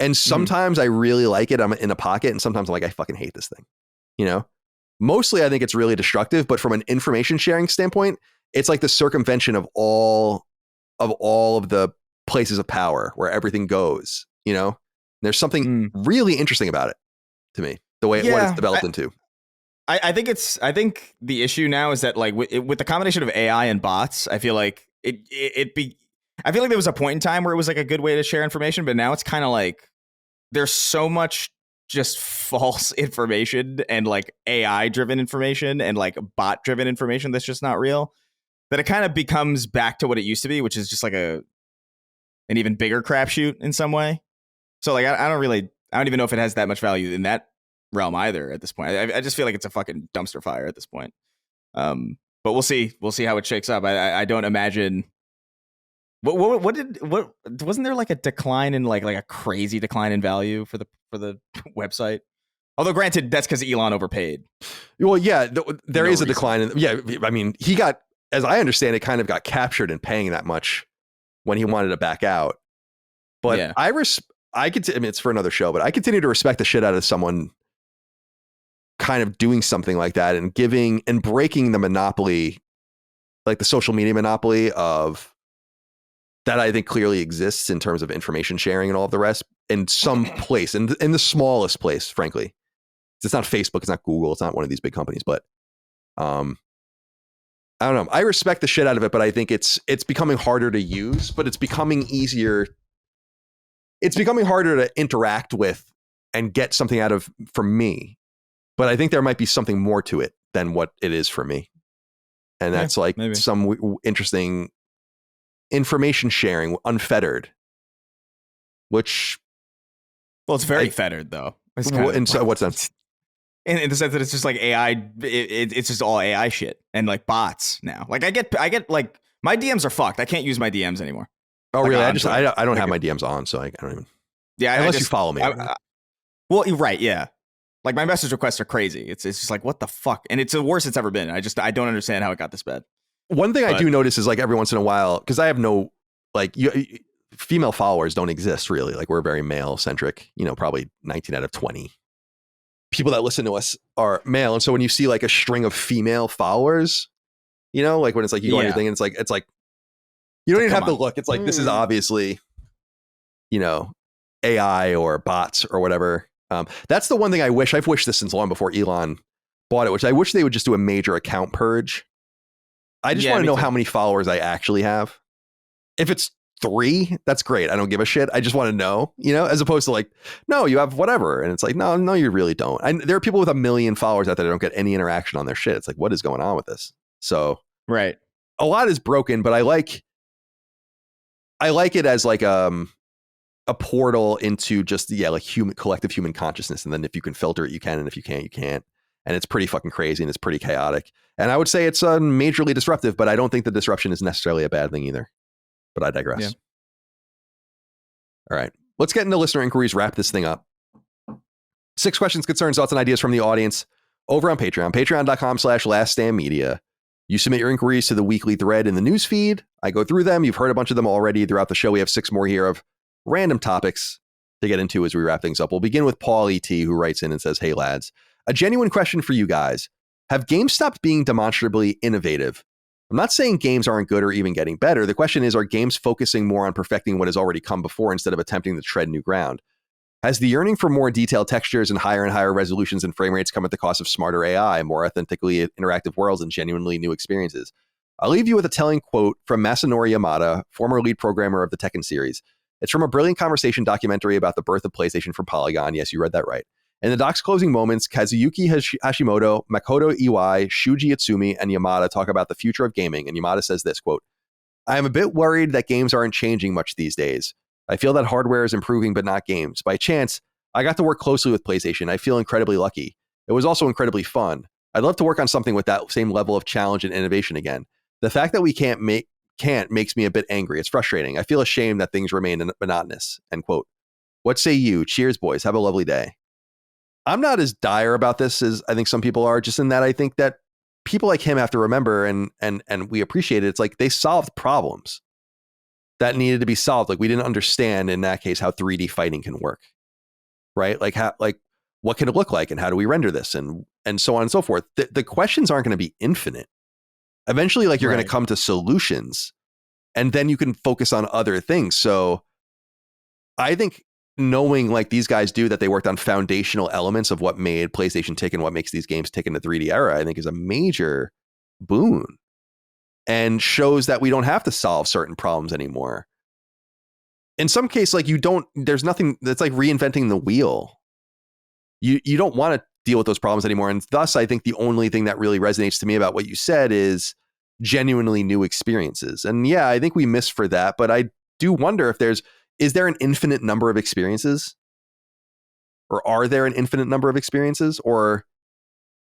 And sometimes I really like it. I'm in a pocket, and sometimes I'm like, I fucking hate this thing. You know, mostly I think it's really destructive, but from an information sharing standpoint, it's like the circumvention of all of the places of power where everything goes, you know. There's something really interesting about it to me, the way what it's developed into. I think the issue now is that like with the combination of AI and bots, I feel like I feel like there was a point in time where it was like a good way to share information, but now it's kind of like there's so much just false information and like AI driven information and like bot driven information that's just not real, that it kind of becomes back to what it used to be, which is just like an even bigger crapshoot in some way. So like I don't even know if it has that much value in that realm either at this point. I just feel like it's a fucking dumpster fire at this point. But we'll see how it shakes up. I don't imagine. What wasn't there like a decline in like a crazy decline in value for the website? Although granted, that's because Elon overpaid. Well, yeah, there is a decline in. Yeah, I mean, he got, as I understand it, kind of got captured in paying that much when he wanted to back out. But yeah. I mean, it's for another show, but I continue to respect the shit out of someone kind of doing something like that and giving and breaking the monopoly, like the social media monopoly of that I think clearly exists in terms of information sharing and all of the rest in some place, in the smallest place, frankly. It's not Facebook, it's not Google, it's not one of these big companies, but I don't know. I respect the shit out of it, but I think it's becoming harder to use, but it's becoming easier. It's becoming harder to interact with and get something out of for me. But I think there might be something more to it than what it is for me. And that's maybe some interesting information sharing, unfettered, which... Well, it's very fettered, though. And so what's that? In the sense that it's just like AI, it's just all AI shit and like bots now. Like I get like my DMs are fucked. I can't use my DMs anymore. Oh, like, really? I don't have my DMs on, so I don't even. Yeah, unless you follow me. Well, you're right. Yeah, like my message requests are crazy. It's just like what the fuck, and it's the worst it's ever been. I don't understand how it got this bad. One thing I do notice is like every once in a while, because I have no like female followers don't exist really. Like we're very male centric. You know, probably 19 out of 20 people that listen to us are male, and so when you see like a string of female followers, you know, like when it's like you go on your thing and it's like you don't even have to look. It's like this is obviously, you know, AI or bots or whatever. That's the one thing I've wished this since long before Elon bought it, which I wish they would just do a major account purge. I just want to know how many followers I actually have. If it's 3, that's great. I don't give a shit. I just want to know, you know, as opposed to like, no, you have whatever. And it's like, no, you really don't. And there are people with 1 million followers out there that don't get any interaction on their shit. It's like, what is going on with this? So right. A lot is broken, but I like it as like a portal into just like collective human consciousness. And then if you can filter it, you can, and if you can't, you can't. And it's pretty fucking crazy and it's pretty chaotic. And I would say it's majorly disruptive, but I don't think the disruption is necessarily a bad thing either. But I digress. Yeah. All right, let's get into listener inquiries. Wrap this thing up. 6 questions, concerns, thoughts, and ideas from the audience over on Patreon. Patreon.com/laststandmedia. You submit your inquiries to the weekly thread in the news feed. I go through them. You've heard a bunch of them already throughout the show. We have 6 more here of random topics to get into as we wrap things up. We'll begin with Paul E.T., who writes in and says, "Hey lads, a genuine question for you guys. Have games stopped being demonstrably innovative? I'm not saying games aren't good or even getting better. The question is, are games focusing more on perfecting what has already come before instead of attempting to tread new ground? Has the yearning for more detailed textures and higher resolutions and frame rates come at the cost of smarter AI, more authentically interactive worlds, and genuinely new experiences? I'll leave you with a telling quote from Masanori Yamada, former lead programmer of the Tekken series. It's from a brilliant conversation documentary about the birth of PlayStation from Polygon. Yes, you read that right. In the dock's closing moments, Kazuyuki Hashimoto, Makoto Iwai, Shuji Itsumi, and Yamada talk about the future of gaming, and Yamada says this, quote, I am a bit worried that games aren't changing much these days. I feel that hardware is improving, but not games. By chance, I got to work closely with PlayStation. I feel incredibly lucky. It was also incredibly fun. I'd love to work on something with that same level of challenge and innovation again. The fact that we can't makes me a bit angry. It's frustrating. I feel ashamed that things remain monotonous, end quote. What say you? Cheers, boys. Have a lovely day. I'm not as dire about this as I think some people are, just in that I think that people like him have to remember, and we appreciate it. It's like they solved problems that needed to be solved. Like we didn't understand in that case how 3D fighting can work, right? Like what can it look like, and how do we render this, and so on and so forth. The questions aren't going to be infinite. Eventually, like you're going to come to solutions, and then you can focus on other things. So I think knowing like these guys do that they worked on foundational elements of what made PlayStation tick and what makes these games tick in the 3D era, I think is a major boon and shows that we don't have to solve certain problems anymore. In some case, like there's nothing that's like reinventing the wheel. You don't want to deal with those problems anymore. And thus, I think the only thing that really resonates to me about what you said is genuinely new experiences. And yeah, I think we miss for that, but I do wonder if is there an infinite number of experiences? Or are there an infinite number of experiences? Or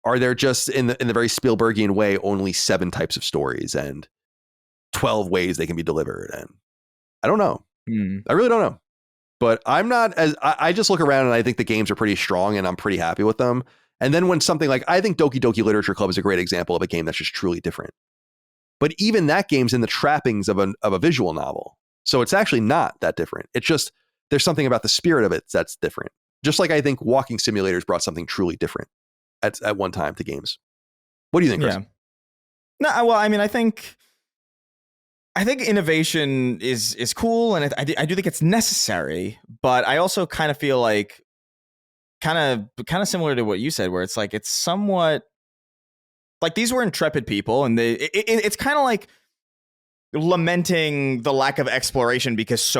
are there just in the very Spielbergian way only 7 types of stories and 12 ways they can be delivered? And I don't know. I really don't know. But I'm not I just look around and I think the games are pretty strong and I'm pretty happy with them. And then when something like, I think Doki Doki Literature Club is a great example of a game that's just truly different. But even that game's in the trappings of a visual novel. So it's actually not that different. It's just, there's something about the spirit of it that's different. Just like I think walking simulators brought something truly different at one time to games. What do you think, Chris? Yeah. No, well, I mean, I think innovation is cool, and I do think it's necessary. But I also kind of feel like kind of similar to what you said, where it's like it's somewhat like these were intrepid people, and it's kind of like lamenting the lack of exploration because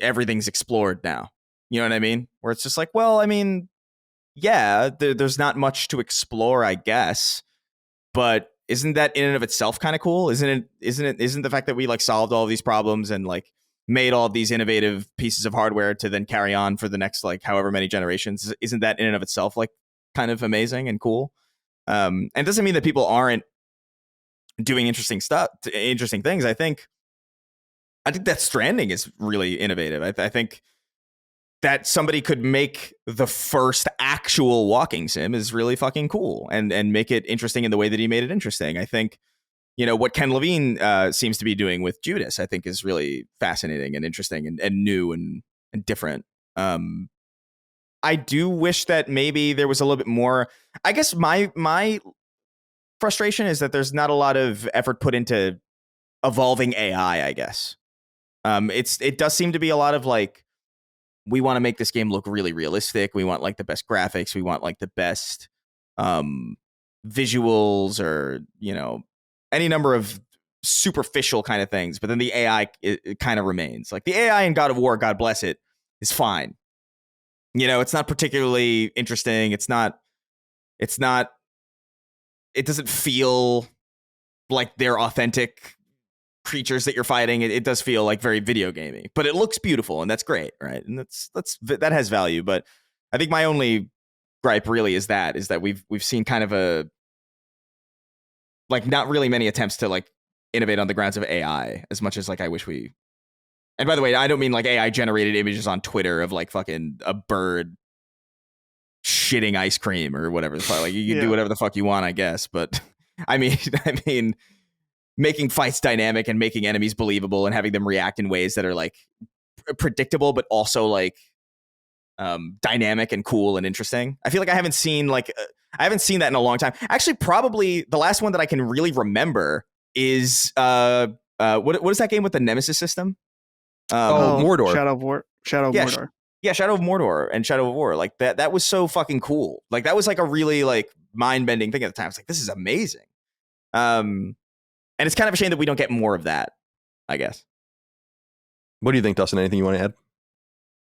everything's explored now. You know what I mean? Where it's just like, well, I mean, yeah, there's not much to explore, I guess, but isn't that in and of itself kind of cool? Isn't the fact that we like solved all of these problems and like made all of these innovative pieces of hardware to then carry on for the next like however many generations? Isn't that in and of itself like kind of amazing and cool? And it doesn't mean that people aren't doing interesting things. I think that Stranding is really innovative. I think that somebody could make the first actual walking sim is really fucking cool and make it interesting in the way that he made it interesting. I think, what Ken Levine seems to be doing with Judas, I think is really fascinating and interesting and new and different. I do wish that maybe there was a little bit more. I guess my frustration is that there's not a lot of effort put into evolving AI, I guess. It does seem to be a lot of like, we want to make this game look really realistic. We want like the best graphics. We want like the best visuals, or any number of superficial kind of things. But then the AI it kind of remains. Like the AI in God of War, God bless it, is fine. It's not particularly interesting. It doesn't feel like they're authentic creatures that you're fighting. It does feel like very video gamey, but it looks beautiful, and that's great, right? And that has value. But I think my only gripe really is that we've seen kind of a like not really many attempts to like innovate on the grounds of AI as much as like I wish we. And by the way, I don't mean like AI generated images on Twitter of like fucking a bird shitting ice cream or whatever the fuck. Like you can do whatever the fuck you want, I guess. But I mean, making fights dynamic and making enemies believable and having them react in ways that are like predictable, but also like dynamic and cool and interesting. I feel like I haven't seen that in a long time. Actually, probably the last one that I can really remember is what is that game with the Nemesis system? Mordor. Shadow of War. Mordor. Yeah, Shadow of Mordor and Shadow of War. Like that was so fucking cool. Like that was like a really like mind-bending thing at the time. It's like, this is amazing. And it's kind of a shame that we don't get more of that, I guess. What do you think, Dustin? Anything you want to add?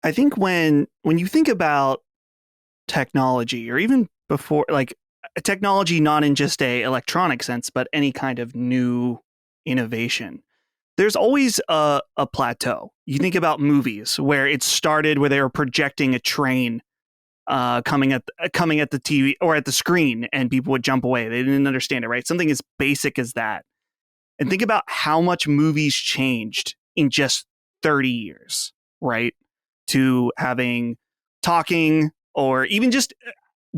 I think when you think about technology, or even before, like technology, not in just a electronic sense, but any kind of new innovation, there's always a plateau. You think about movies where it started where they were projecting a train coming at the TV or at the screen, and people would jump away. They didn't understand it, right? Something as basic as that. And think about how much movies changed in just 30 years, right? To having talking or even just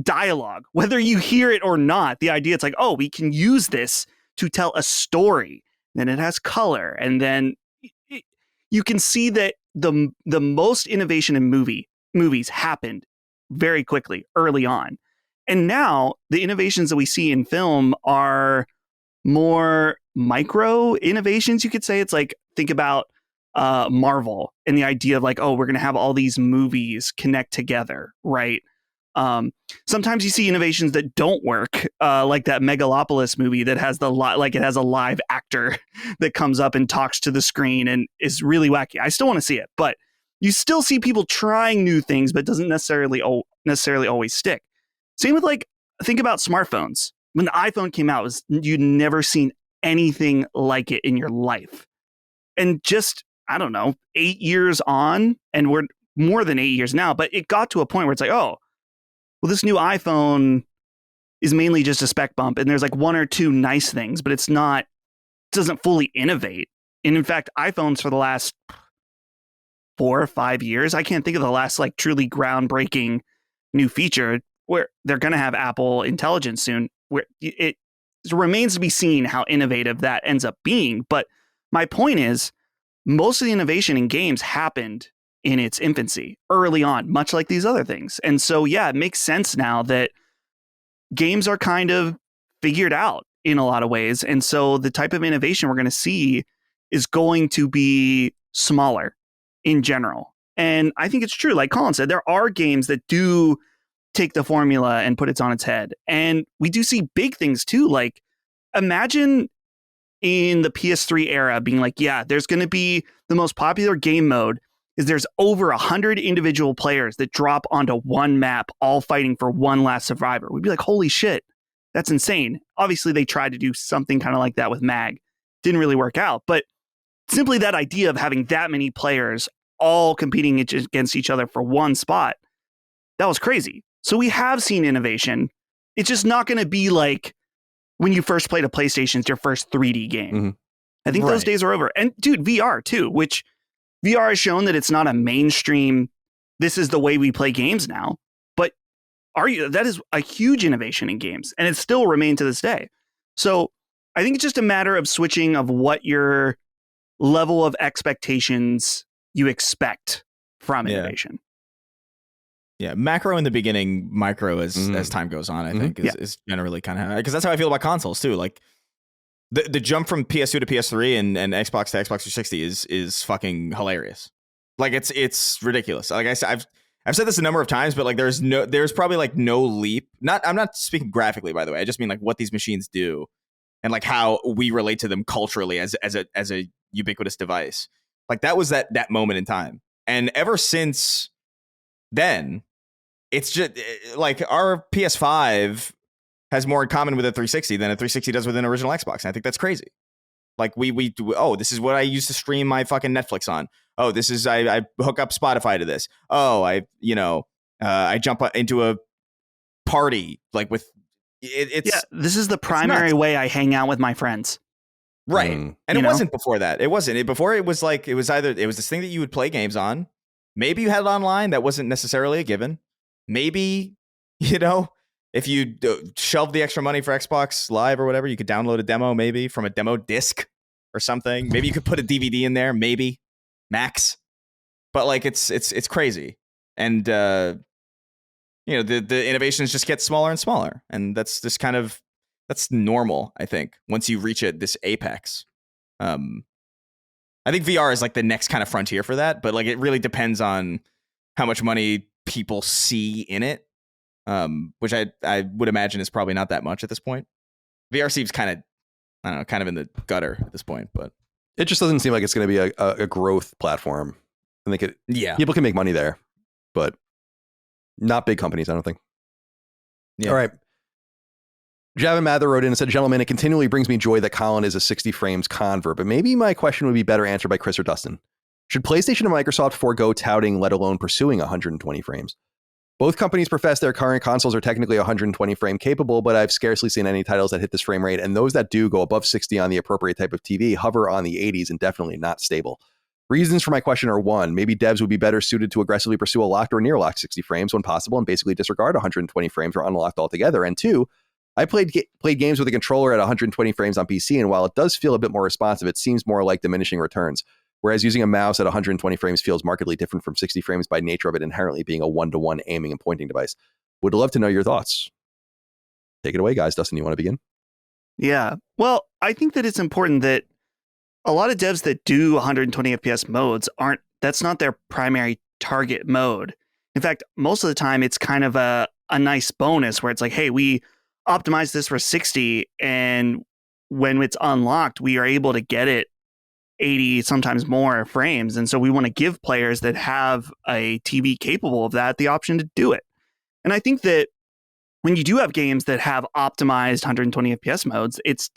dialogue, whether you hear it or not. The idea, it's like, oh, we can use this to tell a story. Then it has color, and then you can see that the most innovation in movies happened very quickly early on. And now the innovations that we see in film are more micro innovations, you could say. It's like, think about Marvel and the idea of like, oh, we're going to have all these movies connect together, right? Sometimes you see innovations that don't work, like that Megalopolis movie that has it has a live actor that comes up and talks to the screen and is really wacky. I still want to see it, but you still see people trying new things, but it doesn't necessarily always stick. Same with, like, think about smartphones. When the iPhone came out, you'd never seen anything like it in your life. And just, I don't know, 8 years on, and we're more than 8 years now, but it got to a point where it's like, oh, well, this new iPhone is mainly just a spec bump, and there's like one or two nice things, but it doesn't fully innovate. And in fact, iPhones for the last 4 or 5 years, I can't think of the last like truly groundbreaking new feature, where they're going to have Apple Intelligence soon, where it remains to be seen how innovative that ends up being. But my point is, most of the innovation in games happened in its infancy early on, much like these other things. And so, yeah, it makes sense now that games are kind of figured out in a lot of ways. And so the type of innovation we're going to see is going to be smaller in general. And I think it's true. Like Colin said, there are games that do take the formula and put it on its head. And we do see big things too. Like, imagine in the PS3 era being like, yeah, there's going to be the most popular game mode is there's over 100 individual players that drop onto one map, all fighting for one last survivor. We'd be like, holy shit, that's insane. Obviously, they tried to do something kind of like that with MAG. Didn't really work out. But simply that idea of having that many players all competing against each other for one spot, that was crazy. So we have seen innovation. It's just not going to be like when you first played a PlayStation, it's your first 3D game. Mm-hmm. I think those days are over. And dude, VR too, which VR has shown that it's not a mainstream, this is the way we play games now. But that is a huge innovation in games, and it still remains to this day. So I think it's just a matter of switching of what your level of expectations you expect from innovation. Yeah, macro in the beginning, micro as time goes on, I think is generally kind of, because that's how I feel about consoles too. Like the jump from PS2 to PS3 and Xbox to Xbox 360 is fucking hilarious. Like it's ridiculous. Like I've said this a number of times, but like there's probably like no leap. I'm not speaking graphically, by the way. I just mean like what these machines do and like how we relate to them culturally as a ubiquitous device. Like that was that moment in time, and ever since then, it's just like our PS5 has more in common with a 360 than a 360 does with an original Xbox. And I think that's crazy. Like we do, oh, this is what I used to stream my fucking Netflix on. Oh, this is, I hook up Spotify to this. Oh, I jump into a party like with it's this is the primary way I hang out with my friends. Right. And it wasn't before that. It wasn't. Before it was like, it was this thing that you would play games on. Maybe you had it online. That wasn't necessarily a given. Maybe, if you shelved the extra money for Xbox Live or whatever, you could download a demo maybe from a demo disc or something. Maybe you could put a DVD in there, maybe max. But like it's crazy. And the innovations just get smaller and smaller. And that's just that's normal, I think, once you reach this apex. I think VR is like the next kind of frontier for that, but like it really depends on how much money people see in it, which I would imagine is probably not that much at this point. VR seems kind of, I don't know, kind of in the gutter at this point, but it just doesn't seem like it's going to be a growth platform. I think people can make money there, but Not big companies, I don't think. Yeah. All right. Javin Mather wrote in and said, gentlemen, it continually brings me joy that Colin is a 60 frames convert, but maybe my question would be better answered by Chris or Dustin. Should PlayStation and Microsoft forego touting, let alone pursuing 120 frames? Both companies profess their current consoles are technically 120 frame capable, but I've scarcely seen any titles that hit this frame rate, and those that do go above 60 on the appropriate type of TV hover on the 80s and definitely not stable. Reasons for my question are: one, maybe devs would be better suited to aggressively pursue a locked or near locked 60 frames when possible and basically disregard 120 frames or unlocked altogether. And two, I played games with a controller at 120 frames on PC, and while it does feel a bit more responsive, it seems more like diminishing returns. Whereas using a mouse at 120 frames feels markedly different from 60 frames by nature of it inherently being a one-to-one aiming and pointing device. Would love to know your thoughts. Take it away, guys. Dustin, you want to begin? Yeah. Well, I think that it's important that a lot of devs that do 120 FPS modes that's not their primary target mode. In fact, most of the time it's kind of a nice bonus where it's like, hey, we optimize this for 60, and when it's unlocked, we are able to get it 80, sometimes more frames. And so we want to give players that have a TV capable of that the option to do it. And I think that when you do have games that have optimized 120 FPS modes, it's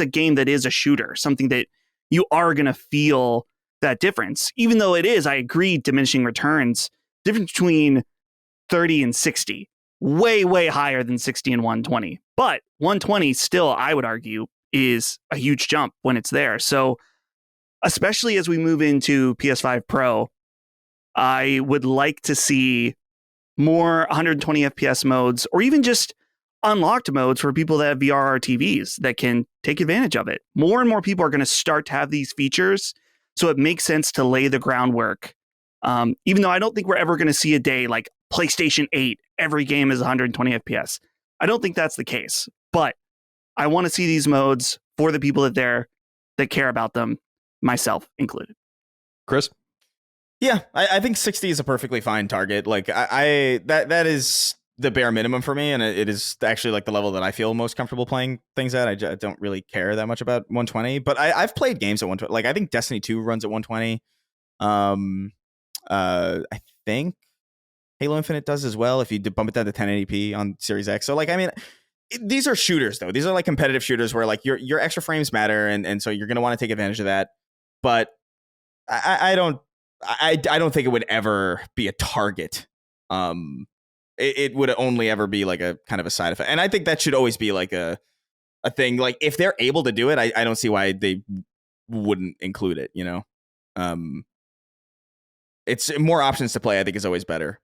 a game that is a shooter, something that you are going to feel that difference. Even though it is, I agree, diminishing returns, difference between 30 and 60, way, way higher than 60 and 120. But 120 still, I would argue, is a huge jump when it's there. So especially as we move into PS5 Pro, I would like to see more 120 FPS modes, or even just unlocked modes for people that have VR TVs that can take advantage of it. More and more people are going to start to have these features, so it makes sense to lay the groundwork. Even though I don't think we're ever going to see a day like PlayStation 8, every game is 120 FPS. I don't think that's the case, but I want to see these modes for the people that care about them, myself included. Chris? Yeah, I think 60 is a perfectly fine target. Like that is the bare minimum for me, and it is actually like the level that I feel most comfortable playing things at. I don't really care that much about 120, but I've played games at 120. Like I think Destiny 2 runs at 120. I think Halo Infinite does as well if you bump it down to 1080p on Series X. So like, I mean, these are shooters though. These are like competitive shooters where like your extra frames matter, and so you're gonna want to take advantage of that. But I don't think it would ever be a target. It would only ever be like a kind of a side effect, and I think that should always be like a thing. Like if they're able to do it, I don't see why they wouldn't include it. You know, it's more options to play. I think is always better,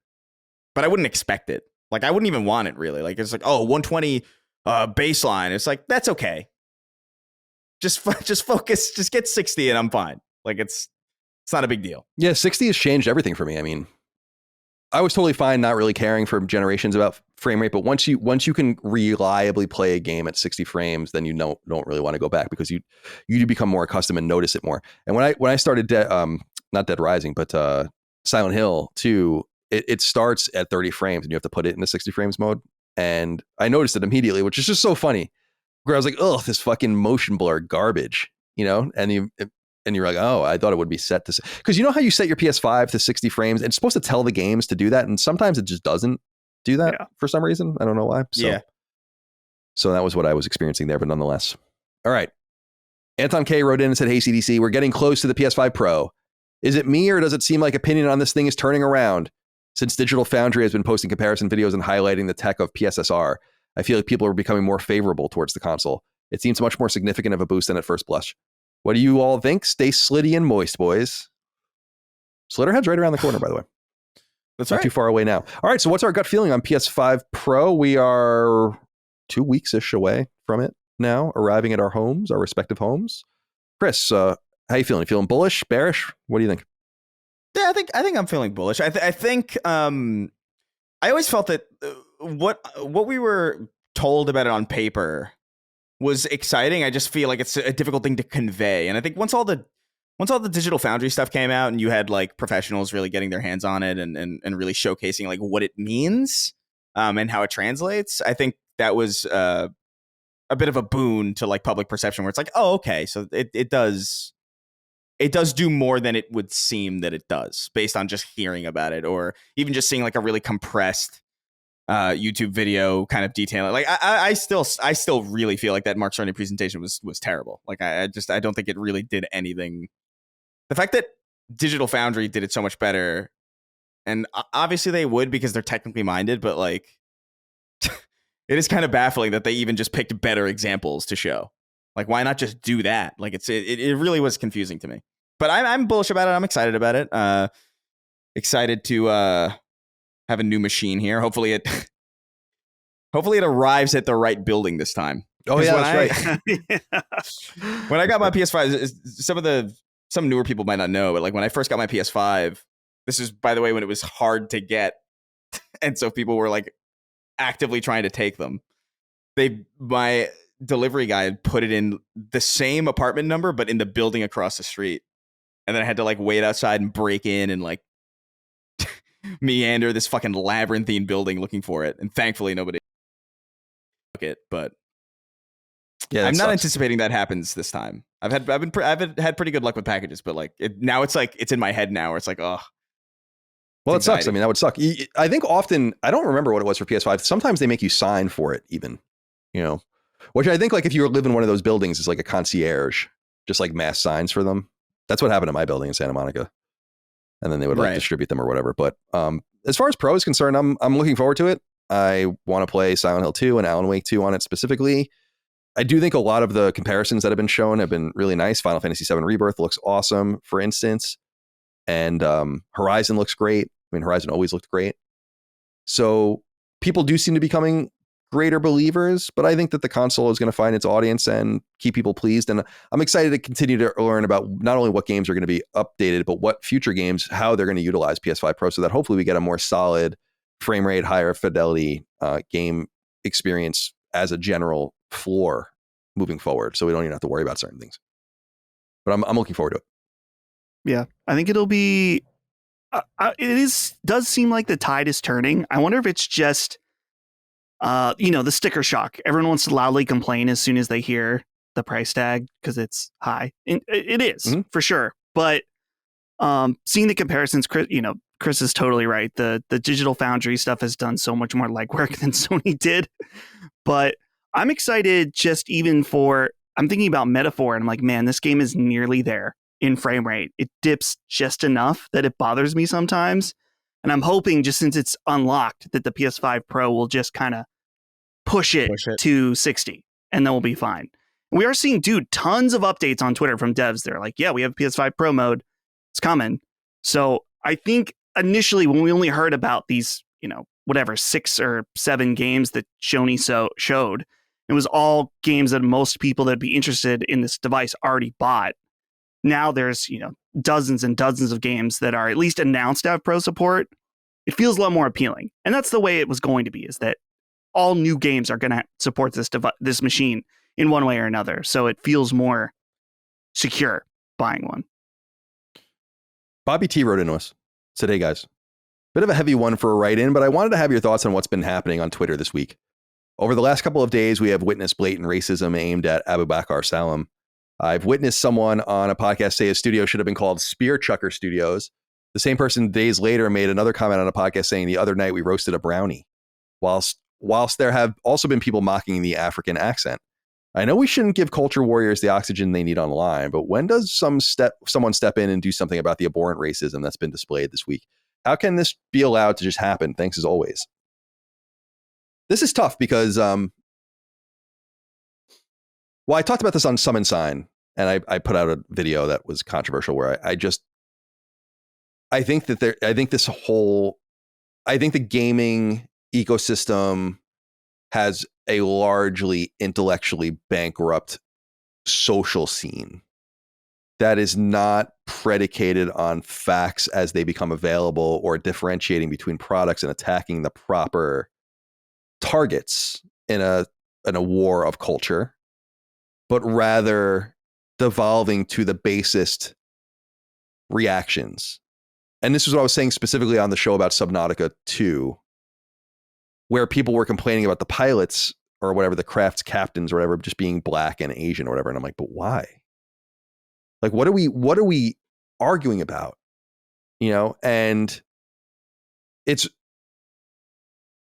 but I wouldn't expect it. Like I wouldn't even want it really. Like it's like 120 baseline. It's like that's okay. Just focus. Just get 60 and I'm fine. Like it's not a big deal. Yeah, 60 has changed everything for me. I mean, I was totally fine not really caring for generations about frame rate, but once you can reliably play a game at 60 frames, then you don't really want to go back because you become more accustomed and notice it more. And when I started not Dead Rising, but Silent Hill 2, it starts at 30 frames and you have to put it in the 60 frames mode. And I noticed it immediately, which is just so funny. Where I was like, "Oh, this fucking motion blur garbage," you know, and you're like, "Oh, I thought it would be set to," because you know how you set your PS5 to 60 frames. It's supposed to tell the games to do that, and sometimes it just doesn't do that for some reason. I don't know why. So that was what I was experiencing there, but nonetheless. All right. Anton K wrote in and said, "Hey CDC, we're getting close to the PS5 Pro. Is it me or does it seem like opinion on this thing is turning around? Since Digital Foundry has been posting comparison videos and highlighting the tech of PSSR, I feel like people are becoming more favorable towards the console. It seems much more significant of a boost than at first blush. What do you all think? Stay slitty and moist, boys." Slitterhead's right around the corner, by the way. That's not right. too far away now. All right, so what's our gut feeling on PS5 Pro? We are 2 weeks-ish away from it now, arriving at our respective homes. Chris, how you feeling? You feeling bullish, bearish? What do you think? Yeah, I think I'm feeling bullish. I think I always felt that what we were told about it on paper was exciting. I just feel like it's a difficult thing to convey. And I think once all the Digital Foundry stuff came out and you had like professionals really getting their hands on it and really showcasing like what it means and how it translates, I think that was a bit of a boon to like public perception where it's like, oh, okay, so it does do more than it would seem that it does based on just hearing about it or even just seeing like a really compressed YouTube video kind of detailing. Like I still really feel like that Mark Cerny presentation was terrible. Like I don't think it really did anything. The fact that Digital Foundry did it so much better, and obviously they would because they're technically minded, but like it is kind of baffling that they even just picked better examples to show. Like, why not just do that? Like it really was confusing to me. But I'm bullish about it. I'm excited about it. Excited to have a new machine here. Hopefully it arrives at the right building this time. Oh yeah, that's right. When I got my PS5, some newer people might not know, but like when I first got my PS5, this is, by the way, when it was hard to get, and so people were like actively trying to take them. My delivery guy had put it in the same apartment number, but in the building across the street, and then I had to like wait outside and break in and like meander this fucking labyrinthine building looking for it, and thankfully nobody took it. But yeah, I'm not anticipating that happens this time. I've had pretty good luck with packages, but like now it's like it's in my head now where it's like, oh, well, it sucks. I mean, that would suck. I think often, I don't remember what it was for PS5. Sometimes they make you sign for it, even, which I think like if you live in one of those buildings, it's like a concierge, just like mass signs for them. That's what happened in my building in Santa Monica. And then they would like distribute them or whatever. But as far as Pro is concerned, I'm looking forward to it. I want to play Silent Hill 2 and Alan Wake 2 on it specifically. I do think a lot of the comparisons that have been shown have been really nice. Final Fantasy VII Rebirth looks awesome, for instance. And Horizon looks great. I mean, Horizon always looked great. So people do seem to be becoming greater believers, but I think that the console is going to find its audience and keep people pleased. And I'm excited to continue to learn about not only what games are going to be updated, but what future games, how they're going to utilize PS5 Pro so that hopefully we get a more solid frame rate, higher fidelity game experience as a general floor moving forward. So we don't even have to worry about certain things. But I'm looking forward to it. Yeah, I think it'll be. Does seem like the tide is turning. I wonder if it's just, the sticker shock. Everyone wants to loudly complain as soon as they hear the price tag because it's high. It is for sure. But seeing the comparisons, Chris is totally right. The Digital Foundry stuff has done so much more legwork than Sony did. But I'm excited just even for. I'm thinking about Metaphor, and I'm like, man, this game is nearly there in frame rate. It dips just enough that it bothers me sometimes. And I'm hoping, just since it's unlocked, that the PS5 Pro will just kind of push it to 60 and then we'll be fine. We are seeing, tons of updates on Twitter from devs. They're like, yeah, we have PS5 Pro mode. It's coming. So I think initially when we only heard about these, 6 or 7 games that Sony showed, it was all games that most people that'd be interested in this device already bought. Now there's, dozens and dozens of games that are at least announced to have Pro support. It feels a lot more appealing. And that's the way it was going to be, is that all new games are going to support this machine in one way or another. So it feels more secure buying one. Bobby T wrote into us. Said, hey guys, bit of a heavy one for a write-in, but I wanted to have your thoughts on what's been happening on Twitter this week. Over the last couple of days, we have witnessed blatant racism aimed at Abu Bakr Salam. I've witnessed someone on a podcast say his studio should have been called Spear Chucker Studios. The same person days later made another comment on a podcast saying the other night we roasted a brownie. Whilst there have also been people mocking the African accent. I know we shouldn't give culture warriors the oxygen they need online, but when does someone step in and do something about the abhorrent racism that's been displayed this week? How can this be allowed to just happen? Thanks as always. This is tough because I talked about this on Summon Sign, and I put out a video that was controversial where I think the gaming ecosystem has a largely intellectually bankrupt social scene that is not predicated on facts as they become available or differentiating between products and attacking the proper targets in a war of culture, but rather devolving to the basest reactions. And this is what I was saying specifically on the show about Subnautica 2, where people were complaining about the pilots or whatever, the craft's captains or whatever, just being black and Asian or whatever. And I'm like, but why? Like, what are we arguing about? And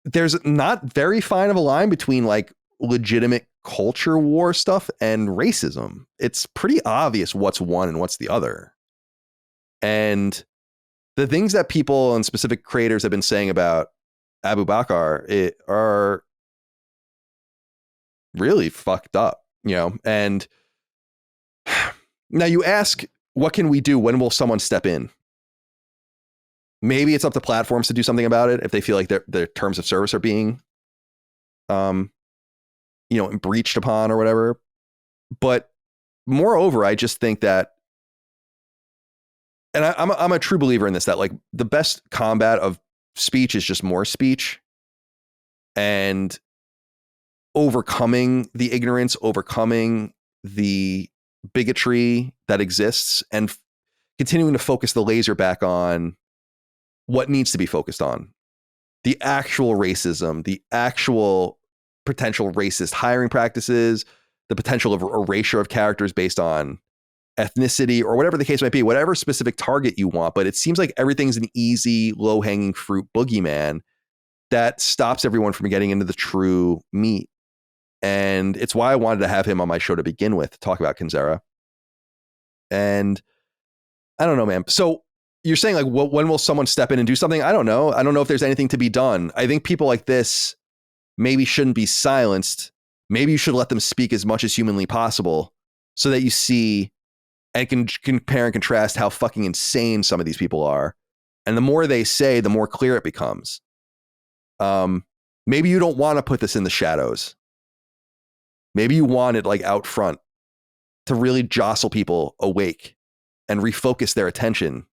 there's not very fine of a line between like legitimate culture war stuff and racism. It's pretty obvious what's one and what's the other. And the things that people and specific creators have been saying about Abu Bakr are really fucked up, you know? And now you ask, what can we do? When will someone step in? Maybe it's up to platforms to do something about it if they feel like their terms of service are being, breached upon or whatever. But moreover, I just think that, and I'm a true believer in this, that like the best combat of speech is just more speech, and overcoming the ignorance, overcoming the bigotry that exists, and continuing to focus the laser back on what needs to be focused on. The actual racism, the actual potential racist hiring practices, the potential of erasure of characters based on ethnicity or whatever the case might be, whatever specific target you want. But it seems like everything's an easy, low-hanging fruit boogeyman that stops everyone from getting into the true meat. And it's why I wanted to have him on my show to begin with, to talk about Kinzera. And I don't know, man. So you're saying like, when will someone step in and do something? I don't know. I don't know if there's anything to be done. I think people like this maybe shouldn't be silenced. Maybe you should let them speak as much as humanly possible so that you see and can compare and contrast how fucking insane some of these people are. And the more they say, the more clear it becomes. Maybe you don't want to put this in the shadows. Maybe you want it like out front to really jostle people awake and refocus their attention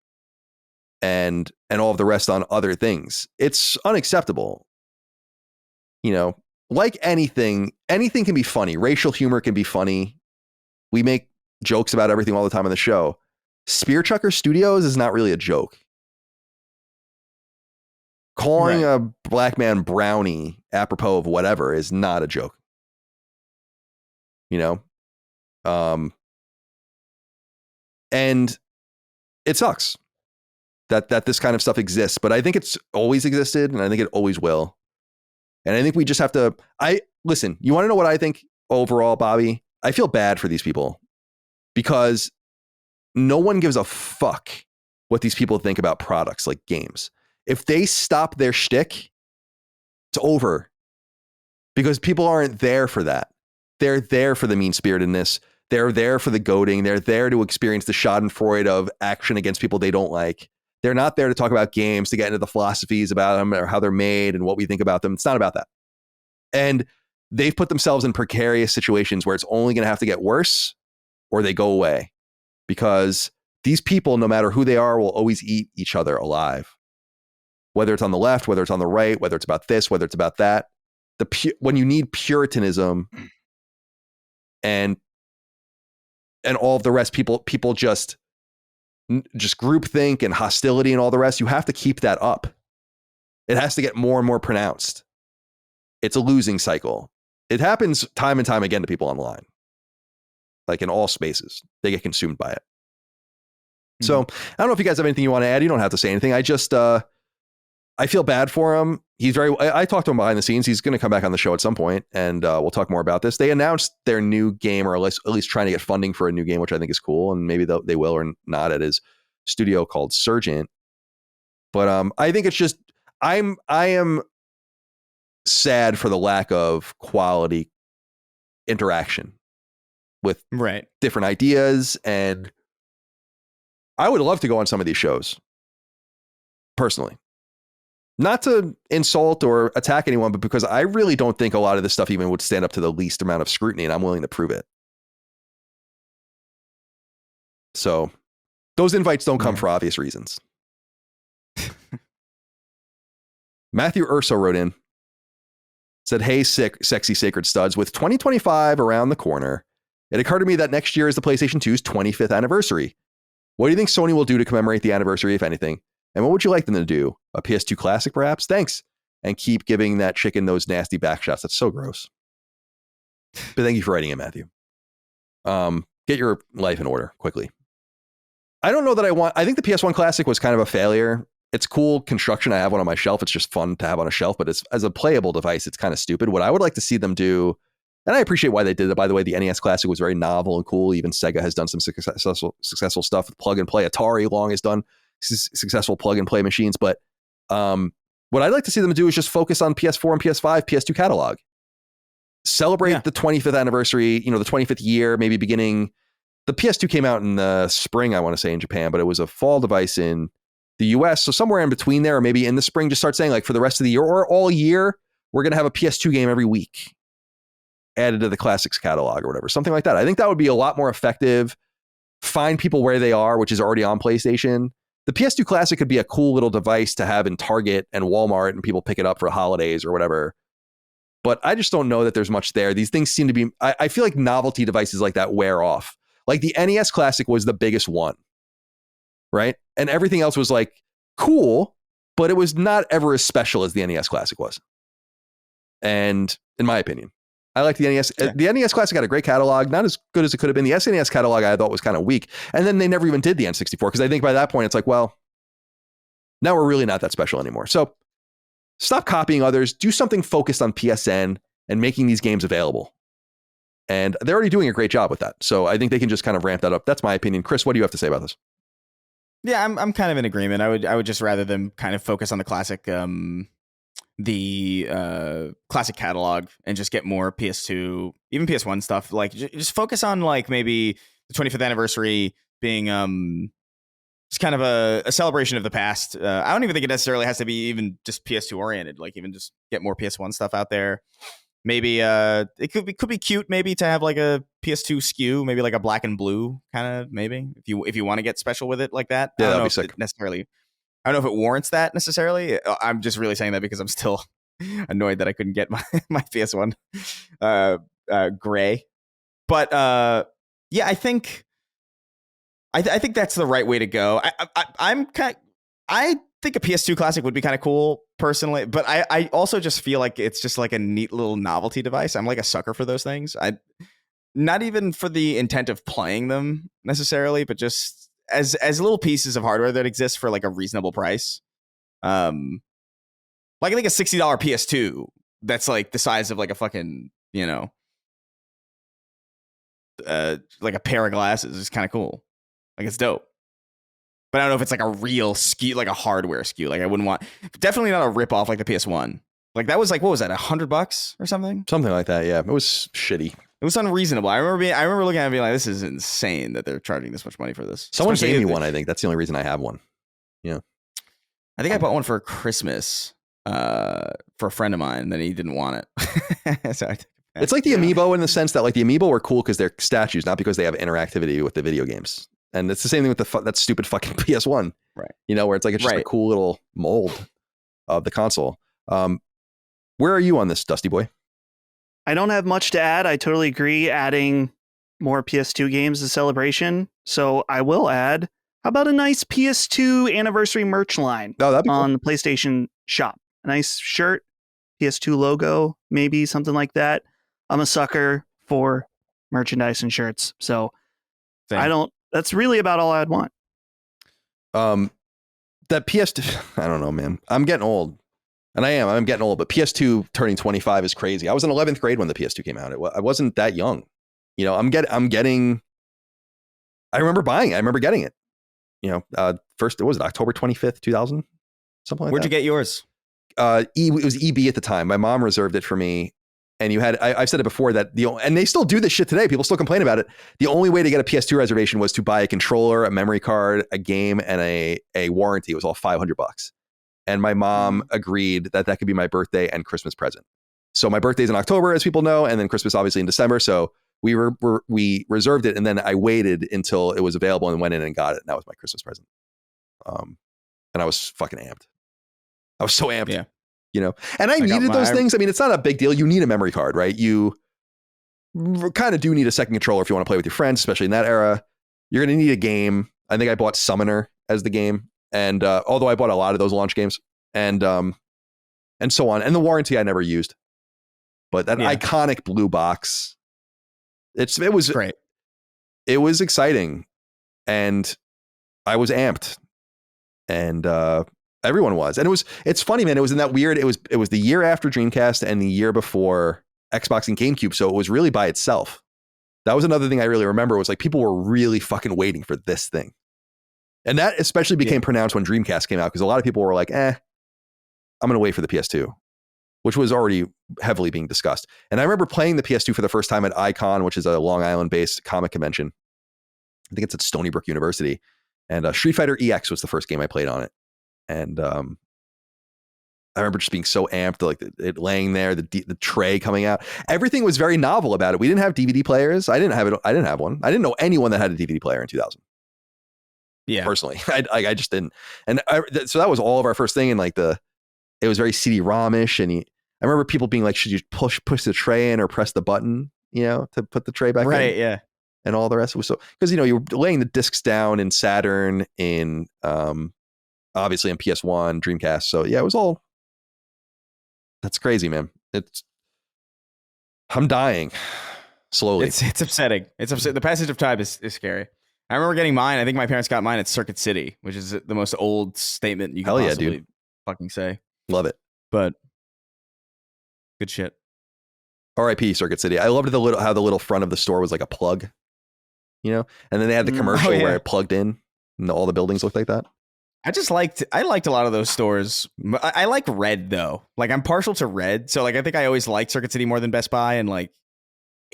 and all of the rest on other things. It's unacceptable. You know, like anything can be funny. Racial humor can be funny. We make jokes about everything all the time on the show. Spear Chucker Studios is not really a joke. Calling a black man brownie apropos of whatever is not a joke. You know? And it sucks that this kind of stuff exists, but I think it's always existed, and I think it always will. And I think we just have to, listen, you want to know what I think overall, Bobby? I feel bad for these people because no one gives a fuck what these people think about products like games. If they stop their shtick, it's over, because people aren't there for that. They're there for the mean-spiritedness. They're there for the goading. They're there to experience the schadenfreude of action against people they don't like. They're not there to talk about games, to get into the philosophies about them or how they're made and what we think about them. It's not about that. And they've put themselves in precarious situations where it's only going to have to get worse or they go away, because these people, no matter who they are, will always eat each other alive. Whether it's on the left, whether it's on the right, whether it's about this, whether it's about that. When you need puritanism and all of the rest, people just groupthink and hostility and all the rest, you have to keep that up. It has to get more and more pronounced. It's a losing cycle. It happens time and time again to people online. Like in all spaces, they get consumed by it. Mm-hmm. So I don't know if you guys have anything you want to add. You don't have to say anything. I just, I feel bad for him. I talked to him behind the scenes. He's going to come back on the show at some point, and we'll talk more about this. They announced their new game, or at least trying to get funding for a new game, which I think is cool. And maybe they will or not, at his studio called Sergeant. But I think it's just, I am sad for the lack of quality interaction with different ideas. And I would love to go on some of these shows personally. Not to insult or attack anyone, but because I really don't think a lot of this stuff even would stand up to the least amount of scrutiny, and I'm willing to prove it. So those invites don't come for obvious reasons. Matthew Urso wrote in, said, "Hey, sexy sacred studs, with 2025 around the corner, it occurred to me that next year is the PlayStation 2's 25th anniversary. What do you think Sony will do to commemorate the anniversary, if anything? And what would you like them to do? A PS2 classic, perhaps? Thanks. And keep giving that chicken those nasty back shots. That's so gross. But thank you for writing it, Matthew. Get your life in order quickly. I don't know that I think the PS1 classic was kind of a failure. it's cool construction. I have one on my shelf. It's just fun to have on a shelf, but as a playable device, it's kind of stupid. What I would like to see them do, and I appreciate why they did it, by the way, the NES Classic was very novel and cool. Even Sega has done some successful stuff with plug and play. Atari long has done successful plug and play machines. But what I'd like to see them do is just focus on PS4 and PS5, PS2 catalog. Celebrate the 25th anniversary, the 25th year, maybe beginning. The PS2 came out in the spring, I want to say, in Japan, but it was a fall device in the US. So somewhere in between there, or maybe in the spring, just start saying like for the rest of the year or all year, we're going to have a PS2 game every week added to the classics catalog or whatever, something like that. I think that would be a lot more effective. Find people where they are, which is already on PlayStation. The PS2 Classic could be a cool little device to have in Target and Walmart and people pick it up for holidays or whatever. But I just don't know that there's much there. These things seem to be, I feel like novelty devices like that wear off. Like the NES Classic was the biggest one, right? And everything else was like cool, but it was not ever as special as the NES Classic was. And in my opinion, I like the NES. Yeah. The NES Classic had a great catalog, not as good as it could have been. The SNES catalog I thought was kind of weak. And then they never even did the N64 because I think by that point it's like, well, now we're really not that special anymore. So stop copying others. Do something focused on PSN and making these games available. And they're already doing a great job with that. So I think they can just kind of ramp that up. That's my opinion. Chris, what do you have to say about this? Yeah, I'm kind of in agreement. I would just rather them kind of focus on the classic classic catalog and just get more PS2, even PS1 stuff. Like just focus on like maybe the 25th anniversary being just kind of a celebration of the past. I don't even think it necessarily has to be even just PS2 oriented. Like even just get more PS1 stuff out there. Maybe it could be cute maybe to have like a PS2 SKU, maybe like a black and blue kind of, maybe if you want to get special with it like that. Yeah, I don't know that'd be if sick. necessarily. I don't know if it warrants that necessarily. I'm just really saying that because I'm still annoyed that I couldn't get my PS1 gray. But yeah, I think that's the right way to go. I think a PS2 Classic would be kind of cool personally, but I also just feel like it's just like a neat little novelty device. I'm like a sucker for those things. Not even for the intent of playing them necessarily, but just as little pieces of hardware that exist for like a reasonable price. Like I think a $60 PS2 that's like the size of like a fucking, like a pair of glasses is kind of cool. Like it's dope. But I don't know if it's like a real SKU, like a hardware SKU. Like I wouldn't want, definitely not a rip off like the PS1. Like that was like, what was that, $100 or something? Something like that, yeah. It was shitty. It was unreasonable. I remember looking at it and being like, this is insane that they're charging this much money for this. Someone gave me one, I think. That's the only reason I have one. Yeah. I think I bought one for Christmas for a friend of mine, then he didn't want it. So it's like the Amiibo in the sense that like the Amiibo were cool because they're statues, not because they have interactivity with the video games. And it's the same thing with that stupid fucking PS1, right? Where it's like it's just a cool little mold of the console. Where are you on this, Dusty boy? I don't have much to add. I totally agree. Adding more PS2 games to Celebration, so I will add. How about a nice PS2 anniversary merch line that'd be on cool. the PlayStation Shop? A nice shirt, PS2 logo, maybe something like that. I'm a sucker for merchandise and shirts, so Same. That's really about all I'd want. That PS2, I don't know, man. I'm getting old. And I'm getting old, but PS2 turning 25 is crazy. I was in 11th grade when the PS2 came out. I wasn't that young. I remember buying it. I remember getting it. First, was it October 25th, 2000? Something like Where'd that. you get yours? It was EB at the time. My mom reserved it for me. And I've said it before that and they still do this shit today. People still complain about it. The only way to get a PS2 reservation was to buy a controller, a memory card, a game, and a warranty. It was all $500. And my mom agreed that could be my birthday and Christmas present. So my birthday's in October, as people know, and then Christmas obviously in December. So we reserved it, and then I waited until it was available and went in and got it. And that was my Christmas present. And I was fucking amped. I was so amped. Yeah. And I needed those things. I mean, it's not a big deal. You need a memory card, right? You kind of do need a second controller if you want to play with your friends, especially in that era. You're going to need a game. I think I bought Summoner as the game. And although I bought a lot of those launch games and so on. And the warranty I never used. But that iconic blue box, it was great. It was exciting. And I was amped. And Everyone was. And it's funny, man. It was in that weird, it was the year after Dreamcast and the year before Xbox and GameCube. So it was really by itself. That was another thing I really remember was like people were really fucking waiting for this thing. And that especially became pronounced when Dreamcast came out because a lot of people were like, I'm going to wait for the PS2, which was already heavily being discussed. And I remember playing the PS2 for the first time at Icon, which is a Long Island-based comic convention. I think it's at Stony Brook University. And Street Fighter EX was the first game I played on it. And I remember just being so amped, like it laying there, the tray coming out. Everything was very novel about it. We didn't have DVD players. I didn't have one. I didn't know anyone that had a DVD player in 2000. Yeah, personally, I just didn't. And so that was all of our first thing. And like it was very CD-ROM-ish. And I remember people being like, should you push the tray in or press the button, to put the tray back in? Right. Yeah. And all the rest was so because you were laying the discs down in Saturn, in obviously in PS1, Dreamcast. So yeah, it was all. That's crazy, man. I'm dying slowly. It's upsetting. It's upsetting. The passage of time is scary. I remember getting mine. I think my parents got mine at Circuit City, which is the most old statement you can possibly fucking say. Love it. But good shit. R.I.P. Circuit City. I loved how the little front of the store was like a plug, and then they had the commercial where it plugged in, and all the buildings looked like that. I liked a lot of those stores. I like Red though. Like I'm partial to Red, so like I think I always liked Circuit City more than Best Buy and like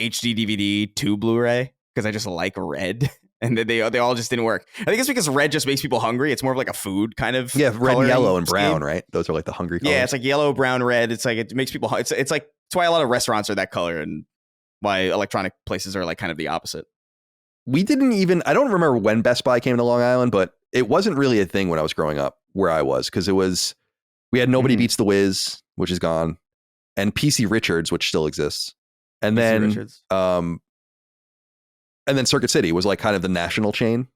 HD DVD 2 Blu-ray because I just like Red, and they all just didn't work. I think it's because Red just makes people hungry. It's more of like a food kind of red, yellow, and brown, right? Those are like the hungry colors. Yeah, it's like yellow, brown, red. It's like it makes people. It's like it's why a lot of restaurants are that color, and why electronic places are like kind of the opposite. I don't remember when Best Buy came to Long Island, but it wasn't really a thing when I was growing up where I was, because we had Nobody Beats the Wiz, which is gone, and PC Richards, which still exists. And then Circuit City was like kind of the national chain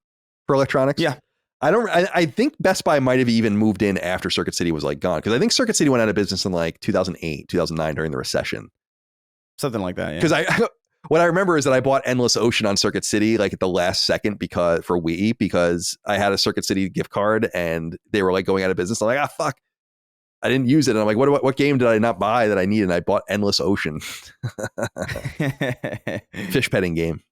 for electronics. Yeah. I think Best Buy might have even moved in after Circuit City was like gone, because I think Circuit City went out of business in like 2008, 2009 during the recession. Something like that, yeah. Because what I remember is that I bought Endless Ocean on Circuit City like at the last second for Wii, because I had a Circuit City gift card and they were like going out of business. I'm like, fuck, I didn't use it. And I'm like, what game did I not buy that I need? And I bought Endless Ocean. Fish petting game.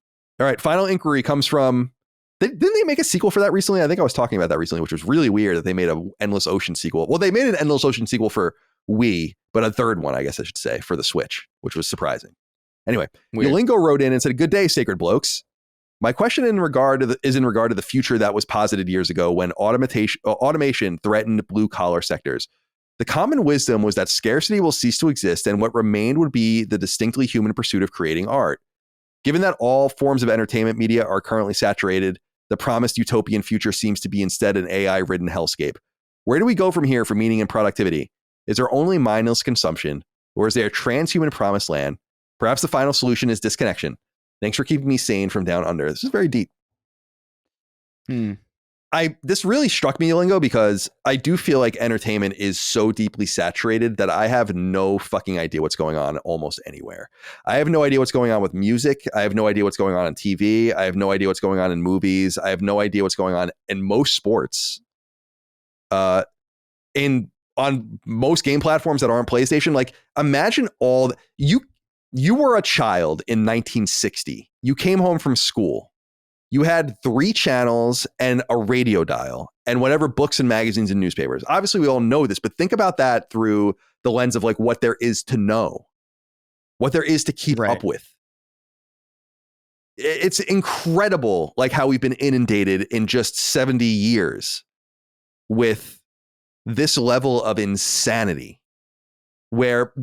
All right, final inquiry comes from, didn't they make a sequel for that recently? I think I was talking about that recently, which was really weird that they made an Endless Ocean sequel. Well, they made an Endless Ocean sequel for Wii, but a third one, I guess I should say, for the Switch, which was surprising. Anyway, Yolingo wrote in and said, "Good day, sacred blokes. My question is in regard to the future that was posited years ago when automation threatened blue-collar sectors. The common wisdom was that scarcity will cease to exist and what remained would be the distinctly human pursuit of creating art. Given that all forms of entertainment media are currently saturated, the promised utopian future seems to be instead an AI-ridden hellscape. Where do we go from here for meaning and productivity? Is there only mindless consumption, or is there a transhuman promised land? Perhaps the final solution is disconnection. Thanks for keeping me sane from down under." This is very deep. This really struck me, Yolingo, because I do feel like entertainment is so deeply saturated that I have no fucking idea what's going on almost anywhere. I have no idea what's going on with music. I have no idea what's going on TV. I have no idea what's going on in movies. I have no idea what's going on in most sports. On most game platforms that aren't PlayStation. Like, imagine you were a child in 1960. You came home from school. You had 3 channels and a radio dial and whatever books and magazines and newspapers. Obviously, we all know this, but think about that through the lens of like what there is to know, what there is to keep up with. It's incredible, like how we've been inundated in just 70 years with this level of insanity. Where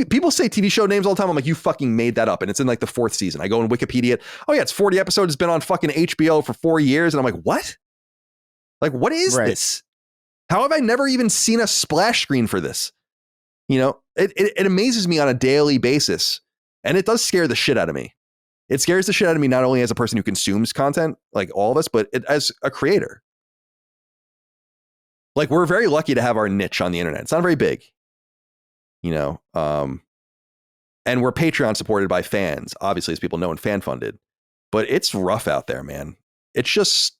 people say TV show names all the time. I'm like, you fucking made that up. And it's in like the 4th season. I go in Wikipedia. Oh yeah, it's 40 episodes. It's been on fucking HBO for 4 years. And I'm like, what? Like, what is this? How have I never even seen a splash screen for this? It amazes me on a daily basis. And it does scare the shit out of me. It scares the shit out of me, not only as a person who consumes content, like all of us, but as a creator. Like, we're very lucky to have our niche on the internet. It's not very big. And we're Patreon supported by fans, obviously, as people know, and fan funded, but it's rough out there, man. It's just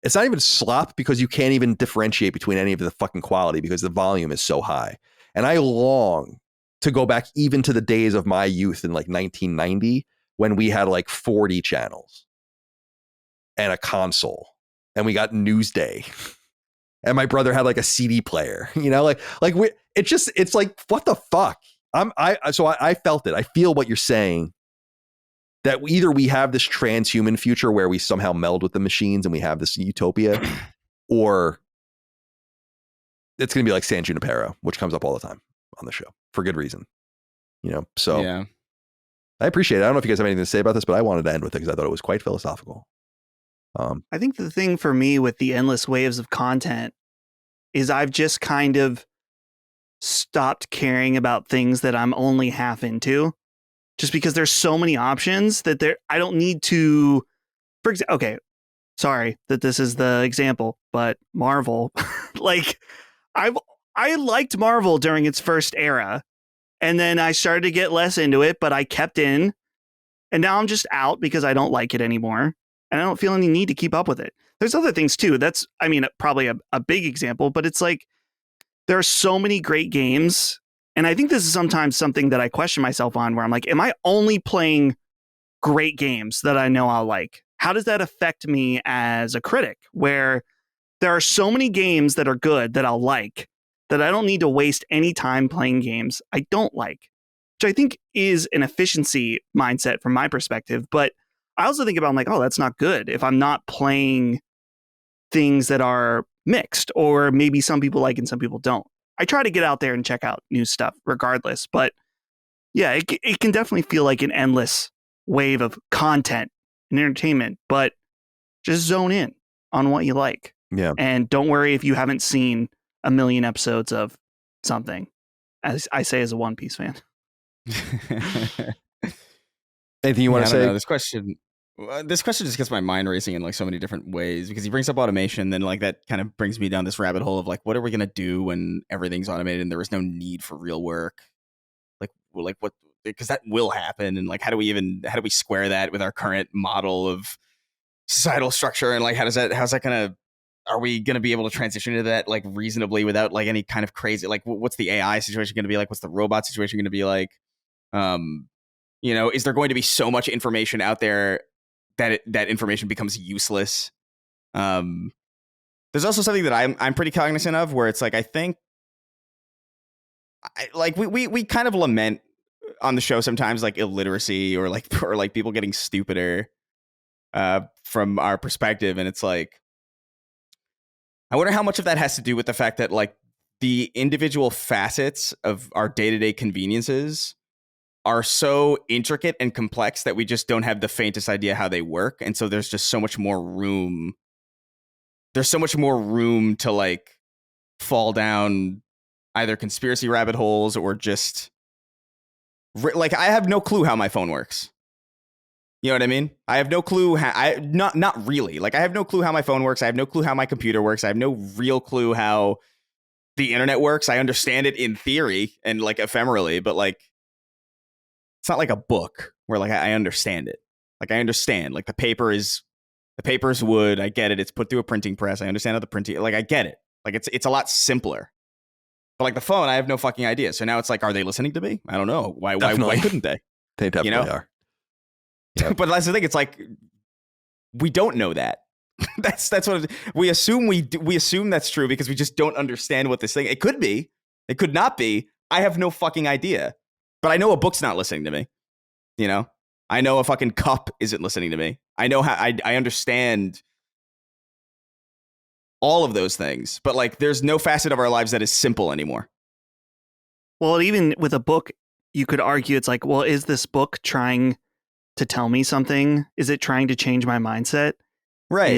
It's not even slop because you can't even differentiate between any of the fucking quality because the volume is so high. And I long to go back even to the days of my youth in like 1990 when we had like 40 channels and a console and we got Newsday and my brother had like a CD player, it's like, what the fuck? I felt it. I feel what you're saying, that either we have this transhuman future where we somehow meld with the machines and we have this utopia, or it's going to be like San Junipero, which comes up all the time on the show for good reason, so yeah. I appreciate it. I don't know if you guys have anything to say about this, but I wanted to end with it because I thought it was quite philosophical. I think the thing for me with the endless waves of content is I've just kind of stopped caring about things that I'm only half into, just because there's so many options that I don't need to, for example, okay, sorry that this is the example, but Marvel, like I liked Marvel during its first era, and then I started to get less into it, but I kept in, and now I'm just out because I don't like it anymore. And I don't feel any need to keep up with it. There's other things too. That's, I mean, probably a big example, but it's like, there are so many great games. And I think this is sometimes something that I question myself on, where I'm like, am I only playing great games that I know I'll like? How does that affect me as a critic, where there are so many games that are good that I'll like, that I don't need to waste any time playing games I don't like, which I think is an efficiency mindset from my perspective. But I also think about, I'm like, oh, that's not good if I'm not playing things that are mixed, or maybe some people like and some people don't. I try to get out there and check out new stuff regardless. But yeah, it can definitely feel like an endless wave of content and entertainment, but just zone in on what you like. Yeah. And don't worry if you haven't seen a million episodes of something, as I say as a One Piece fan. Anything you want to say? This question just gets my mind racing in like so many different ways, because he brings up automation, then like that kind of brings me down this rabbit hole of like, what are we going to do when everything's automated and there is no need for real work? Like what, because that will happen. And like, how do we square that with our current model of societal structure? And like, how's that going to, are we going to be able to transition to that like reasonably without like any kind of crazy, like what's the AI situation going to be like? What's the robot situation going to be like? Is there going to be so much information out there that that information becomes useless? There's also something that I'm pretty cognizant of, where it's like, I think we kind of lament on the show sometimes like illiteracy or like people getting stupider from our perspective. And it's like, I wonder how much of that has to do with the fact that like the individual facets of our day-to-day conveniences are so intricate and complex that we just don't have the faintest idea how they work. And so there's just so much more room. There's so much more room to like fall down either conspiracy rabbit holes or just like, I have no clue how my phone works. You know what I mean? I have no clue how, not really. Like, I have no clue how my phone works. I have no clue how my computer works. I have no real clue how the internet works. I understand it in theory and like ephemerally, but like, it's not like a book where like I understand it. Like, I understand like the paper is wood. I get it. It's put through a printing press. I understand how the printing, like I get it. Like it's a lot simpler. But like the phone, I have no fucking idea. So now it's like, are they listening to me? I don't know. Why couldn't they? They definitely are. Yep. But that's the thing. It's like, we don't know that. that's what we assume. We assume that's true because we just don't understand what this thing. It could be. It could not be. I have no fucking idea. But I know a book's not listening to me. You know, I know a fucking cup isn't listening to me. I know how I understand all of those things. But like, there's no facet of our lives that is simple anymore. Well, even with a book, you could argue it's like, well, is this book trying to tell me something? Is it trying to change my mindset? Right.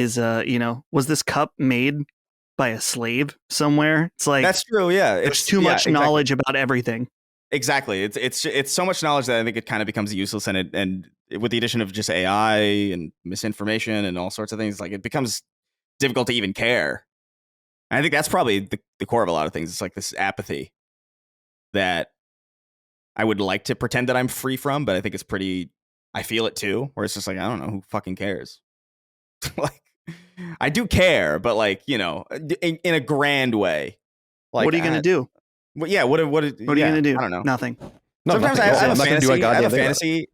Was this cup made by a slave somewhere? It's like, that's true. Yeah. There's too much knowledge about everything. Exactly. It's so much knowledge that I think it kind of becomes useless. And with the addition of just AI and misinformation and all sorts of things, like it becomes difficult to even care. And I think that's probably the core of a lot of things. It's like this apathy that I would like to pretend that I'm free from, but I think it's I feel it too, where it's just like, I don't know, who fucking cares? Like, I do care, but like, you know, in a grand way. Like, what are you going to do? Well, yeah. What are you going to do? I don't know. Nothing. No, Sometimes nothing. I have I'm a not gonna do fantasy. a I have goddamn a thing about it. fantasy.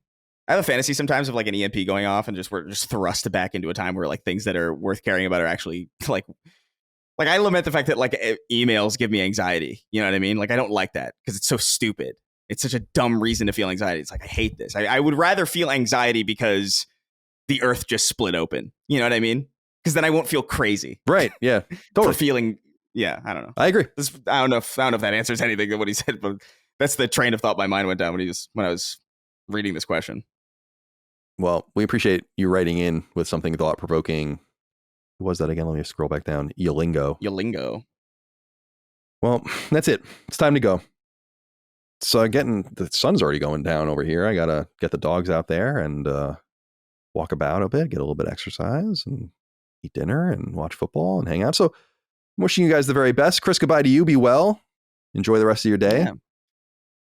I have a fantasy sometimes of like an EMP going off and we're just thrust back into a time where like things that are worth caring about are actually like I lament the fact that like emails give me anxiety. You know what I mean? Like I don't like that because it's so stupid. It's such a dumb reason to feel anxiety. It's like I hate this. I would rather feel anxiety because the earth just split open. You know what I mean? Because then I won't feel crazy. Right. Yeah. For Totally. feeling. Yeah. I don't know. I agree. I don't know if that answers anything of what he said, but that's the train of thought my mind went down when I was reading this question. Well, we appreciate you writing in with something thought provoking. Who was that again? Let me scroll back down. Yolingo. Well, that's it. It's time to go. So the sun's already going down over here. I gotta get the dogs out there and walk about a bit, get a little bit of exercise, and eat dinner and watch football and hang out. So I'm wishing you guys the very best. Chris, goodbye to you. Be well. Enjoy the rest of your day.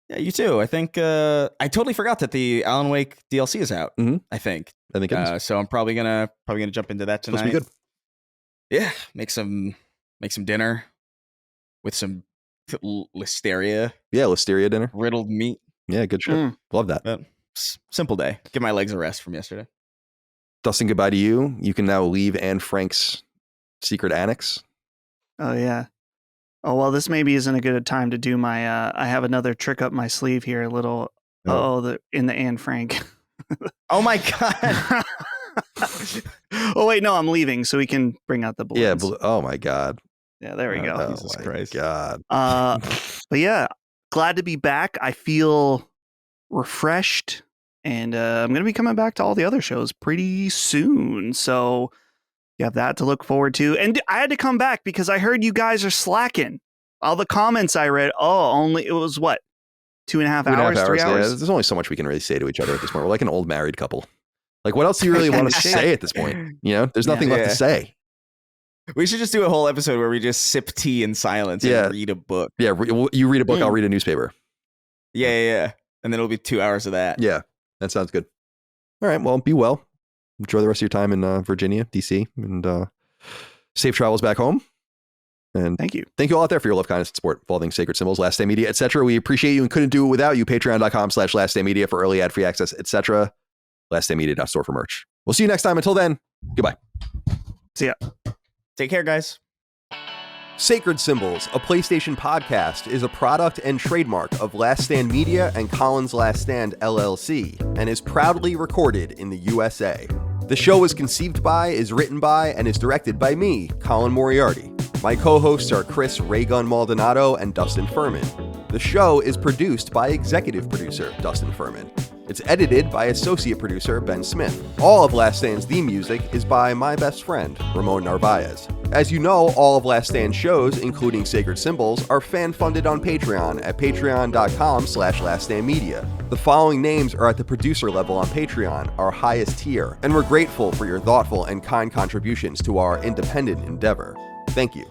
Yeah, you too. I think I totally forgot that the Alan Wake DLC is out. Mhm. I think it is. so. I'm probably gonna jump into that tonight. Supposed to be good. Yeah, make some dinner with some listeria. Yeah, listeria dinner. Riddled meat. Yeah, good shit. Love that. But simple day. Give my legs a rest from yesterday. Dustin, goodbye to you. You can now leave Anne Frank's secret annex. Oh, yeah. Oh, well, this maybe isn't a good time to do my, I have another trick up my sleeve here, a little, in the Anne Frank. Oh my God. Oh, wait, no, I'm leaving so we can bring out the balloons. Yeah. Oh my God. Yeah, there we go. Oh, Jesus my Christ. God. But yeah, glad to be back. I feel refreshed, and I'm going to be coming back to all the other shows pretty soon. So you have that to look forward to. And I had to come back because I heard you guys are slacking. All the comments I read, it was what? 2.5 hours, 3 hours? Yeah, there's only so much we can really say to each other at this point. We're like an old married couple. Like, what else do you really want to say at this point? You know, there's nothing left to say. We should just do a whole episode where we just sip tea in silence and read a book. Yeah, you read a book, I'll read a newspaper. Yeah. And then it'll be 2 hours of that. Yeah, that sounds good. All right, well, be well. Enjoy the rest of your time in Virginia, DC, and safe travels back home. And thank you all out there for your love, kindness, and support, following Sacred Symbols, Last Day Media, etc. We appreciate you and couldn't do it without you. Patreon.com/lastdaymedia for early ad-free access, etc. LastDayMedia.store for merch. We'll see you next time. Until then, goodbye. See ya. Take care, guys. Sacred Symbols, a PlayStation podcast, is a product and trademark of Last Stand Media and Collins Last Stand LLC, and is proudly recorded in the USA. The show is conceived by, is written by, and is directed by me, Colin Moriarty. My co-hosts are Chris Raygun Maldonado and Dustin Furman. The show is produced by executive producer Dustin Furman. It's edited by associate producer Ben Smith. All of Last Stand's theme music is by my best friend, Ramon Narvaez. As you know, all of Last Stand's shows, including Sacred Symbols, are fan-funded on Patreon at patreon.com/laststandmedia. The following names are at the producer level on Patreon, our highest tier, and we're grateful for your thoughtful and kind contributions to our independent endeavor. Thank you.